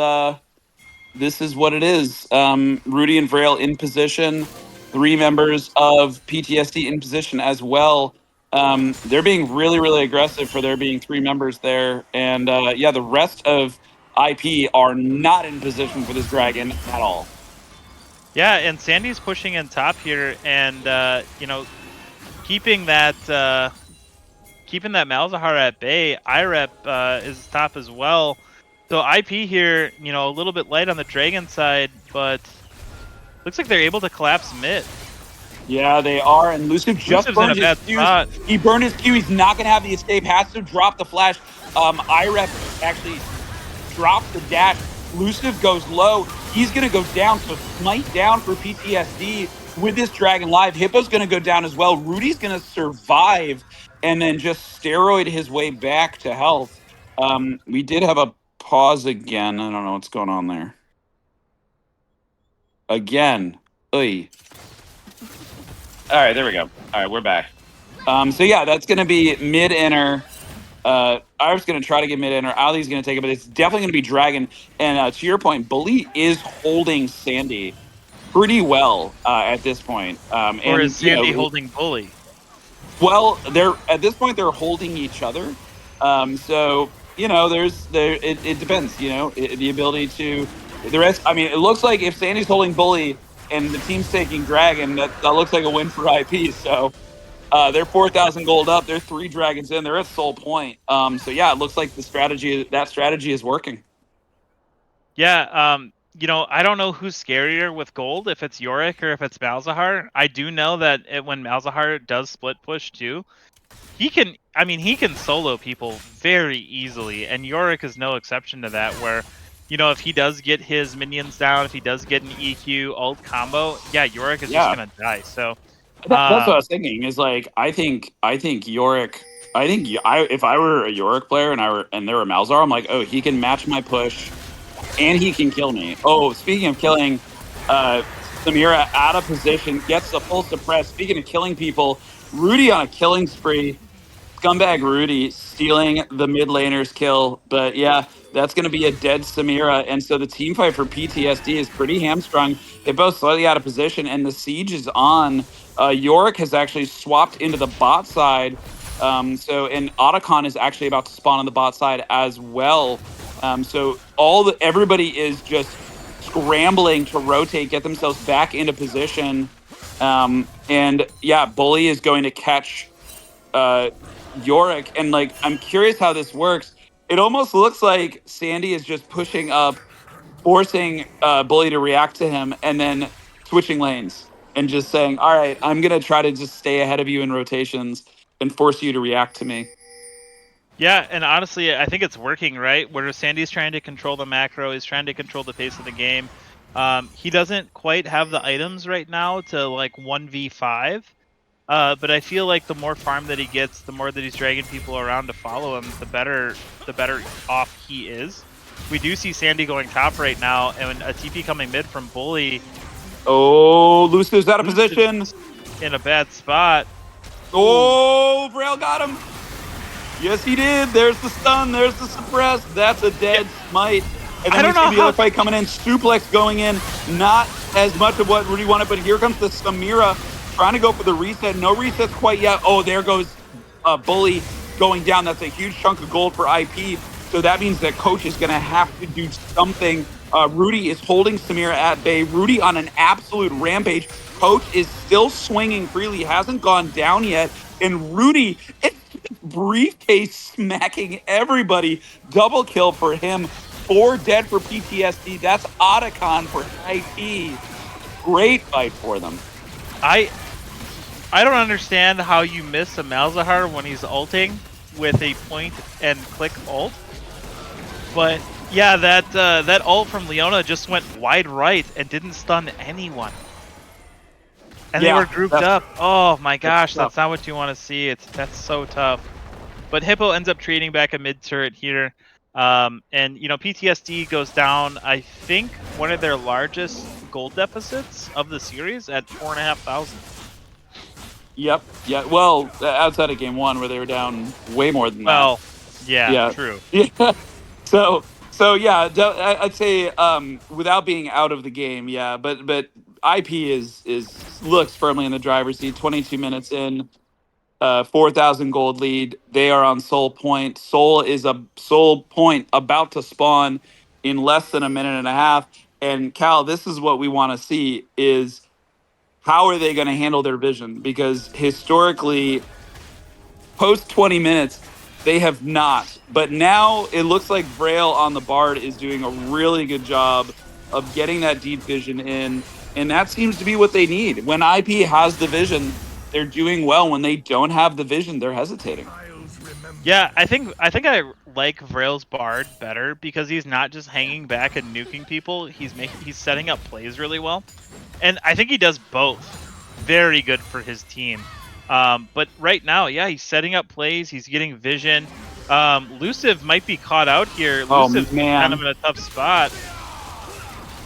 [SPEAKER 5] what it is. Rudy and Vrail in position. 3 members of PTSD in position as well. They're being really, really aggressive for there being 3 members there. And the rest of IP are not in position for this Dragon at all.
[SPEAKER 2] Yeah, and Sandy's pushing in top here, and keeping that Malzahar at bay. IREP is top as well. So IP here, a little bit light on the Dragon side, but looks like they're able to collapse mid.
[SPEAKER 7] Yeah, they are. And Luciv just
[SPEAKER 2] Luciv's in a
[SPEAKER 7] burned his
[SPEAKER 2] bad
[SPEAKER 7] Qs.
[SPEAKER 2] spot.
[SPEAKER 7] He burned his Q. He's not going to have the escape. Has to drop the flash. IREP actually drops the dash. Luciv goes low. He's going to go down. So smite down for PTSD with this Dragon Live. Hippo's going to go down as well. Rudy's going to survive and then just steroid his way back to health. We did have a pause again. I don't know what's going on there. Again. Oy. All right, there we go. All right, we're back. So yeah, that's going to be mid-inner. Iris going to try to get mid-inner. Ali's going to take it, but it's definitely going to be Dragon. And to your point, Bully is holding Sandy pretty well at this point.
[SPEAKER 2] Or
[SPEAKER 7] and
[SPEAKER 2] is Sandy holding Bully?
[SPEAKER 7] Well, they're at this point they're holding each other. So it depends. The ability to the rest. I mean, it looks like if Sandy's holding Bully and the team's taking Dragon, that looks like a win for IP. So they're 4,000 gold up. They're 3 dragons in. They're at soul point. So yeah, it looks like that strategy is working.
[SPEAKER 2] Yeah. I don't know who's scarier with gold, if it's Yorick or if it's Malzahar. I do know that when Malzahar does split push too, he can solo people very easily, and Yorick is no exception to that, where, if he does get his minions down, if he does get an EQ ult combo, yeah, Yorick is just going to die. So
[SPEAKER 7] that's what I was thinking. Is like I think Yorick. If I were a Yorick player and there were Malzahar, I'm like, oh, he can match my push, and he can kill me. Oh, speaking of killing, Samira out of position gets the full suppress. Speaking of killing people, Rudy on a killing spree. Scumbag Rudy stealing the mid laner's kill. But yeah, that's going to be a dead Samira. And so the team fight for PTSD is pretty hamstrung. They're both slightly out of position, and the siege is on. Yorick has actually swapped into the bot side. And Otacon is actually about to spawn on the bot side as well. So everybody is just scrambling to rotate, get themselves back into position. And yeah, Bully is going to catch Yorick, and I'm curious how this works. It almost looks like Sandy is just pushing up, forcing Bully to react to him, and then switching lanes and just saying, all right, I'm going to try to just stay ahead of you in rotations and force you to react to me.
[SPEAKER 2] Yeah, and honestly, I think it's working, right? Where Sandy's trying to control the macro, he's trying to control the pace of the game. He doesn't quite have the items right now to 1v5. But I feel like the more farm that he gets, the more that he's dragging people around to follow him, the better off he is. We do see Sandy going top right now, and a TP coming mid from Bully.
[SPEAKER 7] Oh, Luciv's out of position.
[SPEAKER 2] In a bad spot.
[SPEAKER 7] Oh, Braille got him. Yes, he did. There's the stun. There's the suppress. That's a dead smite. And then we see the other fight coming in. Suplex going in. Not as much of what Rudy wanted, but here comes the Samira trying to go for the reset. No resets quite yet. Oh, there goes Bully going down. That's a huge chunk of gold for IP. So that means that Coach is going to have to do something. Rudy is holding Samira at bay. Rudy on an absolute rampage. Coach is still swinging freely. Hasn't gone down yet. And Rudy, it's briefcase smacking everybody. Double kill for him. 4 dead for PTSD. That's Otacon for IP. Great fight for them.
[SPEAKER 2] I don't understand how you miss a Malzahar when he's ulting with a point and click ult. But yeah, that ult from Leona just went wide right and didn't stun anyone. And they were grouped up. Oh my gosh, that's not what you want to see. That's so tough. But Hippo ends up trading back a mid turret here. And PTSD goes down, I think, one of their largest gold deficits of the series at 4,500.
[SPEAKER 7] Yep. Yeah. Well, outside of game 1 where they were down way more than that.
[SPEAKER 2] Well, yeah, true.
[SPEAKER 7] Yeah. So yeah, I'd say without being out of the game, yeah. But IP looks firmly in the driver's seat. 22 minutes in, 4,000 gold lead. They are on Soul Point. Soul Point about to spawn in less than a minute and a half. And Cal, this is what we want to see: is how are they going to handle their vision? Because historically, post 20 minutes, they have not. But now it looks like Braille on the Bard is doing a really good job of getting that deep vision in. And that seems to be what they need. When IP has the vision, they're doing well. When they don't have the vision, they're hesitating.
[SPEAKER 2] Yeah, I think I like Vrail's Bard better because he's not just hanging back and nuking people. He's setting up plays really well, and I think he does both. Very good for his team. But right now, yeah, he's setting up plays. He's getting vision. Luciv might be caught out here.
[SPEAKER 7] Oh,
[SPEAKER 2] Luciv's
[SPEAKER 7] man.
[SPEAKER 2] kind of in a tough spot,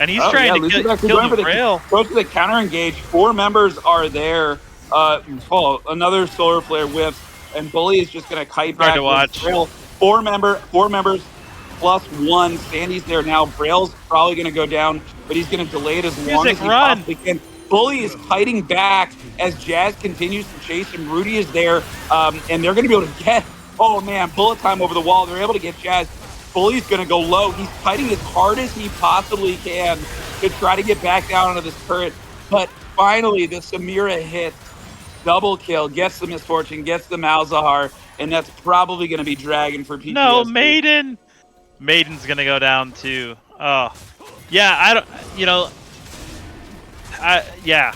[SPEAKER 2] and he's
[SPEAKER 7] Oh,
[SPEAKER 2] trying
[SPEAKER 7] yeah,
[SPEAKER 2] to
[SPEAKER 7] Luciv actually
[SPEAKER 2] kill
[SPEAKER 7] going for
[SPEAKER 2] the Vrail.
[SPEAKER 7] Goes to the counter engage. 4 members are there. Another solar flare whiffs, and Bully is just going to kite back.
[SPEAKER 2] To watch.
[SPEAKER 7] Braille. 4 members plus 1. Sandy's there now. Braille's probably going to go down, but he's going to delay it as long as he possibly can. Bully is kiting back as Jazz continues to chase him. Rudy is there, and they're going to be able to get. Oh man, bullet time over the wall. They're able to get Jazz. Bully's going to go low. He's kiting as hard as he possibly can to try to get back down onto this turret. But finally, the Samira hit. Double kill, gets the Misfortune, gets the Malzahar, and that's probably going to be Dragon for PTSD.
[SPEAKER 2] No, Maiden. Maiden's gonna go down too. Oh, yeah. I don't. You know. Yeah.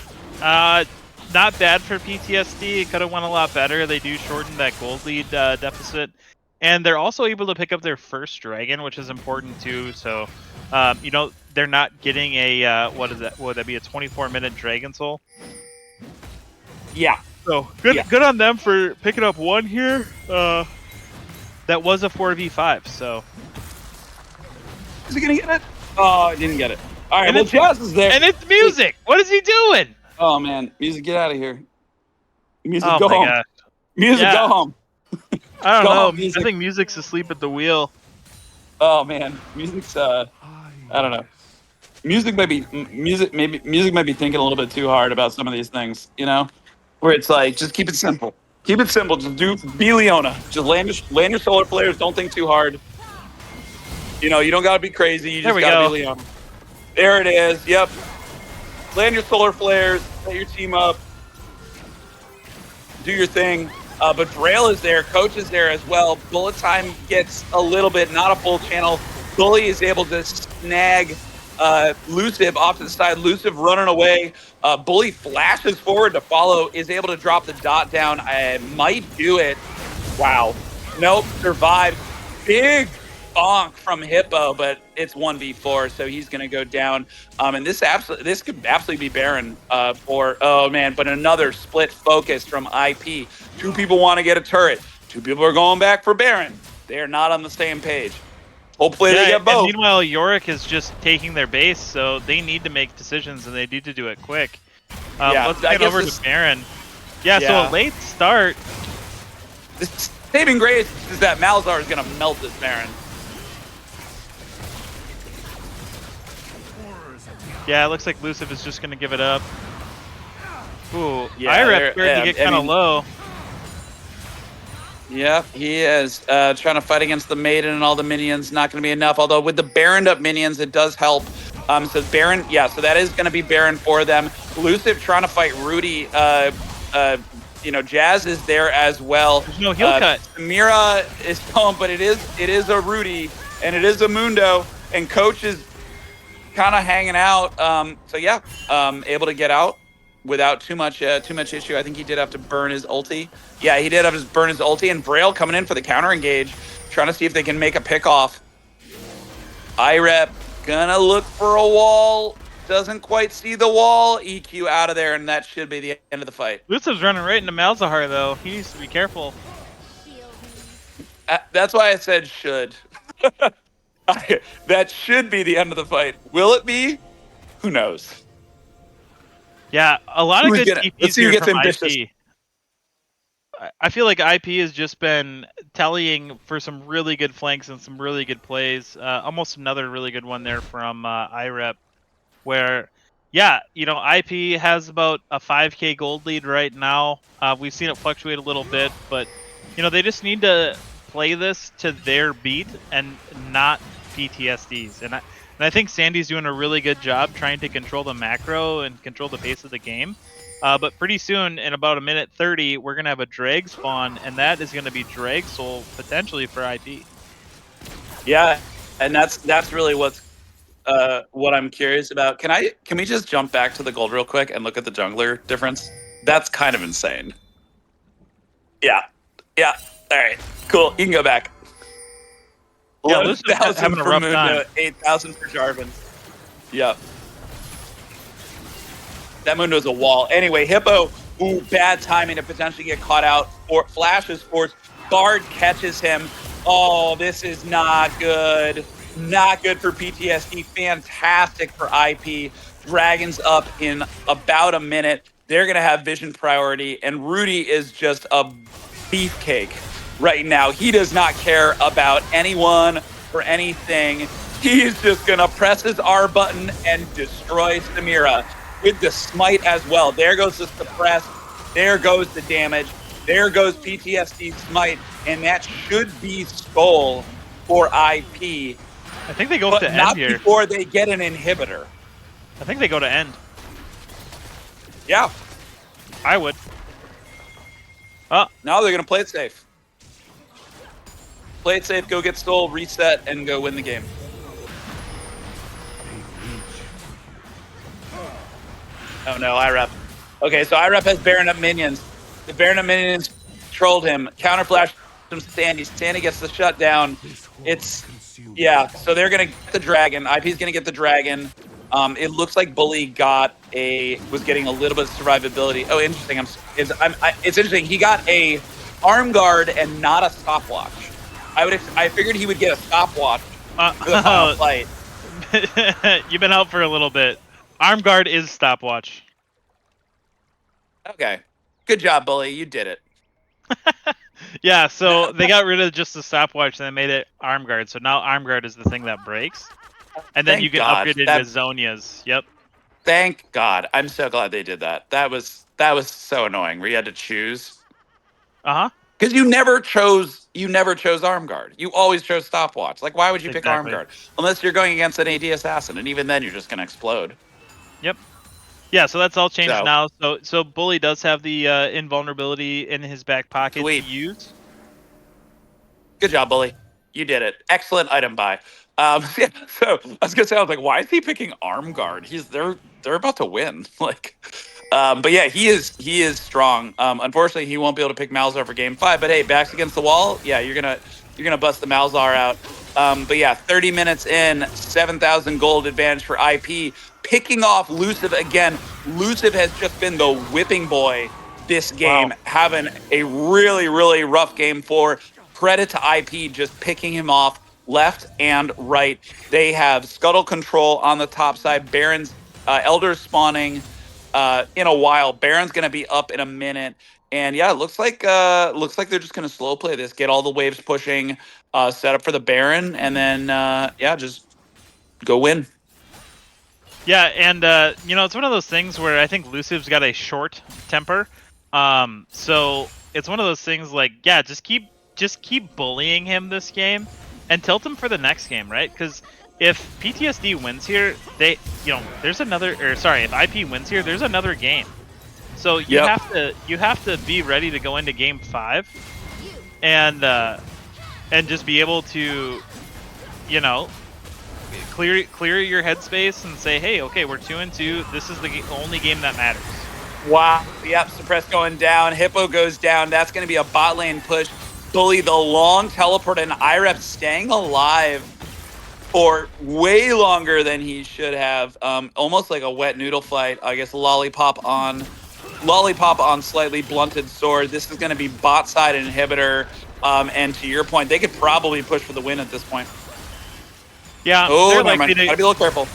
[SPEAKER 2] Not bad for PTSD. It could have went a lot better. They do shorten that gold lead deficit, and they're also able to pick up their first dragon, which is important too. So, you know, they're not getting a what is that? Would that be a 24-minute Dragon Soul?
[SPEAKER 7] Yeah.
[SPEAKER 2] So good on them for picking up one here. That was a 4v5. So.
[SPEAKER 7] Is he gonna get it? Oh, I didn't get it. All right, well, Jazz is there.
[SPEAKER 2] And it's music. What is he doing?
[SPEAKER 7] Oh, man. Music, get out of here. Music,
[SPEAKER 2] Oh
[SPEAKER 7] go
[SPEAKER 2] my
[SPEAKER 7] home.
[SPEAKER 2] God.
[SPEAKER 7] Music,
[SPEAKER 2] Yeah.
[SPEAKER 7] go home.
[SPEAKER 2] I don't
[SPEAKER 7] Go
[SPEAKER 2] know.
[SPEAKER 7] home, music.
[SPEAKER 2] I think music's asleep at the wheel.
[SPEAKER 7] Oh, man. Music's, I don't know. Music might be thinking a little bit too hard about some of these things, you know? Where it's like, just keep it simple. Keep it simple. Just be Leona. Just land your solar flares. Don't think too hard. You know, you don't got to be crazy. You just got to be Leona. There it is. Yep. Land your solar flares. Set your team up. Do your thing. But Braille is there. Coach is there as well. Bullet time gets a little bit, not a full channel. Bully is able to snag Luciv off to the side. Luciv running away. Bully flashes forward to follow. Is able to drop the dot down. I might do it. Wow. Nope. Survived. Big bonk from Hippo, but it's 1v4, so he's going to go down. And this could absolutely be Baron for, oh man, but another split focus from IP. 2 people want to get a turret. 2 people are going back for Baron. They're not on the same page. Hopefully they get both.
[SPEAKER 2] And meanwhile, Yorick is just taking their base, so they need to make decisions, and they need to do it quick. Let's get over to Baron. Yeah, so a late start.
[SPEAKER 7] The saving grace is that Malzahar is going to melt this Baron.
[SPEAKER 2] Yeah, it looks like Luciv is just going to give it up. Ooh,
[SPEAKER 7] Yeah,
[SPEAKER 2] Irep started to get kind of low.
[SPEAKER 7] Yeah, he is trying to fight against the Maiden and all the minions. Not going to be enough, although with the Baron up minions, it does help. So Baron, so that is going to be Baron for them. Luciv trying to fight Rudy. You know, Jazz is there as well.
[SPEAKER 2] There's no heal cut.
[SPEAKER 7] Mira is home, but it is a Rudy, and it is a Mundo, and Coach is kind of hanging out. Able to get out without too much issue. I think he did have to burn his ulti. Yeah, he did have to burn his ulti, and Braille coming in for the counter engage, trying to see if they can make a pick off. Irep gonna look for a wall. Doesn't quite see the wall. EQ out of there, and that should be the end of the fight.
[SPEAKER 2] Luciv's running right into Malzahar, though. He needs to be careful.
[SPEAKER 7] That's why I said should. That should be the end of the fight. Will it be? Who knows?
[SPEAKER 2] Yeah, a lot of good TPs
[SPEAKER 7] let's see who
[SPEAKER 2] here
[SPEAKER 7] gets
[SPEAKER 2] from
[SPEAKER 7] ambitious.
[SPEAKER 2] IP. I feel like IP has just been tallying for some really good flanks and some really good plays. Almost another really good one there from Irep, where, IP has about a 5k gold lead right now. We've seen it fluctuate a little bit, but, they just need to play this to their beat and not PTSD's. And I think Sandy's doing a really good job trying to control the macro and control the pace of the game. But pretty soon, in about a minute 30, we're going to have a drag spawn, and that is going to be drag soul potentially for IP.
[SPEAKER 7] Yeah, and that's really what's what I'm curious about. Can we just jump back to the gold real quick and look at the jungler difference? That's kind of insane. Yeah. Yeah. All right. Cool. You can go back.
[SPEAKER 2] Yeah, Lucid
[SPEAKER 7] 11,000
[SPEAKER 2] having a
[SPEAKER 7] for
[SPEAKER 2] rough
[SPEAKER 7] Mundo,
[SPEAKER 2] time.
[SPEAKER 7] 8,000 for Jarvan. Yep. That Mundo's a wall. Anyway, Hippo, ooh, bad timing to potentially get caught out. Or flashes force. Guard catches him. Oh, this is not good. Not good for PTSD. Fantastic for IP. Dragons up in about a minute. They're going to have vision priority. And Rudy is just a beefcake right now. He does not care about anyone or anything. He's just going to press his R button and destroy Samira with the smite as well. There goes the suppress. There goes the damage. There goes PTSD smite. And that should be Skull for IP.
[SPEAKER 2] I think they go
[SPEAKER 7] But
[SPEAKER 2] to end
[SPEAKER 7] not
[SPEAKER 2] here.
[SPEAKER 7] before they get an inhibitor.
[SPEAKER 2] I think they go to end.
[SPEAKER 7] Yeah.
[SPEAKER 2] I would. Oh,
[SPEAKER 7] Now they're going to play it safe. Play it safe, go get Skull, reset, and go win the game. Oh no, IREP. Okay, so IREP has Baron up minions. The Baron up minions trolled him. Counterflash from Sandy. Sandy gets the shutdown. It's, yeah, so they're going to get the dragon. IP's going to get the dragon. It looks like Bully was getting a little bit of survivability. Oh, interesting. It's interesting. He got a arm guard and not a stopwatch. I figured he would get a stopwatch for the final fight.
[SPEAKER 2] You've been out for a little bit. Arm guard is stopwatch.
[SPEAKER 7] Okay. Good job, Bully. You did it.
[SPEAKER 2] Yeah, so they got rid of just the stopwatch and they made it arm guard. So now arm guard is the thing that breaks. And then
[SPEAKER 7] Thank
[SPEAKER 2] you can
[SPEAKER 7] God.
[SPEAKER 2] upgrade it into Zonias. Yep.
[SPEAKER 7] Thank God. I'm so glad they did that. That was so annoying where you had to choose.
[SPEAKER 2] Uh-huh.
[SPEAKER 7] Because you never chose arm guard. You always chose stopwatch. Like, why would you pick arm
[SPEAKER 2] Exactly.
[SPEAKER 7] guard? Unless you're going against an AD assassin, and even then you're just gonna explode.
[SPEAKER 2] Yep. Yeah, so that's all changed
[SPEAKER 7] So-
[SPEAKER 2] now. So Bully does have the invulnerability in his back pocket
[SPEAKER 7] Sweet.
[SPEAKER 2] to use.
[SPEAKER 7] Good job, Bully. You did it. Excellent item buy. Yeah, so I was gonna say, I was like, why is he picking arm guard? They're about to win. Like, but yeah, he is strong. Unfortunately, he won't be able to pick Malzar for game 5. But hey, backs against the wall. Yeah, you're gonna bust the Malzar out. But yeah, 30 minutes in, 7,000 gold advantage for IP. Picking off Luciv again. Luciv has just been the whipping boy this game,
[SPEAKER 2] Wow.
[SPEAKER 7] having a really, really rough game 4. Credit to IP just picking him off left and right. They have Scuttle control on the top side. Baron's Elder spawning in a while. Baron's going to be up in a minute. And yeah, it looks like they're just going to slow play this, get all the waves pushing, set up for the Baron, and then yeah, just go win.
[SPEAKER 2] Yeah, and it's one of those things where I think Luciv's got a short temper. So it's one of those things like, yeah, just keep bullying him this game and tilt him for the next game, right? Because if PTSD wins here, there's another, or sorry, if IP wins here, there's another game. So you have to be ready to go into game 5 and just be able to, clear your headspace and say, hey, okay, we're 2-2. This is the only game that matters.
[SPEAKER 7] Wow. Yep, suppress going down. Hippo goes down. That's going to be a bot lane push. Bully the long teleport, and IREP staying alive for way longer than he should have. Almost like a wet noodle fight. I guess lollipop on slightly blunted sword. This is going to be bot side inhibitor. And to your point, they could probably push for the win at this point.
[SPEAKER 2] Yeah.
[SPEAKER 7] Oh,
[SPEAKER 2] they're
[SPEAKER 7] never mind.
[SPEAKER 2] likely
[SPEAKER 7] Gotta be a little careful.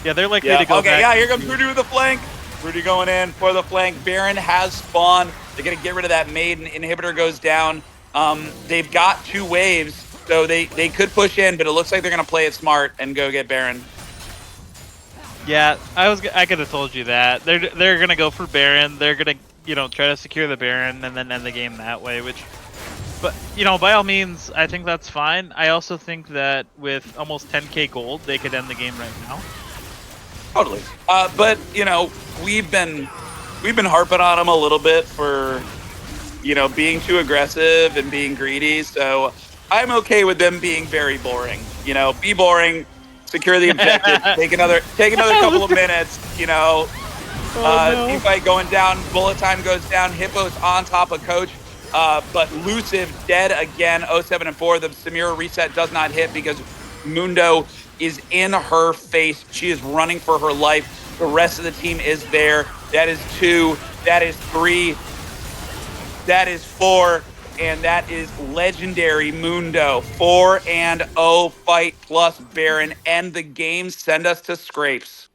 [SPEAKER 2] Yeah, they're likely
[SPEAKER 7] Yeah.
[SPEAKER 2] to go
[SPEAKER 7] Okay.
[SPEAKER 2] back
[SPEAKER 7] Yeah. Here comes
[SPEAKER 2] to-
[SPEAKER 7] Rudy with the flank. Rudy going in for the flank. Baron has spawned. They're gonna get rid of that maiden. Inhibitor goes down. They've got 2 waves, so they could push in, but it looks like they're gonna play it smart and go get Baron.
[SPEAKER 2] Yeah, I could have told you that. They're gonna go for Baron. They're gonna try to secure the Baron and then end the game that way. But by all means, I think that's fine. I also think that with almost 10k gold, they could end the game right now.
[SPEAKER 7] Totally. But we've been harping on them a little bit for being too aggressive and being greedy. So I'm okay with them being very boring. Be boring, secure the objective, take another couple of minutes, you know. Team fight going down, bullet time goes down, Hippo's on top of Coach, but Luciv dead again, 0-7 and 4. The Samira reset does not hit because Mundo is in her face. She is running for her life. The rest of the team is there. That is 2, that is 3, that is 4, and that is legendary Mundo. 4-0 fight plus Baron. End the game, send us to scrapes.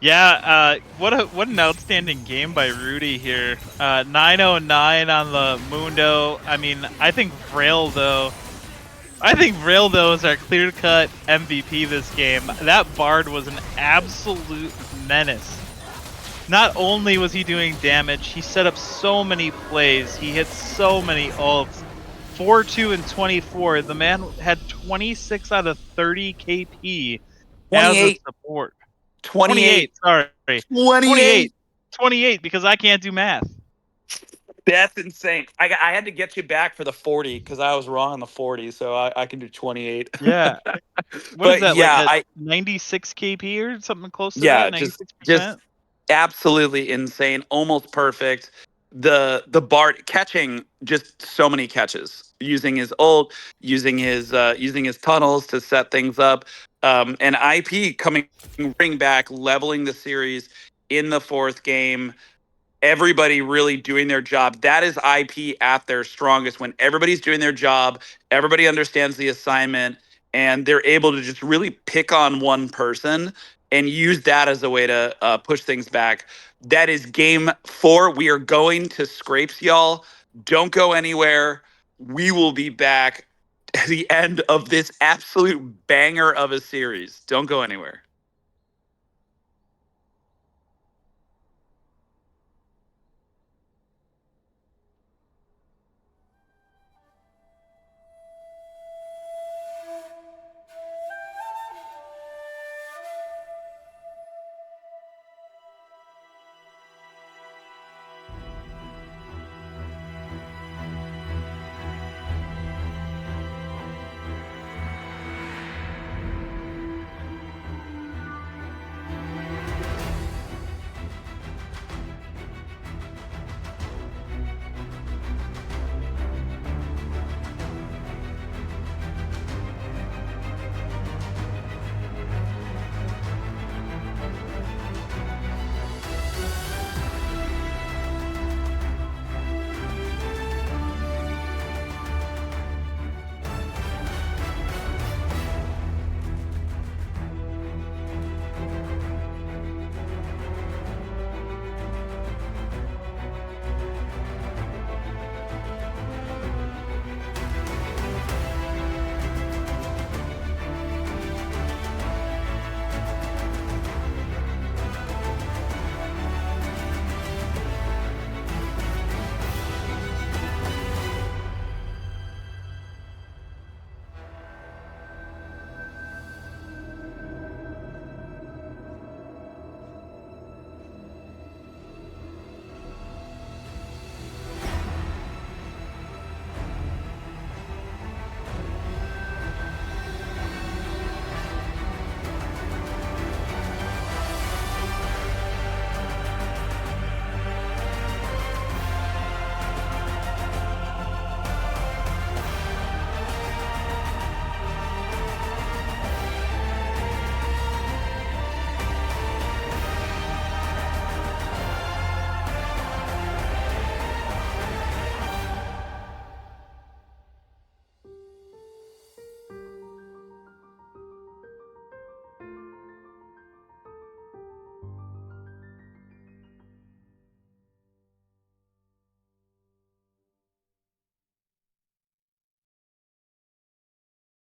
[SPEAKER 2] Yeah, what an outstanding game by Rudy here. 909 on the Mundo. I mean, I think Vreldo is our clear-cut MVP this game. That Bard was an absolute menace. Not only was he doing damage, he set up so many plays. He hit so many ults. 4-2 and 24. The man had 26 out of 30 KP as a
[SPEAKER 7] 28.
[SPEAKER 2] support.
[SPEAKER 7] 28.
[SPEAKER 2] Sorry.
[SPEAKER 7] 28.
[SPEAKER 2] 28 because I can't do math.
[SPEAKER 7] That's insane. I had to get you back for the 40 because I was wrong on the 40, so I can do 28.
[SPEAKER 2] Yeah. What is that, like 96 KP or something close to that? 96%?
[SPEAKER 7] Just absolutely insane, almost perfect. The Bard catching just so many catches, using his ult, using his tunnels to set things up, and IP coming bring back, leveling the series in the 4th game. Everybody really doing their job. That is IP at their strongest, when everybody's doing their job, everybody understands the assignment, and they're able to just really pick on one person and use that as a way to push things back. That is game 4. We are going to scrapes, y'all. Don't go anywhere. We will be back at the end of this absolute banger of a series. Don't go anywhere.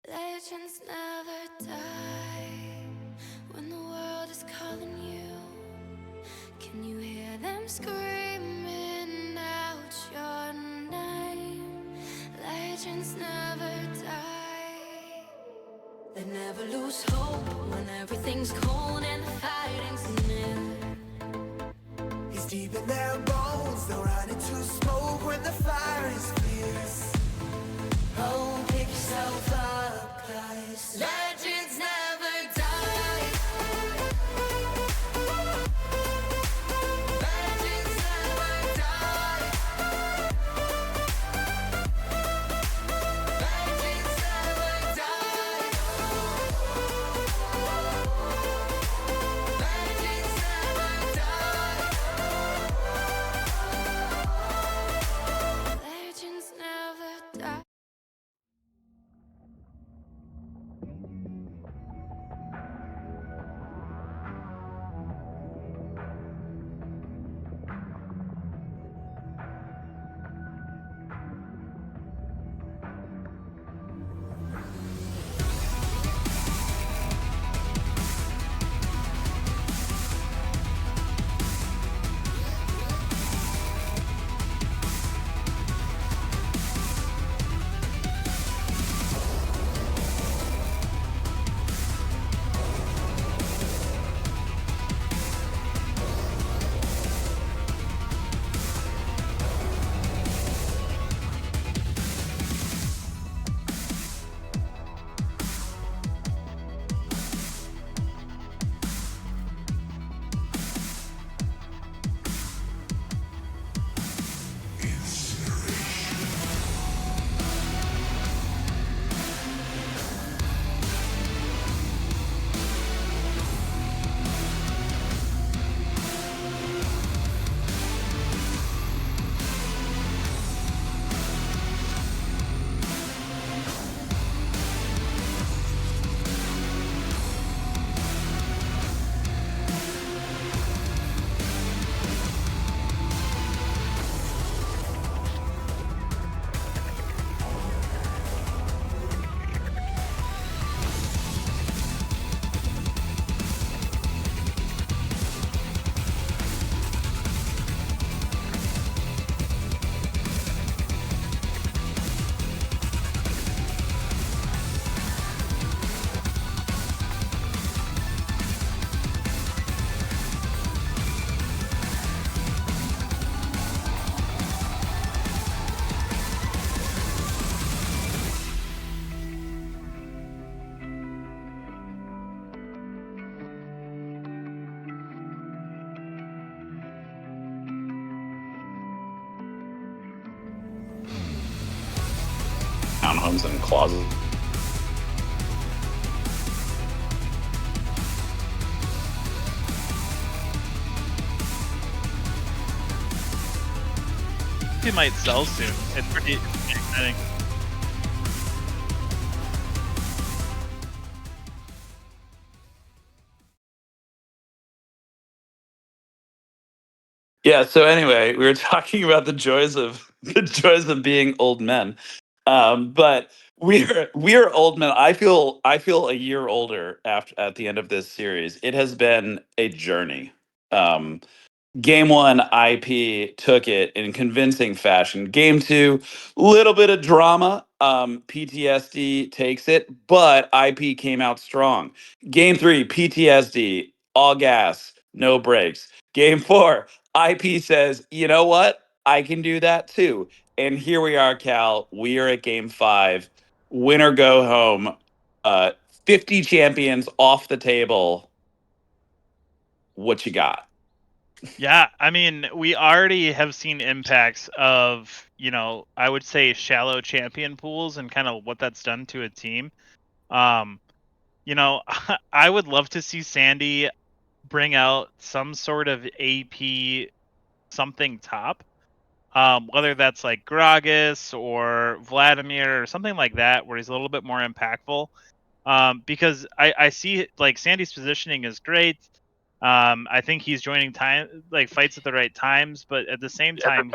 [SPEAKER 1] Legends never die when the world is calling you. Can you hear them screaming out your name? Legends never die. They never lose hope when everything's cold and the fighting's near.
[SPEAKER 8] It's deep in their bones, they'll run into smoke when the fire is fierce.
[SPEAKER 1] Oh, pick yourself up, guys.
[SPEAKER 8] Legends never
[SPEAKER 5] townhomes and closets.
[SPEAKER 2] He might sell soon. It's pretty exciting.
[SPEAKER 5] Yeah. So anyway, we were talking about the joys of being old men, but we are old men. I feel a year older after at the end of this series. It has been a journey. Um, Game one, IP took it in convincing fashion. Game two, little bit of drama. PTSD takes it, but IP came out strong. Game three, PTSD, all gas, no brakes. Game four, IP says, you know what? I can do that too. And here we are, Cal. We are at game five. Winner go home. 50 champions off the table. What you got?
[SPEAKER 2] Yeah, I mean, we already have seen impacts of, I would say shallow champion pools and kind of what that's done to a team. Um, I would love to see Sandy bring out some sort of AP something top. Whether that's like Gragas or Vladimir or something like that, where he's a little bit more impactful. Because I see like Sandy's positioning is great. I think he's joining fights at the right times, but at the same time,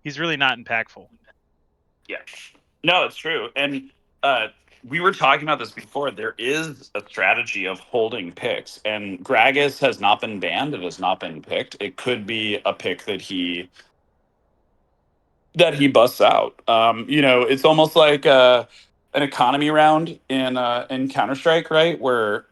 [SPEAKER 2] he's really not impactful.
[SPEAKER 5] Yeah. No, it's true. And uh, we were talking about this before. There is a strategy of holding picks, and Gragas has not been banned. It has not been picked. It could be a pick that he busts out. It's almost like an economy round in Counter Strike, right? Where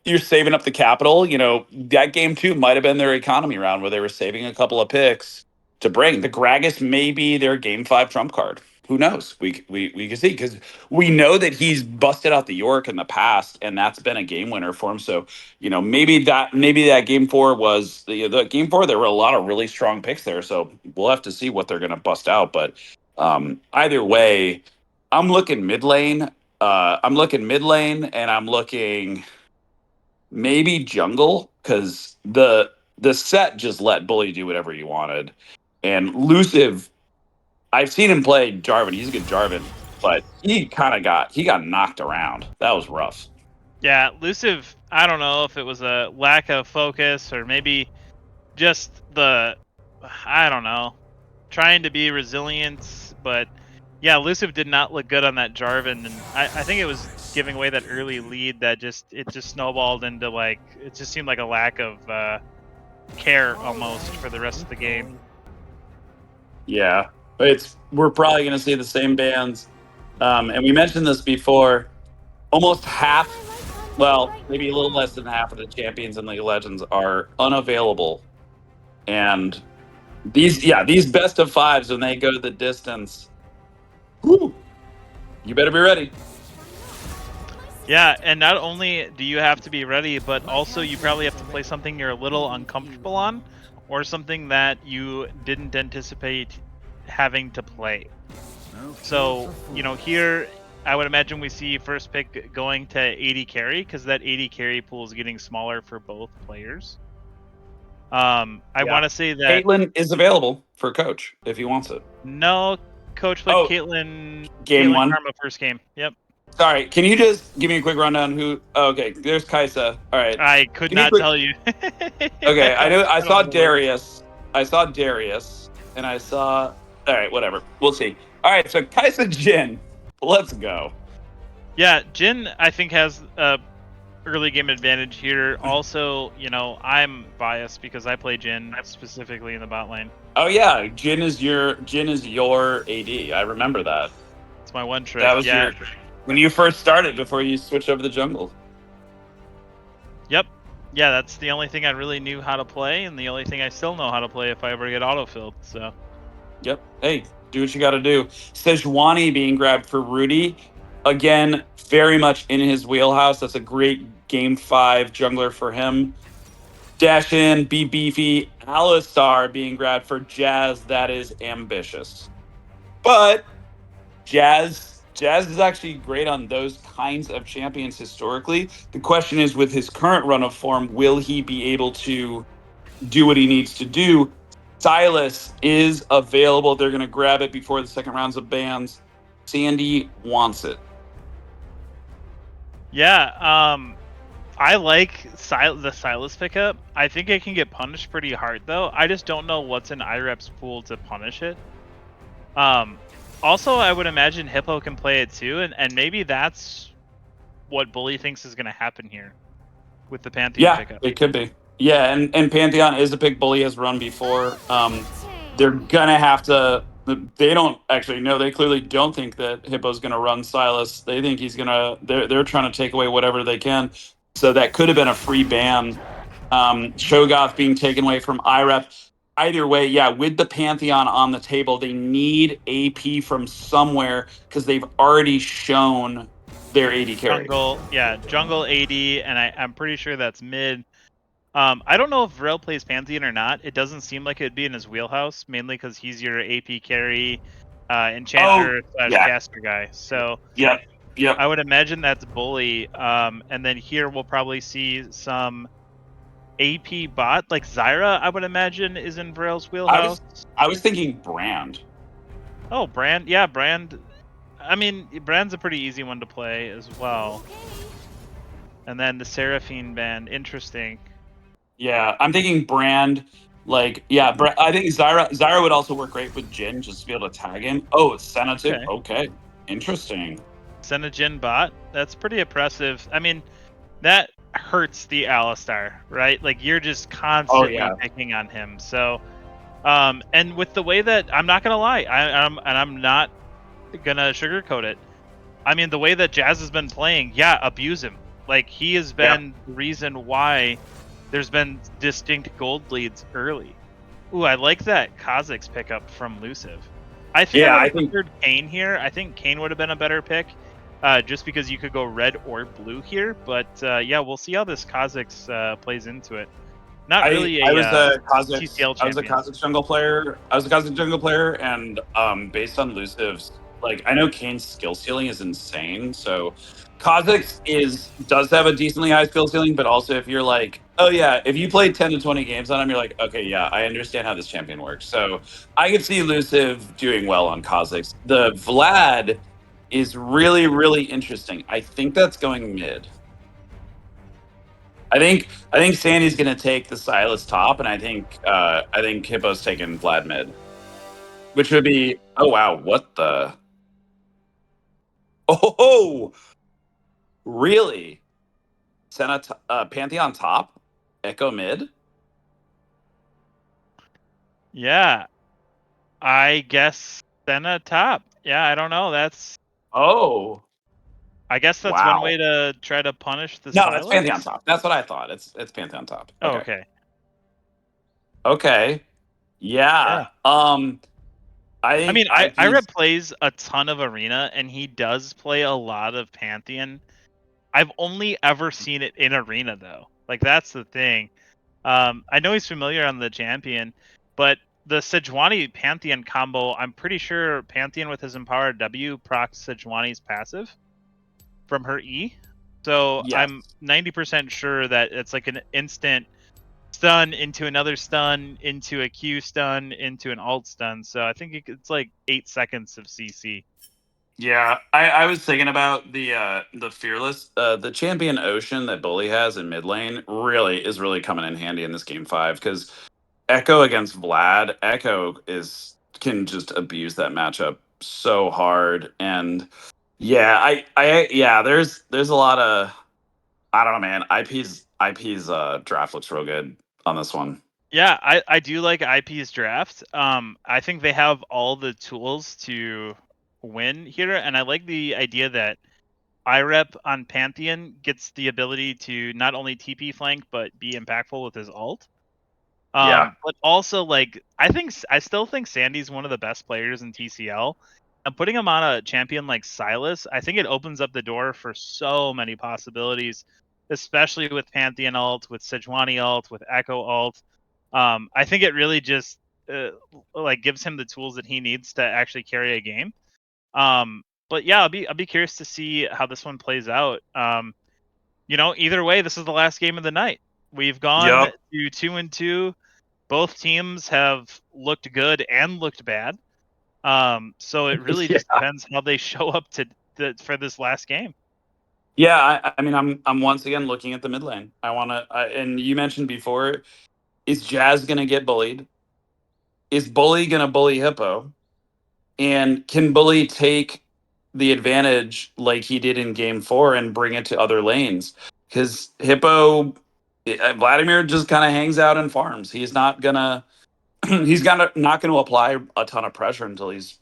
[SPEAKER 5] you're saving up the capital. That game two might have been their economy round where they were saving a couple of picks to bring. The Gragas may be their game five trump card. Who knows? We can see because we know that he's busted out the York in the past, and that's been a game winner for him. So maybe that game four was the game four. There were a lot of really strong picks there. So we'll have to see what they're going to bust out. But either way, I'm looking mid lane. And I'm looking maybe jungle because the set just let Bully do whatever he wanted, and Luciv. I've seen him play Jarvan. He's a good Jarvan, but he got knocked around. That was rough.
[SPEAKER 2] Yeah, Luciv, I don't know if it was a lack of focus or maybe just I don't know, trying to be resilient. But yeah, Luciv did not look good on that Jarvan, and I think it was giving away that early lead that just snowballed into it just seemed like a lack of care almost for the rest of the game.
[SPEAKER 5] Yeah, we're probably going to see the same bands, and we mentioned this before. Almost half, well, maybe a little less than half of the champions in League of Legends are unavailable, and these best of fives when they go to the distance. Whew, you better be ready.
[SPEAKER 2] Yeah, and not only do you have to be ready, but also you probably have to play something you're a little uncomfortable on, or something that you didn't anticipate having to play. So, here I would imagine we see first pick going to 80 carry because that 80 carry pool is getting smaller for both players. I want to say that
[SPEAKER 5] Caitlyn is available for coach if he wants it.
[SPEAKER 2] no, coach played Caitlyn.
[SPEAKER 5] Game one.
[SPEAKER 2] Karma first game. Yep.
[SPEAKER 5] Sorry, can you just give me a quick rundown? Okay, there's Kaisa. All right.
[SPEAKER 2] I could not tell you.
[SPEAKER 5] Okay, I know. I saw Darius. And I saw. All right, whatever. We'll see. All right, so Kaisa Jin. Let's go.
[SPEAKER 2] Yeah, Jin I think has a early game advantage here. Also, I'm biased because I play Jin specifically in the bot lane.
[SPEAKER 5] Oh yeah, Jin is your AD. I remember that.
[SPEAKER 2] It's my one trick.
[SPEAKER 5] That was when you first started before you switched over to the jungle.
[SPEAKER 2] Yep. Yeah, that's the only thing I really knew how to play, and the only thing I still know how to play if I ever get autofilled. So.
[SPEAKER 5] Yep. Hey, do what you got to do. Sejuani being grabbed for Rudy. Again, very much in his wheelhouse. That's a great game 5 jungler for him. Dash in, be beefy. Alistar being grabbed for Jazz. That is ambitious. But Jazz is actually great on those kinds of champions historically. The question is, with his current run of form, will he be able to do what he needs to do? Silas is available. They're going to grab it before the second rounds of bans. Sandy wants it.
[SPEAKER 2] Yeah, I like the Silas pickup. I think it can get punished pretty hard though. I just don't know what's in IREP's pool to punish it. Also, I would imagine Hippo can play it too, and maybe that's what Bully thinks is going to happen here with the Pantheon
[SPEAKER 5] Yeah,
[SPEAKER 2] pickup.
[SPEAKER 5] it could be. Yeah, and Pantheon is a pick Bully has run before. They're gonna have to. They don't actually know. They clearly don't think that Hippo's gonna run Silas. They think he's gonna. They're trying to take away whatever they can. So that could have been a free ban. Shogoth being taken away from IREP. Either way, yeah, with the Pantheon on the table, they need AP from somewhere because they've already shown their AD carry.
[SPEAKER 2] Jungle AD, and I'm pretty sure that's mid. I don't know if Vrel plays Pantheon or not. It doesn't seem like it'd be in his wheelhouse, mainly because he's your AP carry, enchanter /
[SPEAKER 5] yeah.
[SPEAKER 2] caster guy. So
[SPEAKER 5] Yep.
[SPEAKER 2] I would imagine that's Bully. And then here we'll probably see some AP bot, like Zyra, I would imagine is in Vrel's wheelhouse.
[SPEAKER 5] I was thinking Brand.
[SPEAKER 2] Oh, Brand. Yeah, Brand. I mean, Brand's a pretty easy one to play as well. And then the Seraphine band, interesting.
[SPEAKER 5] Yeah, I'm thinking Brand. Like, yeah, I think Zyra would also work great with Jin, just to be able to tag him. Oh, it's Senna too. Okay, interesting.
[SPEAKER 2] Send a Jin bot. That's pretty oppressive. I mean, that hurts the Alistar, right? Like you're just constantly picking on him. So, and with the way that I'm not gonna lie, I'm not gonna sugarcoat it. I mean, the way that Jazz has been playing, yeah, abuse him. Like he has been the reason why there's been distinct gold leads early. Ooh, I like that Kha'Zix pickup from Luciv. I think I would have preferred Kane here. I think Kane would have been a better pick, just because you could go red or blue here. But yeah, we'll see how this Kha'Zix plays into it. Not really
[SPEAKER 5] I was a
[SPEAKER 2] TCL champion.
[SPEAKER 5] I was a Kha'Zix jungle player. And based on Luciv's, like, I know Kane's skill ceiling is insane. So Kha'Zix does have a decently high skill ceiling, but also if you're like, oh yeah, if you play 10 to 20 games on him, you're like, okay, yeah, I understand how this champion works. So I could see Luciv doing well on Kha'Zix. The Vlad is really, really interesting. I think that's going mid. I think Sandy's gonna take the Silas top, and I think Hippo's taking Vlad mid, which would be, oh wow, what the, oh really, Senna Pantheon top, Echo mid.
[SPEAKER 2] Yeah, I guess Senna top. Yeah, I don't know. I guess that's one way to try to punish the
[SPEAKER 5] No,
[SPEAKER 2] Silas.
[SPEAKER 5] that's Pantheon top. That's what I thought. It's Pantheon top.
[SPEAKER 2] Okay. Oh, okay.
[SPEAKER 5] Okay. Yeah.
[SPEAKER 2] I mean, Ira plays a ton of Arena, and he does play a lot of Pantheon. I've only ever seen it in Arena, though. Like, that's the thing. I know he's familiar on the champion, but the Sejuani Pantheon combo, I'm pretty sure Pantheon with his Empowered W procs Sejuani's passive from her E. So I'm 90% sure that it's like an instant stun into another stun into a Q stun into an alt stun. So I think it's like 8 seconds of CC.
[SPEAKER 5] Yeah, I was thinking about the fearless, the champion Ocean that Bully has in mid lane is really coming in handy in this game 5 because Echo against Vlad, can just abuse that matchup so hard. And yeah, there's a lot of, I don't know, man. IP's draft looks real good on this one.
[SPEAKER 2] Yeah, I do like IP's draft. I think they have all the tools to win here, and I like the idea that IREP on Pantheon gets the ability to not only TP flank but be impactful with his ult. But also, like, I still think Sandy's one of the best players in TCL. And putting him on a champion like Silas, I think it opens up the door for so many possibilities, especially with Pantheon ult, with Sejuani ult, with Echo ult. I think it really just like gives him the tools that he needs to actually carry a game. But yeah, I'll be curious to see how this one plays out. Either way, this is the last game of the night. We've gone
[SPEAKER 5] Yup.
[SPEAKER 2] to 2-2. Both teams have looked good and looked bad. So it really just depends how they show up for this last game.
[SPEAKER 5] Yeah, I mean, I'm once again looking at the mid lane. And you mentioned before, is Jazz gonna get bullied? Is Bully gonna bully Hippo? And can Bully take the advantage like he did in Game 4 and bring it to other lanes? Because Vladimir just kind of hangs out and farms. He's not gonna not gonna apply a ton of pressure until he's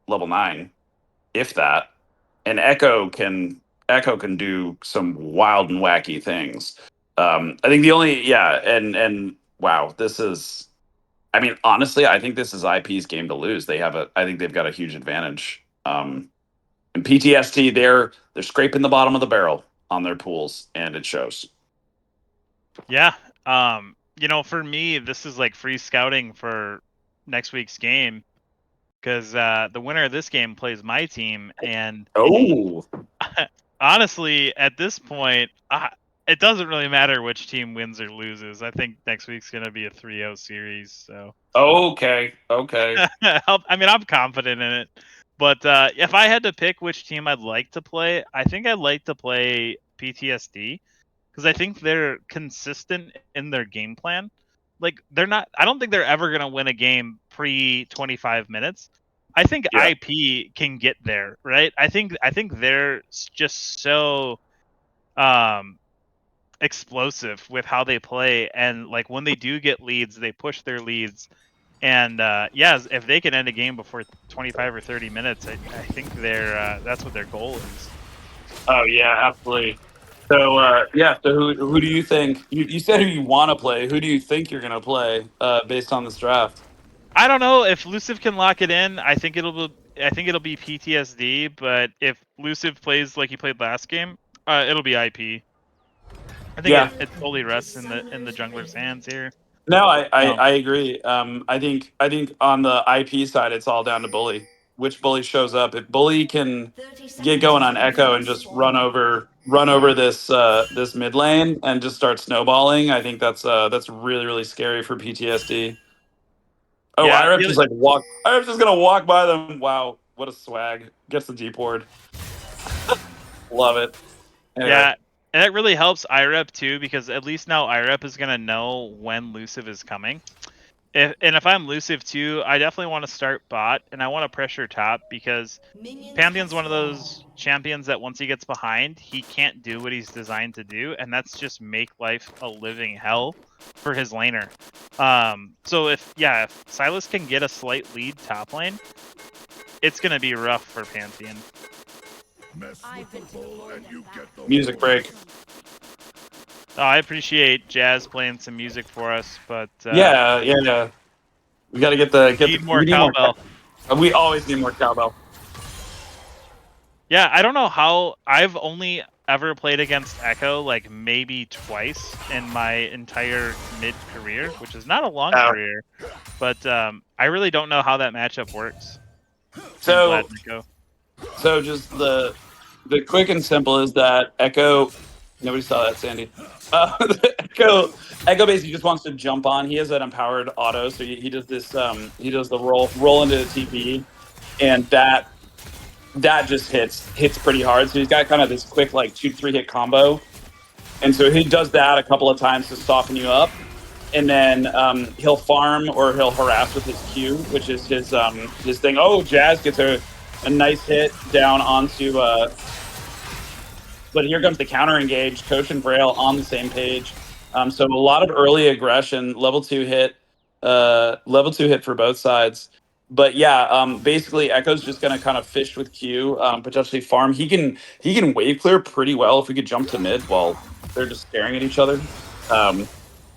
[SPEAKER 5] level 9, if that. And Echo can do some wild and wacky things. I think the only and wow, this is. I mean, honestly, I think this is IP's game to lose. I think they've got a huge advantage. And PTSD, they're scraping the bottom of the barrel on their pools, and it shows.
[SPEAKER 2] Yeah. For me, this is like free scouting for next week's game because the winner of this game plays my team, and
[SPEAKER 5] Oh,
[SPEAKER 2] honestly, at this point, it doesn't really matter which team wins or loses. I think next week's gonna be a 3-0 series. So
[SPEAKER 5] okay.
[SPEAKER 2] I'm confident in it. But if I had to pick which team I'd like to play, I think I'd like to play PTSD because I think they're consistent in their game plan. Like they're not. I don't think they're ever gonna win a game pre 25 minutes. I think
[SPEAKER 5] Yeah.
[SPEAKER 2] IP can get there, right? I think they're just so explosive with how they play, and like when they do get leads, they push their leads. And if they can end a game before 25 or 30 minutes, I think that's what their goal is.
[SPEAKER 5] Oh yeah, absolutely. So so who do you think you said who you want to play? Who do you think you're gonna play based on this draft?
[SPEAKER 2] I don't know if Luciv can lock it in. I think it'll be PTSD, but if Luciv plays like he played last game, it'll be IP. I think
[SPEAKER 5] Yeah.
[SPEAKER 2] it totally rests in the jungler's hands here.
[SPEAKER 5] No, I agree. I think on the IP side, it's all down to Bully. Which Bully shows up? If Bully can get going on Echo and just run over this mid lane and just start snowballing, I think that's really really scary for PTSD. Oh,
[SPEAKER 2] Yeah,
[SPEAKER 5] IRF just like walk. IRF just gonna walk by them. Wow, what a swag! Gets the deep ward. Love it. Anyway.
[SPEAKER 2] Yeah, and that really helps IREP too, because at least now IREP is gonna know when Luciv is coming. If I'm Luciv too, I definitely want to start bot and I want to pressure top because Pantheon's one of those champions that once he gets behind, he can't do what he's designed to do, and that's just make life a living hell for his laner. So if Silas can get a slight lead top lane, it's gonna be rough for Pantheon.
[SPEAKER 5] Music break.
[SPEAKER 2] Oh, I appreciate Jazz playing some music for us, but
[SPEAKER 5] Yeah. We got to
[SPEAKER 2] need more cowbell.
[SPEAKER 5] We always need more cowbell.
[SPEAKER 2] Yeah, I don't know how. I've only ever played against Echo like maybe twice in my entire mid career, which is not a long career, but I really don't know how that matchup works.
[SPEAKER 5] So just the quick and simple is that Echo. Nobody saw that, Sandy. Echo basically just wants to jump on. He has an empowered auto, so he does this. He does the roll into the TP, and that just hits pretty hard. So he's got kind of this quick like 2-3 hit combo, and so he does that a couple of times to soften you up, and then he'll farm or he'll harass with his Q, which is his thing. Oh, Jazz gets a nice hit down onto. But here comes the counter engage. Coach and Braille on the same page. So a lot of early aggression, level 2 hit for both sides. But basically Echo's just gonna kind of fish with Q, potentially farm. He can wave clear pretty well if we could jump to mid while they're just staring at each other.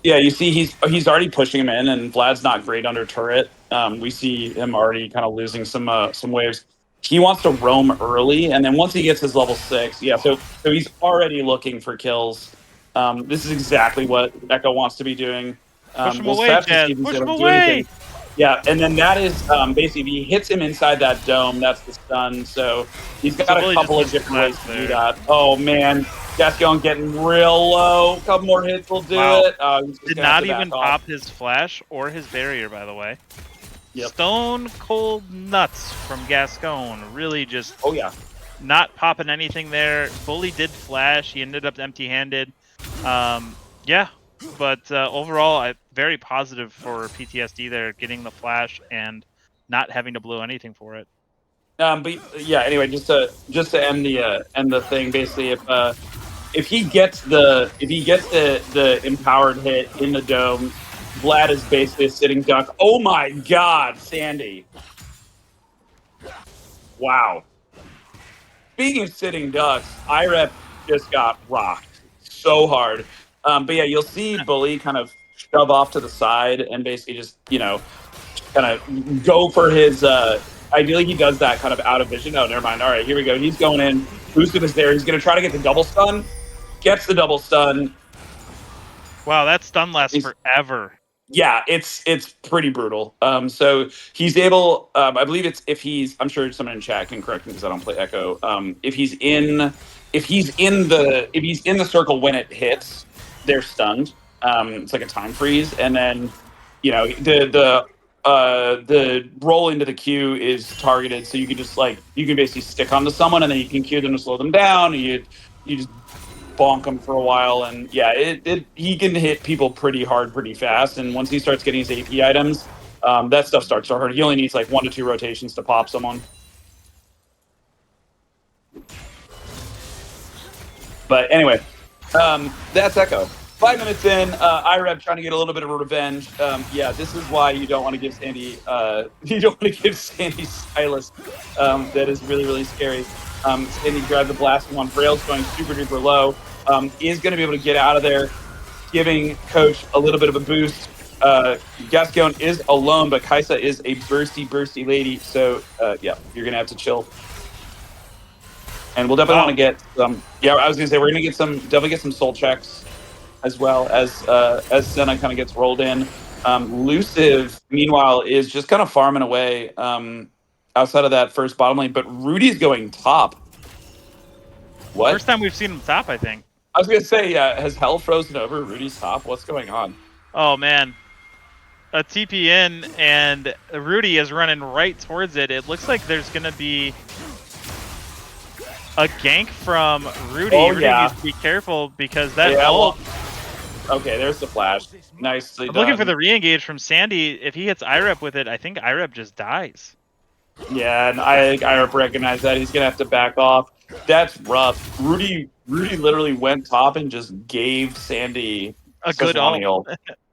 [SPEAKER 5] You see he's already pushing him in, and Vlad's not great under turret. We see him already kind of losing some waves. He wants to roam early, and then once he gets his level 6, so he's already looking for kills. This is exactly what Echo wants to be doing.
[SPEAKER 2] Push him away, Jazz. Push him away!
[SPEAKER 5] Yeah, and then that is basically if he hits him inside that dome, that's the stun. So he's got a
[SPEAKER 2] Bully
[SPEAKER 5] couple of
[SPEAKER 2] just
[SPEAKER 5] different ways to
[SPEAKER 2] flashed
[SPEAKER 5] do
[SPEAKER 2] there.
[SPEAKER 5] that. Oh man, Gascon getting real low. A couple more hits will do
[SPEAKER 2] Wow.
[SPEAKER 5] it. He's just
[SPEAKER 2] Did
[SPEAKER 5] gonna have
[SPEAKER 2] not
[SPEAKER 5] to back
[SPEAKER 2] even
[SPEAKER 5] off.
[SPEAKER 2] pop his flash or his barrier, by the way.
[SPEAKER 5] Yep.
[SPEAKER 2] Stone cold nuts from Gascon. Really just
[SPEAKER 5] Oh yeah.
[SPEAKER 2] not popping anything there. Bully did flash. He ended up empty-handed. Yeah, but overall, very positive for PTSD there, getting the flash and not having to blow anything for it.
[SPEAKER 5] But yeah. Anyway, just to end the thing, basically, if he gets the empowered hit in the dome, Vlad is basically a sitting duck. Oh my God, Sandy! Wow. Speaking of sitting ducks, IREP just got rocked so hard. But yeah, you'll see Bully kind of shove off to the side and basically just kind of go for his. Ideally, he does that kind of out of vision. Oh, never mind. All right, here we go. He's going in. Boosted is there. He's going to try to get the double stun. Gets the double stun.
[SPEAKER 2] Wow, that stun lasts forever.
[SPEAKER 5] Yeah, it's pretty brutal. So he's able. I believe it's if he's. I'm sure someone in chat can correct me because I don't play Echo. If he's in the circle when it hits, they're stunned. It's like a time freeze, and then the roll into the queue is targeted, so you can just you can basically stick onto someone, and then you can queue them to slow them down. And you just bonk him for a while, and yeah, he can hit people pretty hard pretty fast, and once he starts getting his AP items, that stuff starts to hurt. He only needs like 1 to 2 rotations to pop someone. But anyway, that's Echo. 5 minutes in, IREP trying to get a little bit of a revenge. Yeah, this is why you don't want to give Sandy Silas. That is really, really scary. Sandy grabbed the blasting one. Braille's going super duper low. Is going to be able to get out of there, giving Coach a little bit of a boost. Gascon is alone, but Kaisa is a bursty lady. So yeah, you're going to have to chill. And we'll definitely want to get some. Yeah, I was going to say we're going to definitely get some soul checks as well as Senna kind of gets rolled in. Luciv, meanwhile, is just kind of farming away outside of that first bottom lane, but Rudy's going top. What?
[SPEAKER 2] First time we've seen him top, I think.
[SPEAKER 5] I was going to say, has hell frozen over Rudy's top? What's going on?
[SPEAKER 2] Oh, man. A TP in, and Rudy is running right towards it. It looks like there's going to be a gank from Rudy.
[SPEAKER 5] Oh,
[SPEAKER 2] Rudy
[SPEAKER 5] yeah.
[SPEAKER 2] needs to be careful because that ult...
[SPEAKER 5] Okay, there's the flash. Nicely done.
[SPEAKER 2] I'm looking for the re-engage from Sandy. If he hits IREP with it, I think IREP just dies.
[SPEAKER 5] Yeah, and I think IREP recognized that. He's going to have to back off. That's rough. Rudy literally went top and just gave Sandy
[SPEAKER 2] a good ult.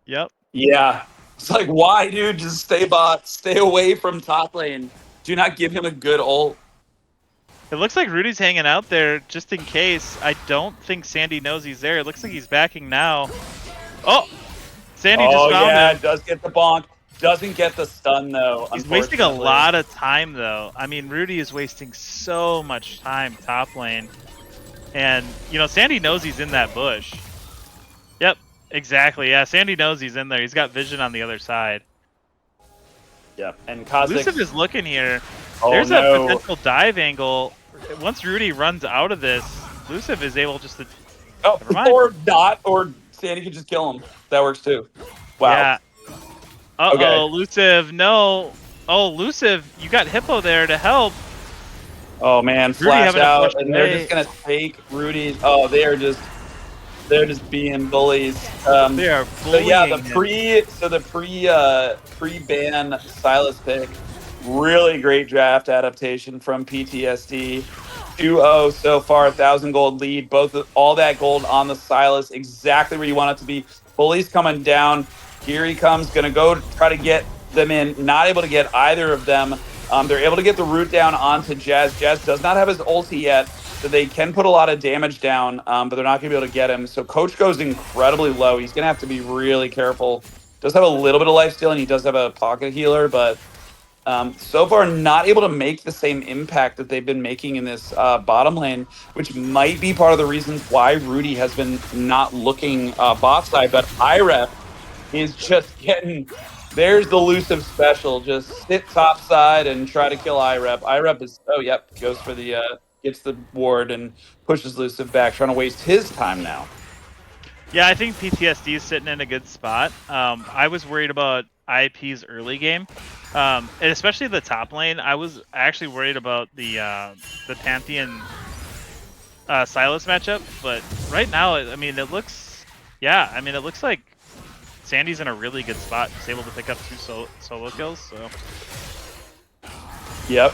[SPEAKER 2] Yep.
[SPEAKER 5] Yeah. It's like, why, dude? Just stay bot. Stay away from top lane. Do not give him a good ult.
[SPEAKER 2] It looks like Rudy's hanging out there just in case. I don't think Sandy knows he's there. It looks like he's backing now. Oh! Sandy just found him.
[SPEAKER 5] Does get the bonk. Doesn't get the stun, though.
[SPEAKER 2] He's wasting a lot of time, though. I mean, Rudy is wasting so much time top lane. And, Sandy knows he's in that bush. Yep, exactly. Yeah, Sandy knows he's in there. He's got vision on the other side.
[SPEAKER 5] Yeah, and Kha'Zix...
[SPEAKER 2] Luciv is looking here.
[SPEAKER 5] Oh,
[SPEAKER 2] There's
[SPEAKER 5] no.
[SPEAKER 2] a potential dive angle. Once Rudy runs out of this, Luciv is able just to...
[SPEAKER 5] Oh, or not, or Sandy could just kill him. That works, too. Wow.
[SPEAKER 2] Yeah. Uh-oh,
[SPEAKER 5] Okay.
[SPEAKER 2] Luciv, no. Oh, Luciv, you got Hippo there to help.
[SPEAKER 5] Oh, man, flash out, and they're just going to take Rudy. Oh, they're just being bullies.
[SPEAKER 2] They are bullying.
[SPEAKER 5] So yeah, the pre-ban Silas pick, really great draft adaptation from PTSD. 2-0 so far, 1,000 gold lead. All that gold on the Silas, exactly where you want it to be. Bully's coming down. Here he comes, gonna go try to get them in. Not able to get either of them. They're able to get the root down onto Jazz. Jazz does not have his ulti yet, so they can put a lot of damage down, but they're not going to be able to get him. So Coach goes incredibly low. He's going to have to be really careful. Does have a little bit of lifesteal, and he does have a pocket healer, but so far not able to make the same impact that they've been making in this bottom lane, which might be part of the reasons why Rudy has been not looking bot side. But IREP is just getting There's the elusive special. Just sit top side and try to kill IREP. IREP is goes for the gets the ward and pushes elusive back, trying to waste his time now.
[SPEAKER 2] Yeah, I think PTSD is sitting in a good spot. I was worried about IP's early game, and especially the top lane. I was actually worried about the Pantheon Silas matchup, but right now, I mean, it looks like Sandy's in a really good spot. He's able to pick up 2 solo kills. So.
[SPEAKER 5] Yep.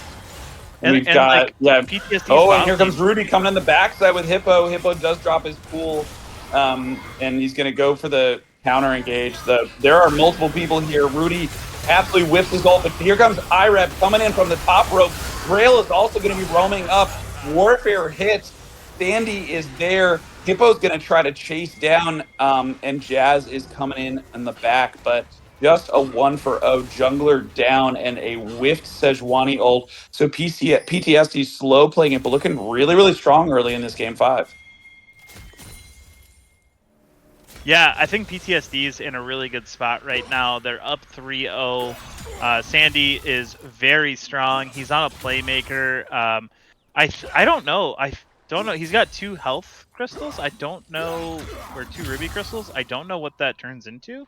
[SPEAKER 2] And
[SPEAKER 5] we've got
[SPEAKER 2] PTSD.
[SPEAKER 5] Oh, and here comes Rudy coming in the backside with Hippo. Hippo does drop his pool, and he's going to go for the counter engage. There are multiple people here. Rudy absolutely whips his ult, but here comes IREP coming in from the top rope. Grail is also going to be roaming up. Warfare hits. Sandy is there. Hippo's going to try to chase down, and Jazz is coming in the back, but just a 1-for-0 jungler down and a whiffed Sejuani ult. So PTSD slow playing it, but looking really, really strong early in this game 5.
[SPEAKER 2] Yeah, I think PTSD is in a really good spot right now. They're up 3-0. Sandy is very strong. He's on a playmaker. I don't know. I don't know. He's got 2 health crystals. I don't know, or 2 ruby crystals. I don't know what that turns into.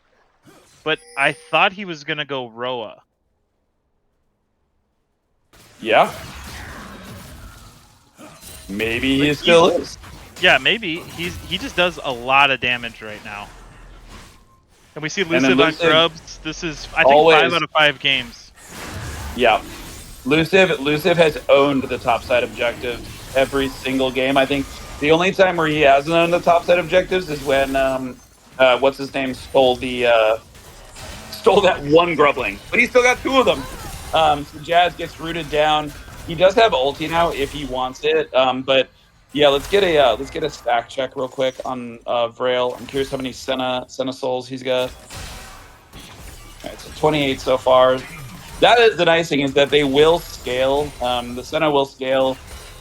[SPEAKER 2] But I thought he was gonna go Roa.
[SPEAKER 5] Yeah. Maybe he still is.
[SPEAKER 2] Yeah, maybe. He just does a lot of damage right now. And we see Elusive on Grubs. This is, I think, 5 out of 5 games.
[SPEAKER 5] Yeah. Elusive has owned the topside objective every single game. I think the only time where he hasn't owned the topside objectives is when what's his name stole that one Grubling, but he still got 2 of them. So Jazz gets rooted down. He does have ulti now if he wants it, but yeah, let's get a stack check real quick on Vrail. I'm curious how many Senna souls he's got. All right, so 28 so far. That is the nice thing, is that they will scale. The Senna will scale,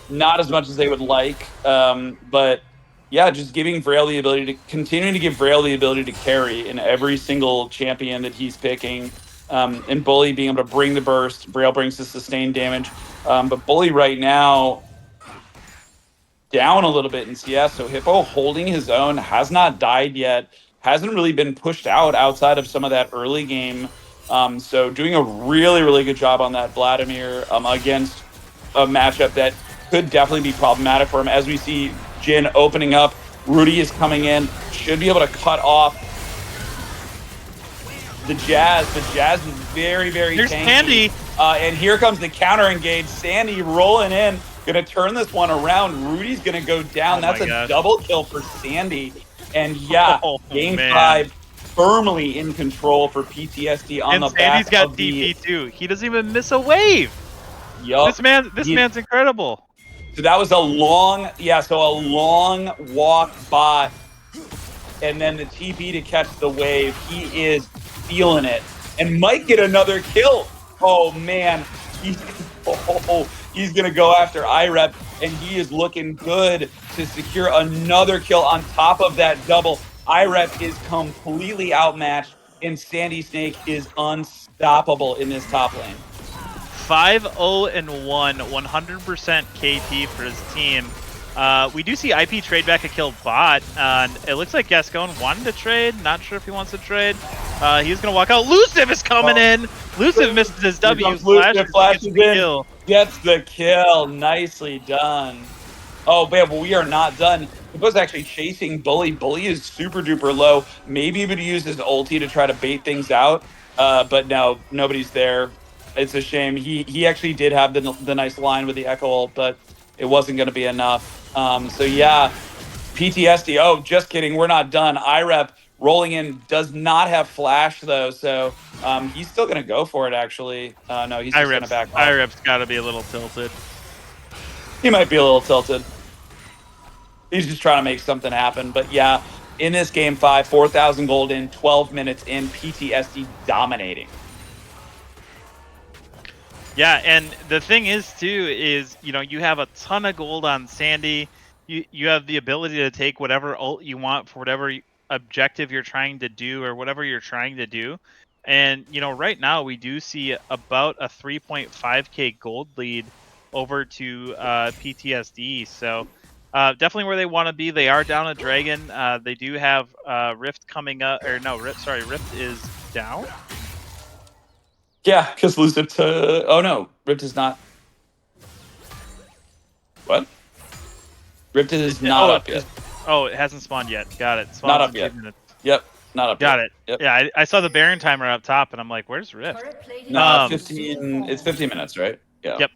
[SPEAKER 5] not as much as they would like, but yeah, just giving Vrail the ability to continuing to give Vrail the ability to carry in every single champion that he's picking. And Bully being able to bring the burst. Vrail brings the sustained damage. But Bully right now down a little bit in CS. So Hippo holding his own, has not died yet, hasn't really been pushed out outside of some of that early game. So doing a really, really good job on that Vladimir against a matchup that could definitely be problematic for him. As we see Jin opening up, Rudy is coming in, should be able to cut off the Jazz. The Jazz is very, very
[SPEAKER 2] Here's
[SPEAKER 5] tanky.
[SPEAKER 2] Sandy.
[SPEAKER 5] And here comes the counter engage. Sandy rolling in, gonna turn this one around. Rudy's gonna go down. That's a double kill for Sandy. And yeah, game 5 firmly in control for PTSD on the back.
[SPEAKER 2] And Sandy's got DP too. He doesn't even miss a wave.
[SPEAKER 5] Yup.
[SPEAKER 2] This man's incredible.
[SPEAKER 5] So that was a long walk bot, and then the TP to catch the wave. He is feeling it, and might get another kill. Oh man, he's gonna go after IREP, and he is looking good to secure another kill on top of that double. IREP is completely outmatched, and Sandy Snake is unstoppable in this top lane.
[SPEAKER 2] 5-0-1, 100% KP for his team. We do see IP trade back a kill bot, and it looks like Gascon wanted to trade. Not sure if he wants to trade. He's gonna walk out. Elusive is coming in. Elusive misses his W.
[SPEAKER 5] Flashes in. Gets the kill. Nicely done. Oh man, but we are not done. It was actually chasing Bully. Bully is super duper low. Maybe he would use his ulti to try to bait things out, but no, nobody's there. It's a shame. He actually did have the nice line with the Echo ult, but it wasn't going to be enough. So yeah, PTSD. Oh, just kidding. We're not done. IREP rolling in, does not have flash though, so he's still going to go for it actually. No, he's just going to back off.
[SPEAKER 2] IREP's got to be a little tilted.
[SPEAKER 5] He might be a little tilted. He's just trying to make something happen. But yeah, in this game 5, 4,000 gold in, 12 minutes in, PTSD dominating.
[SPEAKER 2] Yeah, and the thing is too is, you know, you have a ton of gold on Sandy. You have the ability to take whatever ult you want for whatever objective you're trying to do or whatever you're trying to do. And, right now we do see about a 3.5k gold lead over to PTSD. So definitely where they want to be. They are down a dragon. They do have Rift coming up, or no, Rift is down.
[SPEAKER 5] Yeah, because Lucid to... Oh, no. Rift is not... What? Rift is not up yet.
[SPEAKER 2] It hasn't spawned yet. Got it.
[SPEAKER 5] Not
[SPEAKER 2] Spawns
[SPEAKER 5] up
[SPEAKER 2] in
[SPEAKER 5] yet.
[SPEAKER 2] 2 minutes.
[SPEAKER 5] Yep, not up
[SPEAKER 2] Got
[SPEAKER 5] yet.
[SPEAKER 2] it.
[SPEAKER 5] Yep.
[SPEAKER 2] Yeah, I saw the Baron timer up top, and I'm like, where's Rift?
[SPEAKER 5] No, 15. It's 15 minutes, right? Yeah.
[SPEAKER 2] Yep.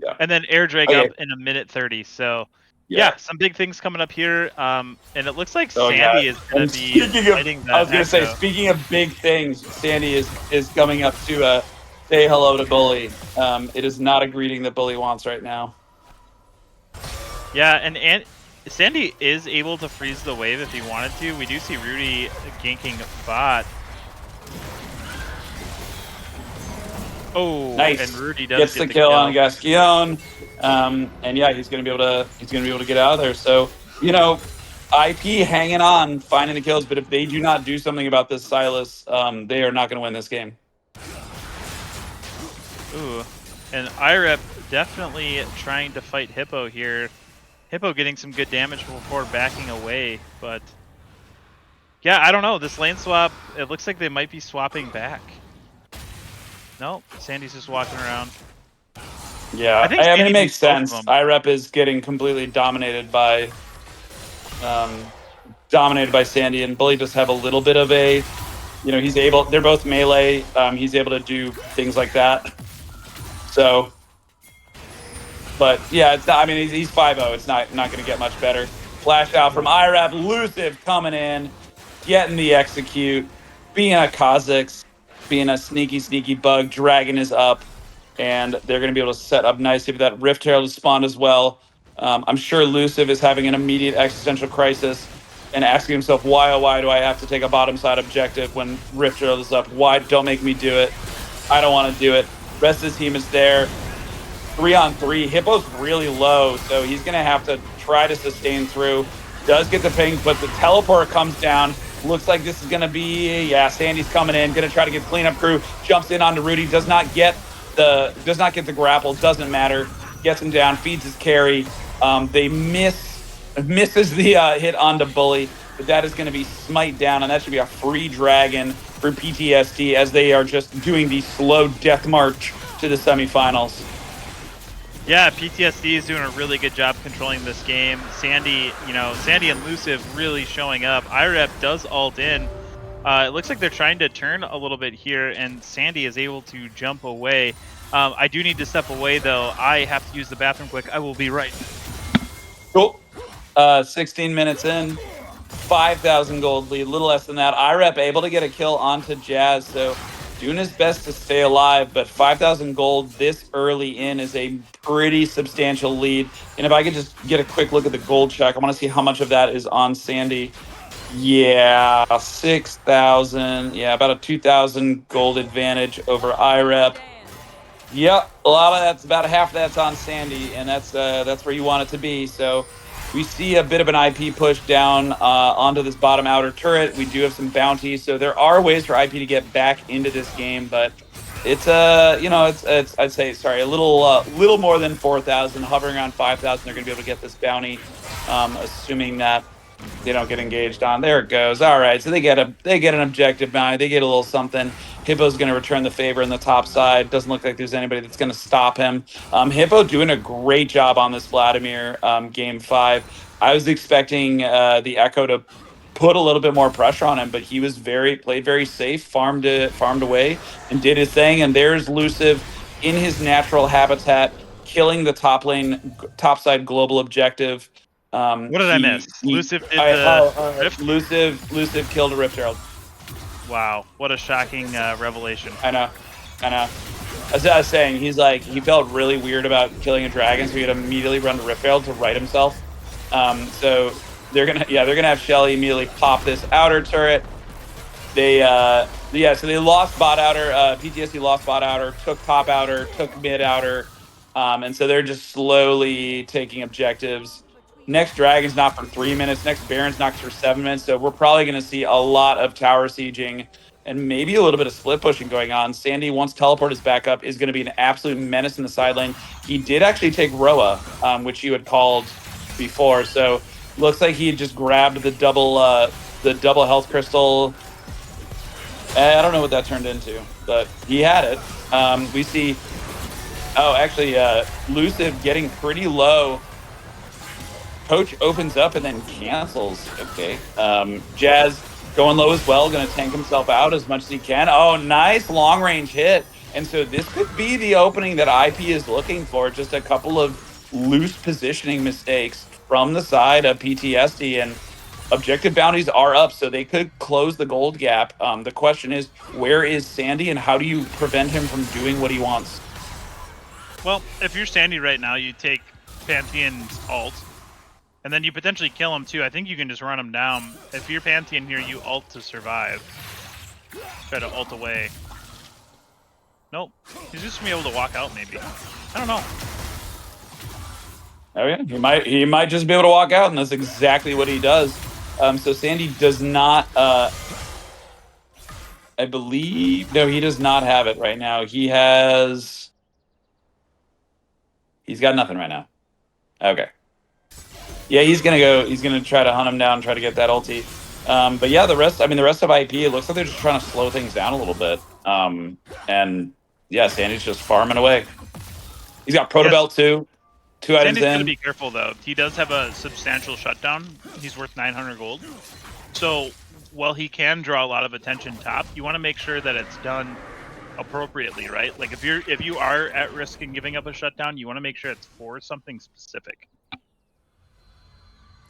[SPEAKER 5] Yeah.
[SPEAKER 2] And then air drag
[SPEAKER 5] Okay.
[SPEAKER 2] up in 1:30. So
[SPEAKER 5] Yeah.
[SPEAKER 2] some big things coming up here. And it looks like
[SPEAKER 5] Oh,
[SPEAKER 2] Sandy
[SPEAKER 5] yeah.
[SPEAKER 2] is going
[SPEAKER 5] And
[SPEAKER 2] to be fighting that.
[SPEAKER 5] I was gonna say,
[SPEAKER 2] Echo.
[SPEAKER 5] speaking of big things, Sandy is coming up to say hello to Bully. It is not a greeting that Bully wants right now.
[SPEAKER 2] Yeah, and Sandy is able to freeze the wave if he wanted to. We do see Rudy ganking bot. Oh,
[SPEAKER 5] Nice.
[SPEAKER 2] and Rudy does
[SPEAKER 5] Gets
[SPEAKER 2] get
[SPEAKER 5] the kill on Gasquion. And yeah, he's gonna be able to get out of there. So, IP hanging on, finding the kills, but if they do not do something about this Silas, they are not gonna win this game.
[SPEAKER 2] Ooh, and IREP definitely trying to fight Hippo here. Hippo getting some good damage before backing away, but yeah, I don't know. This lane swap, it looks like they might be swapping back. No, Sandy's just walking around.
[SPEAKER 5] Yeah,
[SPEAKER 2] I think
[SPEAKER 5] I mean,
[SPEAKER 2] Sandy
[SPEAKER 5] it makes
[SPEAKER 2] beats both of
[SPEAKER 5] sense.
[SPEAKER 2] them.
[SPEAKER 5] IREP is getting completely dominated by Sandy, and Bully just have a little bit of a, they're both melee. He's able to do things like that. So, but yeah, it's not, I mean, he's 5-0. It's not going to get much better. Flash out from IREP, elusive coming in, getting the execute, being a Kha'Zix, being a sneaky bug. Dragon is up, and they're going to be able to set up nicely for that Rift Herald to spawn as well. I'm sure Elusive is having an immediate existential crisis and asking himself, why do I have to take a bottom side objective when Rift Herald is up? Why? Don't make me do it. I don't want to do it. Rest of the team is there. 3-on-3. Hippo's really low, so he's going to have to try to sustain through. Does get the ping, but the teleport comes down. Looks like this is going to be, Sandy's coming in, going to try to get cleanup crew. Jumps in onto Rudy, does not get the grapple, doesn't matter. Gets him down, feeds his carry. They misses the hit onto Bully, but that is going to be smite down, and that should be a free dragon for PTSD as they are just doing the slow death march to the semifinals.
[SPEAKER 2] Yeah, PTSD is doing a really good job controlling this game. Sandy and Elusive really showing up. IREP does ult in. It looks like they're trying to turn a little bit here, and Sandy is able to jump away. I do need to step away, though. I have to use the bathroom quick. I will be right.
[SPEAKER 5] Cool. 16 minutes in, 5,000 gold lead, a little less than that. IREP able to get a kill onto Jazz, so doing his best to stay alive, but 5,000 gold this early in is a pretty substantial lead. And if I could just get a quick look at the gold check, I want to see how much of that is on Sandy. Yeah, 6,000. Yeah, about a 2,000 gold advantage over IREP. Yep, a lot of that's, about half of that's on Sandy, and that's where you want it to be. So we see a bit of an IP push down onto this bottom outer turret. We do have some bounties, so there are ways for IP to get back into this game, but it's it's I'd say a little more than 4,000, hovering around 5,000. They're going to be able to get this bounty, assuming that they don't get engaged on. There it goes. All right, so they get an objective bounty. They get a little something. Hippo's going to return the favor in the top side. Doesn't look like there's anybody that's going to stop him. Hippo doing a great job on this Vladimir game 5. I was expecting the Echo to put a little bit more pressure on him, but he was played very safe, farmed away, and did his thing. And there's Elusive in his natural habitat, killing the top side global objective.
[SPEAKER 2] What did I miss? Elusive did the Rift?
[SPEAKER 5] Elusive killed a Rift Herald.
[SPEAKER 2] Wow, what a shocking revelation.
[SPEAKER 5] I know. As I was saying, he felt really weird about killing a dragon, so he had to immediately run to Rift Herald to right himself. So they're gonna have Shelly immediately pop this outer turret. So they lost bot outer. PTSD lost bot outer, took top outer, took mid outer, and so they're just slowly taking objectives. Next Dragon's not for 3 minutes. Next Baron's not for 7 minutes. So we're probably going to see a lot of tower sieging and maybe a little bit of split pushing going on. Sandy, once teleport is back up, is going to be an absolute menace in the side lane. He did actually take Roa, which you had called before. So looks like he just grabbed the double health crystal. I don't know what that turned into, but he had it. We see, actually, Lucid getting pretty low. Coach opens up and then cancels. Okay. Jazz going low as well, going to tank himself out as much as he can. Oh, nice long range hit. And so this could be the opening that IP is looking for. Just a couple of loose positioning mistakes from the side of PTSD, and objective bounties are up, so they could close the gold gap. The question is, where is Sandy, and how do you prevent him from doing what he wants?
[SPEAKER 2] Well, if you're Sandy right now, you take Pantheon's ult, and then you potentially kill him too. I think you can just run him down. If you're Pantheon here, you ult to survive. Try to ult away. Nope. He's just gonna be able to walk out maybe. I don't know.
[SPEAKER 5] Oh yeah, he might just be able to walk out, and that's exactly what he does. So Sandy does not, I believe, no, he does not have it right now. He's got nothing right now. Okay. Yeah, he's gonna try to hunt him down, try to get that ulti. But yeah, the rest of IP, it looks like they're just trying to slow things down a little bit. And yeah, Sandy's just farming away. He's got Proto Belt too. 2 items
[SPEAKER 2] Sandy's
[SPEAKER 5] in.
[SPEAKER 2] gonna be careful though. He does have a substantial shutdown. He's worth 900 gold. So while he can draw a lot of attention top, you want to make sure that it's done appropriately, right? Like if you are at risk in giving up a shutdown, you want to make sure it's for something specific.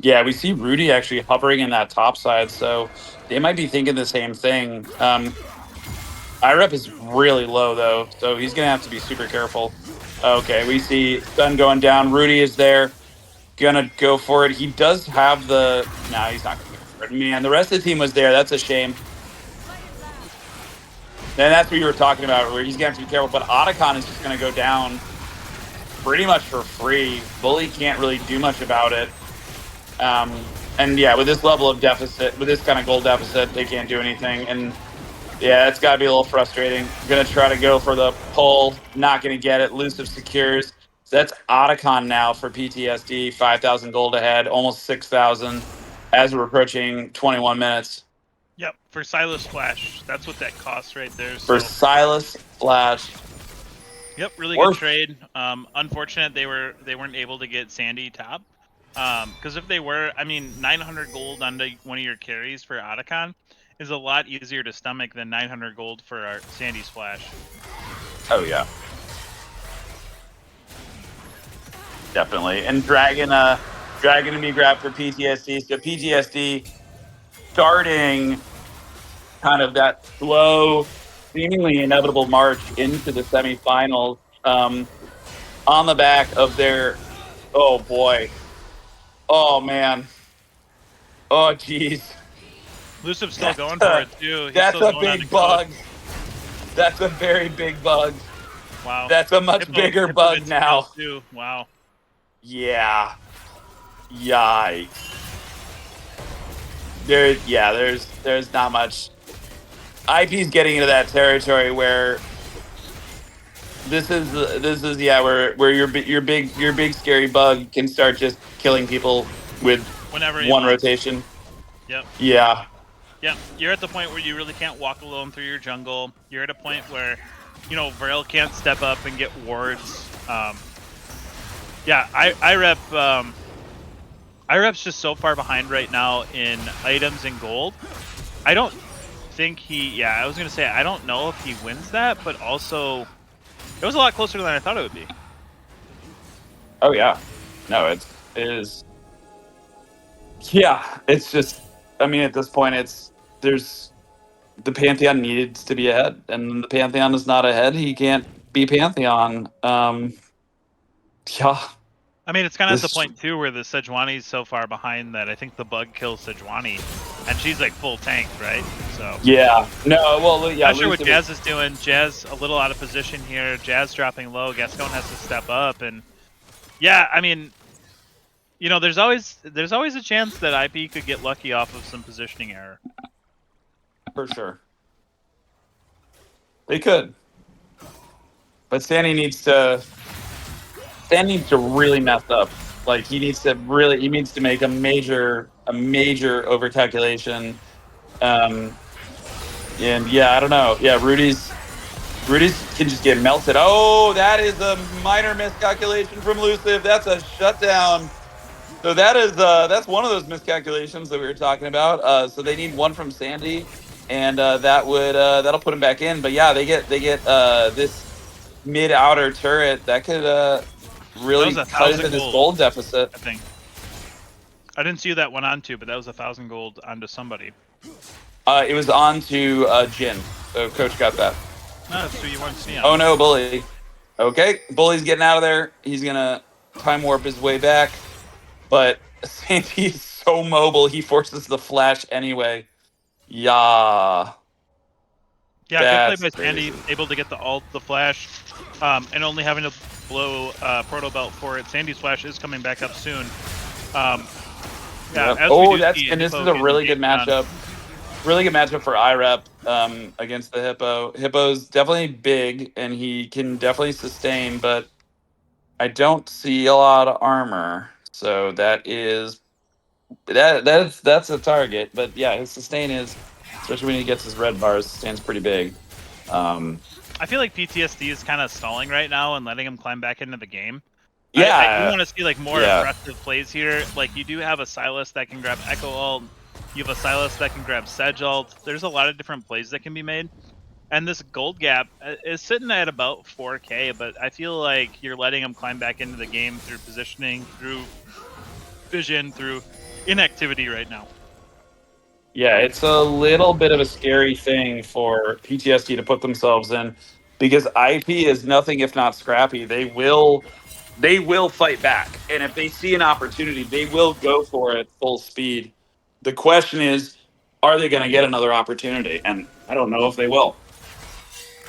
[SPEAKER 5] Yeah, we see Rudy actually hovering in that top side, so they might be thinking the same thing. IREP is really low though, so he's gonna have to be super careful. Okay, we see Sun going down. Rudy is there, gonna go for it. He does have the. No, he's not gonna go for it. Man, the rest of the team was there. That's a shame. And that's what you were talking about, where he's gonna have to be careful. But Otacon is just gonna go down pretty much for free. Bully can't really do much about it. And yeah, with this level of deficit, with this kind of gold deficit, they can't do anything. And yeah, it's got to be a little frustrating. Going to try to go for the pull, not going to get it. Elusive secures. So that's Otacon now for PTSD, 5,000 gold ahead, almost 6,000 as we're approaching 21 minutes.
[SPEAKER 2] Yep, for Silas Flash, that's what that costs right there.
[SPEAKER 5] For Silas Flash.
[SPEAKER 2] Yep, really good trade. Unfortunate they weren't able to get Sandy top. Because if they were, I mean, 900 gold on one of your carries for Otacon is a lot easier to stomach than 900 gold for our Sandy Splash.
[SPEAKER 5] Oh yeah, definitely. And Dragon to be grabbed for PTSD. So PTSD starting kind of that slow, seemingly inevitable march into the semifinals. On the back of their, oh boy, oh man, oh geez.
[SPEAKER 2] Elusive's still going for it too. He's
[SPEAKER 5] That's
[SPEAKER 2] still
[SPEAKER 5] a big bug. That's a very big bug.
[SPEAKER 2] Wow.
[SPEAKER 5] That's a much bigger bug now.
[SPEAKER 2] Too. Wow.
[SPEAKER 5] Yeah. Yikes. There's not much. IP's getting into that territory where this is yeah, where your big scary bug can start just killing people with one rotation.
[SPEAKER 2] Yep.
[SPEAKER 5] Yeah.
[SPEAKER 2] Yeah, you're at the point where you really can't walk alone through your jungle. You're at a point where, you know, Varel can't step up and get wards. Yeah, IREP's just so far behind right now in items and gold. I don't think I was going to say, I don't know if he wins that, but also, it was a lot closer than I thought it would be.
[SPEAKER 5] Oh, yeah. No, it is. Yeah, it's just, I mean, at this point, the Pantheon needs to be ahead, and the Pantheon is not ahead. He can't be Pantheon. Yeah.
[SPEAKER 2] I mean, it's kind of at the point, too, where the Sejuani's so far behind that I think the bug kills Sejuani, and she's like full tank, right? So.
[SPEAKER 5] Yeah. No, well, yeah.
[SPEAKER 2] Not sure what Jazz is doing. Jazz a little out of position here. Jazz dropping low. Gascon has to step up, and yeah, I mean, you know, there's always a chance that IP could get lucky off of some positioning error.
[SPEAKER 5] For sure.
[SPEAKER 7] They could. But Sandy needs to really mess up. Like he needs to make a major over calculation. And yeah, I don't know. Yeah, Rudy's can just get melted. Oh, that is a minor miscalculation from Luciv. That's a shutdown. So that's one of those miscalculations that we were talking about. So they need one from Sandy, and that'll put him back in. But yeah, they get this mid outer turret that could really
[SPEAKER 2] That was
[SPEAKER 7] cut into
[SPEAKER 2] 1,000
[SPEAKER 7] this
[SPEAKER 2] gold,
[SPEAKER 7] gold deficit.
[SPEAKER 2] I think. I didn't see who that went on to, but that was 1,000 gold onto somebody.
[SPEAKER 7] It was on to Jin. So Coach got that.
[SPEAKER 2] No, that's who you want to see on.
[SPEAKER 7] Oh no, Bully. Okay, Bully's getting out of there. He's gonna time warp his way back. But Sandy is so mobile, he forces the flash anyway. Yeah.
[SPEAKER 2] Yeah, good play by Sandy, able to get the ult, the flash, and only having to blow Proto Belt for it. Sandy's flash is coming back up soon. Yeah.
[SPEAKER 7] Yep.
[SPEAKER 2] As
[SPEAKER 7] Oh,
[SPEAKER 2] we do see,
[SPEAKER 7] this is
[SPEAKER 2] Hippo
[SPEAKER 7] a really
[SPEAKER 2] getting
[SPEAKER 7] good matchup. Really good matchup for IREP against the Hippo. Hippo's definitely big, and he can definitely sustain, but I don't see a lot of armor. So that's a target. But yeah, his sustain is, especially when he gets his red bars, sustain's pretty big.
[SPEAKER 2] I feel like PTSD is kind of stalling right now and letting him climb back into the game.
[SPEAKER 7] Yeah,
[SPEAKER 2] I do want to see like more aggressive plays here. Like you do have a Silas that can grab Echo ult. You have a Silas that can grab Sedge ult. There's a lot of different plays that can be made. And this gold gap is sitting at about 4K, but I feel like you're letting him climb back into the game through positioning, through vision, through inactivity right now.
[SPEAKER 7] Yeah, it's a little bit of a scary thing for PTSD to put themselves in because IP is nothing if not scrappy. They will fight back. And if they see an opportunity, they will go for it full speed. The question is, are they going to get another opportunity? And I don't know if they will.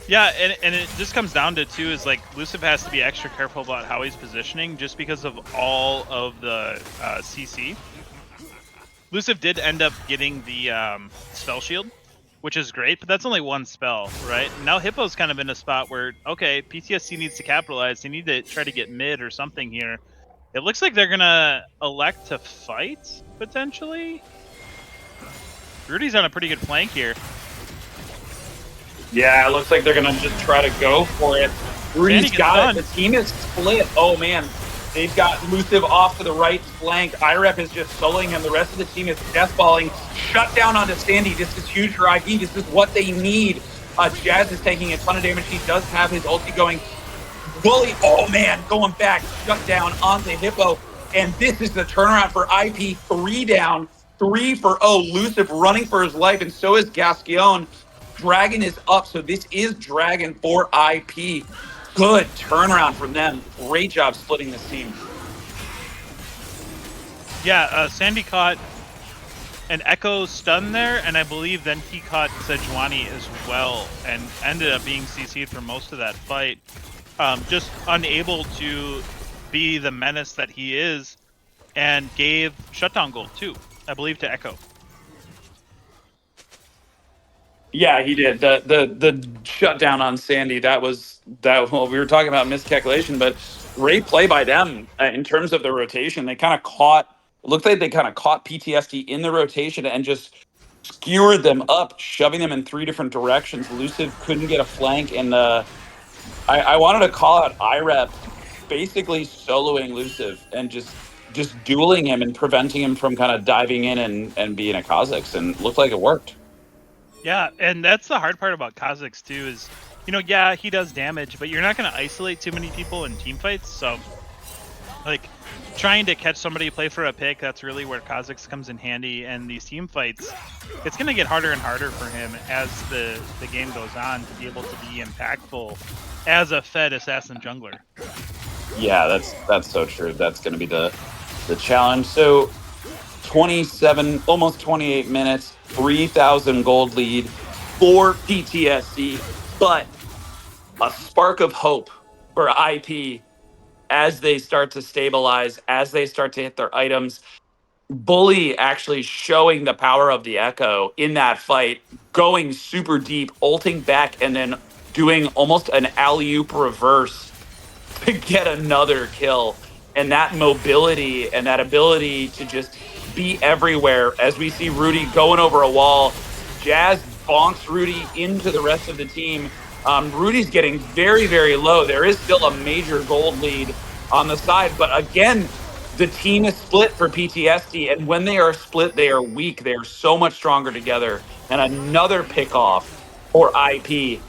[SPEAKER 2] Yeah, and it just comes down to, too, is like Luciv has to be extra careful about how he's positioning just because of all of the CC. Luciv did end up getting the spell shield, which is great, but that's only one spell, right? Now Hippo's kind of in a spot where, okay, PTSD needs to capitalize. They need to try to get mid or something here. It looks like they're going to elect to fight, potentially. Rudy's on a pretty good flank here.
[SPEAKER 7] Yeah, it looks like they're going to just try to go for it. Rudy's got it. The team is split. Oh, man. They've got Luciv off to the right flank. IREP is just soloing him. The rest of the team is deathballing. Shut down onto Sandy. This is huge for IP. This is what they need. Jazz is taking a ton of damage. He does have his ulti going. Bully, oh man, going back. Shut down onto Hippo. And this is the turnaround for IP. 3 down, 3 for Luciv running for his life, and so is Gasquion. Dragon is up, so this is Dragon for IP. Good turnaround from them. Great job splitting this team.
[SPEAKER 2] Yeah, Sandy caught an Echo stun there, and I believe then he caught Sejuani as well, and ended up being CC'd for most of that fight. Just unable to be the menace that he is, and gave shutdown gold too, I believe, to Echo.
[SPEAKER 7] Yeah, he did. The shutdown on Sandy, well, we were talking about miscalculation, but great play by them in terms of the rotation. They kind of caught, it looked like they kind of caught PTSD in the rotation and just skewered them up, shoving them in 3 different directions. Luciv couldn't get a flank, and I wanted to call out IREP basically soloing Luciv and just dueling him and preventing him from kind of diving in and being a Kha'Zix, and it looked like it worked.
[SPEAKER 2] Yeah, and that's the hard part about Kha'Zix too is, yeah, he does damage, but you're not going to isolate too many people in team fights. So, like, trying to catch somebody play for a pick, that's really where Kha'Zix comes in handy. And these team fights, it's going to get harder and harder for him as the game goes on to be able to be impactful as a fed assassin jungler.
[SPEAKER 7] Yeah, that's so true. That's going to be the challenge. So 27, almost 28 minutes, 3,000 gold lead for PTSD, but a spark of hope for IP as they start to stabilize, as they start to hit their items. Bully actually showing the power of the Echo in that fight, going super deep, ulting back, and then doing almost an alley-oop reverse to get another kill. And that mobility and that ability to just be everywhere as we see Rudy going over a wall. Jazz bonks Rudy into the rest of the team. Rudy's getting very, very low. There is still a major gold lead on the side, but again, the team is split for PTSD, and when they are split, they are weak. They are so much stronger together. And another pick off for IP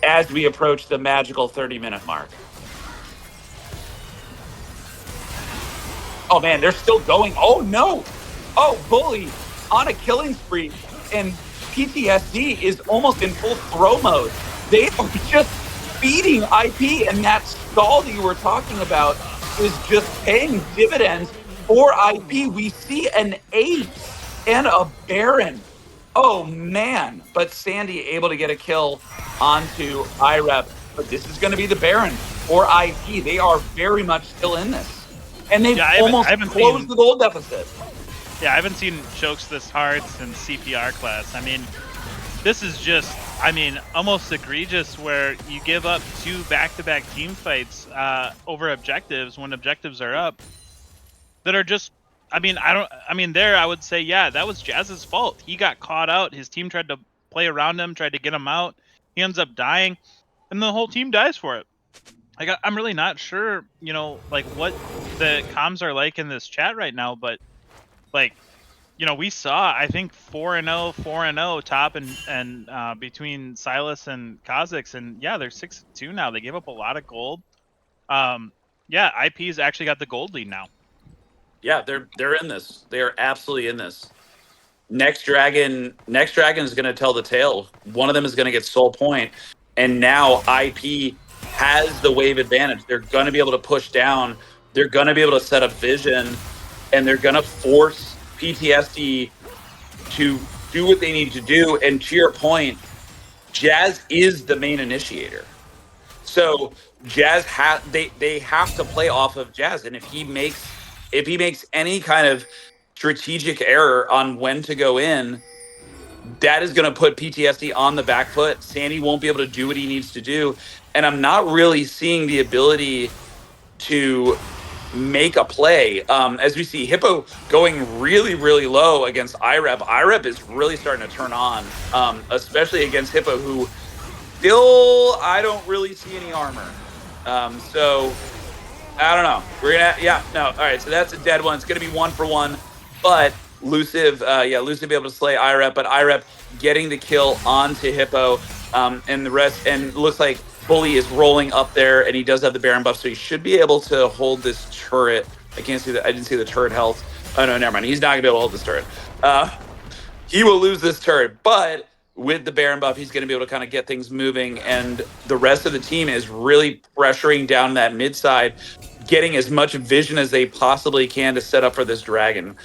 [SPEAKER 7] as we approach the magical 30-minute mark. Oh man, they're still going. Oh no. Oh, Bully on a killing spree. And PTSD is almost in full throw mode. They are just feeding IP, and that stall that you were talking about is just paying dividends for IP. We see an 8 and a Baron. Oh man. But Sandy able to get a kill onto IREP. But this is going to be the Baron for IP. They are very much still in this. And they've almost closed the gold deficit.
[SPEAKER 2] Yeah, I haven't seen chokes this hard since CPR class. I mean, this is just, I mean, almost egregious where you give up 2 back-to-back team fights over objectives when objectives are up that are just, I would say, yeah, that was Jazz's fault. He got caught out. His team tried to play around him, tried to get him out. He ends up dying, and the whole team dies for it. Like, I'm really not sure, you know, like what the comms are like in this chat right now, but like, you know, we saw, I think 4-0, 4-0 top and between Silas and Kha'Zix, and yeah, they're 6-2 now. They gave up a lot of gold. Yeah, IP's actually got the gold lead now.
[SPEAKER 7] Yeah, they're in this. They are absolutely in this. Next Dragon is going to tell the tale. One of them is going to get soul point, and now IP has the wave advantage. They're going to be able to push down. They're going to be able to set up vision, and they're going to force PTSD to do what they need to do. And to your point, Jazz is the main initiator. So Jazz they have to play off of Jazz, and if he makes any kind of strategic error on when to go in, that is going to put PTSD on the back foot. Sandy won't be able to do what he needs to do, and I'm not really seeing the ability to make a play. As we see Hippo going really, really low against IREP. IREP is really starting to turn on, especially against Hippo, who still, I don't really see any armor. So I don't know. We're gonna, all right. So that's a dead one. It's gonna be 1-for-1, but Luciv, Luciv be able to slay IREP, but IREP getting the kill onto Hippo, and the rest, and looks like Bully is rolling up there, and he does have the Baron buff, so he should be able to hold this turret. I can't see that. I didn't see the turret health. Oh no, never mind. He's not gonna be able to hold this turret. He will lose this turret, but with the Baron buff, he's going to be able to kind of get things moving, and the rest of the team is really pressuring down that mid side, getting as much vision as they possibly can to set up for this dragon.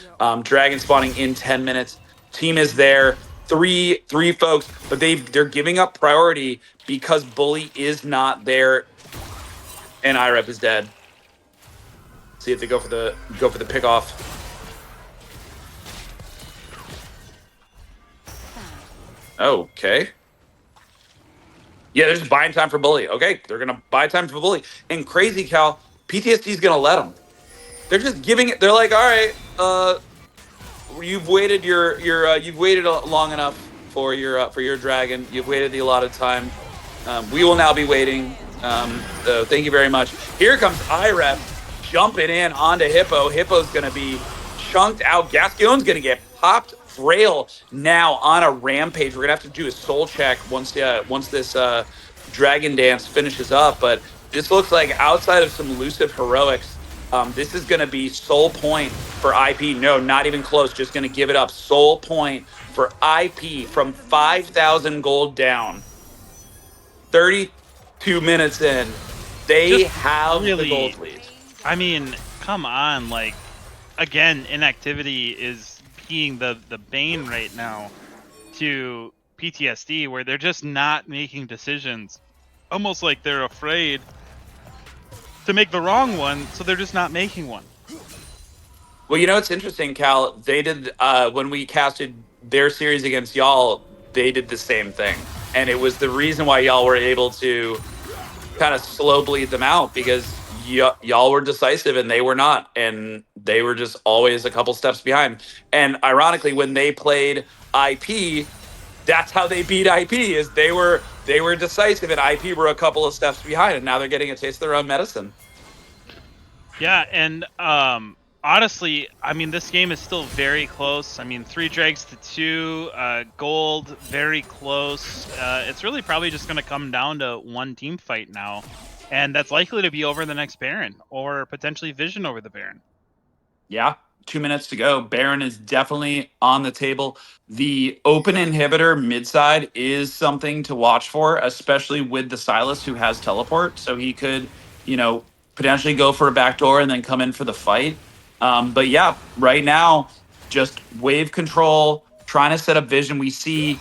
[SPEAKER 7] Dragon spawning in 10 minutes. Team is there. Three folks, but they're giving up priority because Bully is not there, and IREP is dead. See if they go for the pick off. Okay. Yeah, they're just buying time for Bully. Okay, they're gonna buy time for Bully. And Crazy Cal, PTSD's gonna let them. They're just giving it. They're like, all right, you've waited you've waited long enough for your dragon. You've waited the allotted time. We will now be waiting. So thank you very much. Here comes IREP jumping in onto Hippo. Hippo's gonna be chunked out. Gascon's gonna get popped. Frail now on a rampage. We're gonna have to do a soul check once this dragon dance finishes up. But this looks like, outside of some elusive heroics, this is gonna be soul point for IP. No, not even close. Just gonna give it up. Soul point for IP from 5,000 gold down. 32 minutes in, they just have really, the gold lead.
[SPEAKER 2] I mean, come on, like, again, inactivity is being the bane right now to PTSD, where they're just not making decisions, almost like they're afraid to make the wrong one, so they're just not making one.
[SPEAKER 7] Well, you know, it's interesting, Cal. They did when we casted their series against y'all, they did the same thing.
[SPEAKER 5] And it was the reason why y'all were able to kind of slow bleed them out, because y'all were decisive and they were not. And they were just always a couple steps behind. And ironically, when they played IP, that's how they beat IP, is they were decisive and IP were a couple of steps behind, and now they're getting a taste of their own medicine.
[SPEAKER 2] Yeah, and honestly, I mean, this game is still very close. I mean, 3 dregs to 2, gold, very close. It's really probably just going to come down to one team fight now, and that's likely to be over the next Baron, or potentially Vision over the Baron.
[SPEAKER 5] Yeah, 2 minutes to go. Baron is definitely on the table. The open inhibitor mid side is something to watch for, especially with the Silas, who has teleport, so he could, potentially go for a backdoor and then come in for the fight. But yeah, right now, just wave control, trying to set up vision. We see,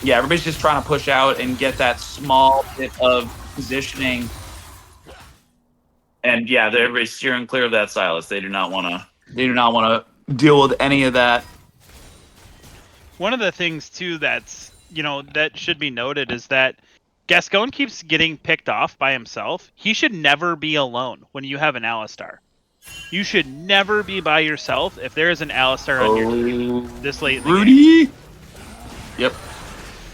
[SPEAKER 5] everybody's just trying to push out and get that small bit of positioning. And yeah, everybody's steering clear of that Silas. They do not want to deal with any of that.
[SPEAKER 2] One of the things too that's that should be noted is that Gascon keeps getting picked off by himself. He should never be alone when you have an Alistar. You should never be by yourself if there is an Alistar on your team this late in the
[SPEAKER 5] Rudy!
[SPEAKER 2] game.
[SPEAKER 5] Yep.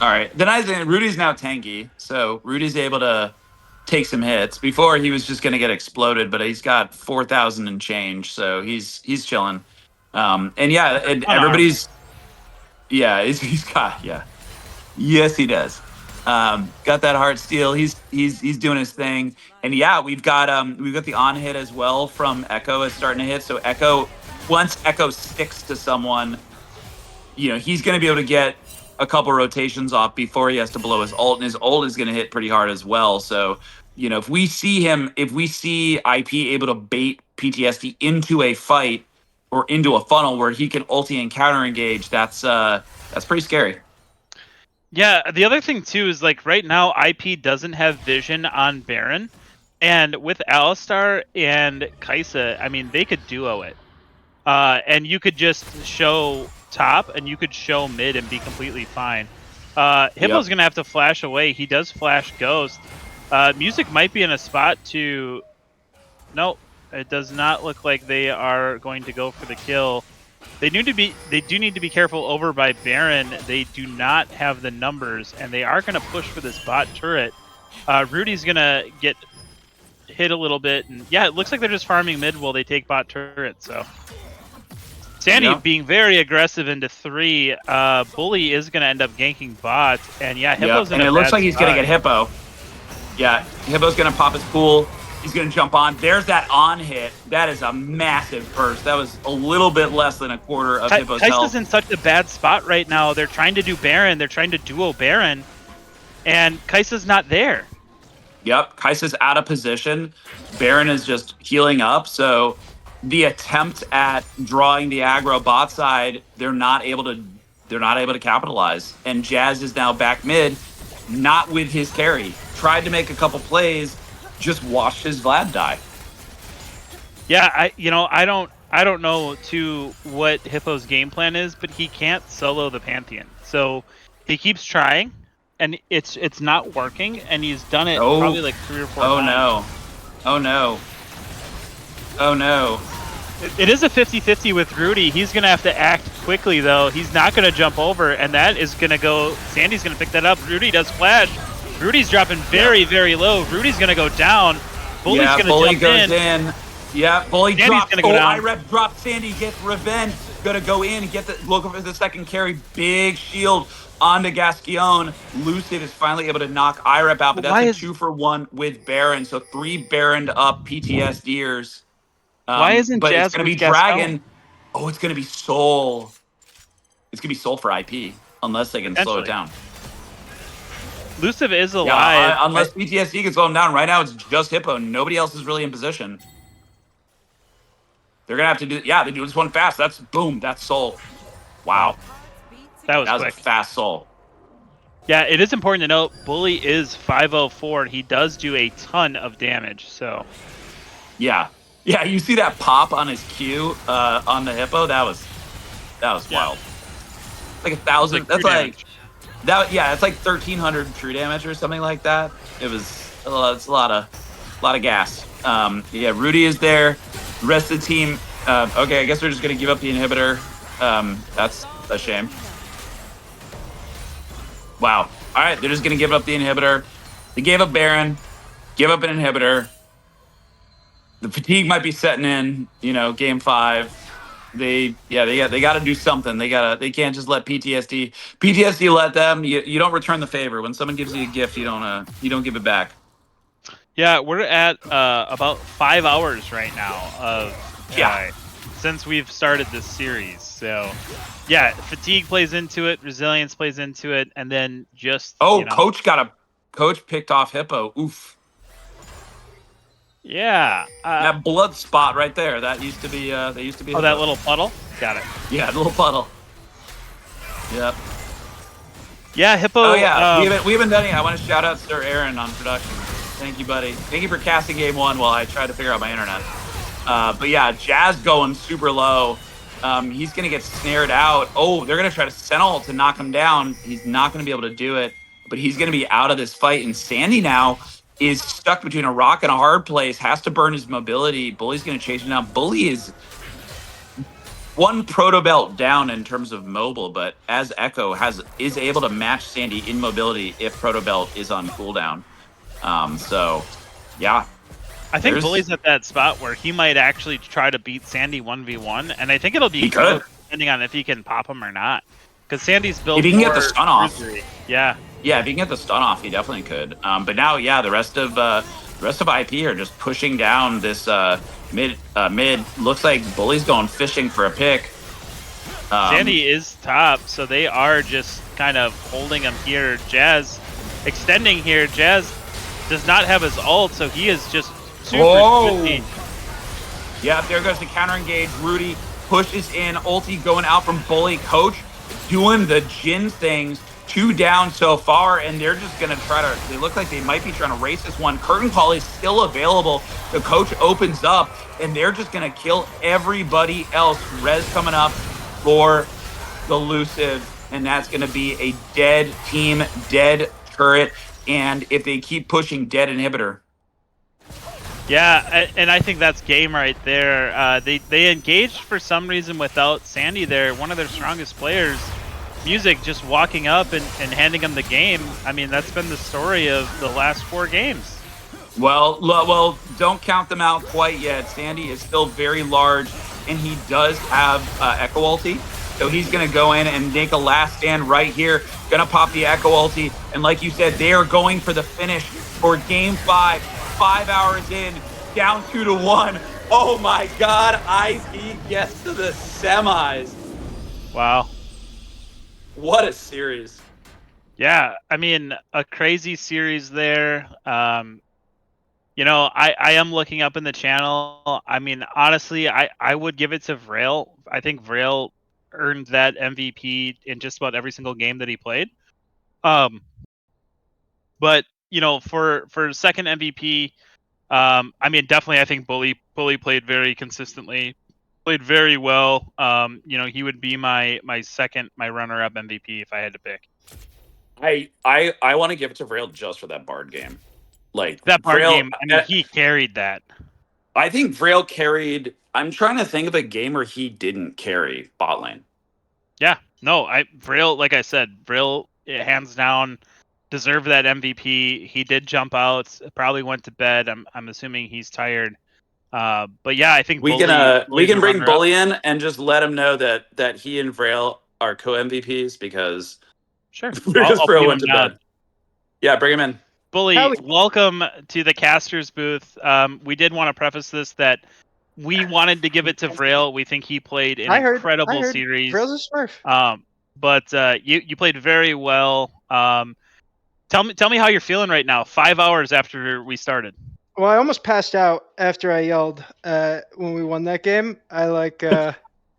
[SPEAKER 5] All right. The nice thing, Rudy's now tanky, so Rudy's able to take some hits. Before, he was just going to get exploded, but he's got 4,000 and change, so he's chilling. And everybody's... Yeah, he's got... Yeah. Yes, he does. Got that heart steal. He's doing his thing, and we've got the on hit as well from Echo is starting to hit. So Echo, once Echo sticks to someone, he's going to be able to get a couple rotations off before he has to blow his ult, and his ult is going to hit pretty hard as well. So if we see IP able to bait PTSD into a fight or into a funnel where he can ulti and counter engage, that's pretty scary.
[SPEAKER 2] Yeah, the other thing too is right now IP doesn't have vision on Baron, and with Alistar and Kaisa, I mean they could duo it, and you could just show top and you could show mid and be completely fine. Hippo's gonna have to flash away. He does flash Ghost. Music might be in a spot to. No, it does not look like they are going to go for the kill. They do need to be careful over by Baron. They do not have the numbers, and they are going to push for this bot turret. Rudy's going to get hit a little bit, and it looks like they're just farming mid while they take bot turret. So Sandy being very aggressive into 3. Bully is going to end up ganking bot, and Hippo's in a bad spot.
[SPEAKER 5] And it looks like he's going to get Hippo. Yeah, Hippo's going to pop his pool. He's going to jump on. There's that on hit. That is a massive burst. That was a little bit less than a quarter of Hippo's health.
[SPEAKER 2] Kaisa's in such a bad spot right now. They're trying to do Baron. They're trying to duo Baron. And Kaisa's not there.
[SPEAKER 5] Yep, Kaisa's out of position. Baron is just healing up. So the attempt at drawing the aggro bot side, they're not able to capitalize. And Jazz is now back mid, not with his carry. Tried to make a couple plays, just watched his Vlad die.
[SPEAKER 2] Yeah, I don't know what Hippo's game plan is, but he can't solo the Pantheon. So he keeps trying, and it's not working, and he's done it probably like 3 or 4 times.
[SPEAKER 5] Oh no.
[SPEAKER 2] It is a 50-50 with Rudy. He's going to have to act quickly, though. He's not going to jump over, and that is going to go... Sandy's going to pick that up. Rudy does flash. Rudy's dropping very, very low. Rudy's going to go down. Bully's going to jump
[SPEAKER 5] goes in. Yeah, Bully drops.
[SPEAKER 2] Gonna go down.
[SPEAKER 5] IREP dropped Sandy, gets revenge. Going to go in and get look for the second carry. Big shield onto Gascon. Lucid is finally able to knock IREP out, but that's a 2-for-1 with Baron. So 3 Baroned up PTSDers.
[SPEAKER 2] Why isn't
[SPEAKER 5] but
[SPEAKER 2] Jazz
[SPEAKER 5] it's going to be
[SPEAKER 2] Gascon?
[SPEAKER 5] Dragon. Oh, it's going to be Soul. It's going to be Soul for IP, unless they can slow it down.
[SPEAKER 2] Luciv is alive.
[SPEAKER 5] Yeah, unless PTSD can slow him down. Right now, it's just Hippo. Nobody else is really in position. They're going to have to do... Yeah, they do this one fast. That's... Boom. That's Soul. Wow.
[SPEAKER 2] That was
[SPEAKER 5] quick. A fast Soul.
[SPEAKER 2] Yeah, it is important to note, Bully is 504. He does do a ton of damage, so...
[SPEAKER 5] Yeah. Yeah, you see that pop on his Q on the Hippo? That was wild. Like 1,000. That's like...
[SPEAKER 7] It's like 1,300 true damage or something like that. It's a lot of gas. Yeah, Rudy is there. The rest of the team. Okay, I guess we're just gonna give up the inhibitor. That's a shame. Wow. All right, they're just gonna give up the inhibitor. They gave up Baron. Give up an inhibitor. The fatigue might be setting in. Game 5. They got to do something. They can't just let PTSD let them. You don't return the favor. When someone gives you a gift, you don't give it back.
[SPEAKER 2] Yeah, we're at about 5 hours right now of since we've started this series. So yeah, fatigue plays into it, resilience plays into it, and then just
[SPEAKER 7] Coach picked off Hippo. Oof.
[SPEAKER 2] Yeah.
[SPEAKER 7] That blood spot right there. That used to be. They used to be.
[SPEAKER 2] Oh, that little puddle. Got it.
[SPEAKER 7] Yeah, the little puddle. Yep.
[SPEAKER 2] Yeah, Hippo.
[SPEAKER 7] Oh yeah, we haven't done it. I want to shout out Sirerin on production. Thank you, buddy. Thank you for casting game 1 while I tried to figure out my internet. But yeah, Jazz going super low. He's gonna get snared out. Oh, they're gonna try to Sentinel to knock him down. He's not gonna be able to do it, but he's gonna be out of this fight. And Sandy now is stuck between a rock and a hard place. Has to burn his mobility. Bully's gonna chase him down. Bully is one proto belt down in terms of mobile, but as Echo is able to match Sandy in mobility if proto belt is on cooldown. So yeah.
[SPEAKER 2] I think Bully's at that spot where he might actually try to beat Sandy 1v1, and I think it'll be close depending on if he can pop him or not. Because Sandy's built
[SPEAKER 7] if he can get the stun off.
[SPEAKER 2] Yeah.
[SPEAKER 7] Yeah, if he can get the stun off, he definitely could. But now, yeah, the rest of IP are just pushing down this mid. Looks like Bully's going fishing for a pick.
[SPEAKER 2] Sandy is top, so they are just kind of holding him here. Jazz extending here. Jazz does not have his ult, so he is just super swiftly.
[SPEAKER 7] Yeah, there goes the counter engage. Rudy pushes in. Ulti going out from Bully. Coach doing the Jin things. 2 down so far, and they're just going to try to... They look like they might be trying to race this one. Curtain Call is still available. The coach opens up, and they're just going to kill everybody else. Rez coming up for the Elusive, and that's going to be a dead team, dead turret, and if they keep pushing, dead inhibitor.
[SPEAKER 2] Yeah, and I think that's game right there. They engaged for some reason without Sandy there, one of their strongest players. Music just walking up and handing him the game. I mean, that's been the story of the last 4 games.
[SPEAKER 7] Well, don't count them out quite yet. Sandy is still very large, and he does have Echo ulti. So he's going to go in and make a last stand right here. Going to pop the Echo ulti. And like you said, they are going for the finish for Game 5. 5 hours in, down 2-1. Oh my God, IP gets to the semis.
[SPEAKER 2] Wow.
[SPEAKER 7] What a series.
[SPEAKER 2] Yeah, I mean, a crazy series there. You know, I am looking up in the channel. I mean, honestly, I would give it to Vrail. I think Vrail earned that MVP in just about every single game that he played. But, you know, for second MVP, I mean, definitely I think Bully played very consistently, played very well. You know, he would be my runner-up MVP if I had to pick.
[SPEAKER 7] I want to give it to Vrail just for that Bard game. Like
[SPEAKER 2] that Bard game, I mean, he carried that.
[SPEAKER 7] I think Vrail carried. I'm trying to think of a game where he didn't carry bot lane.
[SPEAKER 2] Yeah, no, Vrail, like I said, Vrail hands down deserved that MVP. He did jump out, probably went to bed. I'm assuming he's tired. But yeah, I think
[SPEAKER 7] we can bring Bully in and just let him know that he and Vrail are co-MVPs because
[SPEAKER 2] sure,
[SPEAKER 7] I'll Vrail went to bed. Yeah, bring him in.
[SPEAKER 2] Bully, welcome to the casters booth. We did want to preface this that we wanted to give it to Vrail. We think he played an incredible series.
[SPEAKER 9] Vrail's a smurf.
[SPEAKER 2] But you played very well. Tell me how you're feeling right now. 5 hours after we started.
[SPEAKER 9] Well, I almost passed out after I yelled when we won that game. I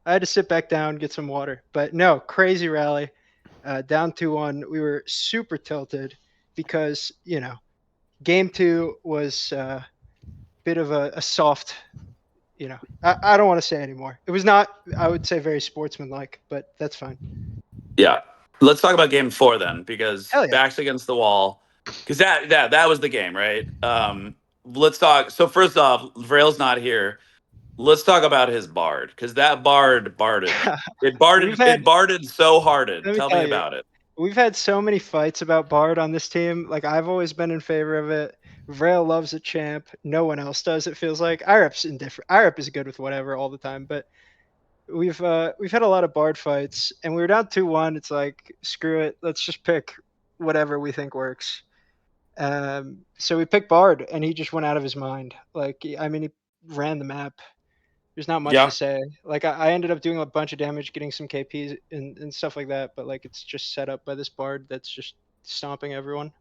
[SPEAKER 9] had to sit back down, get some water. But no, crazy rally. Down 2-1. We were super tilted because, you know, game 2 was a bit of a soft, you know, I don't want to say anymore. It was not, I would say, very sportsmanlike, but that's fine.
[SPEAKER 7] Yeah.
[SPEAKER 5] Let's talk about game 4 then, because
[SPEAKER 9] Hell yeah.
[SPEAKER 5] backs against the wall. Because that was the game, right? Let's talk. So first off, Vrail's not here. Let's talk about his bard, because that barded. It
[SPEAKER 9] We've
[SPEAKER 5] barded.
[SPEAKER 9] had,
[SPEAKER 5] It barded so harded.
[SPEAKER 9] let me
[SPEAKER 5] Tell me
[SPEAKER 9] tell you,
[SPEAKER 5] about it.
[SPEAKER 9] we've had so many fights about Bard on this team. Like, I've always been in favor of it. Vrail loves a champ. No one else does, it feels like. IREP's indifferent. IREP is good with whatever all the time, but we've had a lot of Bard fights, and we were down 2-1. It's like, screw it. Let's just pick whatever we think works. So we picked Bard, and he just went out of his mind. Like, I mean, he ran the map. There's not much
[SPEAKER 5] Yeah,
[SPEAKER 9] to say. Like, I ended up doing a bunch of damage, getting some KPs and stuff like that. But like, it's just set up by this Bard that's just stomping everyone.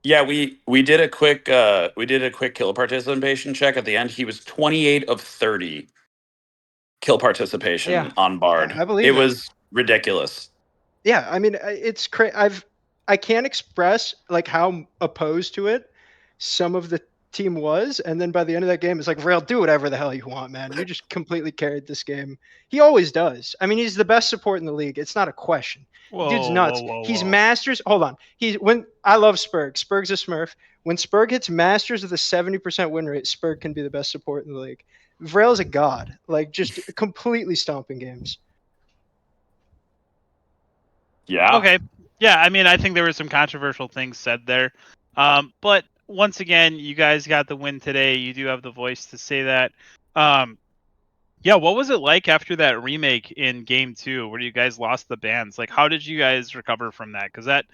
[SPEAKER 5] yeah. We did a quick kill participation check at the end. He was 28 of 30 kill
[SPEAKER 9] Yeah,
[SPEAKER 5] participation on Bard.
[SPEAKER 9] I
[SPEAKER 5] It
[SPEAKER 9] believe it.
[SPEAKER 5] was ridiculous.
[SPEAKER 9] Yeah, I mean, it's crazy. I can't express like how opposed to it some of the team was, and then by the end of that game, it's like, Rail, do whatever the hell you want, man. You just completely carried this game. He always does. I mean, he's the best support in the league. It's not a question. Dude's
[SPEAKER 2] Whoa,
[SPEAKER 9] nuts.
[SPEAKER 2] whoa, whoa,
[SPEAKER 9] He's
[SPEAKER 2] whoa.
[SPEAKER 9] Masters. Hold on. He's when I love Spurg. Spurg's a Smurf. When Spurg hits Masters with a 70% win rate, Spurg can be the best support in the league. Vrail's a god. Like, just completely stomping games.
[SPEAKER 5] Yeah.
[SPEAKER 2] Okay. Yeah, I mean, I think there were some controversial things said there. But once again, you guys got the win today. You do have the voice to say that. Yeah, what was it like after that remake in game 2 where you guys lost the bans? Like, how did you guys recover from that? Because that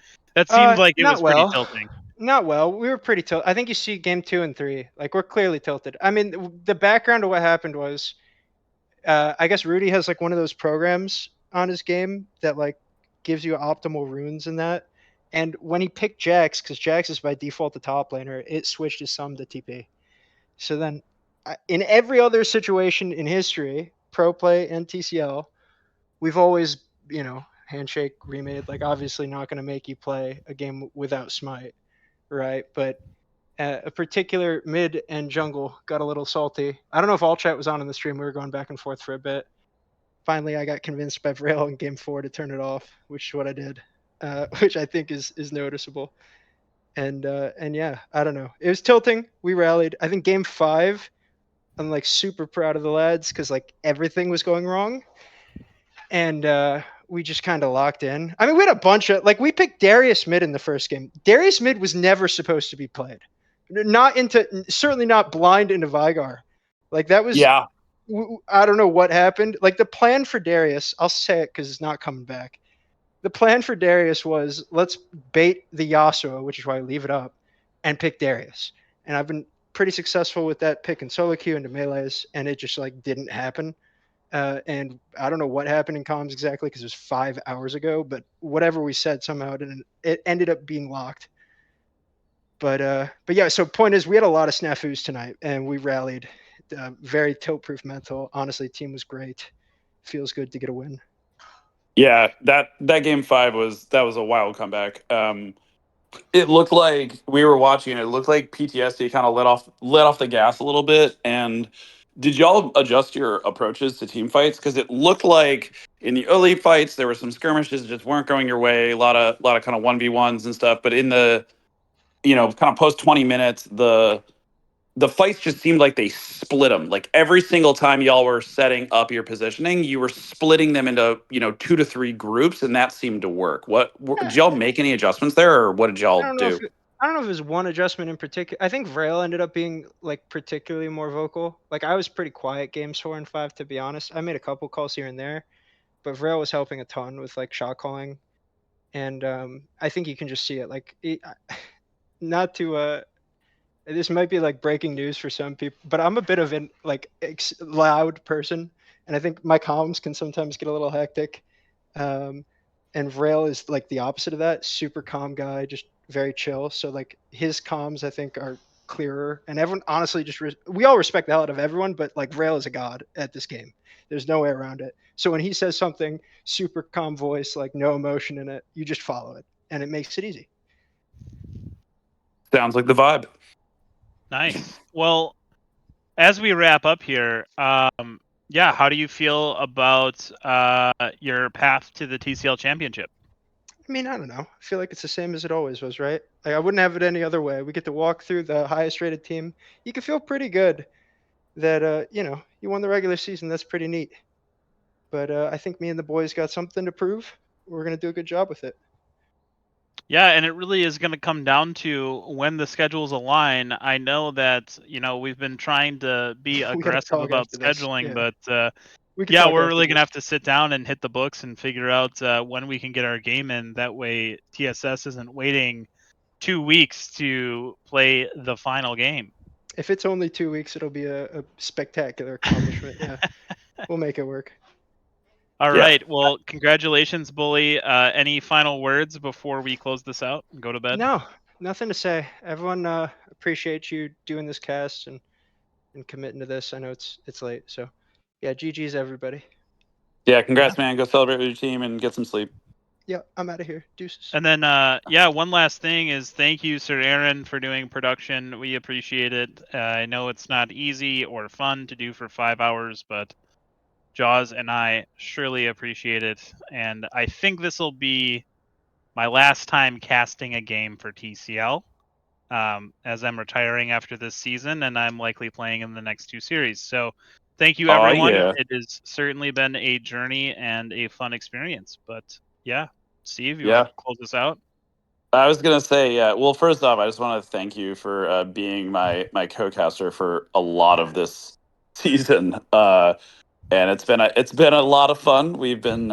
[SPEAKER 2] seemed like it
[SPEAKER 9] Not
[SPEAKER 2] was pretty
[SPEAKER 9] well.
[SPEAKER 2] tilting.
[SPEAKER 9] Not well. We were pretty tilted. I think you see game 2 and 3. Like, we're clearly tilted. I mean, the background of what happened was, I guess Rudy has like one of those programs on his game that like gives you optimal runes and that. And when he picked Jax, because Jax is by default the top laner, it switched his sum to TP. So then, in every other situation in history, pro play and TCL, we've always, handshake remade. Like, obviously not going to make you play a game without smite, right? But a particular mid and jungle got a little salty. I don't know if all chat was on in the stream. We were going back and forth for a bit. Finally, I got convinced by Vrail in game 4 to turn it off, which is what I did, which I think is noticeable. And yeah, I don't know. It was tilting. We rallied. I think game 5, I'm like super proud of the lads because like everything was going wrong, and we just kind of locked in. I mean, we had a bunch of like we picked Darius mid in the first game. Darius mid was never supposed to be played. Certainly not blind into Vigar. Like that was
[SPEAKER 5] Yeah.
[SPEAKER 9] I don't know what happened. Like the plan for Darius, I'll say it because it's not coming back. The plan for Darius was let's bait the Yasuo, which is why I leave it up, and pick Darius. And I've been pretty successful with that pick in solo queue into melees, and it just like didn't happen. And I don't know what happened in comms exactly because it was 5 hours ago, but whatever we said somehow it ended up being locked. But yeah, so point is we had a lot of snafus tonight and we rallied. Very tilt proof mental. Honestly, team was great. Feels good to get a win.
[SPEAKER 5] Yeah, that game 5 was a wild comeback. It looked like we were watching. It looked like PTSD kind of let off the gas a little bit. And did y'all adjust your approaches to team fights? Because it looked like in the early fights there were some skirmishes that just weren't going your way. A lot of kind of 1v1s and stuff. But in the kind of post 20 minutes, the fights just seemed like they split them. Like every single time y'all were setting up your positioning, you were splitting them into 2 to 3 groups, and that seemed to work. Did y'all make any adjustments there, or what did
[SPEAKER 9] I
[SPEAKER 5] y'all
[SPEAKER 9] don't know if
[SPEAKER 5] do?
[SPEAKER 9] it, I don't know if it was one adjustment in particular. I think Vrail ended up being like particularly more vocal. Like I was pretty quiet games 4 and 5 to be honest. I made a couple calls here and there, but Vrail was helping a ton with like shot calling, and I think you can just see it. Like not to this might be like breaking news for some people, but I'm a bit of an like loud person, and I think my comms can sometimes get a little hectic. Um, and Vrail is like the opposite of that, super calm guy, just very chill. So like his comms, I think, are clearer, and everyone honestly just we all respect the hell out of everyone, but like Vrail is a god at this game. There's no way around it. So when he says something, super calm voice, like no emotion in it, you just follow it, and it makes it easy.
[SPEAKER 5] Sounds like the vibe.
[SPEAKER 2] Nice. Well, as we wrap up here, yeah, how do you feel about your path to the TCL Championship?
[SPEAKER 9] I mean, I don't know. I feel like it's the same as it always was, right? Like I wouldn't have it any other way. We get to walk through the highest rated team. You can feel pretty good that you won the regular season. That's pretty neat. But I think me and the boys got something to prove. We're gonna do a good job with it.
[SPEAKER 2] Yeah, and it really is going to come down to when the schedules align. I know that, we've been trying to be
[SPEAKER 9] We gotta
[SPEAKER 2] aggressive
[SPEAKER 9] talk
[SPEAKER 2] about
[SPEAKER 9] after this.
[SPEAKER 2] scheduling,
[SPEAKER 9] Yeah,
[SPEAKER 2] but
[SPEAKER 9] we could
[SPEAKER 2] yeah,
[SPEAKER 9] talk
[SPEAKER 2] we're
[SPEAKER 9] after
[SPEAKER 2] really going to
[SPEAKER 9] this.
[SPEAKER 2] have to sit down and hit the books and figure out when we can get our game in. That way, TSS isn't waiting 2 weeks to play the final game.
[SPEAKER 9] If it's only 2 weeks, it'll be a spectacular accomplishment. Yeah, we'll make it work.
[SPEAKER 2] All
[SPEAKER 5] Yeah.
[SPEAKER 2] right. Well, congratulations, Bully. Any final words before we close this out and go to bed?
[SPEAKER 9] No, nothing to say. Everyone appreciates you doing this cast and committing to this. I know it's late, so yeah, GG's everybody.
[SPEAKER 5] Yeah, congrats, man. Go celebrate with your team and get some sleep.
[SPEAKER 9] Yeah, I'm out of here. Deuces.
[SPEAKER 2] And then, one last thing is thank you, Sirerin, for doing production. We appreciate it. I know it's not easy or fun to do for 5 hours, but Jaws and I surely appreciate it. And I think this will be my last time casting a game for TCL, as I'm retiring after this season, and I'm likely playing in the next 2 series. So thank you,
[SPEAKER 5] Oh,
[SPEAKER 2] everyone.
[SPEAKER 5] yeah.
[SPEAKER 2] It has certainly been a journey and a fun experience. But yeah, Steve, you want
[SPEAKER 5] Yeah.
[SPEAKER 2] to close us out?
[SPEAKER 5] I was gonna say, yeah. Well, first off, I just want to thank you for being my co-caster for a lot of this season, and it's been a lot of fun. We've been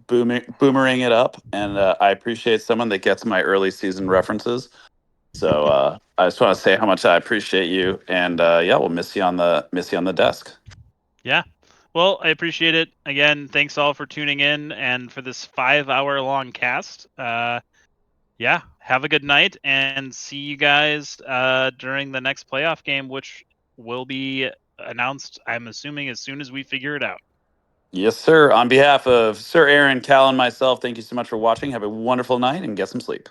[SPEAKER 5] boomering it up, and I appreciate someone that gets my early season references. So I just want to say how much I appreciate you, and yeah, we'll miss you on the desk.
[SPEAKER 2] Yeah. Well, I appreciate it. Again, thanks all for tuning in and for this 5-hour long cast. Yeah, have a good night and see you guys during the next playoff game, which will be announced, I'm assuming, as soon as we figure it out.
[SPEAKER 5] Yes, sir. On behalf of Sir Aaron, Cal, and myself, thank you so much for watching. Have a wonderful night and get some sleep.